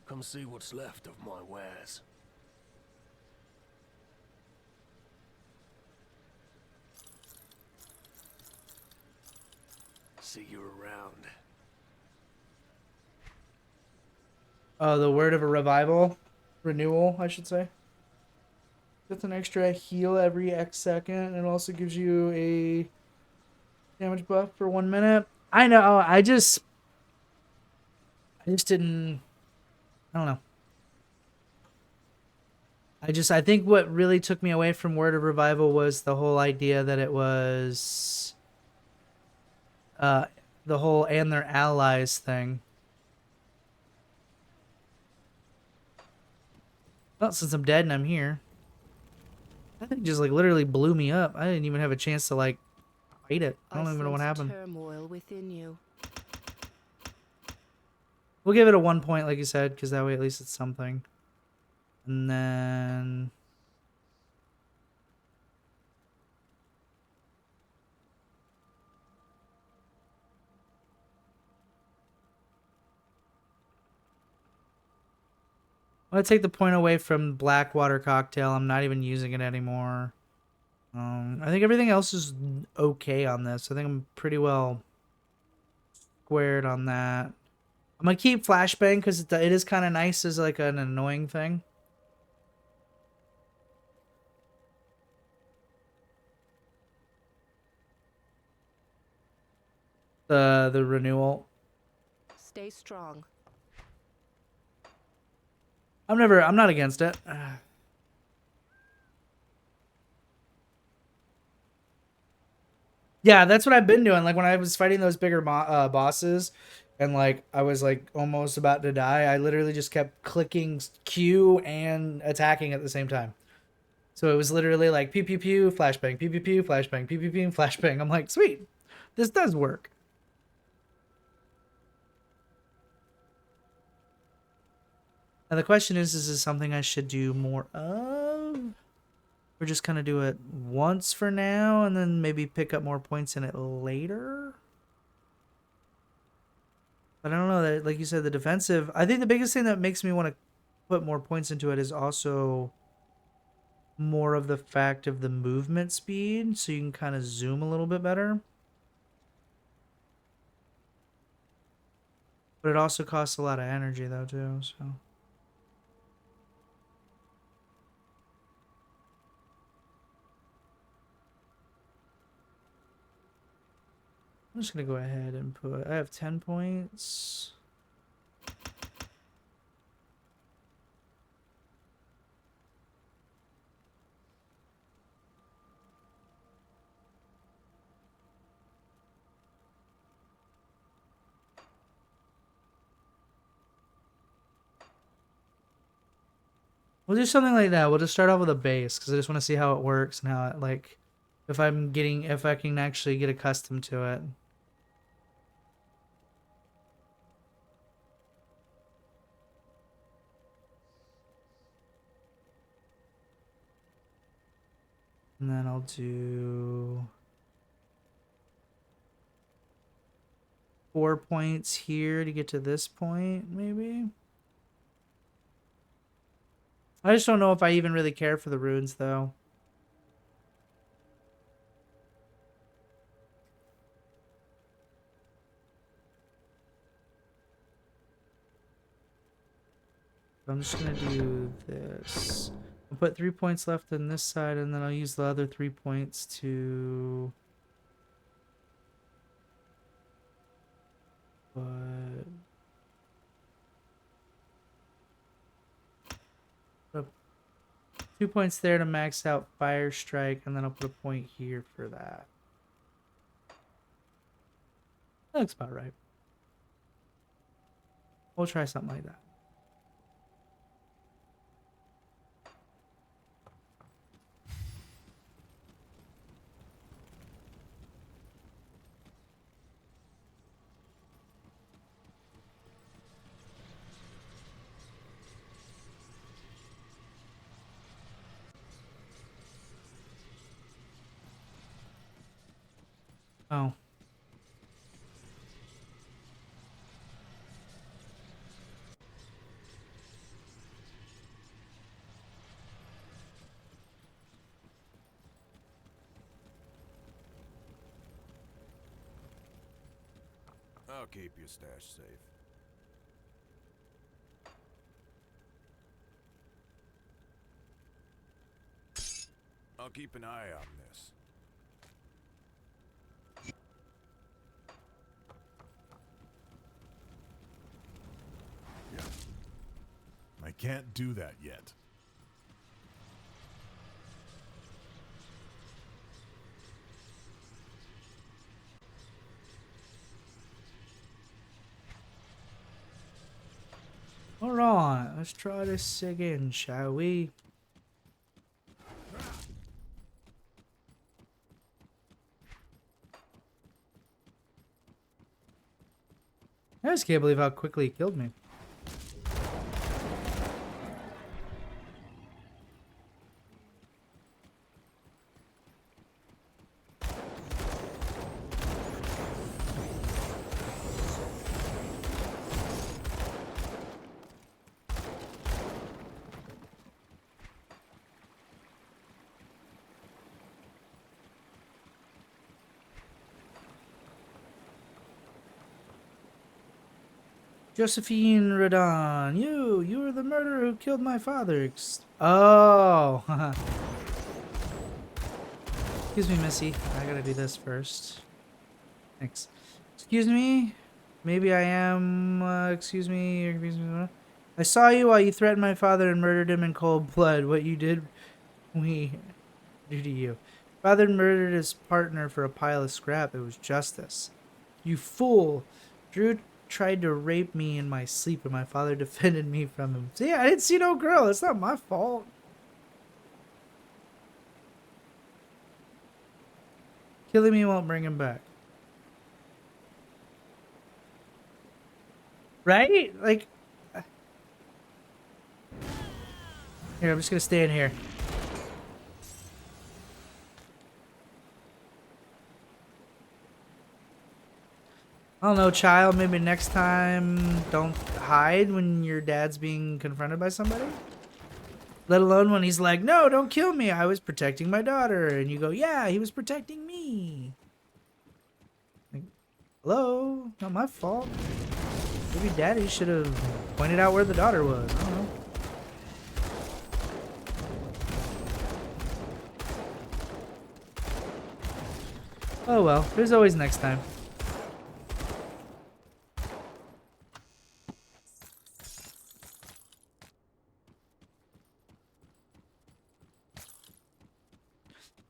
Come see what's left of my wares. See you around. Oh, the word of a revival. Renewal, I should say. Gets an extra heal every X second. It also gives you a damage buff for 1 minute. I know, I just didn't, I don't know. I think what really took me away from Word of Revival was the whole idea that it was the whole and their allies thing. Well, since I'm dead and I'm here. I think it just like literally blew me up. I didn't even have a chance to like fight it. I don't even know what happened. Turmoil within you. We'll give it a 1 point, like you said, because that way at least it's something. And then I'm gonna take the point away from Blackwater Cocktail. I'm not even using it anymore. I think everything else is okay on this. I think I'm pretty well squared on that. I'm gonna keep Flashbang because it is kind of nice as like an annoying thing. The renewal. Stay strong. I'm not against it. Yeah, that's what I've been doing. Like when I was fighting those bigger bosses and like I was like almost about to die, I literally just kept clicking Q and attacking at the same time. So it was literally like pew pew pew, flashbang, pew pew pew, flashbang, pew pew pew, flashbang. I'm like, sweet. This does work. Now the question is this something I should do more of? Or Or just kind of do it once for now and then maybe pick up more points in it later. But I don't know, that, like you said, the defensive, I think the biggest thing that makes me want to put more points into it is also more of the fact of the movement speed, so you can kind of zoom a little bit better. But it also costs a lot of energy though too, so. I'm just gonna go ahead and put, I have 10 points. We'll do something like that. We'll just start off with a base because I just want to see how it works and how it, like, if I can actually get accustomed to it. And then I'll do 4 points here to get to this point, maybe. I just don't know if I even really care for the runes, though. I'm just gonna do this. I'll put 3 points left on this side, and then I'll use the other 3 points to... But... 2 points there to max out Fire Strike, and then I'll put a point here for that. That looks about right. We'll try something like that. Oh. I'll keep your stash safe. I'll keep an eye on this. I can't do that yet. Alright, let's try this again, shall we? I just can't believe how quickly he killed me. Josephine Radon, you were the murderer who killed my father. Oh. Excuse me, Missy. I gotta do this first. Thanks. Excuse me. Maybe I am. Excuse me. I saw you while you threatened my father and murdered him in cold blood. What you did, we do to you. Father murdered his partner for a pile of scrap. It was justice. You fool. Drew tried to rape me in my sleep and my father defended me from him. See, I didn't see no girl. It's not my fault. Killing me won't bring him back. Right? Like... Here, I'm just gonna stay in here. I don't know, child. Maybe next time don't hide when your dad's being confronted by somebody. Let alone when he's like, no, don't kill me. I was protecting my daughter. And you go, yeah, he was protecting me. Like, hello? Not my fault. Maybe daddy should have pointed out where the daughter was. I don't know. Oh well, there's always next time.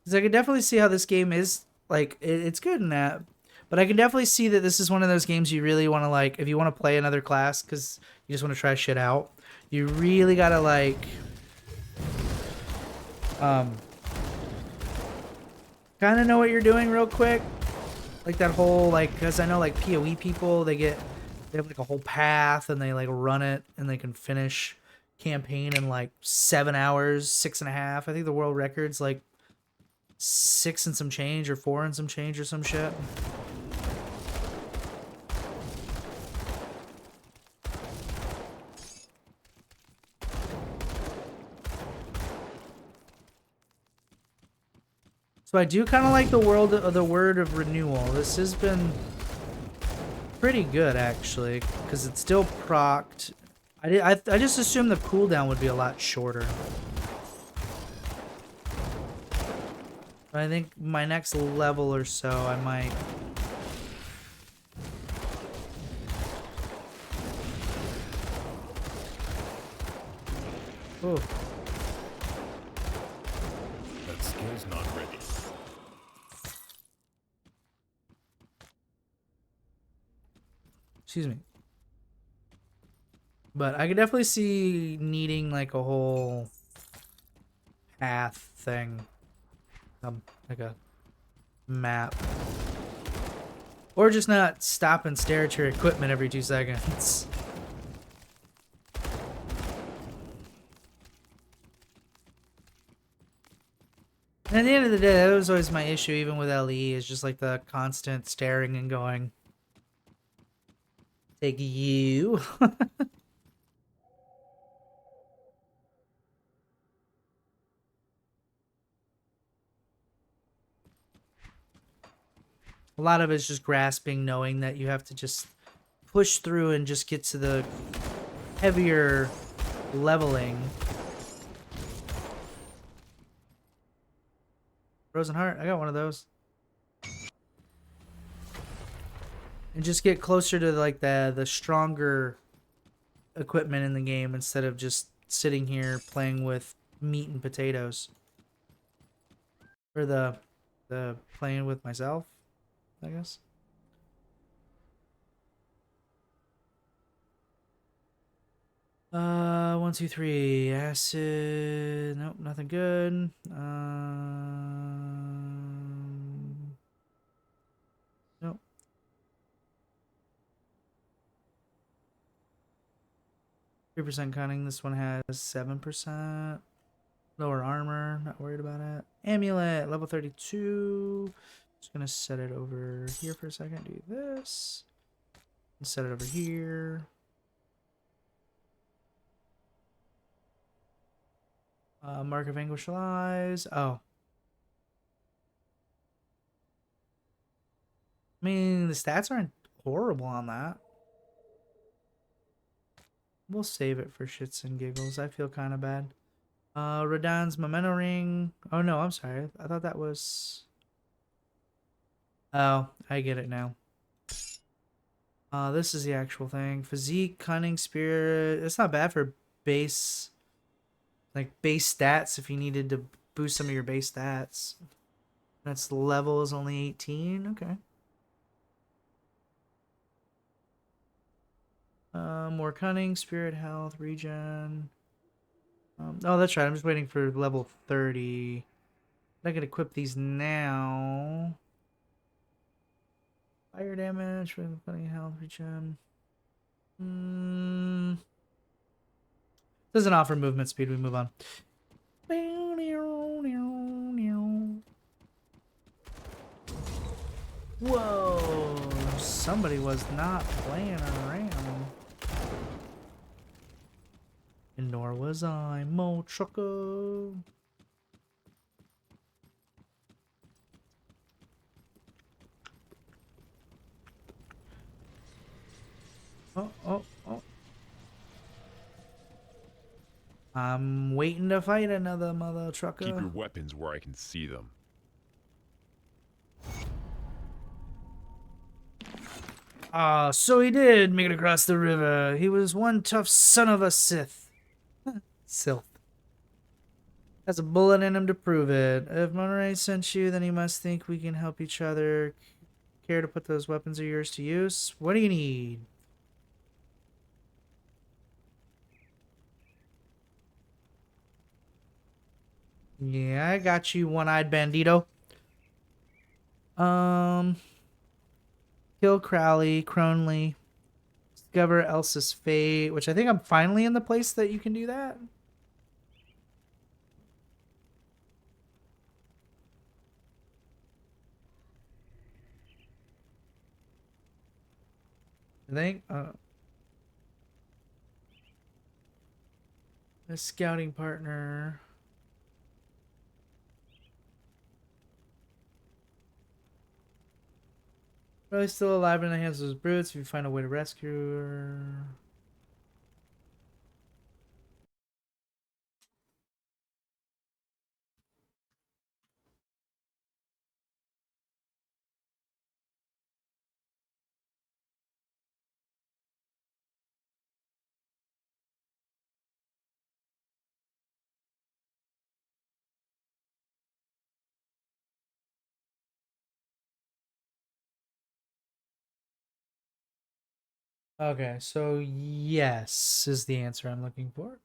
Because I can definitely see how this game is, like, it's good in that. But I can definitely see that this is one of those games you really want to, like, if you want to play another class because you just want to try shit out, you really got to, like, kind of know what you're doing real quick. Like that whole, like, because I know, like, PoE people, they have, like, a whole path and they, like, run it and they can finish campaign in, like, 7 hours, 6.5. I think the world record's, like, 6 and some change or 4 and some change or some shit. So I do kind of like the word of renewal. This has been pretty good actually, because it's still procced. I just assumed the cooldown would be a lot shorter. But I think my next level or so, I might. Oh. That skill's not ready. Excuse me. But I could definitely see needing like a whole path thing. Like a map. Or just not stop and stare at your equipment every 2 seconds. And at the end of the day, that was always my issue, even with LE, is just like the constant staring and going. Take you. A lot of it's just grasping, knowing that you have to just push through and just get to the heavier leveling. Frozen Heart, I got one of those. And just get closer to like the stronger equipment in the game instead of just sitting here playing with meat and potatoes. Or the playing with myself, I guess. One, two, three. Acid. Nope, nothing good. 3% cunning. This one has 7%. Lower armor. Not worried about it. Amulet. Level 32. Just gonna set it over here for a second. Do this. And set it over here. Mark of Anguish Lies. Oh. I mean, the stats aren't horrible on that. We'll save it for shits and giggles. I feel kind of bad. Radahn's Memento Ring. Oh, no, I'm sorry. I thought that was... Oh, I get it now. This is the actual thing. Physique, Cunning, Spirit. It's not bad for base... Like, base stats if you needed to boost some of your base stats. That's level is only 18. Okay. More Cunning, Spirit, Health, Regen. Oh, that's right. I'm just waiting for level 30. I can equip these now. Fire damage, Cunning, Health, Regen. Doesn't offer movement speed. We move on. Whoa. somebody was not playing around. And nor was I, Mo Trucker. Oh. I'm waiting to fight another mother trucker. Keep your weapons where I can see them. Ah, so he did make it across the river. He was one tough son of a Sith. Sith. Has a bullet in him to prove it. If Monterey sent you, then he must think we can help each other. Care to put those weapons of yours to use? What do you need? Yeah, I got you, one-eyed bandito. Kill Crowley, Cronley. Discover Elsa's fate, which I think I'm finally in the place that you can do that. I think. A scouting partner. Probably still alive in the hands of those brutes if you find a way to rescue her. Okay, so yes is the answer I'm looking for.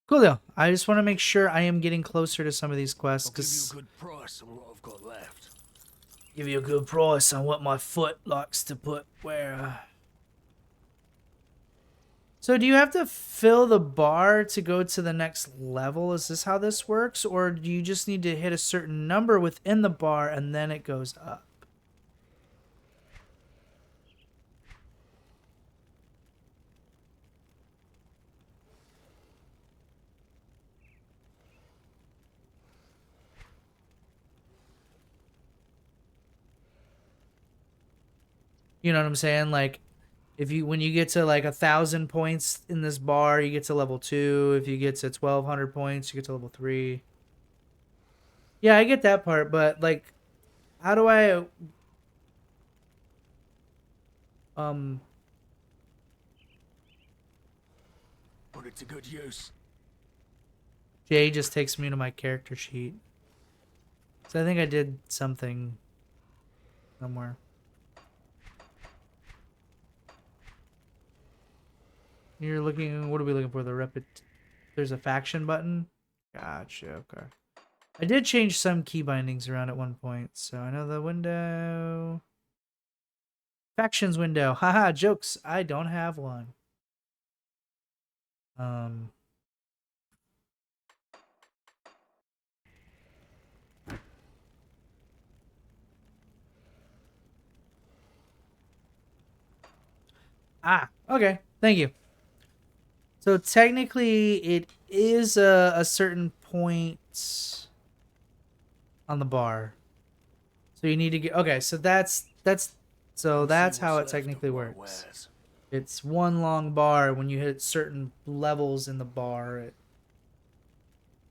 Cool deal. I just want to make sure I am getting closer to some of these quests. I'll give you a good price on what I've got left. Give you a good price on what my foot likes to put where. So do you have to fill the bar to go to the next level? Is this how this works? Or do you just need to hit a certain number within the bar and then it goes up? You know what I'm saying? Like, when you get to like 1,000 points in this bar, you get to level 2. If you get to 1,200 points, you get to level 3. Yeah, I get that part, but like, how do I Put it to good use. Jay just takes me to my character sheet. So I think I did something somewhere. You're looking, what are we looking for? There's a faction button? Gotcha, okay. I did change some key bindings around at one point, so I know the window. Factions window. Haha, jokes. I don't have one. Okay. Thank you. So technically, it is a certain point on the bar. So you need to get so that's how it technically works. It's one long bar. When you hit certain levels in the bar.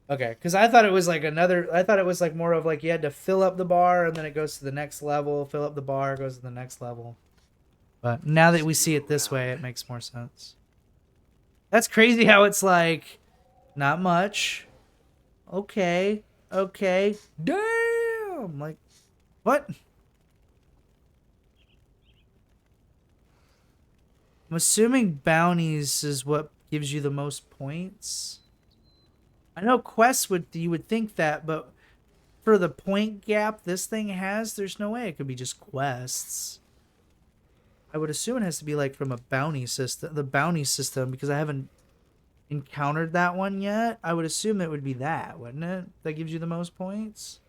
Okay, because I thought it was like I thought it was like more of like you had to fill up the bar and then it goes to the next level. Fill up the bar, goes to the next level. But now that we see it this way, it makes more sense. That's crazy how it's like, not much. Okay. Damn! Like, what? I'm assuming bounties is what gives you the most points. I know quests you would think that, but for the point gap this thing has, there's no way it could be just quests. I would assume it has to be like from a bounty system, because I haven't encountered that one yet. I would assume it would be that, wouldn't it? That gives you the most points.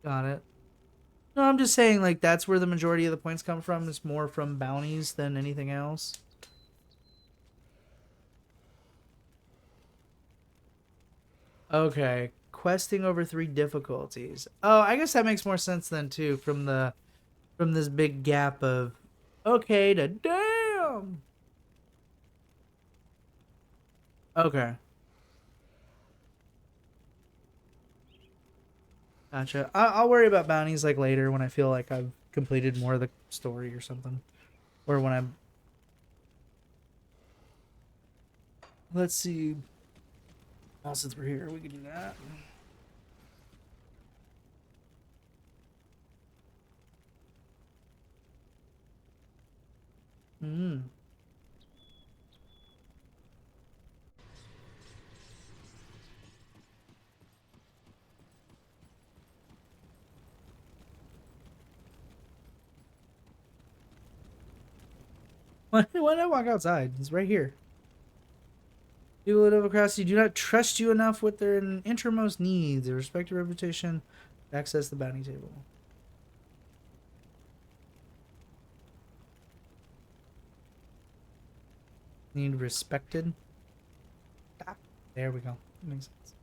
Got it. No, I'm just saying, like, that's where the majority of the points come from. It's more from bounties than anything else. Okay. Questing over 3 difficulties. Oh, I guess that makes more sense then, too, from this big gap of okay to damn. Okay. Gotcha. I'll worry about bounties like later when I feel like I've completed more of the story or something. Or when I'm... Let's see. Oh, since we're here, we can do that. Hmm. Why not walk outside? It's right here. People that overcross you do not trust you enough with their innermost needs. They respect your reputation. Access the bounty table. Need respected. Ah, there we go. Makes sense.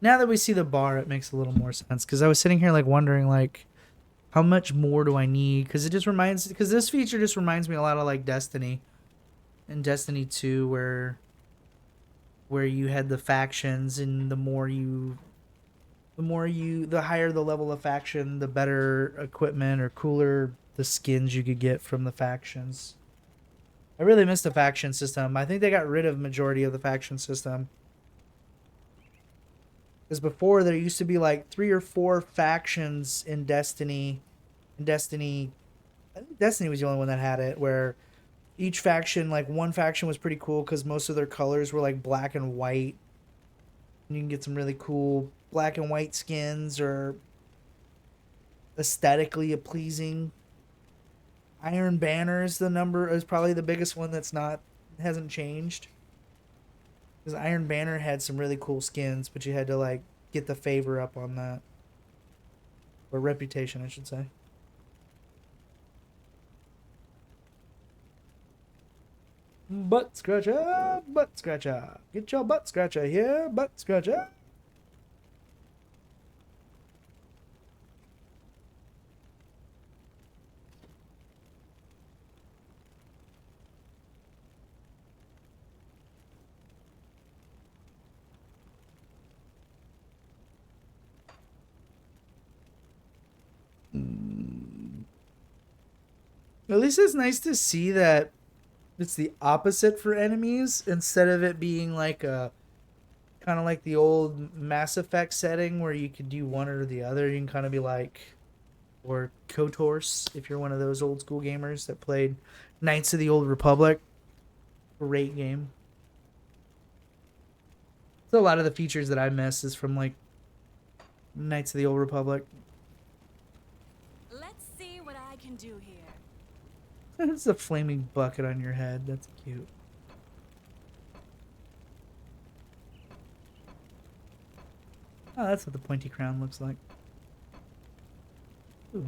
Now that we see the bar, it makes a little more sense. Because I was sitting here like wondering like, how much more do I need? Because it just reminds, because this feature just reminds me a lot of like Destiny, and Destiny 2, where you had the factions, and the higher the level of faction, the better equipment or cooler the skins you could get from the factions. I really missed the faction system. I think they got rid of majority of the faction system. Because before there used to be like 3 or 4 factions in Destiny. I think Destiny was the only one that had it, where each faction, like one faction was pretty cool because most of their colors were like black and white. And you can get some really cool black and white skins or aesthetically pleasing. Iron Banner is probably the biggest one hasn't changed. Because Iron Banner had some really cool skins, but you had to like get the favor up on that. Or reputation, I should say. Butt scratcher, butt scratcher. Get your butt scratcher here, butt scratcher. At least it's nice to see that it's the opposite for enemies, instead of it being like a kind of like the old Mass Effect setting where you could do one or the other. You can kind of be like, or KOTORs if you're one of those old school gamers that played Knights of the Old Republic. Great game. So a lot of the features that I miss is from like Knights of the Old Republic. Let's see what I can do here. It's a flaming bucket on your head. That's cute. Oh, that's what the pointy crown looks like. Ooh.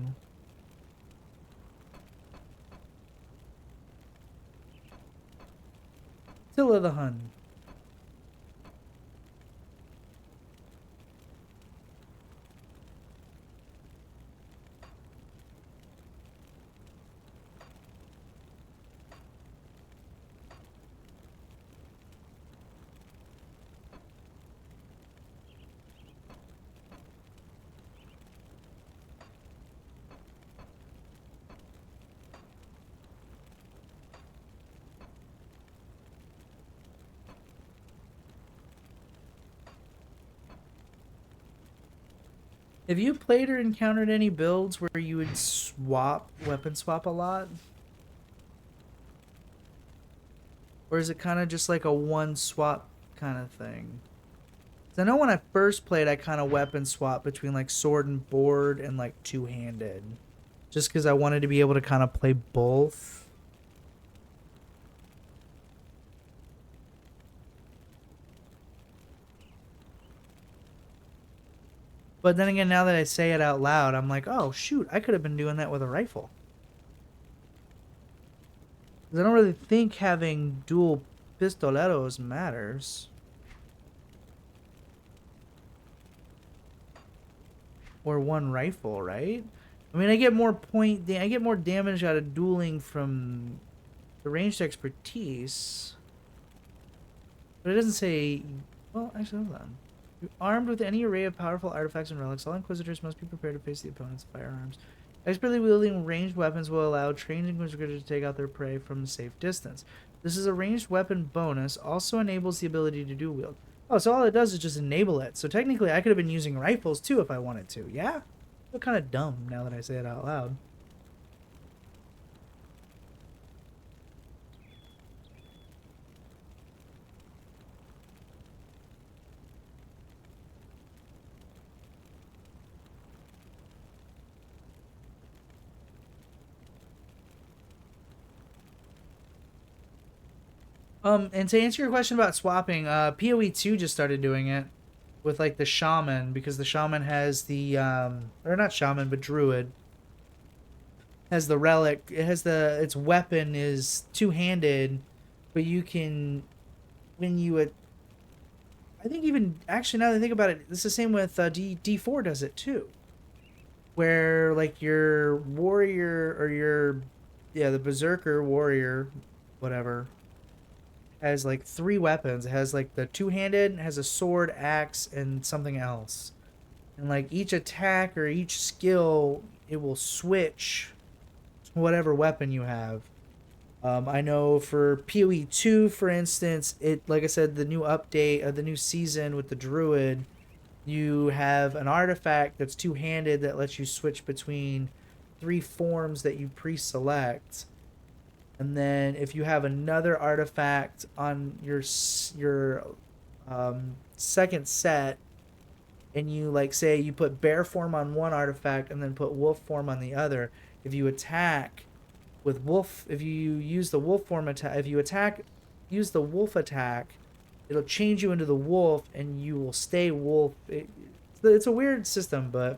Attila the Hun. Have you played or encountered any builds where you would weapon swap a lot? Or is it kind of just like a one swap kind of thing? 'Cause I know when I first played, I kind of weapon swapped between like sword and board and like two-handed. Just because I wanted to be able to kind of play both. But then again, now that I say it out loud, I'm like, oh shoot, I could have been doing that with a rifle. 'Cause I don't really think having dual pistoleros matters. Or one rifle, right? I mean, I get more damage out of dueling from the ranged expertise. But it doesn't say... Well, actually, hold on. Armed with any array of powerful artifacts and relics, all Inquisitors must be prepared to face the opponent's firearms. Expertly wielding ranged weapons will allow trained Inquisitors to take out their prey from a safe distance. This is a ranged weapon bonus, also enables the ability to dual wield. Oh, so all it does is just enable it. So technically, I could have been using rifles too if I wanted to, yeah? I feel kind of dumb now that I say it out loud. And to answer your question about swapping, PoE 2 just started doing it with like the shaman, because the shaman has the or not shaman but druid has the relic. It has its weapon is two-handed, but you can I think even actually now that I think about it, it's the same with D4 does it too, where like your warrior or the berserker warrior, whatever, has like 3 weapons. It has like the two-handed, it has a sword, axe, and something else. And like each attack or each skill, it will switch to whatever weapon you have. I know for PoE 2, for instance, it, like I said, the new update of the new season with the druid, you have an artifact that's two-handed that lets you switch between 3 forms that you pre-select. And then if you have another artifact on your second set, and you like say you put bear form on one artifact and then put wolf form on the other, if you attack with wolf, if you use the wolf form attack, if you use the wolf attack, it'll change you into the wolf and you will stay wolf. It's a weird system, but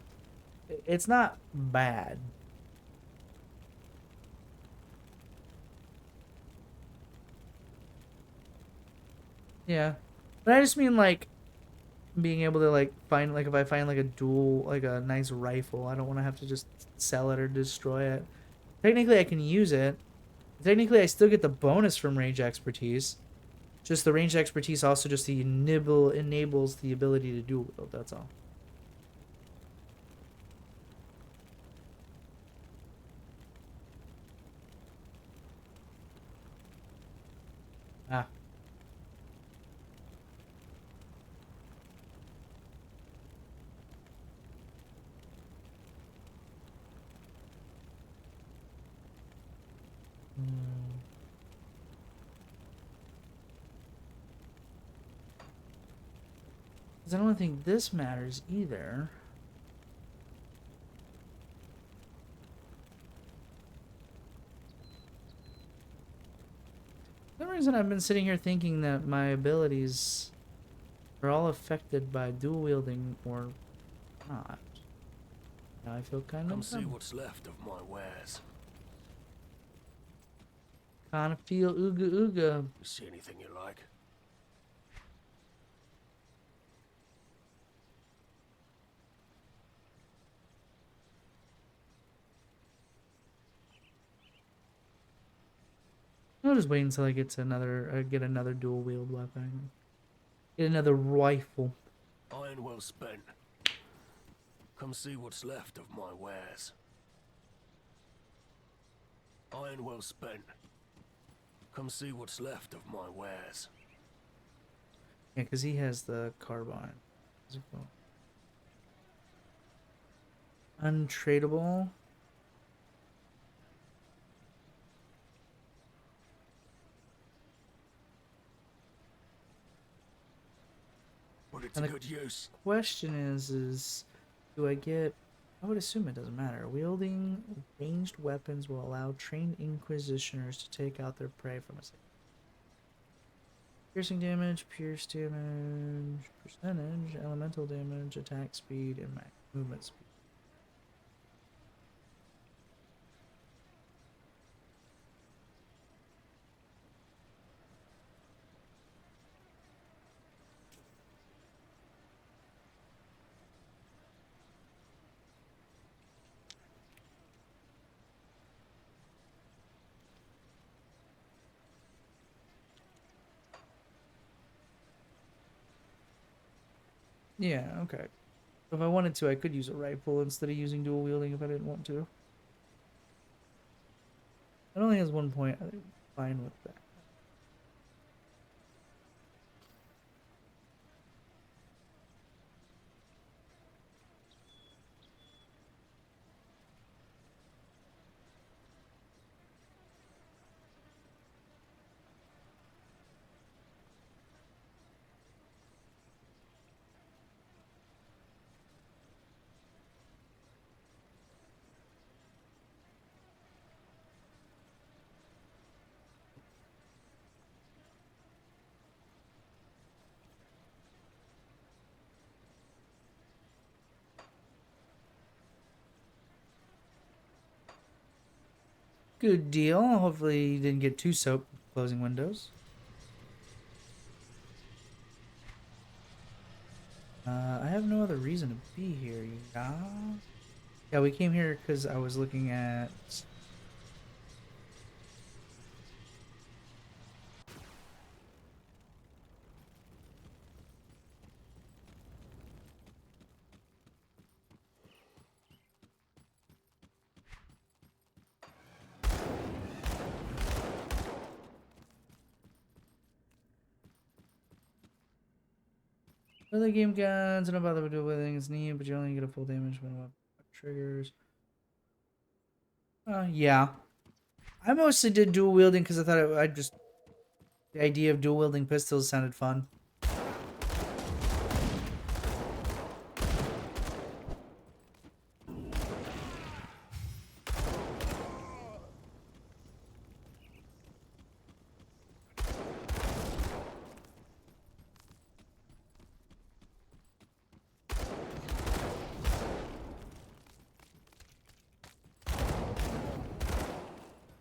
it's not bad. Yeah, but I just mean like being able to like find, like if I find like a dual, like a nice rifle, I don't want to have to just sell it or destroy it. Technically I can use it. Technically I still get the bonus from range expertise. Just the range expertise also just enables the ability to dual wield, that's all. Ah. Because I don't think this matters either. For some reason I've been sitting here thinking that my abilities are all affected by dual wielding or not. Now I feel kind of Come see what's left of my wares. Kind of feel ooga ooga. You see anything you like? I'll just wait until I get to another dual wield weapon. Get another rifle. Iron well spent. Come see what's left of my wares. Iron well spent. Come see what's left of my wares. Yeah, because he has the carbine. What's it called? Untradeable. Put it And to the good use. question is do I get... I would assume it doesn't matter. Wielding ranged weapons will allow trained Inquisitioners to take out their prey from a safe. Piercing damage, pierce damage, percentage, elemental damage, attack speed, and max movement speed. Yeah, okay. If I wanted to, I could use a rifle instead of using dual wielding if I didn't want to. It only has 1 point. I'm fine with that. Good deal. Hopefully you didn't get too soaked closing windows. I have no other reason to be here. Yeah, we came here because I was looking at... Other game guns, I don't bother with dual wielding, it's neat, but you only get a full damage when one triggers. Yeah. I mostly did dual wielding because I thought the idea of dual wielding pistols sounded fun.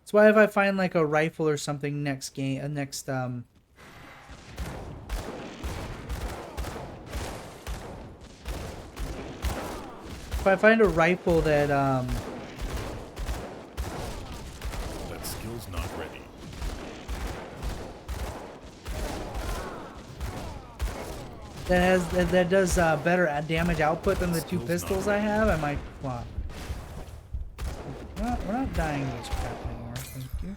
That's why if I find like a rifle or something next game, if I find a rifle that That skill's not ready. that does better damage output than the two pistols I have, I might swap. We're not dying to this crap anymore, thank you.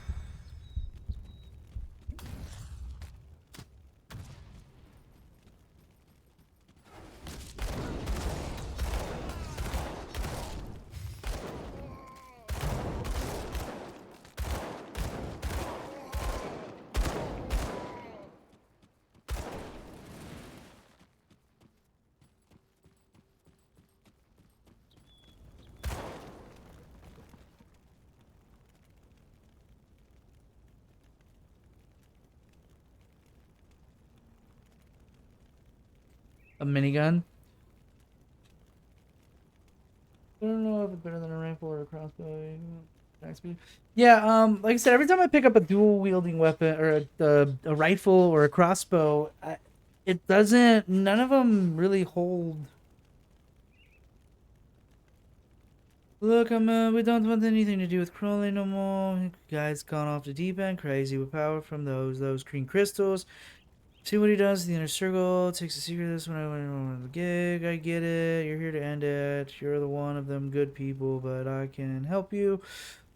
A minigun. I don't know if it's better than a rifle or a crossbow. Attack speed. Yeah, like I said, every time I pick up a dual wielding weapon or a rifle or a crossbow, it doesn't. None of them really hold. Look, we don't want anything to do with Crowley no more. Guy's gone off the deep end, crazy with power from those green crystals. See what he does in the inner circle. Takes a secret of this when I went on the gig. I get it. You're here to end it. You're the one of them good people, but I can help you.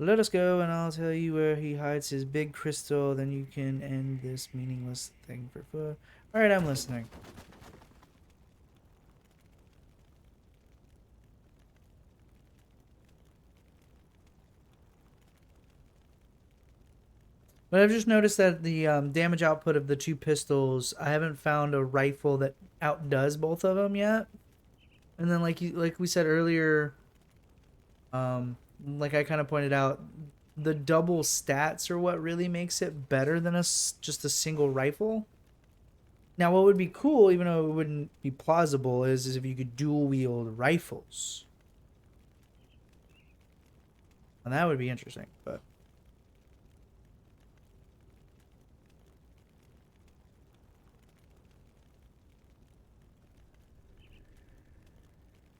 Let us go, and I'll tell you where he hides his big crystal. Then you can end this meaningless thing for food. All right, I'm listening. But I've just noticed that the damage output of the two pistols, I haven't found a rifle that outdoes both of them yet. And then like we said earlier, like I kind of pointed out, the double stats are what really makes it better than just a single rifle. Now, what would be cool, even though it wouldn't be plausible, is if you could dual wield rifles. And that would be interesting, but.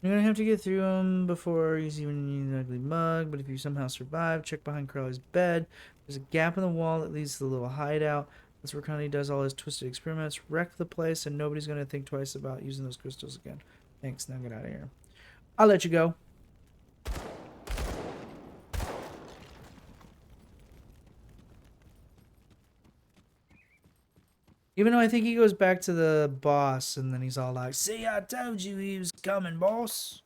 You're gonna have to get through them before you see when you need an ugly mug, but if you somehow survive, check behind Crowley's bed. There's a gap in the wall that leads to the little hideout. That's where Connie does all his twisted experiments. Wreck the place, and nobody's gonna think twice about using those crystals again. Thanks, now get out of here. I'll let you go. Even though I think he goes back to the boss, and then he's all like, "See, I told you he was coming, boss."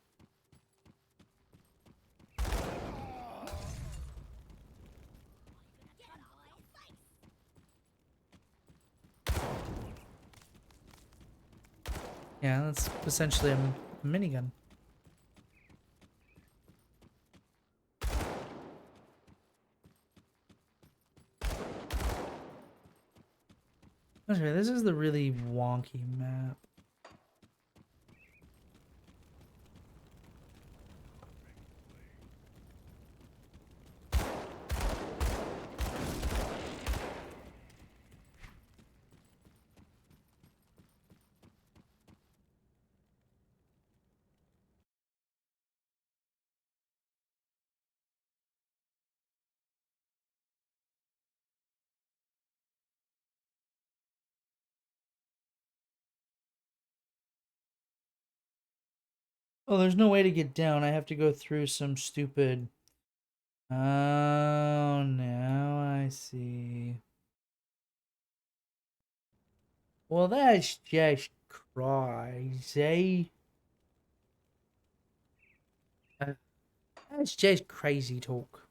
Yeah, that's essentially a minigun. Okay, this is the really wonky map. Oh, there's no way to get down. I have to go through some stupid... Oh, now I see. Well, that's just crazy. That's just crazy talk.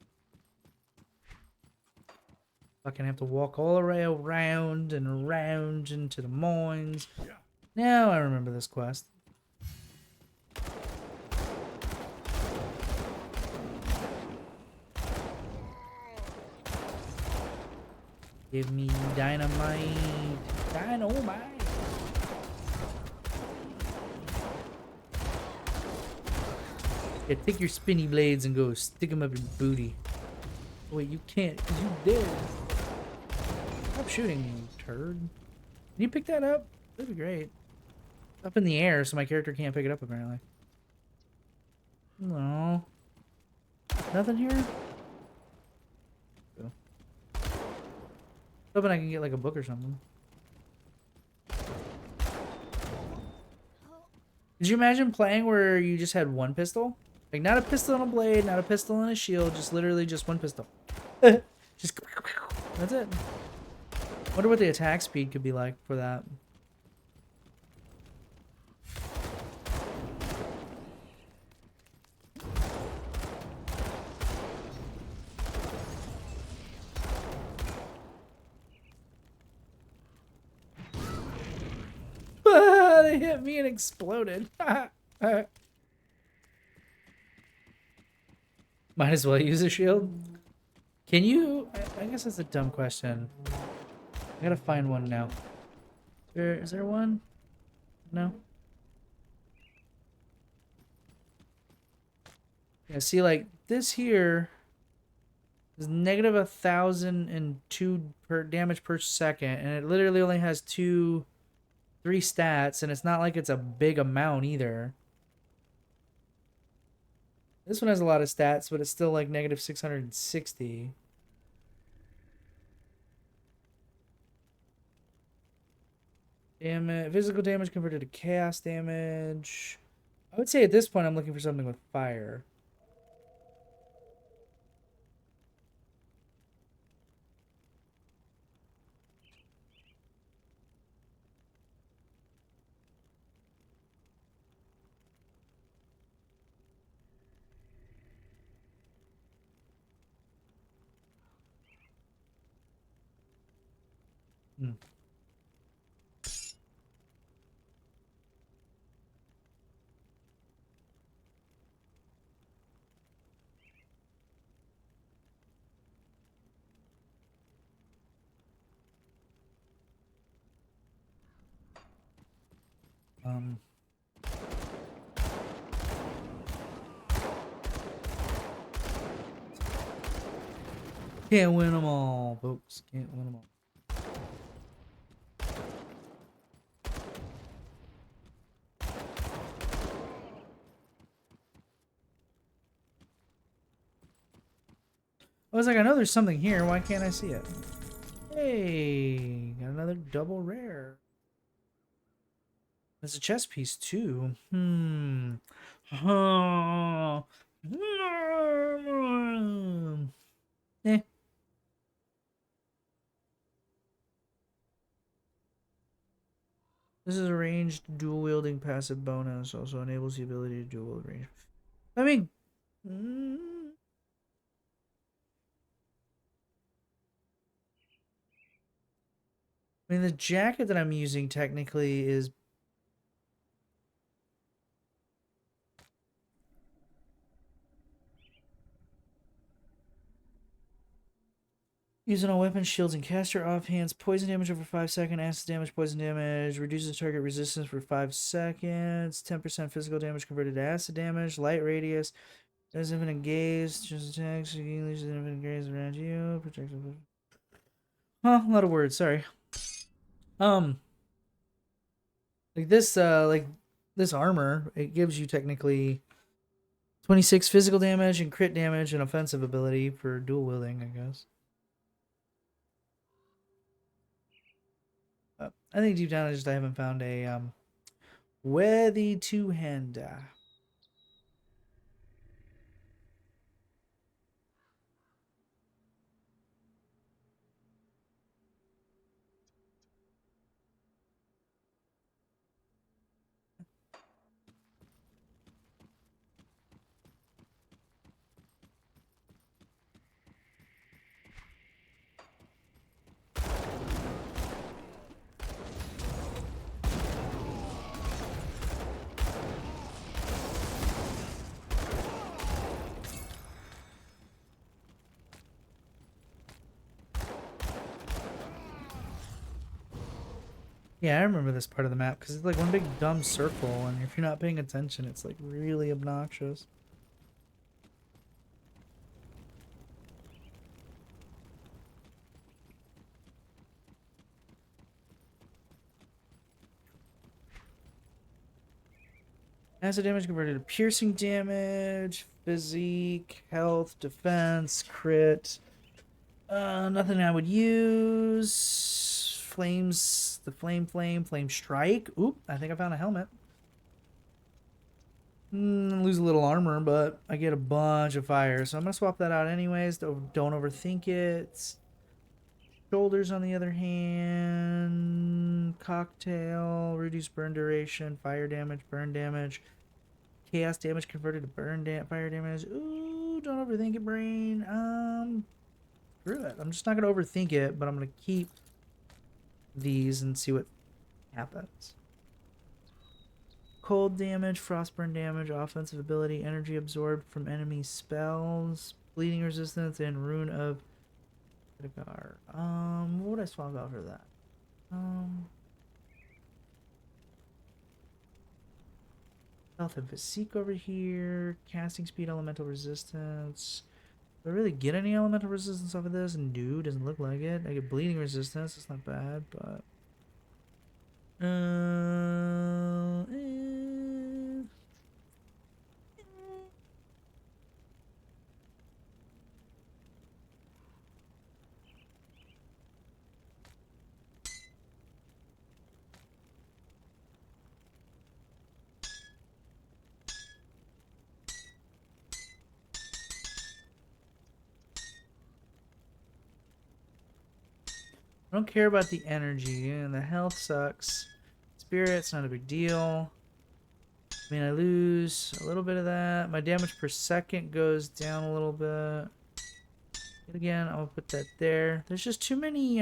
Fucking have to walk all the way around and around into the mines. Now I remember this quest. Give me dynamite. Dynamite. Yeah, take your spinny blades and go stick them up your booty. Oh, wait, you can't because you dead. Stop shooting, you turd. Can you pick that up? That'd be great. Up in the air so my character can't pick it up apparently. No. Nothing here? Hoping I can get like a book or something. Did you imagine playing where you just had one pistol? Like not a pistol and a blade, not a pistol and a shield, just literally just one pistol. Just that's it. Wonder what the attack speed could be like for that. They hit me and exploded. Might as well use a shield. Can you? I guess that's a dumb question. I gotta find one now. Is there one? No. Yeah, see, like this here is negative 1,002 per damage per second, and it literally only has 3 stats, and it's not like it's a big amount either. This one has a lot of stats, but it's still like negative 660. Damage, physical damage converted to chaos damage. I would say at this point I'm looking for something with fire. Can't win them all, folks. Can't win them all. I was like, I know there's something here. Why can't I see it? Hey, got another double rare. There's a chess piece too. Eh. This is a ranged dual wielding passive bonus. Also enables the ability to dual wield range. I mean, the jacket that I'm using technically is using all weapons, shields, and caster offhands. Poison damage over 5 seconds. Acid damage, poison damage. Reduces target resistance for 5 seconds. 10% physical damage converted to acid damage. Light radius. Does infinite gaze. Just attacks. Unleashes infinite gaze around you. Protective. Huh, a lot of words. Sorry. Like this armor, it gives you technically 26 physical damage and crit damage and offensive ability for dual wielding, I guess. I think deep down I haven't found a worthy two-hander. Yeah, I remember this part of the map because it's like one big dumb circle, and if you're not paying attention, it's like really obnoxious. Acid damage converted to piercing damage, physique, health, defense, crit. Nothing I would use. Flames, the flame strike. Oop, I think I found a helmet. Lose a little armor, but I get a bunch of fire, so I'm gonna swap that out anyways. Don't overthink it. Shoulders, on the other hand, cocktail, reduce burn duration, fire damage, burn damage, chaos damage converted to fire damage. Ooh, don't overthink it, brain. Screw it. I'm just not gonna overthink it, but I'm gonna keep these and see what happens. Cold damage, frostburn damage, offensive ability, energy absorbed from enemy spells, bleeding resistance, and rune of Edgar. What would I swap out for that? Health and physique over here, casting speed, elemental resistance. Do I really get any elemental resistance off of this? No, doesn't look like it. I get bleeding resistance. It's not bad, but I don't care about the energy, and the health sucks. Spirit's not a big deal. I mean, I lose a little bit of that. My damage per second goes down a little bit. And again, I'll put that there. There's just too many,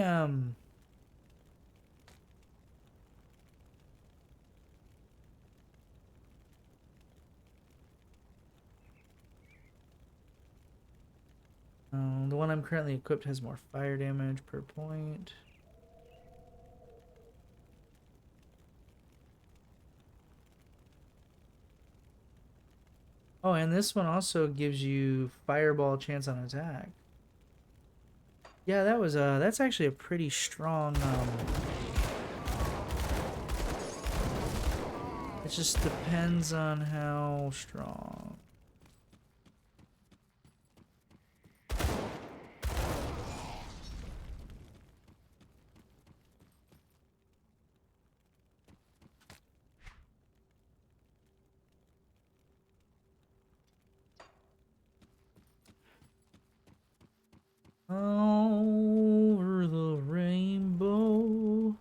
the one I'm currently equipped has more fire damage per point. Oh, and this one also gives you fireball chance on attack. Yeah, that was that's actually a pretty strong it just depends on how strong. Over the rainbow.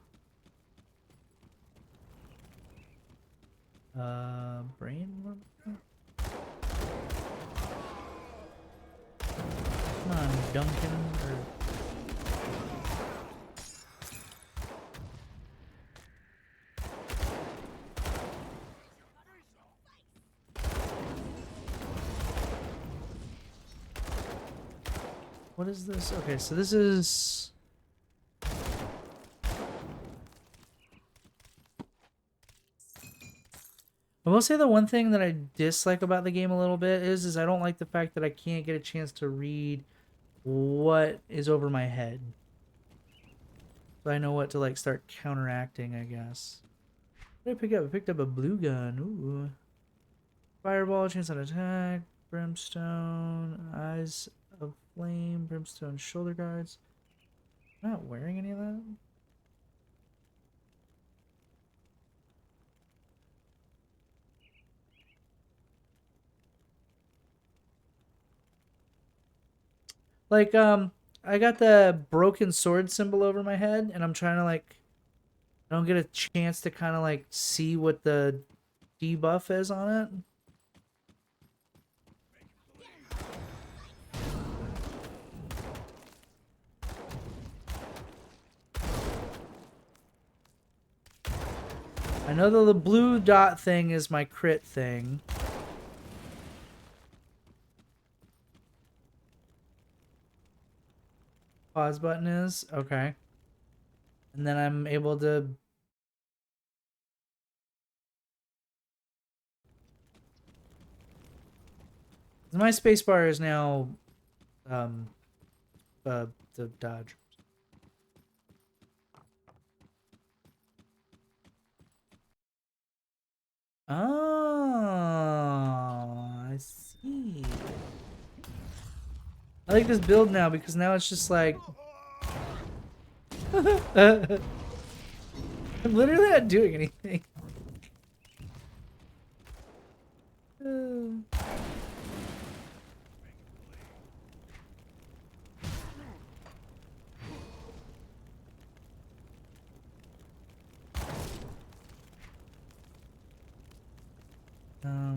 Brain. Come on, Duncan. What is this? Okay, so this is... I will say the one thing that I dislike about the game a little bit is I don't like the fact that I can't get a chance to read what is over my head. So I know what to like start counteracting, I guess. What did I pick up? I picked up a blue gun. Ooh. Fireball, chance on attack, brimstone, eyes of flame, brimstone, shoulder guards. I'm not wearing any of that. Like, I got the broken sword symbol over my head, and I'm trying to, like, I don't get a chance to kind of, like, see what the debuff is on it. I know that the blue dot thing is my crit thing. Pause button is? Okay. And then I'm able to... My spacebar is now the dodge. Oh, I see. I like this build now because now it's just like... I'm literally not doing anything.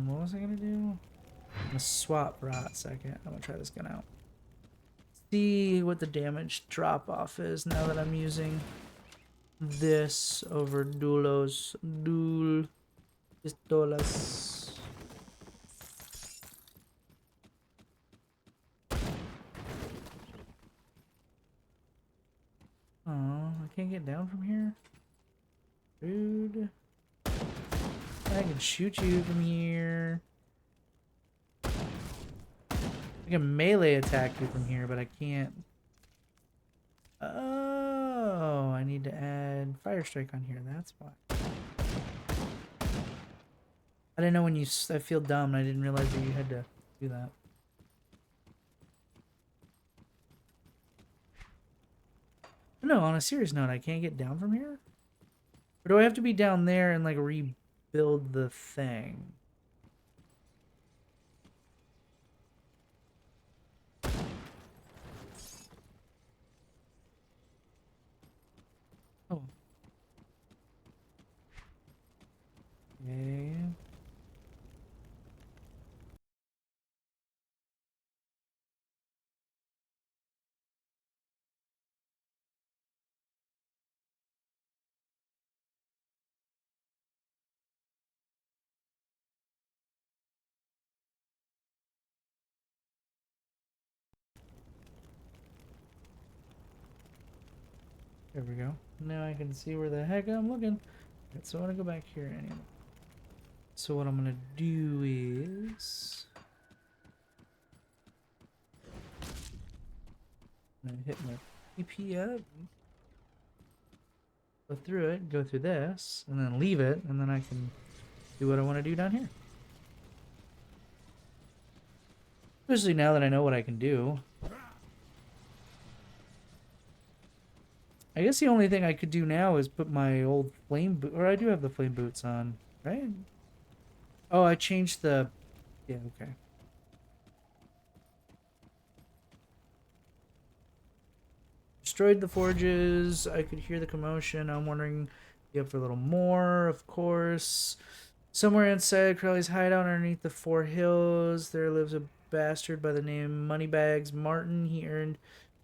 What was I gonna do? I'm gonna swap for a hot second. I'm gonna try this gun out. See what the damage drop off is now that I'm using this over dual pistolas. Oh, I can't get down from here? Dude. I can shoot you from here. I can melee attack you from here, but I can't. Oh, I need to add Fire Strike on here. That's why. I didn't know when you... I feel dumb. I didn't realize that you had to do that. No, on a serious note, I can't get down from here? Or do I have to be down there and, like, rebuild the thing? Oh. Okay. There we go. Now I can see where the heck I'm looking. Right, so I want to go back here anyway. So what I'm going to do is... hit my EP up. Go through it, go through this, and then leave it, and then I can do what I want to do down here. Especially now that I know what I can do. I guess the only thing I could do now is put my old flame boot, or I do have the flame boots on, right? Oh, I changed the, yeah, okay. Destroyed the forges. I could hear the commotion. I'm wondering, you up for a little more, of course. Somewhere inside Crowley's hideout underneath the 4 hills, there lives a bastard by the name Moneybags Martin. He earned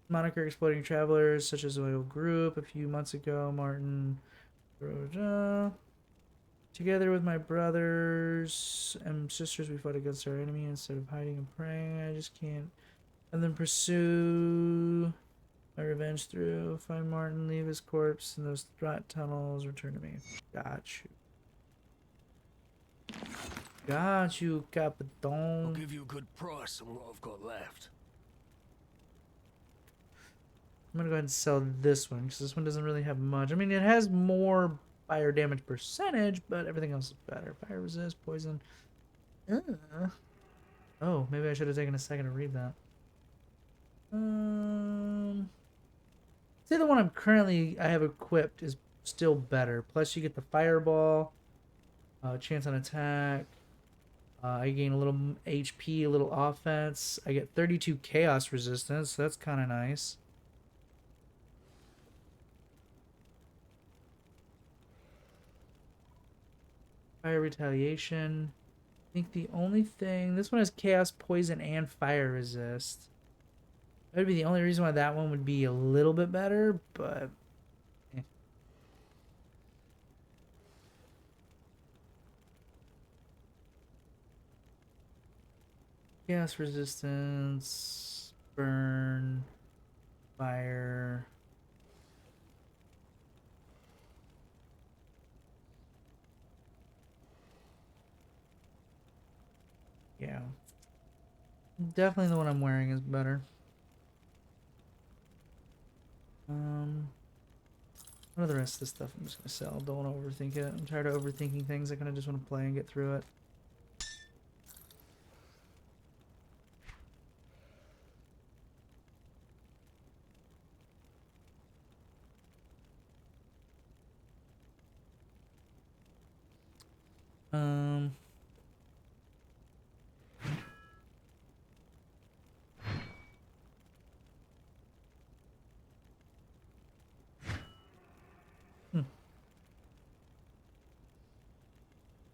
moniker Exploding Travelers, such as my old group a few months ago. Martin, together with my brothers and sisters, we fought against our enemy instead of hiding and praying. I just can't. And then pursue my revenge through. Find Martin, leave his corpse in those rot tunnels, return to me. Got you. Got you, Capitan. I'll give you a good price on what I've got left. I'm gonna go ahead and sell this one, because this one doesn't really have much. I mean, it has more fire damage percentage, but everything else is better. Fire resist, poison. Oh, maybe I should have taken a second to read that. Say the one I have equipped is still better. Plus you get the fireball, chance on attack. I gain a little HP, a little offense. I get 32 chaos resistance, so that's kind of nice. Fire retaliation. I think the only thing, this one has chaos, poison, and fire resist. That would be the only reason why that one would be a little bit better, but eh. Chaos resistance, burn, fire. Yeah. Definitely the one I'm wearing is better. What are the rest of this stuff I'm just gonna sell? Don't want to overthink it. I'm tired of overthinking things. I kind of just want to play and get through it.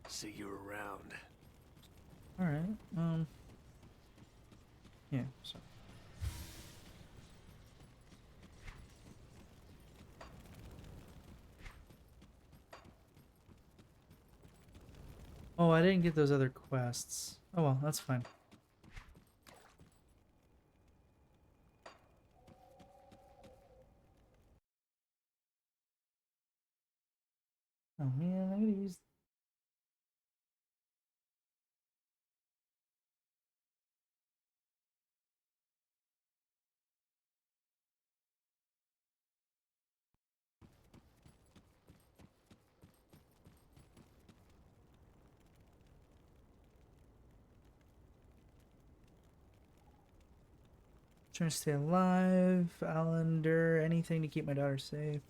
See you around. All right. Yeah. So. Oh, I didn't get those other quests. Oh well, that's fine. Oh man, I gotta use. Trying to stay alive, Allender, anything to keep my daughter safe.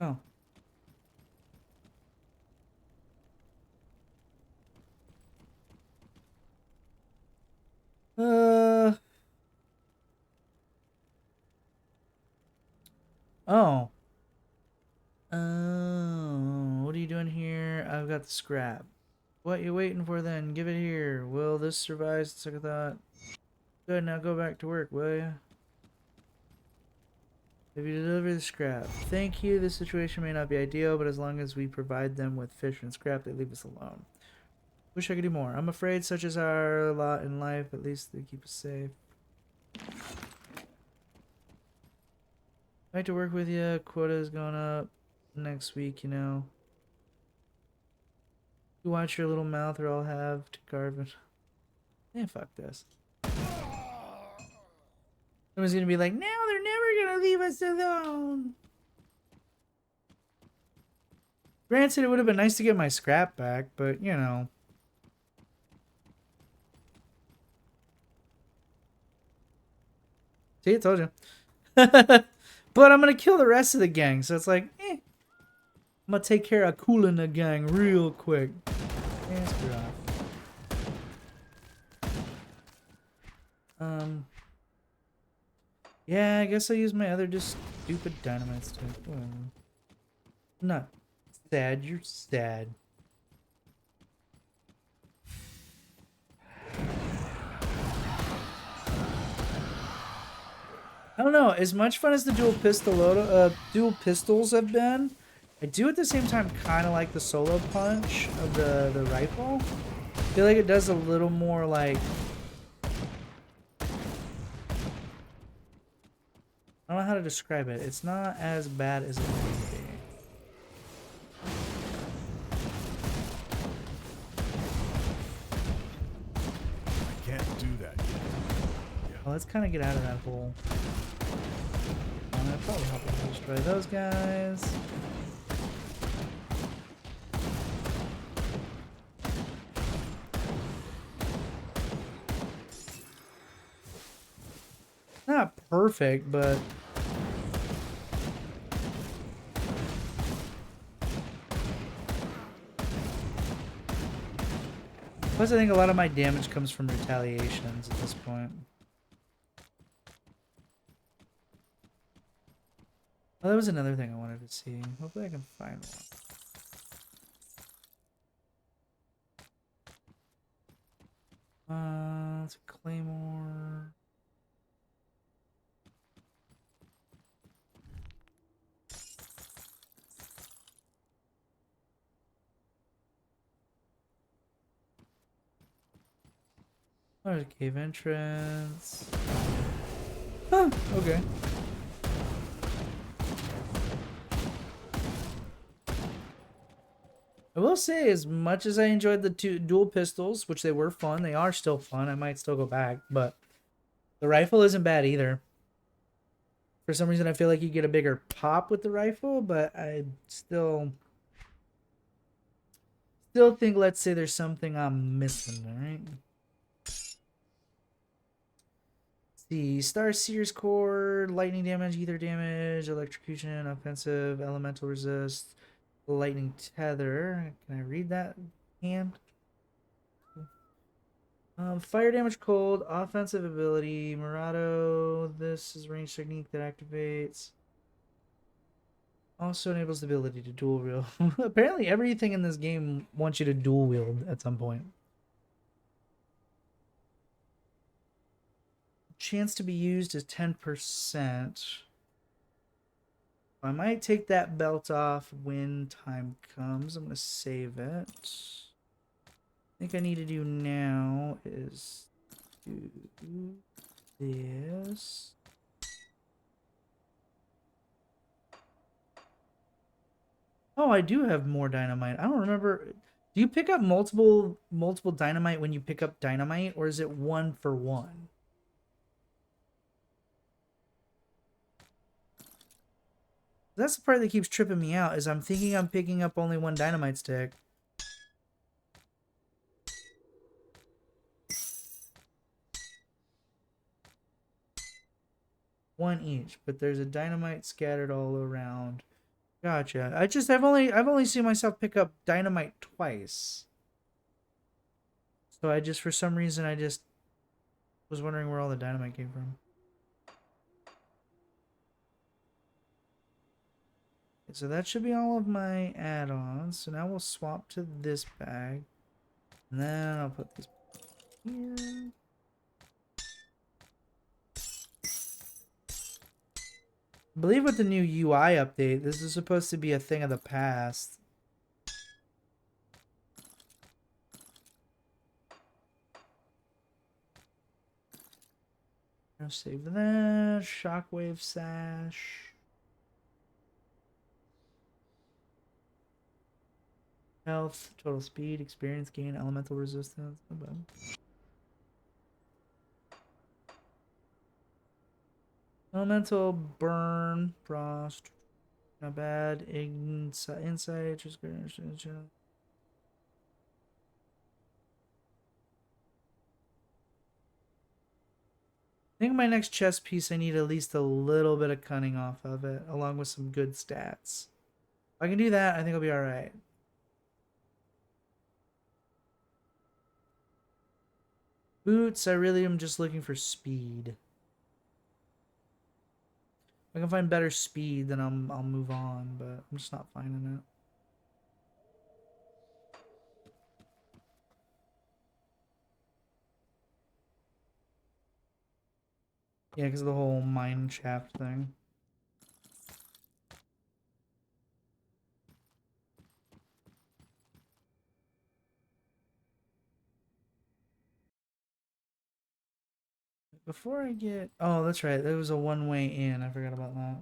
Oh. Oh. Oh, what are you doing here? I've got the scrap. What you waiting for then? Give it here. Will this survive? Second thought. Good, now go back to work, will ya? If you deliver the scrap. Thank you. This situation may not be ideal, but as long as we provide them with fish and scrap, they leave us alone. Wish I could do more. I'm afraid such is our lot in life. At least they keep us safe. I'd like to work with you. Quota is going up next week, you know. You watch your little mouth or I'll have to carve it. Yeah, fuck this. Someone's gonna be like, now they're never gonna leave us alone. Granted, it would have been nice to get my scrap back, but you know. See, I told you. But I'm gonna kill the rest of the gang, so it's like, I'm gonna take care of cooling the gang real quick. Yeah, screw off. Yeah, I guess I'll use my other just stupid dynamite stick. Whatever. Not sad, you're sad. I don't know, as much fun as the dual pistols have been, I do at the same time kind of like the solo punch of the rifle. I feel like it does a little more like, I don't know how to describe it. It's not as bad as it might be. I can't do that yet. Yeah. Well, let's kind of get out of that hole. I'll probably help us destroy those guys. Not perfect, but plus I think a lot of my damage comes from retaliations at this point. Oh, that was another thing I wanted to see. Hopefully I can find one. It's a claymore. There's a cave entrance. Huh, okay. I will say, as much as I enjoyed the two dual pistols, which they were fun, they are still fun. I might still go back, but the rifle isn't bad either. For some reason, I feel like you get a bigger pop with the rifle, but I still think, let's say there's something I'm missing, alright? The Star Seer's Core, lightning damage, ether damage, electrocution, offensive, elemental resist, lightning tether. Can I read that hand? Fire damage, cold, offensive ability, Murado. This is range technique that activates. Also enables the ability to dual wield. Apparently everything in this game wants you to dual wield at some point. Chance to be used is 10%. I might take that belt off when time comes. I'm going to save it. I think I need to do now is do this. Oh, I do have more dynamite. I don't remember. Do you pick up multiple dynamite when you pick up dynamite, or is it 1 for 1? That's the part that keeps tripping me out, is I'm thinking I'm picking up only 1 dynamite stick. One each, but there's a dynamite scattered all around. Gotcha. I've only seen myself pick up dynamite twice. So I just, for some reason, I just was wondering where all the dynamite came from. So that should be all of my add-ons. So now we'll swap to this bag. And then I'll put this here. I believe with the new UI update, this is supposed to be a thing of the past. I'll save that. Shockwave sash. Health, total speed, experience gain, elemental resistance. No bad. Elemental, burn, frost. Not bad. Insight, just good. I think my next chest piece, I need at least a little bit of cunning off of it, along with some good stats. If I can do that, I think I'll be alright. Boots, I really am just looking for speed. If I can find better speed, then I'll move on, but I'm just not finding it. Yeah, because of the whole mine shaft thing. Before I get... Oh, that's right. There was a one-way in. I forgot about that.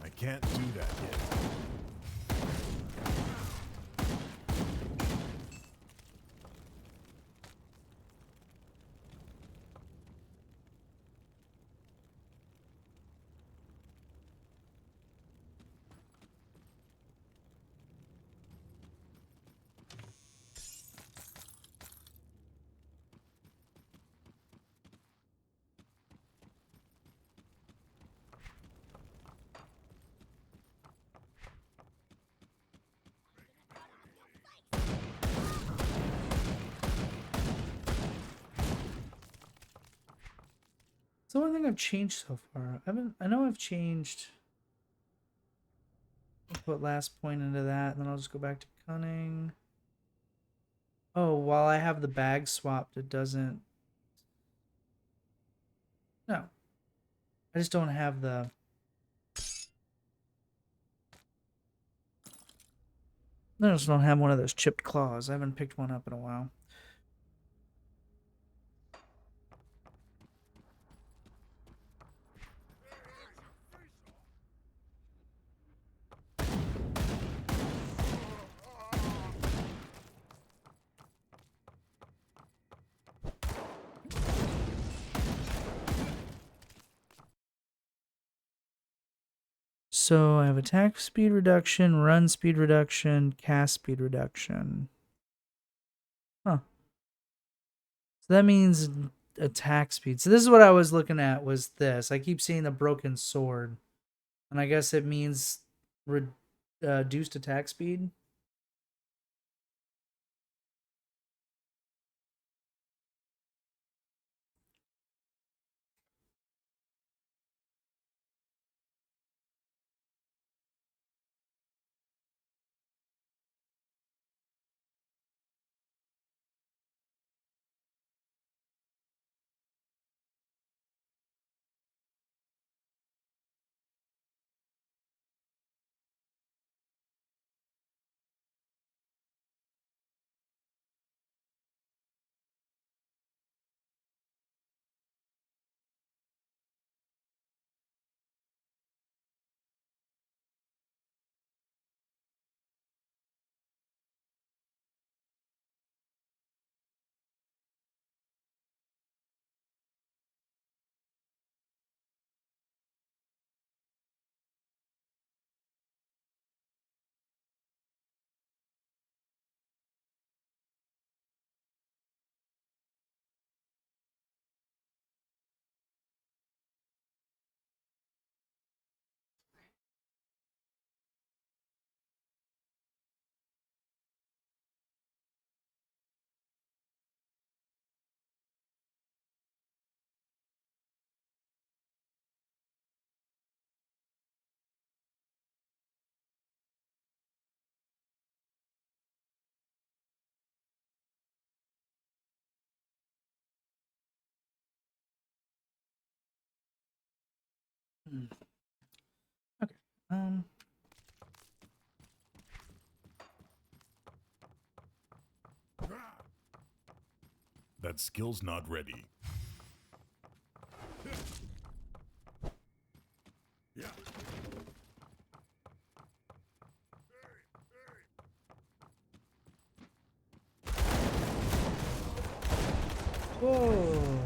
I can't do that yet. It's the one thing I've changed so far. I know I've changed. I'll put last point into that, and then I'll just go back to cunning. Oh, while I have the bag swapped, it doesn't. No. I just don't have the. I just don't have one of those chipped claws. I haven't picked one up in a while. So I have attack speed reduction, run speed reduction, cast speed reduction. Huh. So that means attack speed. So this is what I was looking at, was this. I keep seeing the broken sword. And I guess it means reduced attack speed. Um. That skill's not ready. Yeah. Whoa.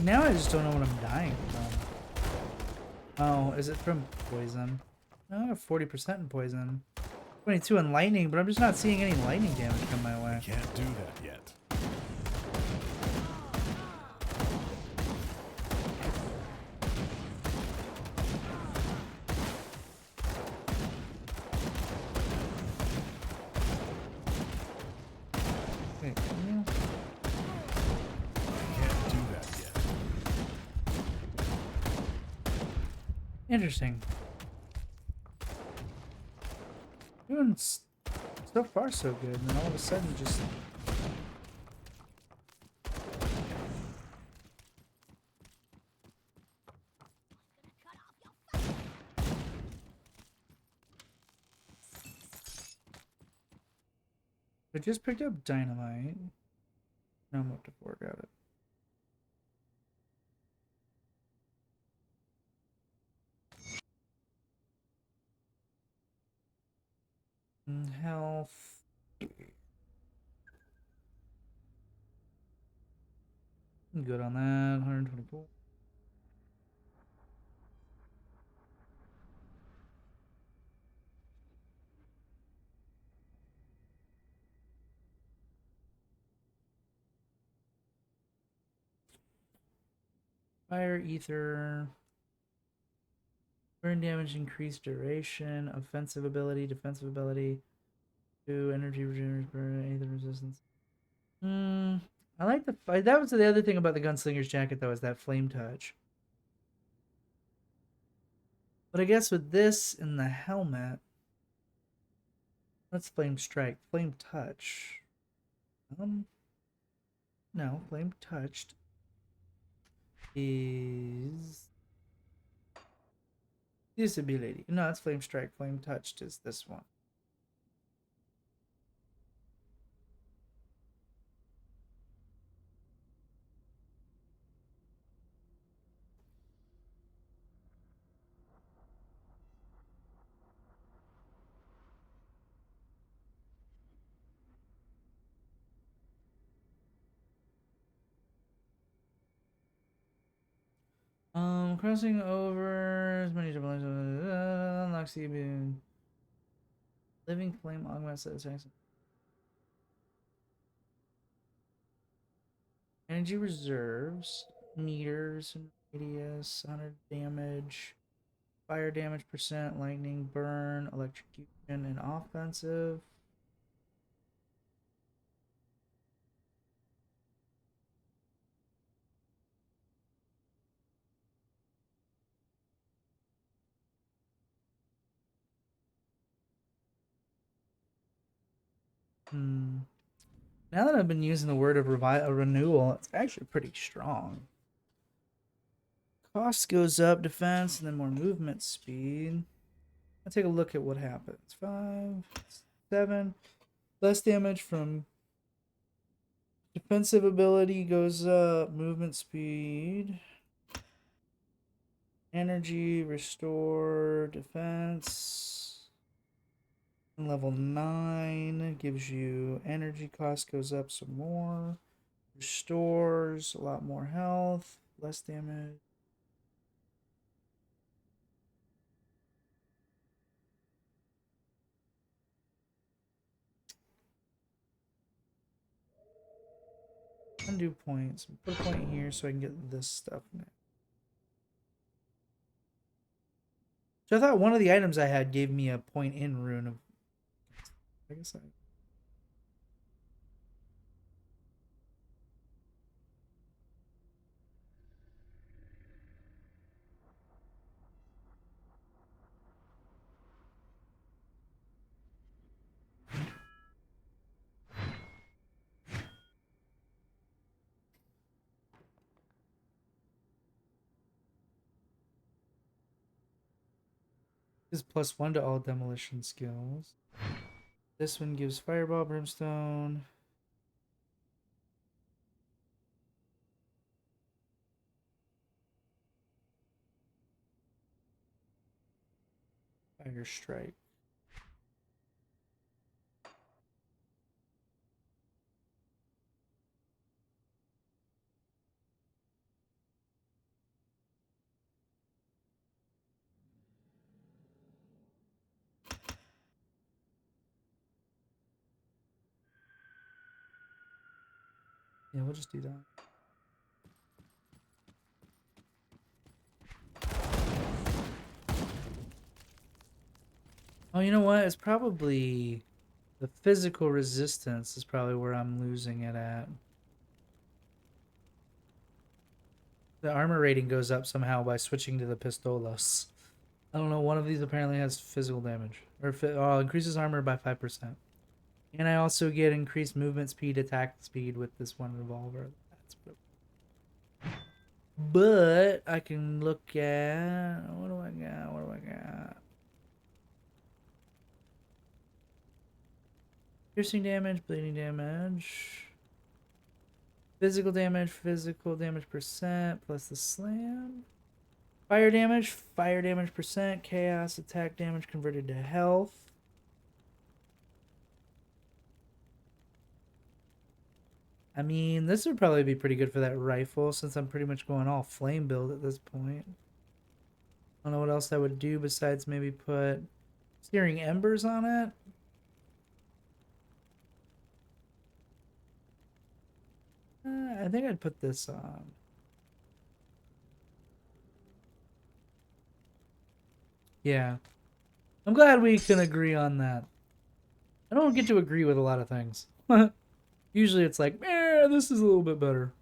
Now I just don't know what I'm dying from. Oh, is it from poison? No, I have 40% in poison. 22 in lightning, but I'm just not seeing any lightning damage come my way. Can't do that yet. Wait, can you? Can't do that yet. Interesting. Doing so far so good, and then all of a sudden just I just picked up dynamite. No, I'm up to 4, got it. Health. I'm good on that. 124. Fire ether. Burn damage, increased duration, offensive ability, defensive ability, 2 energy regeneration, burn, ether resistance. I like the fight. That was the other thing about the gunslinger's jacket, though, is that flame touch. But I guess with this in the helmet, let's flame strike, flame touch. No, flame touched is this ability. No, it's flame strike. Flame touched is this one. Crossing over as many double unlocks the living flame augments satisfaction. Energy reserves, meters and radius, 100 damage, fire damage percent, lightning, burn, electrocution, and offensive. Now that I've been using the word of renewal, it's actually pretty strong. Cost goes up, defense, and then more movement speed. Let's take a look at what happens. 5, 7. Less damage from defensive ability goes up, movement speed. Energy, restore, defense. Level 9 gives you energy cost goes up some more. Restores a lot more health, less damage. Undo points. Put a point here so I can get this stuff now. So I thought one of the items I had gave me a point in rune of. I guess I. This is +1 to all demolition skills. This one gives fireball, brimstone. Fire strike. Yeah, we'll just do that. Oh, you know what? It's probably the physical resistance is probably where I'm losing it at. The armor rating goes up somehow by switching to the pistolas. I don't know. One of these apparently has physical damage, or increases armor by 5%. And I also get increased movement speed, attack speed with this one revolver. That's what. But I can look at what do I got? What do I got? Piercing damage, bleeding damage, physical damage percent plus the slam. Fire damage percent, chaos, attack damage converted to health. I mean, this would probably be pretty good for that rifle since I'm pretty much going all flame build at this point. I don't know what else I would do besides maybe put searing embers on it. I think I'd put this on. Yeah. I'm glad we can agree on that. I don't get to agree with a lot of things. Usually it's like, this is a little bit better.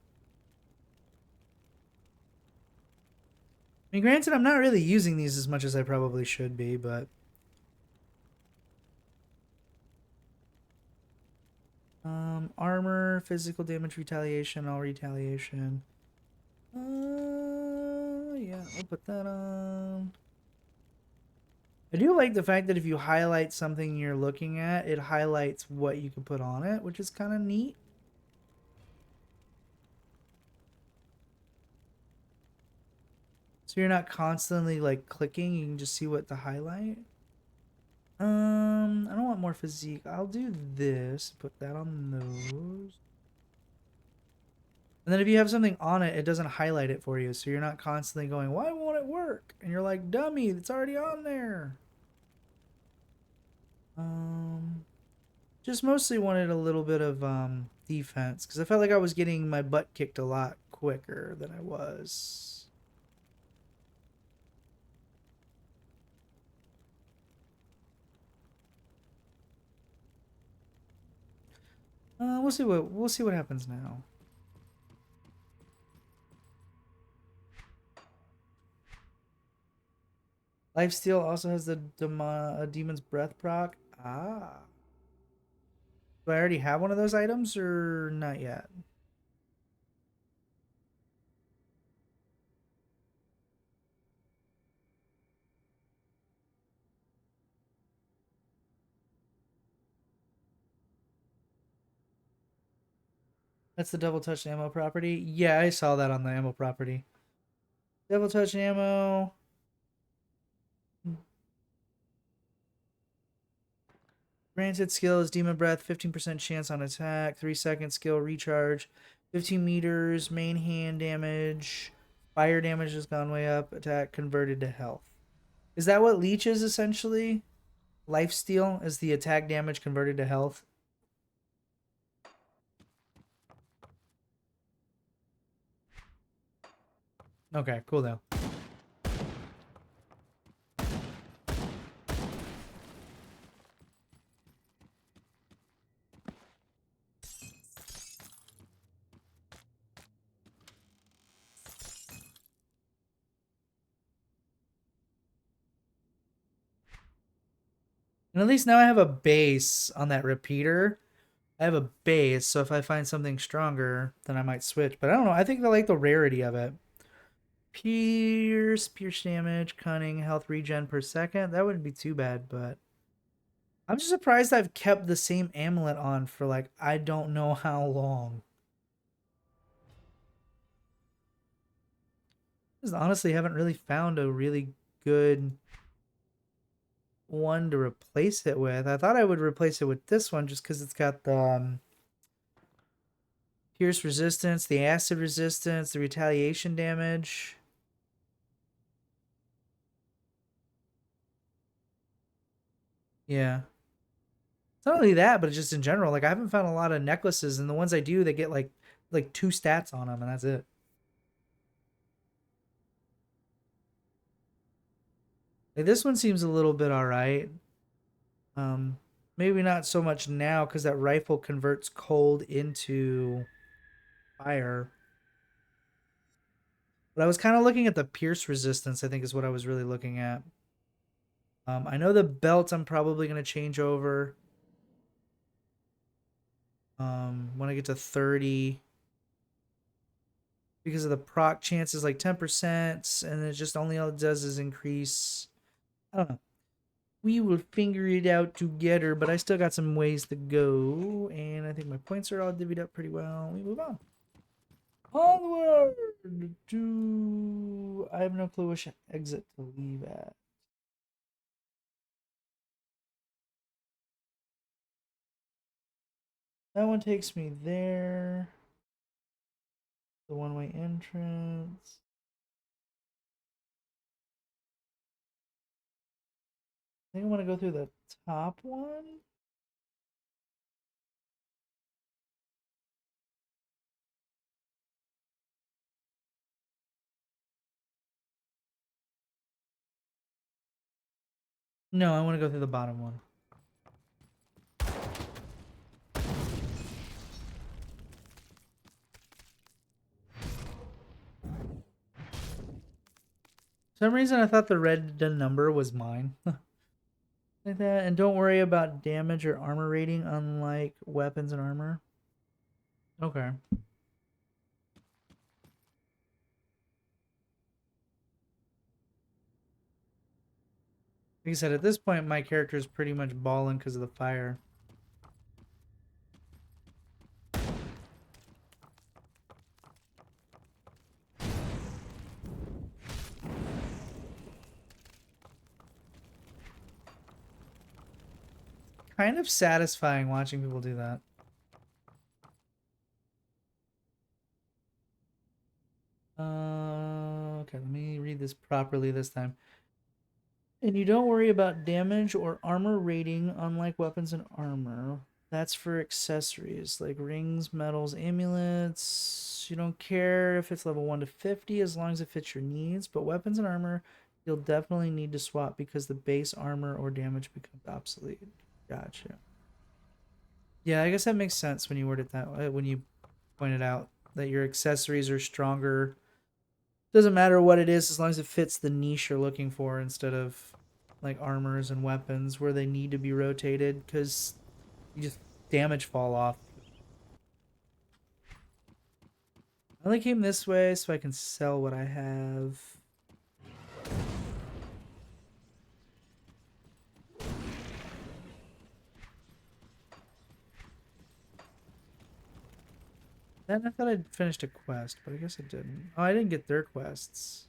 I mean, granted, I'm not really using these as much as I probably should be, but... armor, physical damage, retaliation, all retaliation. Yeah, I'll put that on. I do like the fact that if you highlight something you're looking at, it highlights what you can put on it, which is kind of neat. So you're not constantly like clicking, you can just see what to highlight. I don't want more physique. I'll do this. Put that on those. And then if you have something on it, it doesn't highlight it for you. So you're not constantly going, why won't it work? And you're like, dummy, it's already on there. Just mostly wanted a little bit of defense. Because I felt like I was getting my butt kicked a lot quicker than I was. We'll see what happens now. Lifesteal also has the Demon's Breath proc. Ah. Do I already have one of those items or not yet? That's the double touch ammo property. Yeah, I saw that on the ammo property. Double touch ammo. Granted skill is Demon Breath, 15% chance on attack, 3-second skill recharge, 15 meters, main hand damage, fire damage has gone way up, attack converted to health. Is that what Leech is essentially? Lifesteal is the attack damage converted to health. Okay, cool though. And at least now I have a base on that repeater. I have a base, so if I find something stronger, then I might switch. But I don't know. I think I like the rarity of it. Pierce damage, cunning, health regen per second. That wouldn't be too bad, but I'm just surprised I've kept the same amulet on for like I don't know how long. Just honestly haven't really found a really good one to replace it with. I thought I would replace it with this one just because it's got the pierce resistance, the acid resistance, the retaliation damage. Yeah. It's not only that, but just in general, like I haven't found a lot of necklaces, and the ones I do, they get like 2 stats on them, and that's it. Like this one seems a little bit alright. Maybe not so much now because that rifle converts cold into fire. But I was kind of looking at the pierce resistance, I think is what I was really looking at. I know the belt I'm probably going to change over. When I get to 30. Because of the proc chance is like 10%, and it just only all it does is increase. I don't know. We will figure it out together, but I still got some ways to go, and I think my points are all divvied up pretty well. We move on. Onward to... I have no clue which exit to leave at. That one takes me there. The one-way entrance. I think I want to go through the top one. No, I want to go through the bottom one. For some reason I thought the red number was mine. Like that. And don't worry about damage or armor rating, unlike weapons and armor. Okay. Like I said, at this point my character is pretty much balling because of the fire. Kind of satisfying watching people do that. Okay, let me read this properly this time. And you don't worry about damage or armor rating, unlike weapons and armor. That's for accessories like rings, medals, amulets. You don't care if it's level 1 to 50 as long as it fits your needs. But weapons and armor, you'll definitely need to swap because the base armor or damage becomes obsolete. Gotcha. Yeah, I guess that makes sense when you word it that way, when you pointed out that your accessories are stronger. Doesn't matter what it is as long as it fits the niche you're looking for instead of like armors and weapons where they need to be rotated because you just damage fall off. I only came this way so I can sell what I have. Then I thought I'd finished a quest, but I guess I didn't. Oh, I didn't get their quests.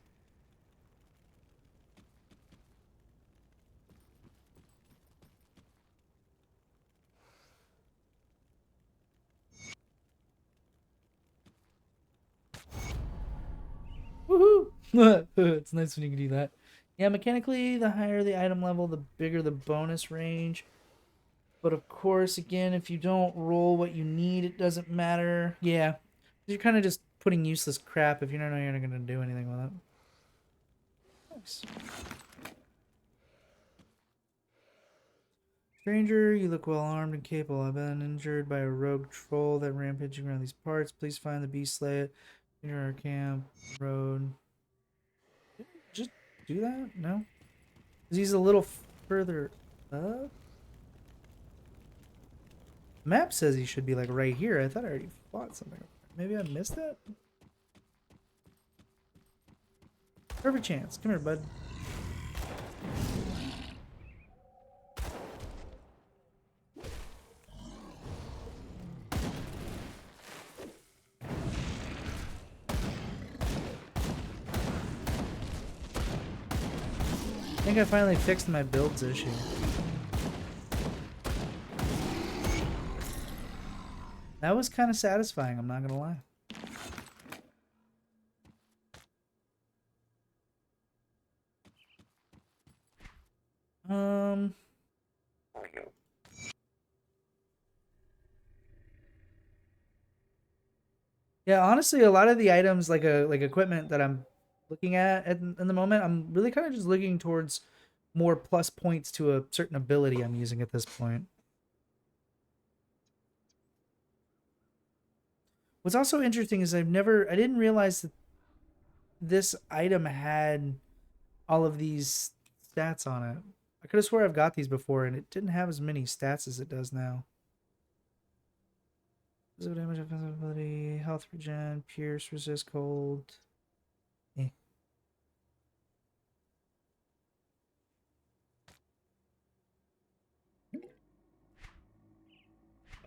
Woohoo! It's nice when you can do that. Yeah, mechanically, the higher the item level, the bigger the bonus range. But of course, again, if you don't roll what you need, it doesn't matter. Yeah, you're kind of just putting useless crap if you don't know you're not going to do anything with it. Nice. Stranger, you look well armed and capable. I've been injured by a rogue troll that rampaging around these parts. Please find the beast, slay it. Enter our camp, road. Just do that? No? Because he's a little further up. Map says he should be like right here. I thought I already fought something. Maybe I missed that? Perfect chance. Come here, bud. I think I finally fixed my builds issue. That was kind of satisfying, I'm not gonna lie. Yeah, honestly, a lot of the items like equipment that I'm looking at in the moment, I'm really kind of just looking towards more plus points to a certain ability I'm using at this point. What's also interesting is I didn't realize that this item had all of these stats on it. I could have swore I've got these before and it didn't have as many stats as it does now. Physical damage, offensive ability, health regen, pierce, resist cold. Eh.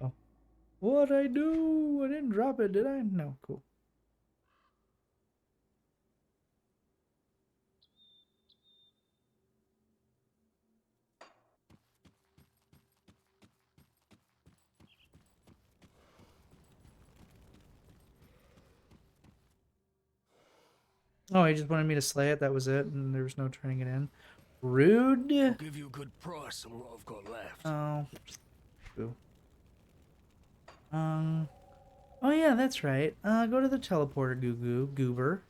Oh. What'd I do? I didn't drop it, did I? No, cool. Oh, he just wanted me to slay it. That was it, and there was no turning it in. Rude. I'll give you a good price on what I've got left. Oh. Boo. Oh yeah, that's right. Go to the teleporter, goober.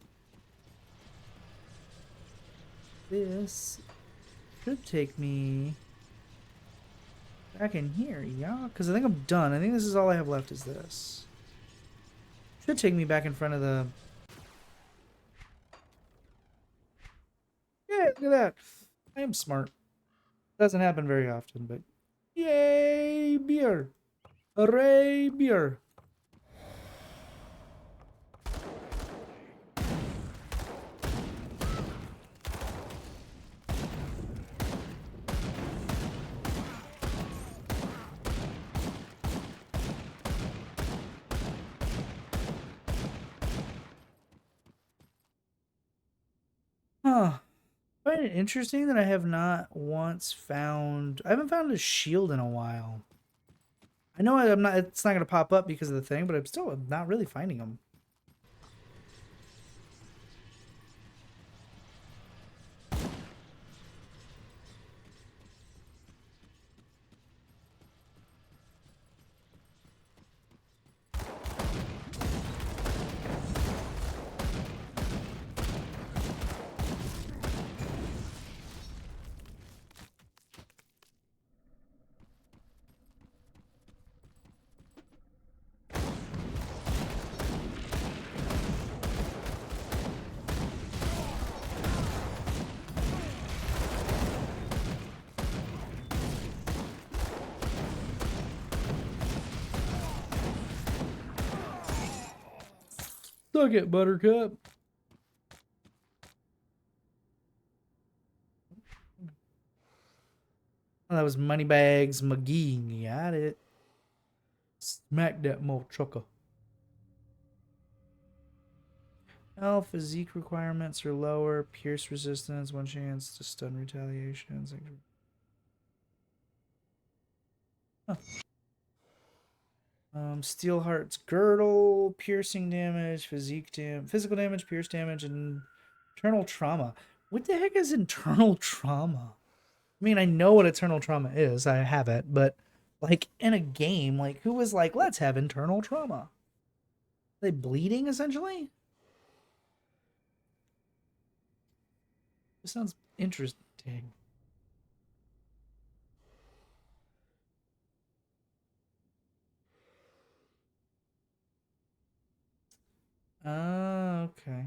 This should take me back in here, yeah? Because I think I'm done. I think this is all I have left is this. Should take me back in front of the... Yeah, look at that. I am smart. Doesn't happen very often, but... Yay, beer! Hooray, beer! Huh. I find it interesting that I have not once found... I haven't found a shield in a while. I know I'm not. It's not going to pop up because of the thing, but I'm still not really finding them. Suck it, Buttercup. Oh, that was Moneybags McGee. Got it. Smack that mo trucker. Health, physique requirements are lower. Pierce resistance, one chance to stun retaliations. Huh. Steelheart's girdle, piercing damage, physical damage, pierce damage, and internal trauma. What the heck is internal trauma? I mean, I know what eternal trauma is. I have it, but like in a game, like who was like, let's have internal trauma? Are they bleeding essentially? This sounds interesting. Okay.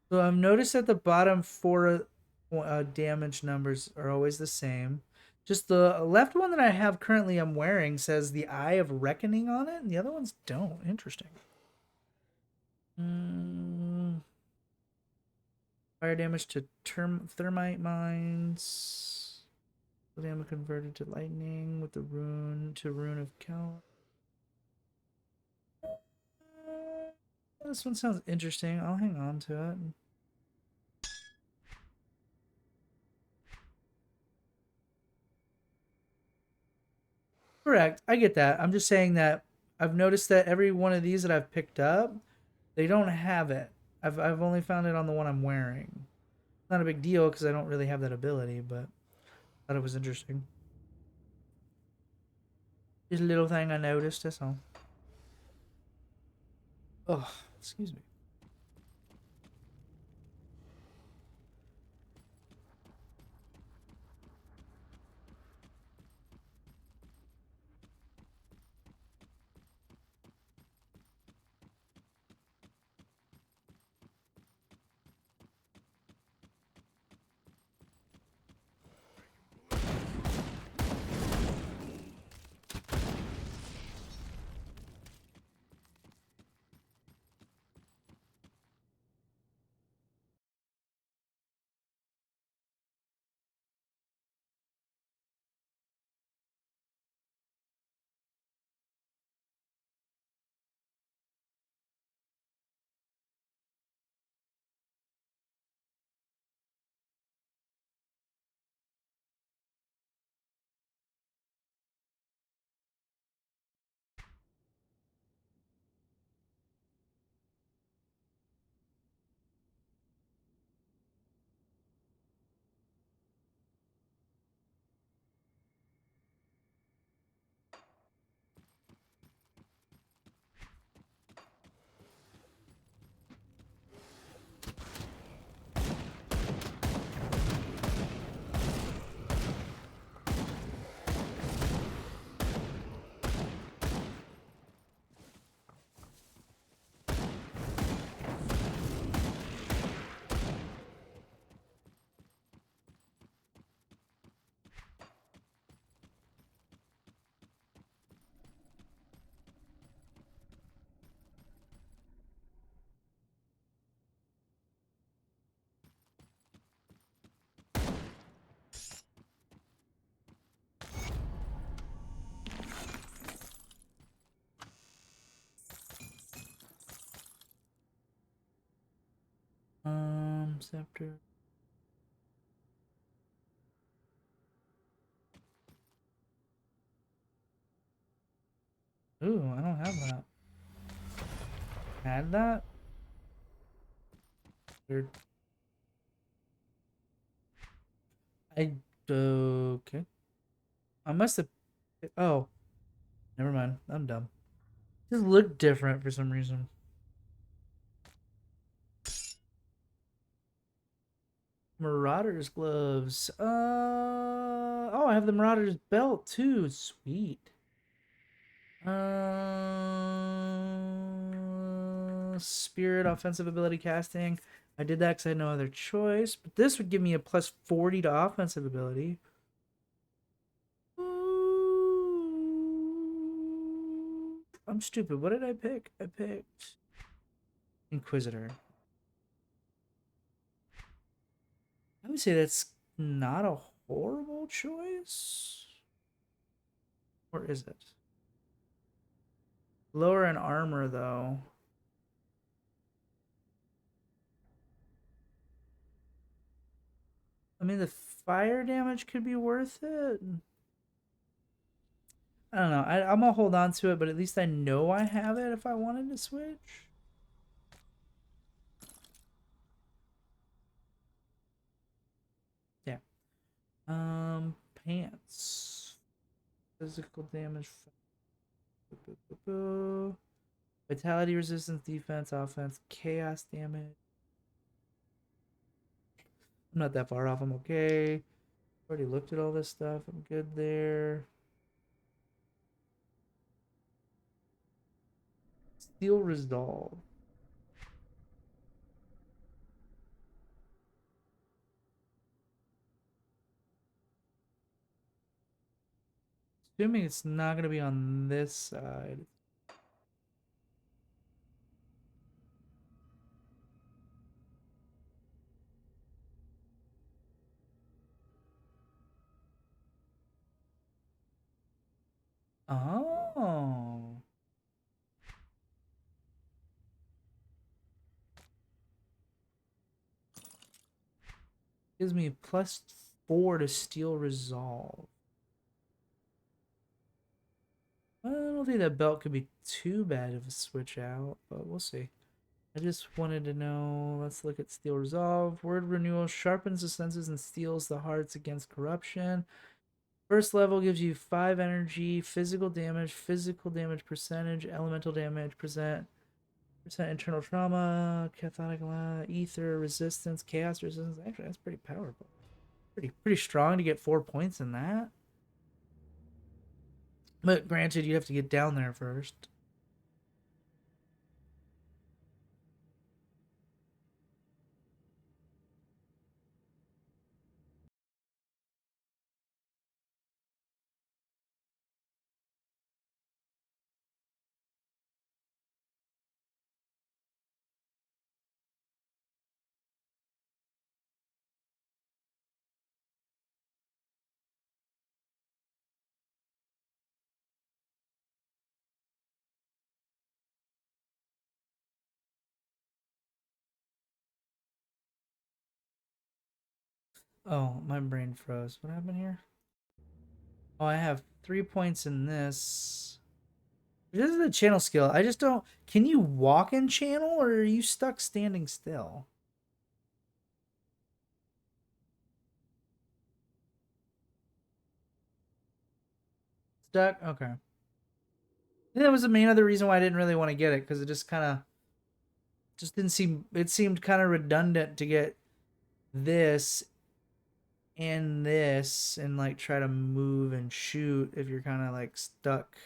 So I've noticed that the bottom four damage numbers are always the same. Just the left one that I have currently I'm wearing says the Eye of Reckoning on it, and the other ones don't. Interesting. Fire damage to thermite mines. Damage converted to lightning with the rune of Cal. This one sounds interesting. I'll hang on to it. Correct. I get that. I'm just saying that I've noticed that every one of these that I've picked up, they don't have it. I've only found it on the one I'm wearing. Not a big deal because I don't really have that ability, but I thought it was interesting. Just a little thing I noticed, that's all. Oh, excuse me. Scepter. Ooh, I don't have that. Add that? Weird. Okay. I must have. Oh, never mind. I'm dumb. Just look different for some reason. Marauder's gloves. Oh, I have the Marauder's belt too. Sweet. Spirit offensive ability casting. I did that because I had no other choice. But this would give me a plus 40 to offensive ability. I'm stupid. What did I pick? I picked Inquisitor. I would say that's not a horrible choice. Or is it? Lower in armor, though. I mean, the fire damage could be worth it. I don't know. I'm gonna hold on to it, but at least I know I have it if I wanted to switch. Yeah. Pants. Physical damage. Vitality, resistance, defense, offense, chaos damage. I'm not that far off. I'm okay. Already looked at all this stuff. I'm good there. Steel resolve. Assuming it's not going to be on this side. Oh. Gives me +4 to Steel Resolve. I don't think that belt could be too bad of a switch out, but we'll see. I just wanted to know, let's look at Steel Resolve. Word Renewal sharpens the senses and steels the hearts against corruption. First level gives you 5 energy, physical damage percentage, elemental damage, percent internal trauma, cathodic ether resistance, chaos resistance. Actually, that's pretty powerful. Pretty strong to get 4 points in that. But granted, you have to get down there first. Oh, my brain froze. What happened here? Oh, I have 3 points in this. This is a channel skill. I just don't... Can you walk in channel, or are you stuck standing still? Stuck? Okay. I think that was the main other reason why I didn't really want to get it, because it just kind of... Just didn't seem... It seemed kind of redundant to get this and this and like try to move and shoot if you're kind of like stuck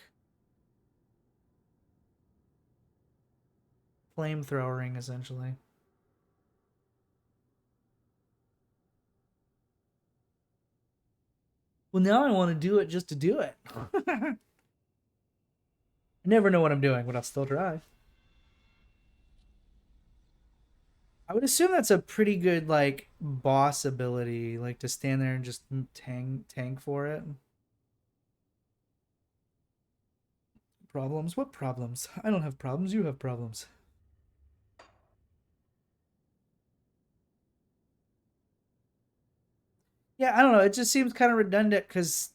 flamethrowering essentially. Well, now I want to do it just to do it. I never know what I'm doing, but I'll still try. I would assume that's a pretty good like boss ability, like to stand there and just tank for it. Problems? What problems? I don't have problems. You have problems. Yeah, I don't know. It just seems kind of redundant because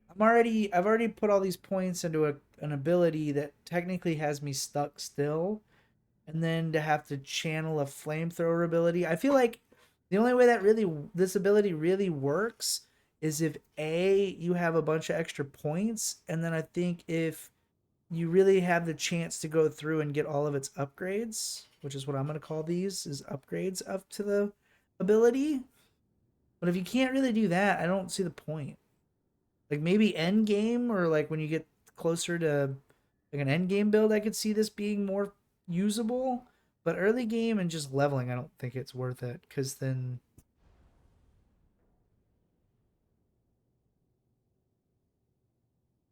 I've already put all these points into an ability that technically has me stuck still. And then to have to channel a flamethrower ability. I feel like the only way that this ability really works is if A, you have a bunch of extra points, and then I think if you really have the chance to go through and get all of its upgrades, which is what I'm going to call these, is upgrades up to the ability. But if you can't really do that, I don't see the point. Like maybe end game, or like when you get closer to like an end game build, I could see this being more usable, but early game and just leveling, I don't think it's worth it, because then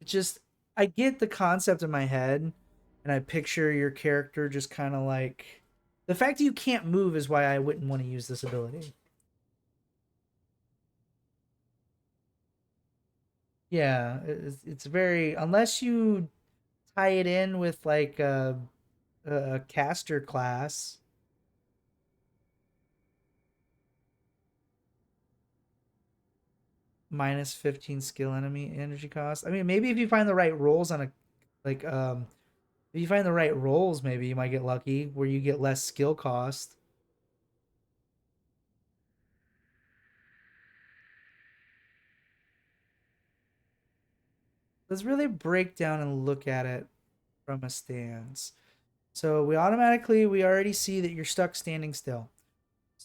it just, I get the concept in my head and I picture your character just kind of like, the fact that you can't move is why I wouldn't want to use this ability. Yeah, it's very, unless you tie it in with like a caster class. Minus 15 skill enemy energy cost. I mean, maybe if you find the right rolls on a, like, if you find the right rolls, maybe you might get lucky where you get less skill cost. Let's really break down and look at it from a stance. So we already see that you're stuck standing still.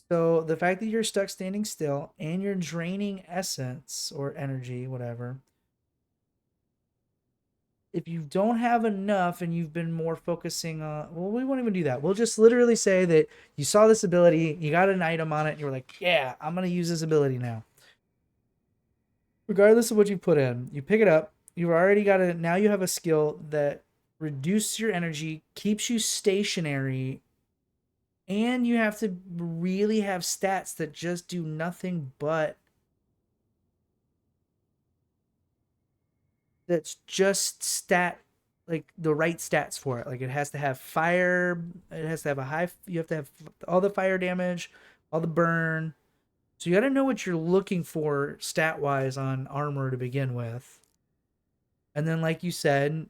So the fact that you're stuck standing still and you're draining essence or energy, whatever. If you don't have enough and you've been more focusing on, well, we won't even do that. We'll just literally say that you saw this ability, you got an item on it, and you were like, yeah, I'm going to use this ability now. Regardless of what you put in, you pick it up, you've already got a, now you have a skill that reduces your energy, keeps you stationary, and you have to really have stats that just do nothing but, that's just like the right stats for it. Like it has to have fire, it has to have a high, you have to have all the fire damage, all the burn. So you got to know what you're looking for stat wise on armor to begin with. And then, like you said,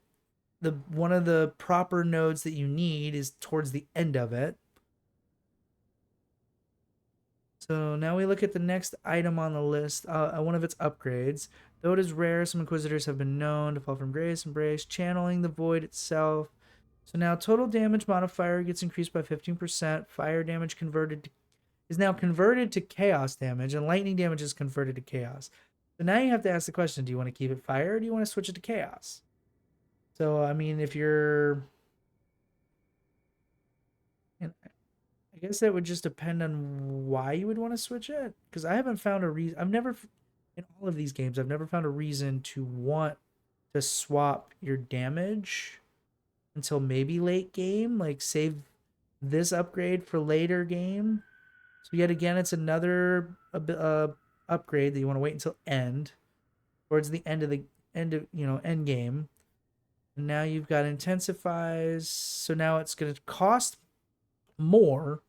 the one of the proper nodes that you need is towards the end of it. So now we look at the next item on the list, one of its upgrades. Though it is rare, some Inquisitors have been known to fall from grace, embrace, channeling the void itself. So now total damage modifier gets increased by 15%. Fire damage is now converted to chaos damage, and lightning damage is converted to chaos. So now you have to ask the question, do you want to keep it fire, or do you want to switch it to chaos? So, I mean, if you're... I guess that would just depend on why you would want to switch it. Because I haven't found a reason... in all of these games, I've never found a reason to want to swap your damage until maybe late game. Like, save this upgrade for later game. So yet again, it's another upgrade that you want to wait until towards the end of end game. And now you've got intensifies. So now it's going to cost more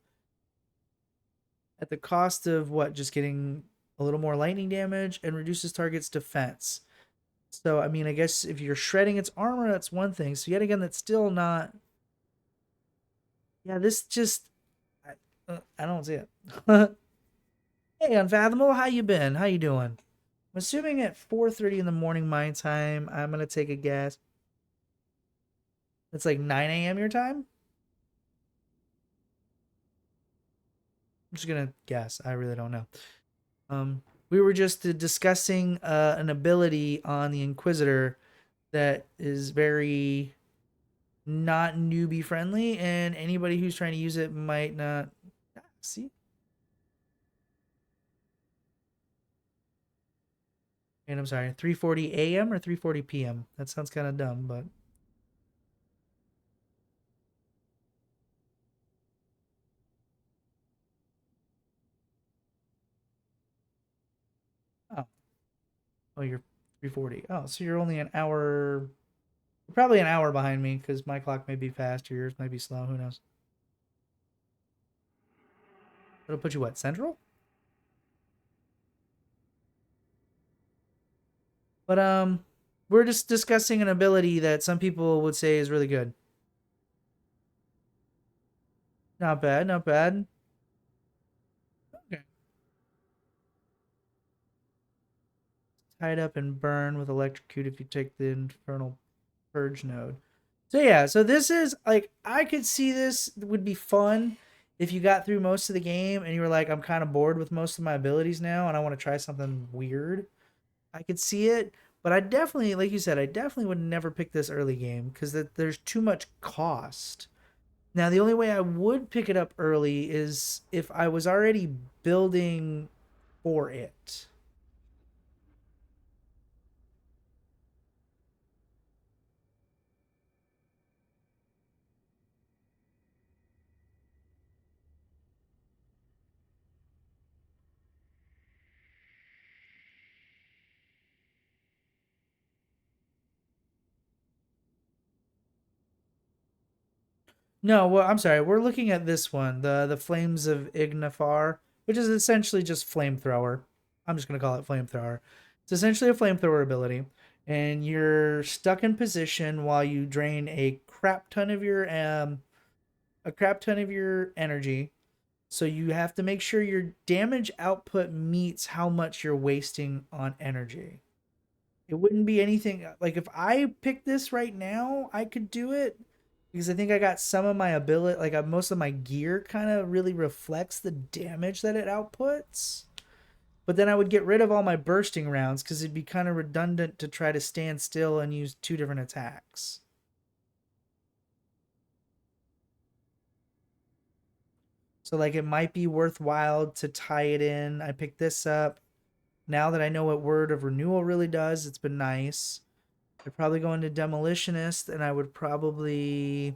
at the cost of what? Just getting a little more lightning damage and reduces target's defense. So, I mean, I guess if you're shredding its armor, that's one thing. So yet again, that's still not... Yeah, this just... I don't see it. Hey, Unfathomable, how you been? How you doing? I'm assuming at 4:30 in the morning my time, I'm going to take a guess. It's like 9 a.m. your time? I'm just going to guess. I really don't know. We were just discussing an ability on the Inquisitor that is very not newbie friendly, and anybody who's trying to use it might not see. And I'm sorry, 3:40 a.m. or 3:40 p.m. That sounds kind of dumb, but oh, you're 3:40. Oh, so you're only an hour, probably an hour behind me, because my clock may be fast, yours might be slow, who knows. It'll put you what, Central? But we're just discussing an ability that some people would say is really good. Not bad, not bad. Okay. Tied up and burn with electrocute if you take the infernal purge node. So yeah, so this is like, I could see this would be fun if you got through most of the game and you were like, I'm kind of bored with most of my abilities now and I want to try something weird. I could see it, but I definitely, like you said, I definitely would never pick this early game because there's too much cost. Now, the only way I would pick it up early is if I was already building for it. No, well, I'm sorry. We're looking at this one, the Flames of Ignifar, which is essentially just flamethrower. I'm just gonna call it flamethrower. It's essentially a flamethrower ability, and you're stuck in position while you drain a crap ton of your energy. So you have to make sure your damage output meets how much you're wasting on energy. It wouldn't be anything like if I picked this right now, I could do it. Because I think I got some of my ability, like most of my gear kind of really reflects the damage that it outputs. But then I would get rid of all my bursting rounds because it'd be kind of redundant to try to stand still and use two different attacks. So like it might be worthwhile to tie it in. I picked this up. Now that I know what Word of Renewal really does, it's been nice. I'd probably go into Demolitionist, and I would probably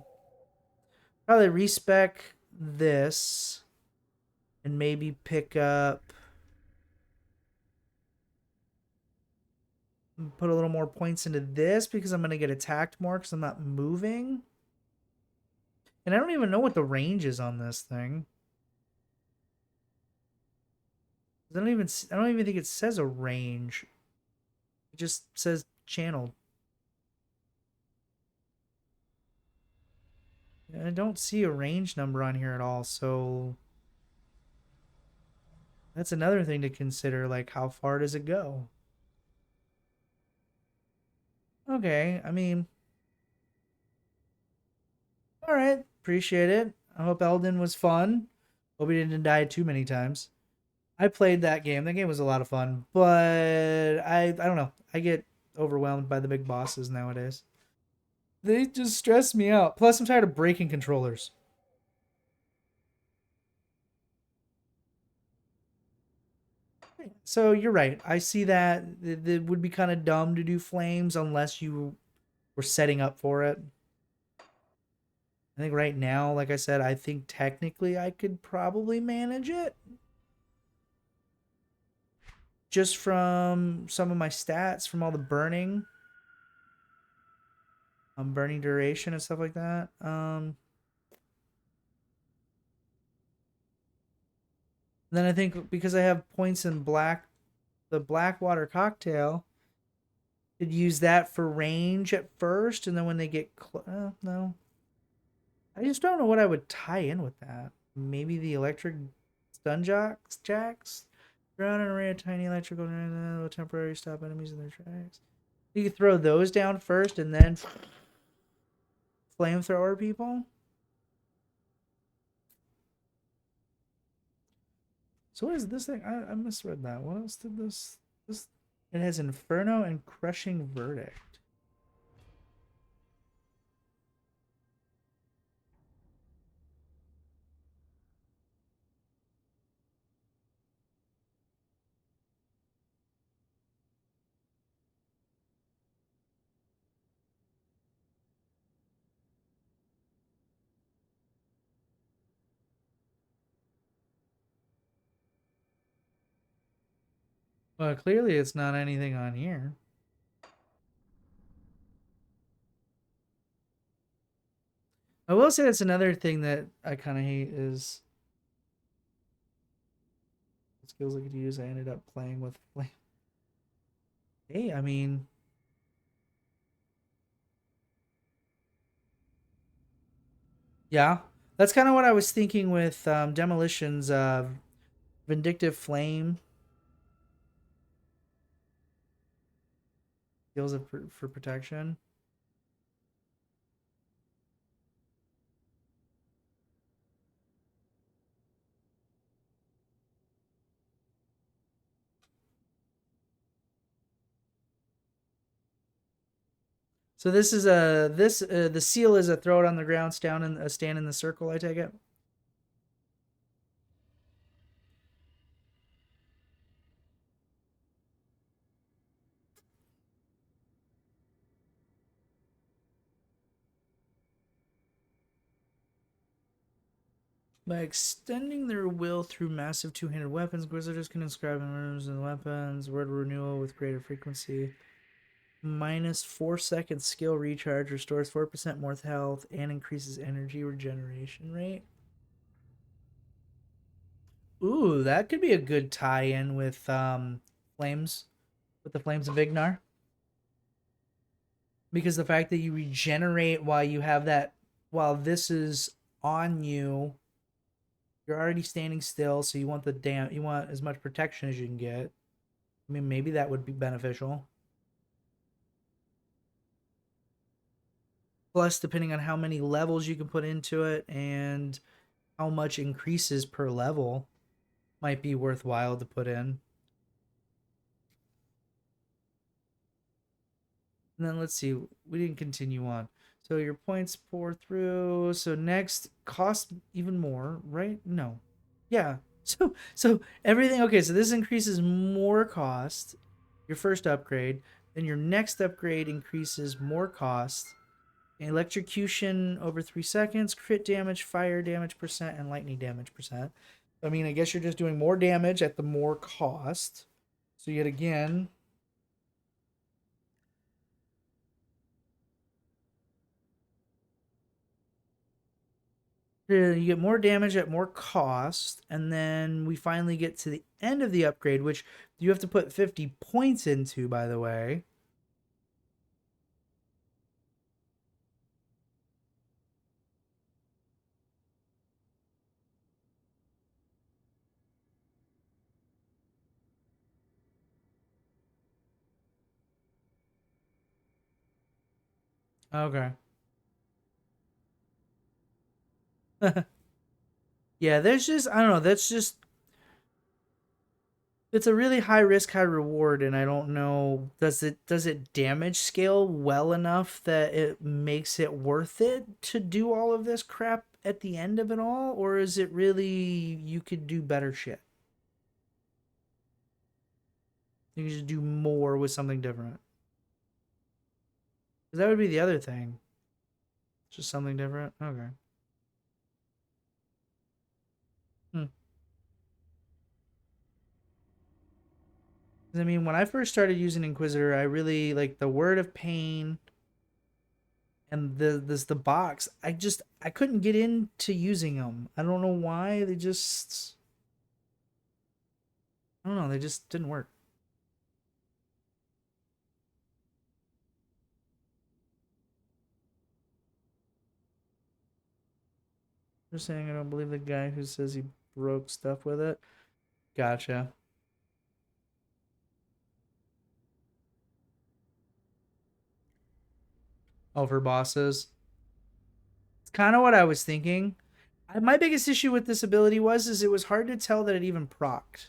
respec this, and maybe pick up, put a little more points into this because I'm going to get attacked more because I'm not moving. And I don't even know what the range is on this thing. I don't even think it says a range. It just says channeled. I don't see a range number on here at all, so that's another thing to consider, like how far does it go? Okay, I mean, all right, appreciate it. I hope Elden was fun. Hope he didn't die too many times. I played that game. That game was a lot of fun, but I don't know. I get overwhelmed by the big bosses nowadays. They just stress me out. Plus, I'm tired of breaking controllers. So you're right. I see that. It would be kind of dumb to do flames unless you were setting up for it. I think right now, like I said, I think technically I could probably manage it. Just from some of my stats, from all the burning. Burning duration and stuff like that. Then I think because I have points in the Blackwater cocktail, could use that for range at first, and then when they get no. I just don't know what I would tie in with that. Maybe the electric stun jacks? Ground an array of tiny electrical will temporarily stop enemies in their tracks. You could throw those down first and then flamethrower people. So what is this thing? I misread that. What else did this? It has Inferno and Crushing Verdict. Well, clearly it's not anything on here. I will say that's another thing that I kind of hate is skills I could use. I ended up playing with flame. Hey, I mean, yeah, that's kind of what I was thinking with Demolition's Vindictive Flame. Skills for protection. So this is the seal is a throw it on the ground, stand in the circle. I take it. By extending their will through massive two-handed weapons, Wizards can inscribe items and weapons. Word renewal with greater frequency. Minus 4 seconds skill recharge, restores 4% more health, and increases energy regeneration rate. Ooh, that could be a good tie-in with flames, with the Flames of Ignar. Because the fact that you regenerate while you have that, while this is on you, you're already standing still, so you want you want as much protection as you can get. I mean, maybe that would be beneficial. Plus, depending on how many levels you can put into it and how much increases per level, might be worthwhile to put in. And then let's see, we didn't continue on. So your points pour through. So next, cost even more, right? No. Yeah. So everything, okay, so this increases more cost. Your first upgrade. Then your next upgrade increases more cost. Electrocution over 3 seconds, crit damage, fire damage percent, and lightning damage percent. I mean, I guess you're just doing more damage at the more cost. So yet again, you get more damage at more cost, and then we finally get to the end of the upgrade, which you have to put 50 points into, by the way. Okay. Yeah, there's just, I don't know, that's just, it's a really high risk, high reward, and I don't know, does it damage scale well enough that it makes it worth it to do all of this crap at the end of it all, or is it really, you could do better shit? You could just do more with something different. 'Cause that would be the other thing. Just something different? Okay. I mean, when I first started using Inquisitor, I really like the Word of Pain and the box. I couldn't get into using them. I don't know why. They just, I don't know. They just didn't work. Just saying, I don't believe the guy who says he broke stuff with it. Gotcha. Over bosses. It's kind of what I was thinking. My biggest issue with this ability is it was hard to tell that it even procced.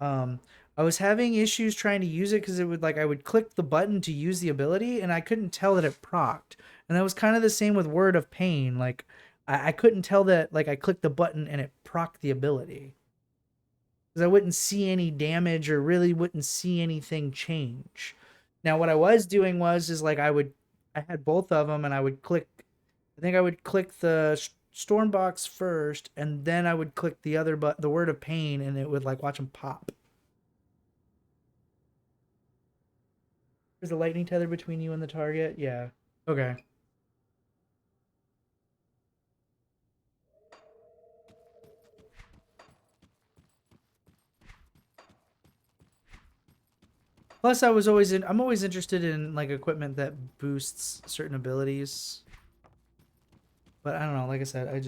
I was having issues trying to use it because it would, like, I would click the button to use the ability and I couldn't tell that it procced. And that was kind of the same with Word of Pain. Like, I couldn't tell that, like, I clicked the button and it procced the ability. Because I wouldn't see any damage or really wouldn't see anything change. Now, what I was doing is like I had both of them and I would click, I think I would click the Stormbox first and then I would click the other the Word of Pain and it would, like, watch them pop. There's a lightning tether between you and the target? Yeah. Okay. Plus, I'm always interested in, like, equipment that boosts certain abilities. But I don't know, like I said, there's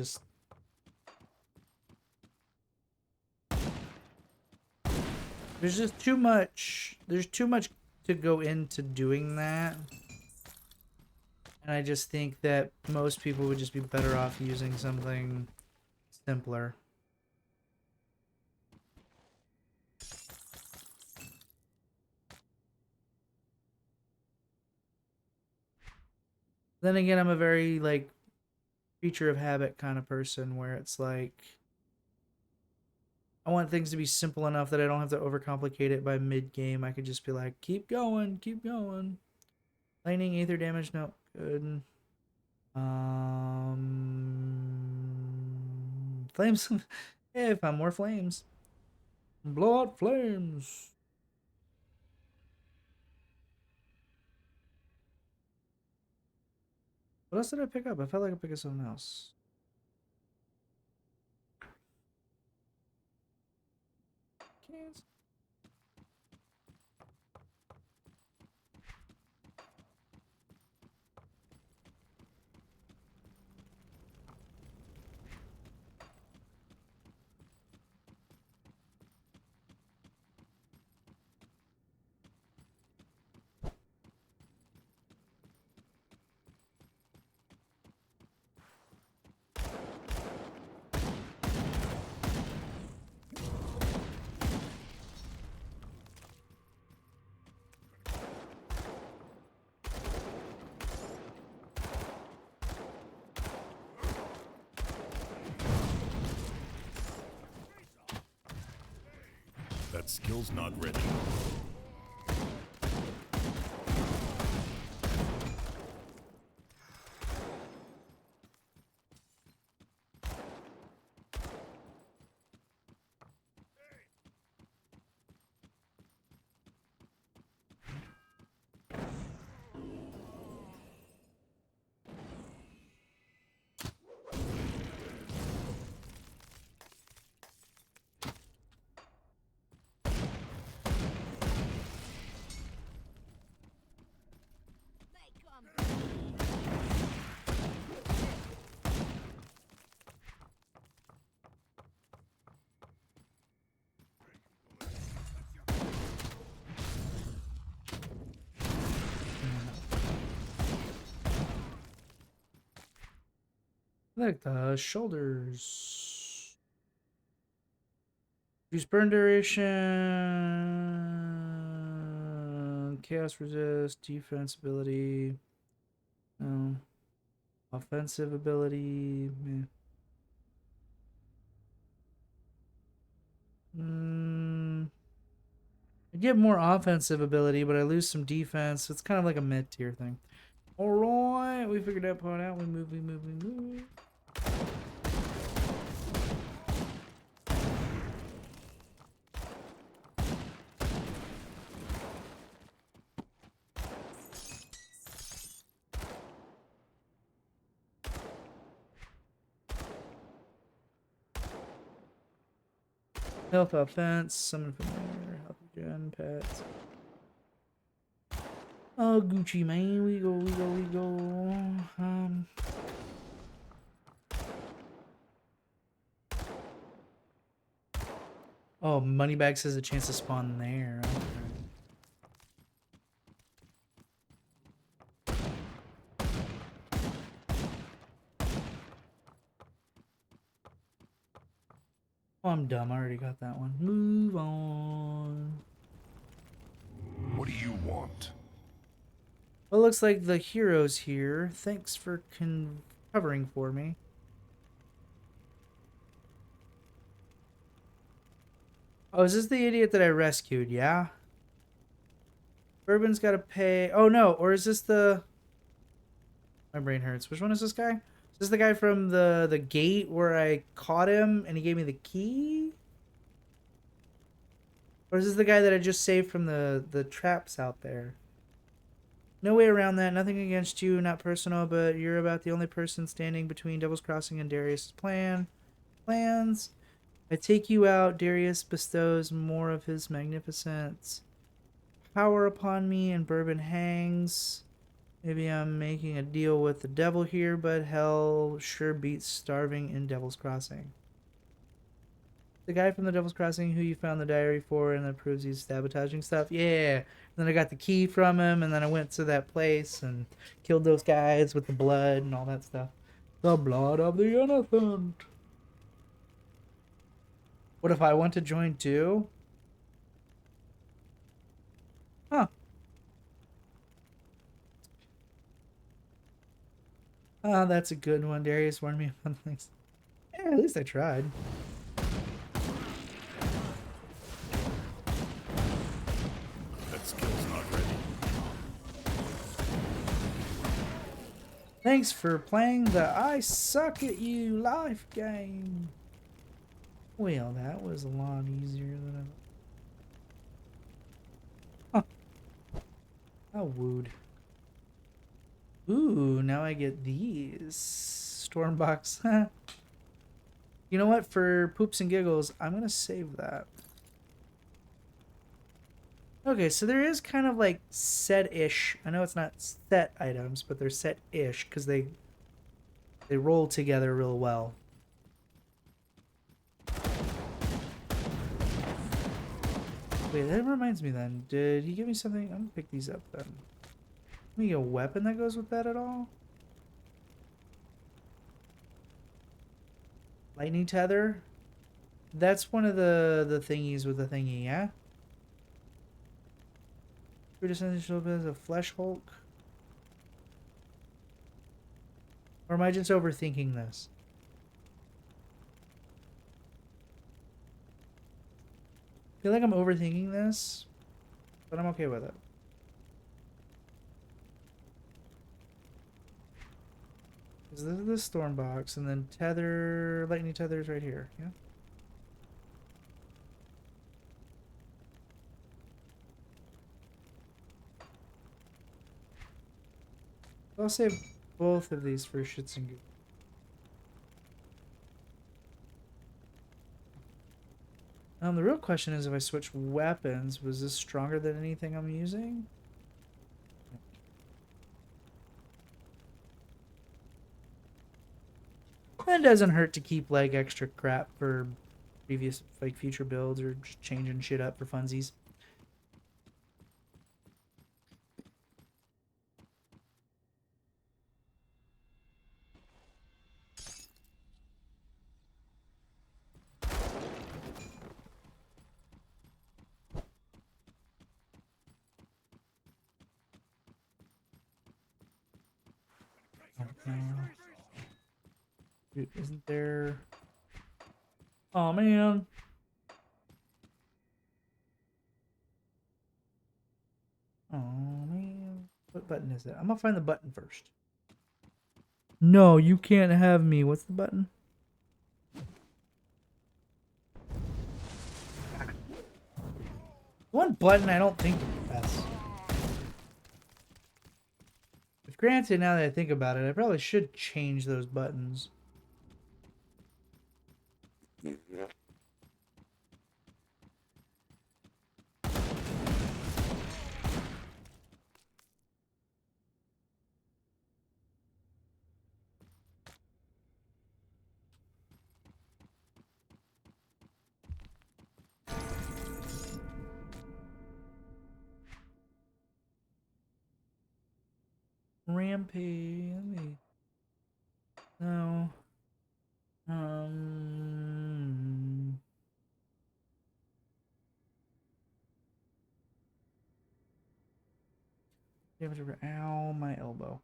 just too much to go into doing that. And I just think that most people would just be better off using something simpler. Then again, I'm a very, like, creature of habit kind of person where it's like I want things to be simple enough that I don't have to overcomplicate it by mid-game. I could just be like, keep going, keep going. Lightning, Aether damage, no, good. Flames. Hey, I found more flames. Blow out flames. What else did I pick up? I felt like I picked up something else. Cans. That skill's not ready. Like the shoulders. Use burn duration. Chaos resist. Defense ability. No. Offensive ability. Meh. I get more offensive ability, but I lose some defense. So it's kind of like a mid-tier thing. Alright, we figured that part out. We move. Health, offense, summon familiar, health regen, pets. Oh, Gucci man, we go. Oh, Moneybags has a chance to spawn there. Okay. Oh, I'm dumb. I already got that one. Move on. What do you want? Well, it looks like the hero's here. Thanks for covering for me. Oh, is this the idiot that I rescued? Yeah? Bourbon's got to pay... Oh, no. Or is this the... My brain hurts. Which one is this guy? Is this the guy from the gate where I caught him and he gave me the key? Or is this the guy that I just saved from the traps out there? No way around that. Nothing against you. Not personal, but you're about the only person standing between Devil's Crossing and Darius' plans. I take you out. Darius bestows more of his magnificent power upon me, and Bourbon hangs. Maybe I'm making a deal with the devil here, but hell sure beats starving in Devil's Crossing. The guy from the Devil's Crossing who you found the diary for and that proves he's sabotaging stuff? Yeah. And then I got the key from him, and then I went to that place and killed those guys with the blood and all that stuff. The blood of the innocent. What if I want to join too? Huh. Oh, that's a good one. Darius warned me of things. Yeah, at least I tried. That skill's not ready. Thanks for playing the I Suck at You life game. Well, that was a lot easier than I... Huh. I wooed. Ooh, now I get these. Stormbox. You know what? For poops and giggles, I'm going to save that. Okay, so there is kind of like set-ish. I know it's not set items, but they're set-ish because they roll together real well. Wait, that reminds me then. Did he give me something? I'm going to pick these up then. Let me get a weapon that goes with that at all? Lightning tether? That's one of the thingies with the thingy, yeah? True essential bit as a flesh Hulk? Or am I just overthinking this? I feel like I'm overthinking this, but I'm okay with it. This is the storm box, and then tether, lightning tethers right here. Yeah. I'll save both of these for shits and giggles. The real question is if I switch weapons, was this stronger than anything I'm using? It doesn't hurt to keep like extra crap for previous like future builds or just changing shit up for funsies. Dude, isn't there... Oh man. Oh man. What button is it? I'm gonna find the button first. No, you can't have me. What's the button? One button I don't think to press. If granted, now that I think about it, I probably should change those buttons. Rampage. Let me. No. Damage over. Ow, my elbow.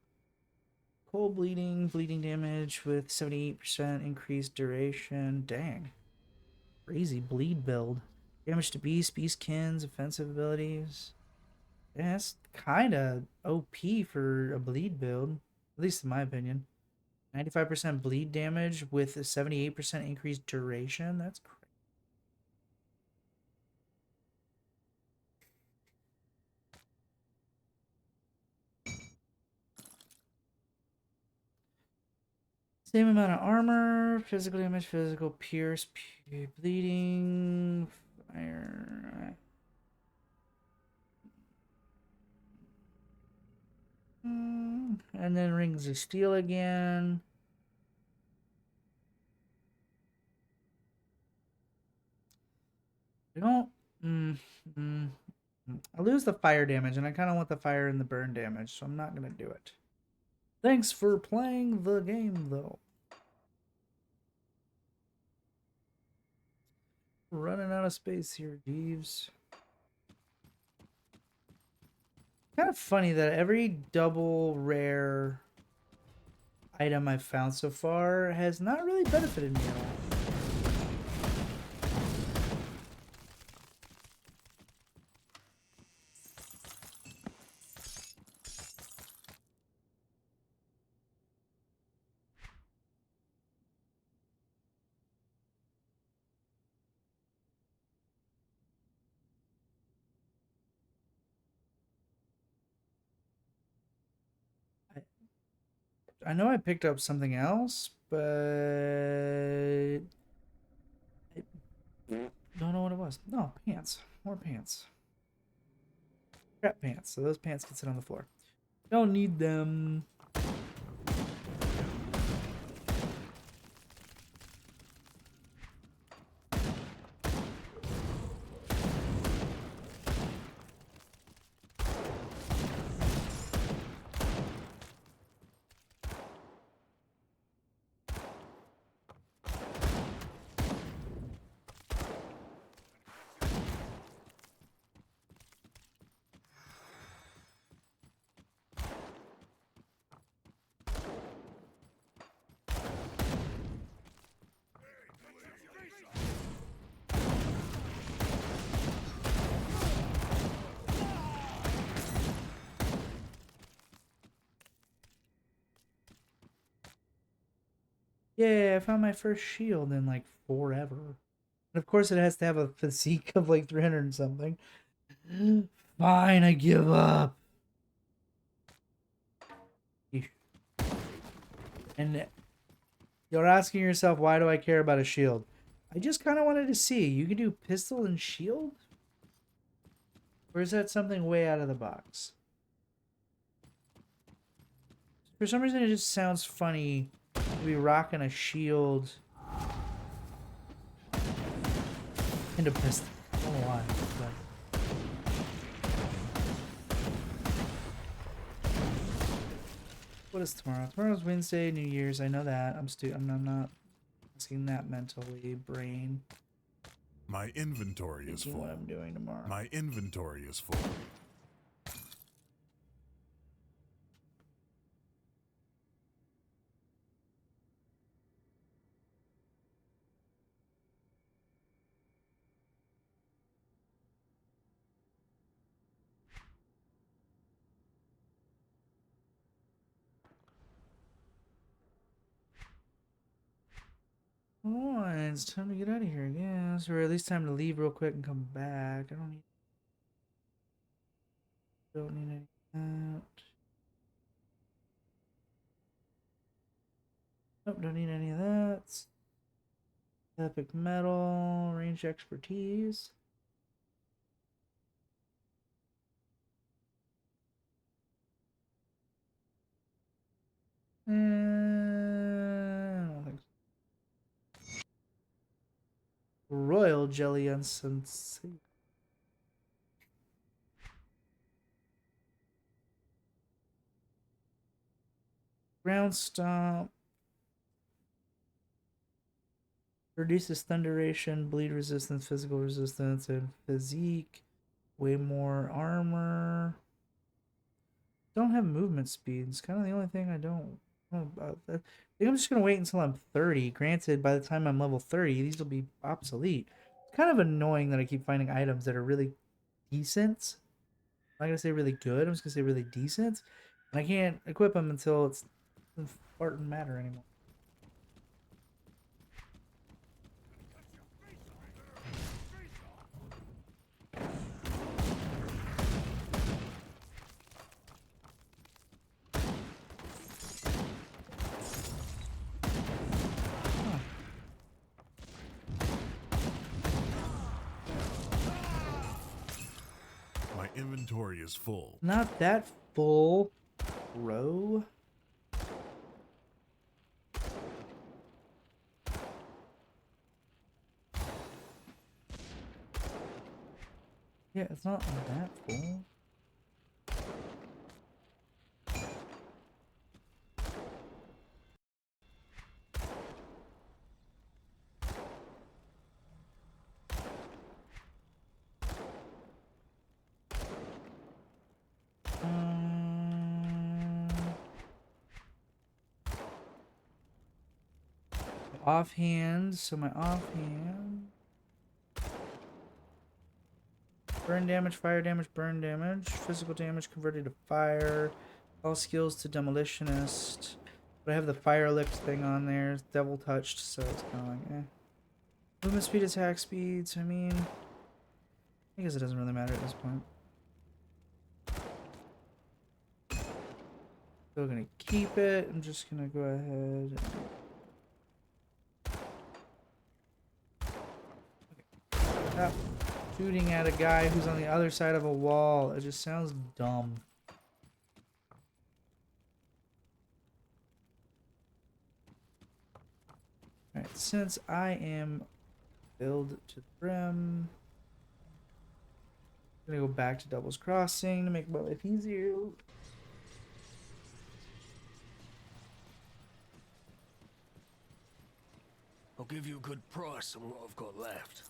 Cold bleeding, bleeding damage with 78% increased duration. Dang. Crazy bleed build. Damage to beast, beastkins, offensive abilities. Yeah, that's kind of OP for a bleed build, at least in my opinion. 95% bleed damage with a 78% increased duration. That's crazy. Same amount of armor, physical damage, physical pierce, bleeding, fire. And then rings of steel again. I don't. I lose the fire damage, and I kind of want the fire and the burn damage, so I'm not gonna do it. Thanks for playing the game, though. Running out of space here, Jeeves. Kind of funny that every double rare item I've found so far has not really benefited me at all. I know I picked up something else, but I don't know what it was. No, pants. More pants. Crap pants. So those pants can sit on the floor. Don't need them. Yeah, I found my first shield in like forever. And of course, it has to have a physique of like 300 and something. Fine, I give up. And you're asking yourself, why do I care about a shield? I just kind of wanted to see. You can do pistol and shield? Or is that something way out of the box? For some reason, it just sounds funny to be rocking a shield and a pistol. I don't know why. But... What is tomorrow? Tomorrow's Wednesday, New Year's. I know that. I'm not asking that mentally. Brain. My inventory is full. What I'm doing tomorrow. My inventory is full. Alright, it's time to get out of here, I guess. Or at least time to leave real quick and come back. I don't need any of that. Nope, don't need any of that. Epic metal, range expertise. I don't think so. Royal jelly and sensei. Ground stomp. Reduces thunderation, bleed resistance, physical resistance, and physique. Way more armor. Don't have movement speed. It's kind of the only thing I don't know about that. I think I'm just going to wait until I'm 30. Granted, by the time I'm level 30, these will be obsolete. It's kind of annoying that I keep finding items that are really decent. I'm not going to say really good. I'm just going to say really decent. And I can't equip them until it doesn't matter anymore. My inventory is full. Not that full, bro. Yeah, it's not that full. Offhand, so my offhand. Burn damage, fire damage, burn damage. Physical damage converted to fire. All skills to demolitionist. But I have the fire lift thing on there. It's devil touched, so it's kind of like, eh. Movement speed, attack speed. So I mean, I guess it doesn't really matter at this point. Still gonna keep it. I'm just gonna go ahead. Stop shooting at a guy who's on the other side of a wall. It just sounds dumb. Alright, since I am filled to the brim, I'm gonna go back to Devil's Crossing to make my life easier. I'll give you a good price on what I've got left.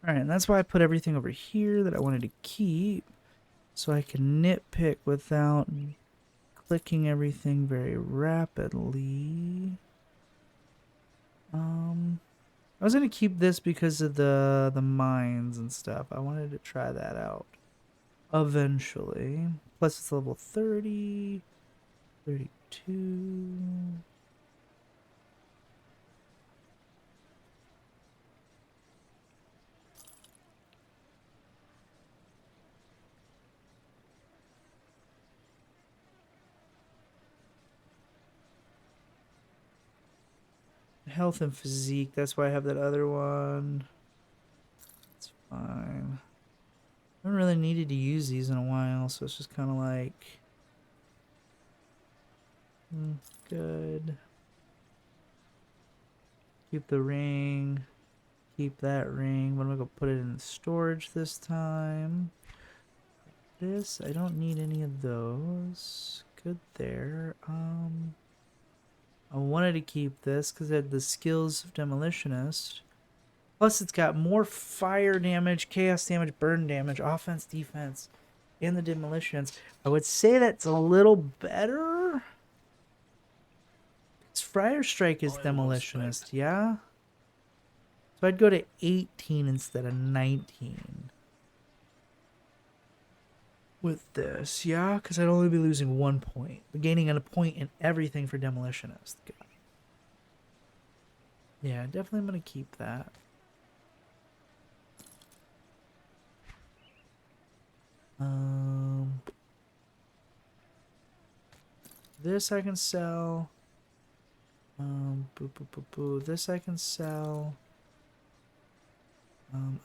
Alright, and that's why I put everything over here that I wanted to keep, so I can nitpick without clicking everything very rapidly. I was gonna keep this because of the mines and stuff. I wanted to try that out. eventually. Plus it's level 30, 32. Health and physique, that's why I have that other one. It's fine. I haven't really needed to use these in a while, so it's just kind of like... good. Keep the ring. Keep that ring. But I'm gonna go put it in storage this time. This, I don't need any of those. Good there. I wanted to keep this because it had the skills of Demolitionist. Plus, it's got more fire damage, chaos damage, burn damage, offense, defense, and the Demolitions. I would say that's a little better. It's Fire Strike is Demolitionist, yeah? So I'd go to 18 instead of 19. With this, yeah? Because I'd only be losing 1 point. But gaining a point in everything for Demolitionist. Good. Yeah, definitely I'm going to keep that. This I can sell. This I can sell.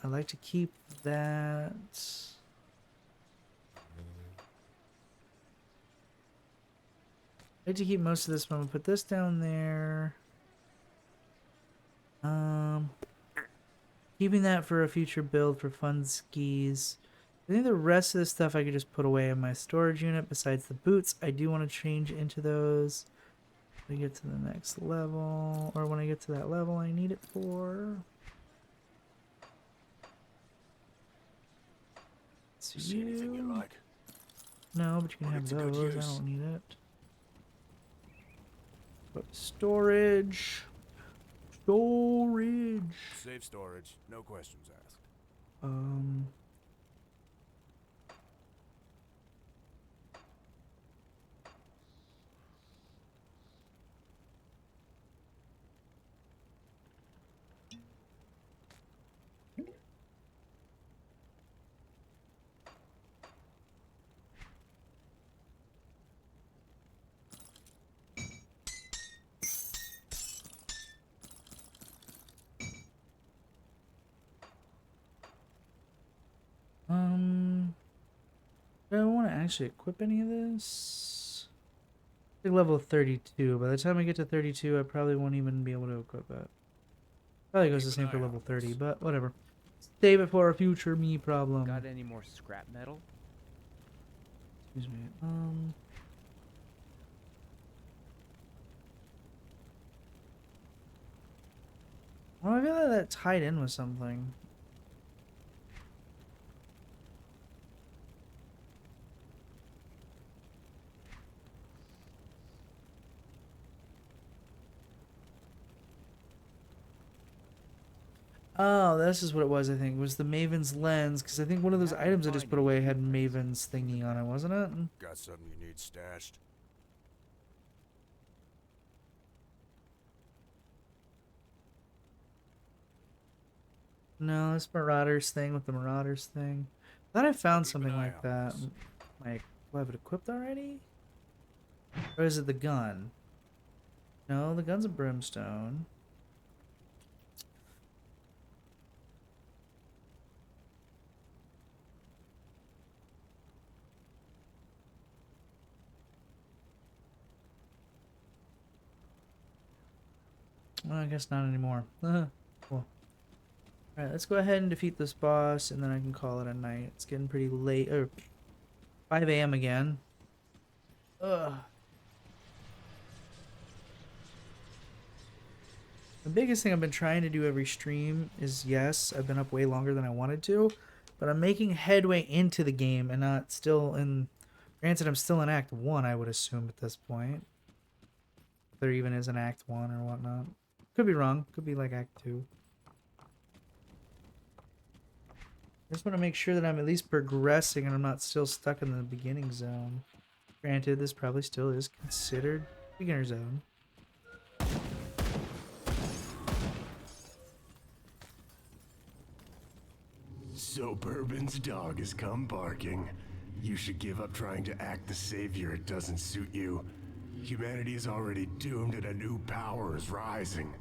I like to keep that. I like to keep most of this, but I'm gonna put this down there. Keeping that for a future build for fun skis. I think the rest of the stuff I could just put away in my storage unit. Besides the boots, I do want to change into those when I get to the next level, or when I get to that level I need it for. See anything you like? No, but you can have those. I don't need it. But storage. Storage. Safe storage, no questions asked. Do I want to actually equip any of this? I think level 32. By the time I get to 32, I probably won't even be able to equip it. Probably goes the same for level 30, but whatever. Save it for a future me problem. Got any more scrap metal? Excuse me. Oh, I feel like that tied in with something. Oh, this is what it was, I think. It was the Maven's Lens, because I think one of those items I just put away had Maven's thingy on it, wasn't it? Got something you need stashed? No, this Marauders thing with the Marauders thing. I thought I found something like that. Like, do I have it equipped already? Or is it the gun? No, the gun's a brimstone. Well, I guess not anymore. Cool. Alright, let's go ahead and defeat this boss, and then I can call it a night. It's getting pretty late. 5 a.m. again. Ugh. The biggest thing I've been trying to do every stream is, yes, I've been up way longer than I wanted to, but I'm making headway into the game and not still in... Granted, I'm still in Act 1, I would assume, at this point. If there even is an Act 1 or whatnot. Could be wrong. Could be like Act 2. I just want to make sure that I'm at least progressing and I'm not still stuck in the beginning zone. Granted, this probably still is considered beginner zone. So Bourbon's dog has come barking. You should give up trying to act the savior. It doesn't suit you. Humanity is already doomed and a new power is rising.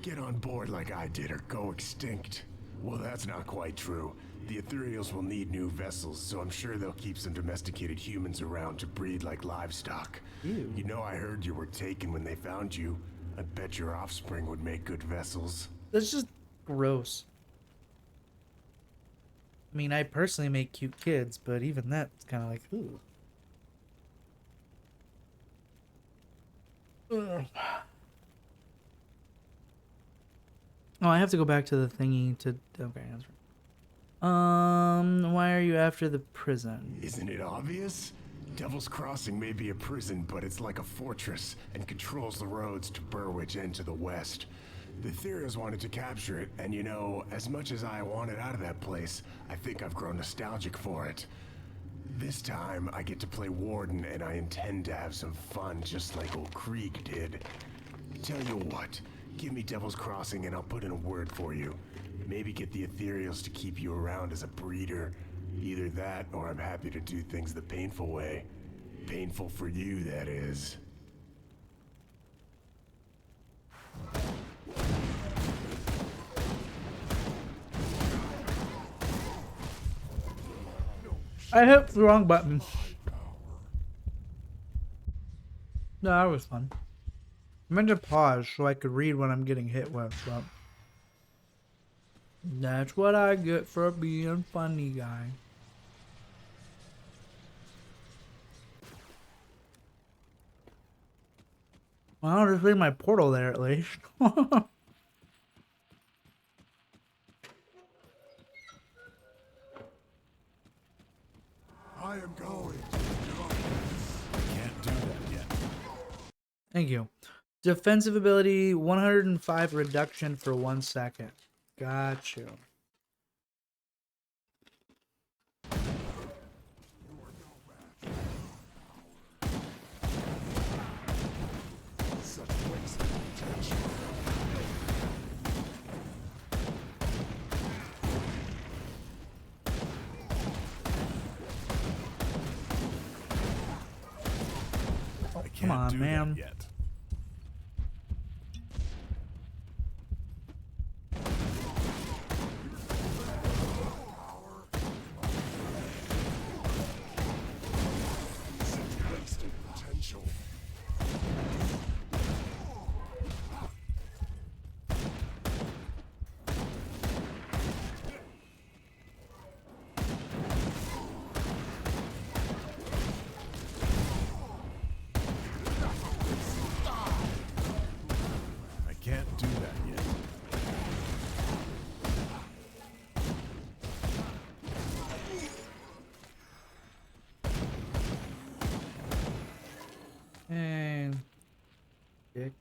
Get on board like I did or go extinct. Well, that's not quite true. The Ethereals will need new vessels, so I'm sure they'll keep some domesticated humans around to breed like livestock. Ew. You know, I heard you were taken when they found you. I bet your offspring would make good vessels. That's just gross. I mean, I personally make cute kids, but even that's kind of like, ooh. Ugh. Oh, I have to go back to the thingy to... Okay, that's right. Why are you after the prison? Isn't it obvious? Devil's Crossing may be a prison, but it's like a fortress and controls the roads to Burwich and to the west. The Ethereals wanted to capture it, and you know, as much as I wanted out of that place, I think I've grown nostalgic for it. This time, I get to play Warden, and I intend to have some fun just like old Krieg did. Tell you what, give me Devil's Crossing and I'll put in a word for you. Maybe get the Ethereals to keep you around as a breeder. Either that, or I'm happy to do things the painful way. Painful for you, that is. I hit the wrong button. No, that was fun. I meant to pause so I could read what I'm getting hit with, but that's what I get for being funny guy. Well, I'll just leave my portal there at least. I am going to the darkness. Can't do that yet. Thank you. Defensive ability 105 reduction for 1 second. Got you. Such wasted potential. I Come on, do man. that yet. Such wasted potential. I can't do that yet. And dick.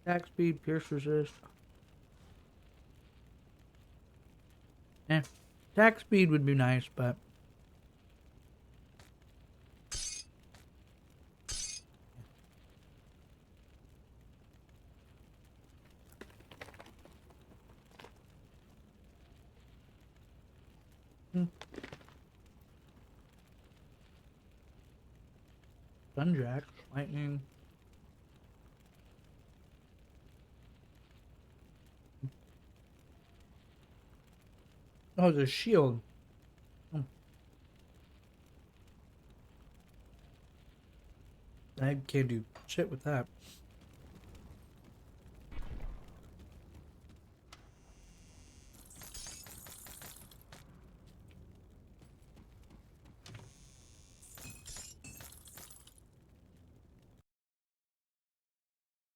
Attack speed, pierce resist. Attack speed would be nice, but Sunjack, lightning. Oh, the shield. I can't do shit with that.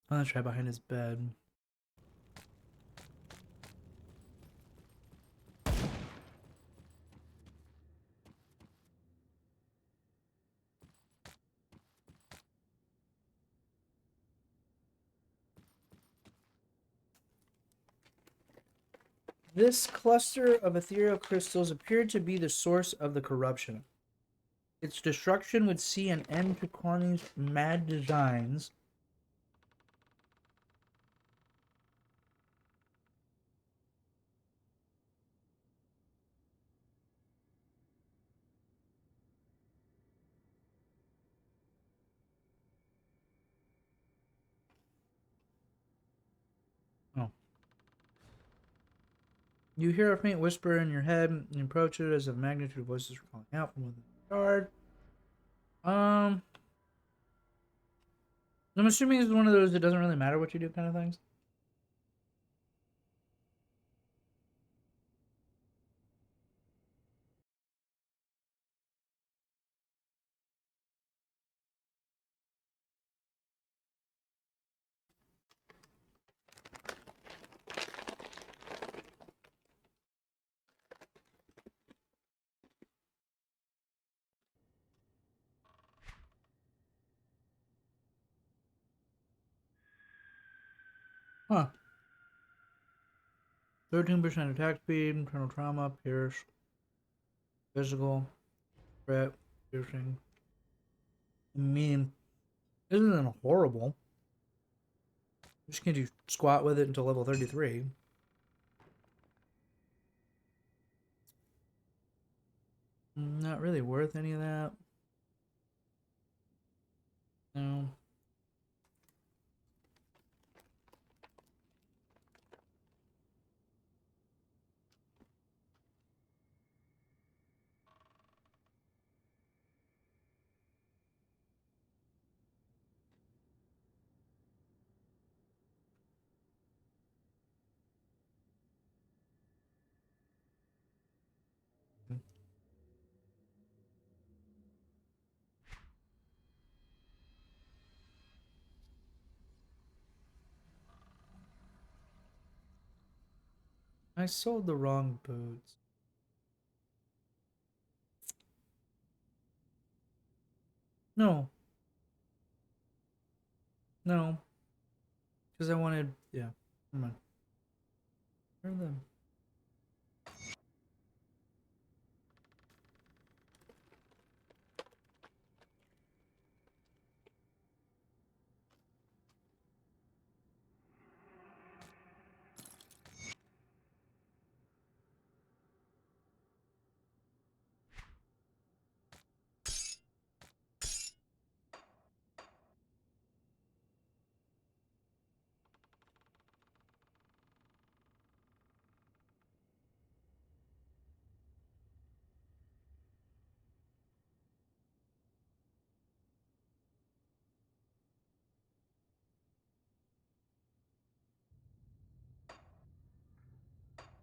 I'm gonna try behind his bed. This cluster of ethereal crystals appeared to be the source of the corruption. Its destruction would see an end to Kwani's mad designs. Oh. You hear a faint whisper in your head and you approach it as a magnitude of voices are calling out from within the yard. I'm assuming this is one of those that doesn't really matter what you do kind of things. Huh. 13% attack speed, internal trauma, pierce, physical, threat, piercing. I mean, this isn't horrible. I'm just gonna do squat with it until level 33. Not really worth any of that. No. I sold the wrong boots. No. No. Because I wanted, yeah. Come on. Where are them?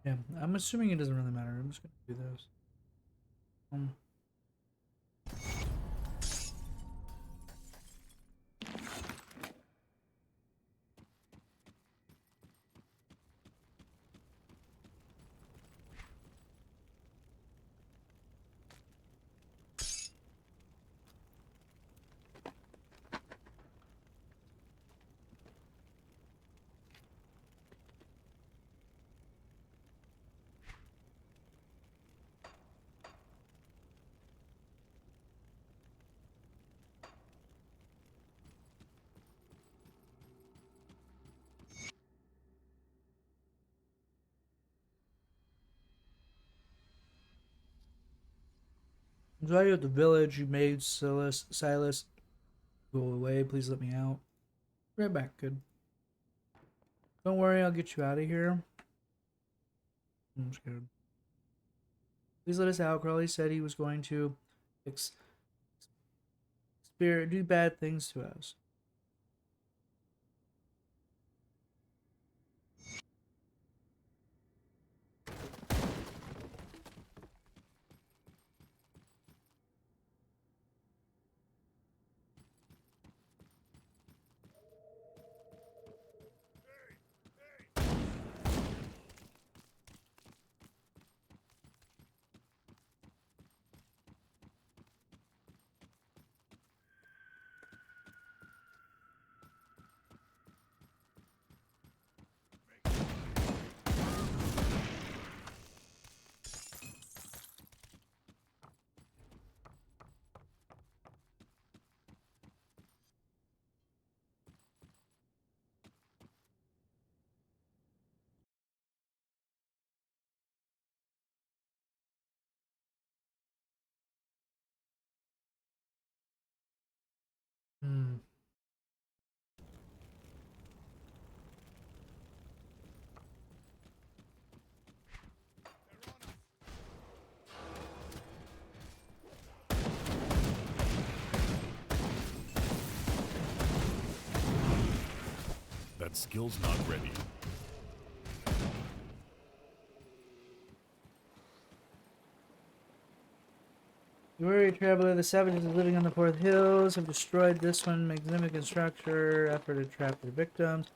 Yeah, I'm assuming it doesn't really matter. I'm just gonna do those. I'm sorry at the village you made, Silas. Go away, please let me out. Right back, good. Don't worry, I'll get you out of here. I'm scared. Please let us out. Crowley said he was going to do bad things to us. Hmm. That skill's not ready. You worry, traveler. The savages living on the Fourth Hills have destroyed this one magnificent structure after to trap their victims.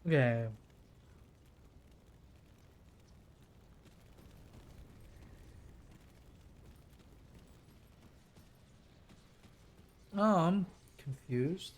Okay. I'm confused.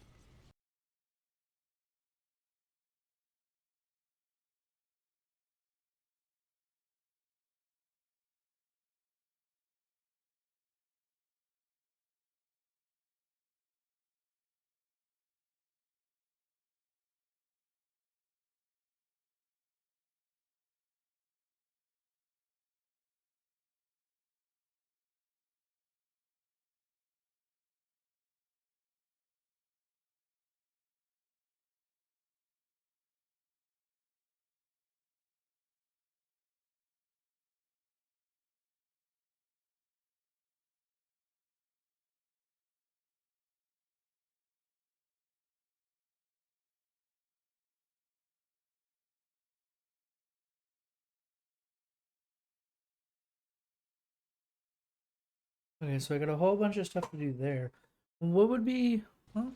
Okay, so I got a whole bunch of stuff to do there. What would be... Huh?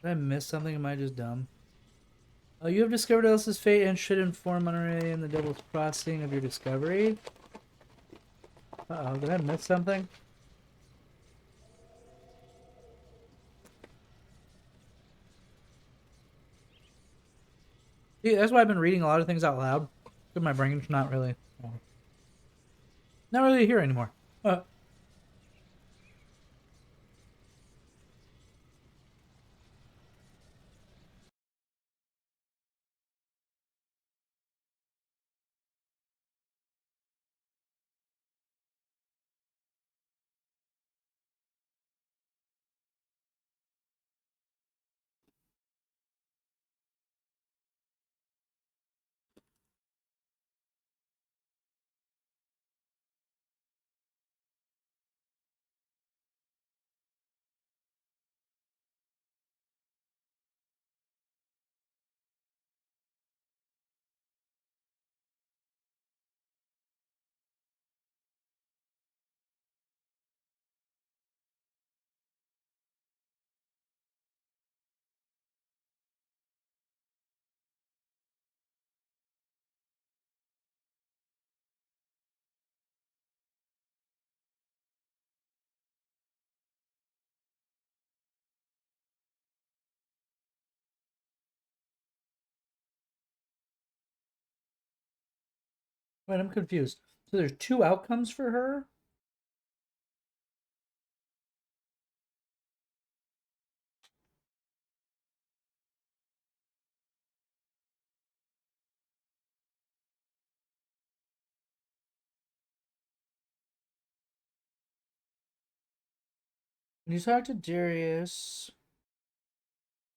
Did I miss something? Am I just dumb? You have discovered Elsa's fate and should inform Monterey and the Devil's Crossing of your discovery. Uh-oh, did I miss something? See, that's why I've been reading a lot of things out loud. Because my brain's not really here anymore. Wait, I'm confused. So there's two outcomes for her? When you talk to Darius,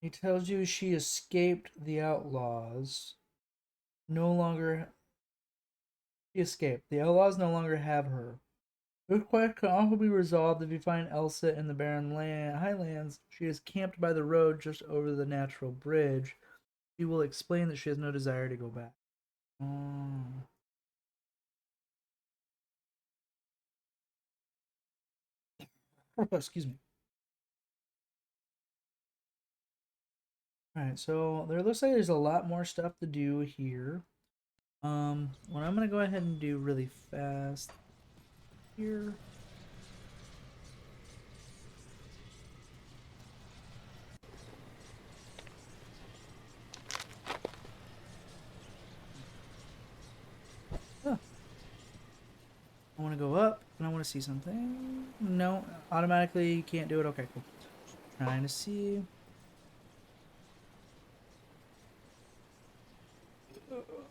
he tells you she escaped the outlaws. no longer... She escaped. The outlaws no longer have her. This quest can also be resolved if you find Elsa in the barren highlands. She is camped by the road just over the natural bridge. She will explain that she has no desire to go back. Oh, excuse me. Alright, so there looks like there's a lot more stuff to do here. What I'm gonna go ahead and do really fast here. I want to go up and I want to see something. No, automatically can't do it. Okay, cool. Trying to see.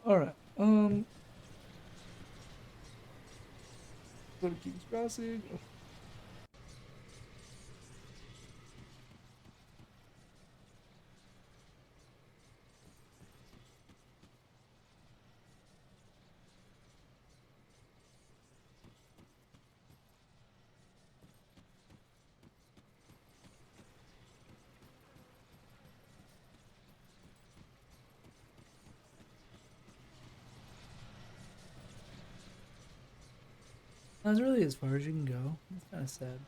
Alright, go to King's Crossing. That's really as far as you can go. That's kind of sad.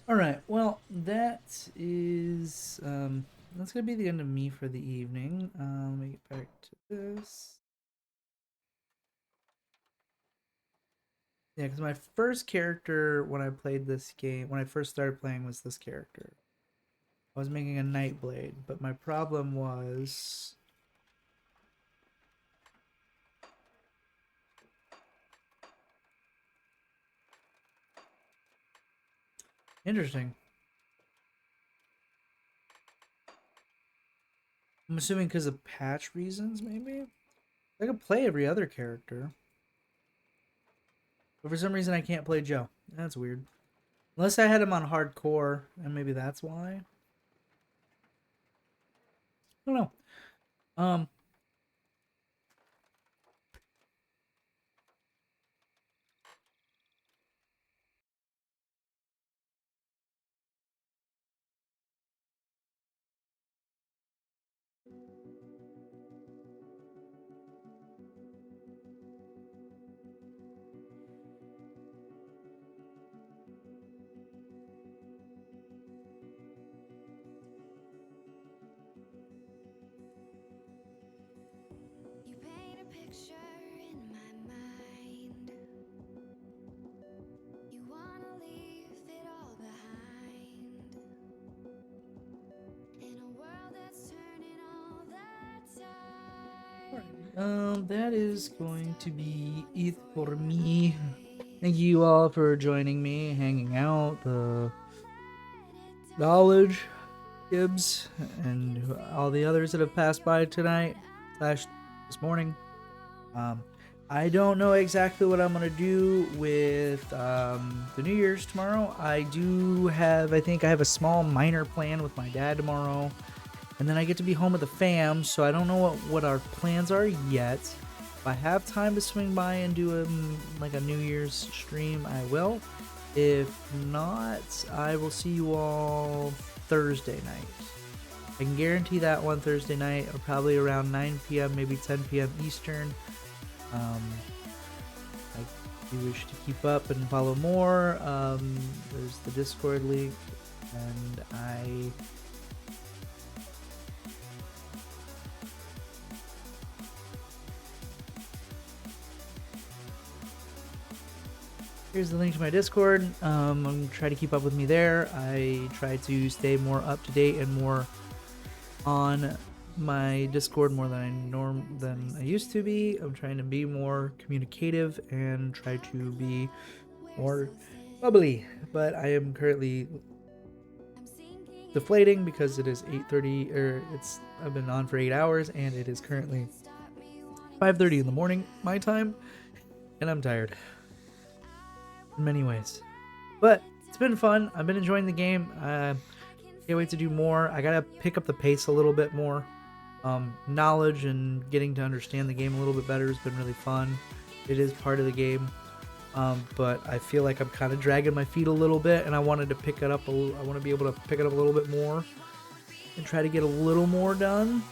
Alright, well, that's gonna be the end of me for the evening. Let me get back to this. Yeah, because my first character when I played this game, when I first started playing, was this character. I was making a Nightblade, but my problem was... Interesting. I'm assuming because of patch reasons, maybe? I could play every other character. But for some reason I can't play Joe. That's weird. Unless I had him on hardcore, and maybe that's why. I don't know. You paint a picture in my mind. You wanna leave it all behind. In a world that's turning all the time. That is going to be it for me. Thank you all for joining me, hanging out, the Knowledge, Gibbs, and all the others that have passed by tonight, / this morning. I don't know exactly what I'm going to do with the New Year's tomorrow. I think I have a small minor plan with my dad tomorrow. And then I get to be home with the fam, so I don't know what our plans are yet. If I have time to swing by and do a New Year's stream, I will. If not, I will see you all Thursday night. I can guarantee that one Thursday night, or probably around 9 p.m., maybe 10 p.m. Eastern. If you wish to keep up and follow more, there's the Discord link, and here's the link to my Discord. I'm going to try to keep up with me there. I try to stay more up to date and more on my Discord more than I used to be. I'm trying to be more communicative and try to be more bubbly. But I am currently deflating because it is 8:30, I've been on for 8 hours and it is currently 5:30 in the morning my time, and I'm tired. In many ways, but it's been fun. I've been enjoying the game. Can't wait to do more. I gotta pick up the pace a little bit more. knowledge and getting to understand the game a little bit better has been really fun. It is part of the game, but I feel like I'm kind of dragging my feet a little bit, and I wanted to pick it up. I want to be able to pick it up a little bit more and try to get a little more done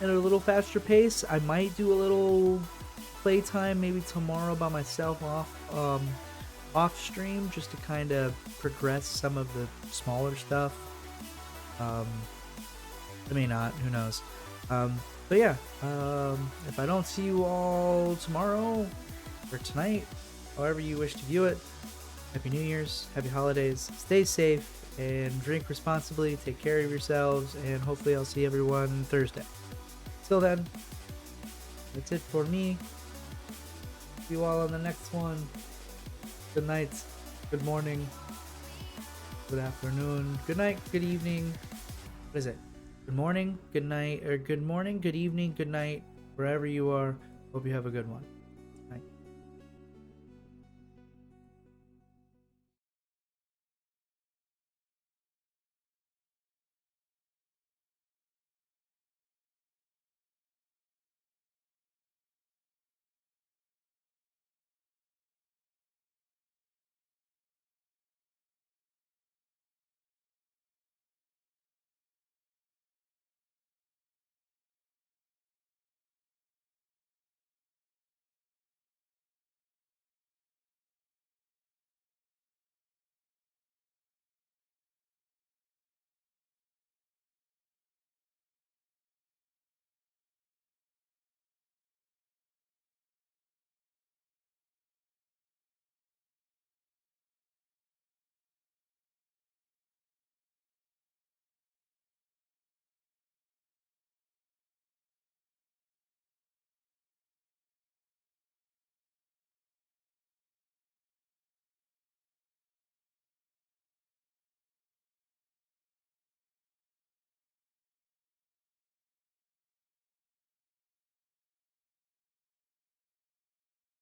at a little faster pace. I might do a little playtime maybe tomorrow by myself off stream, just to kind of progress some of the smaller stuff. I may not, who knows. But yeah, if I don't see you all tomorrow or tonight, however you wish to view it, Happy New Year's, Happy Holidays, stay safe and drink responsibly, take care of yourselves, and hopefully I'll see everyone Thursday. Till then, that's it for me. See you all on the next one. Good night, good morning, good afternoon, good night, good evening. What is it? Good morning, good night, or good morning, good evening, good night, wherever you are. Hope you have a good one. Night.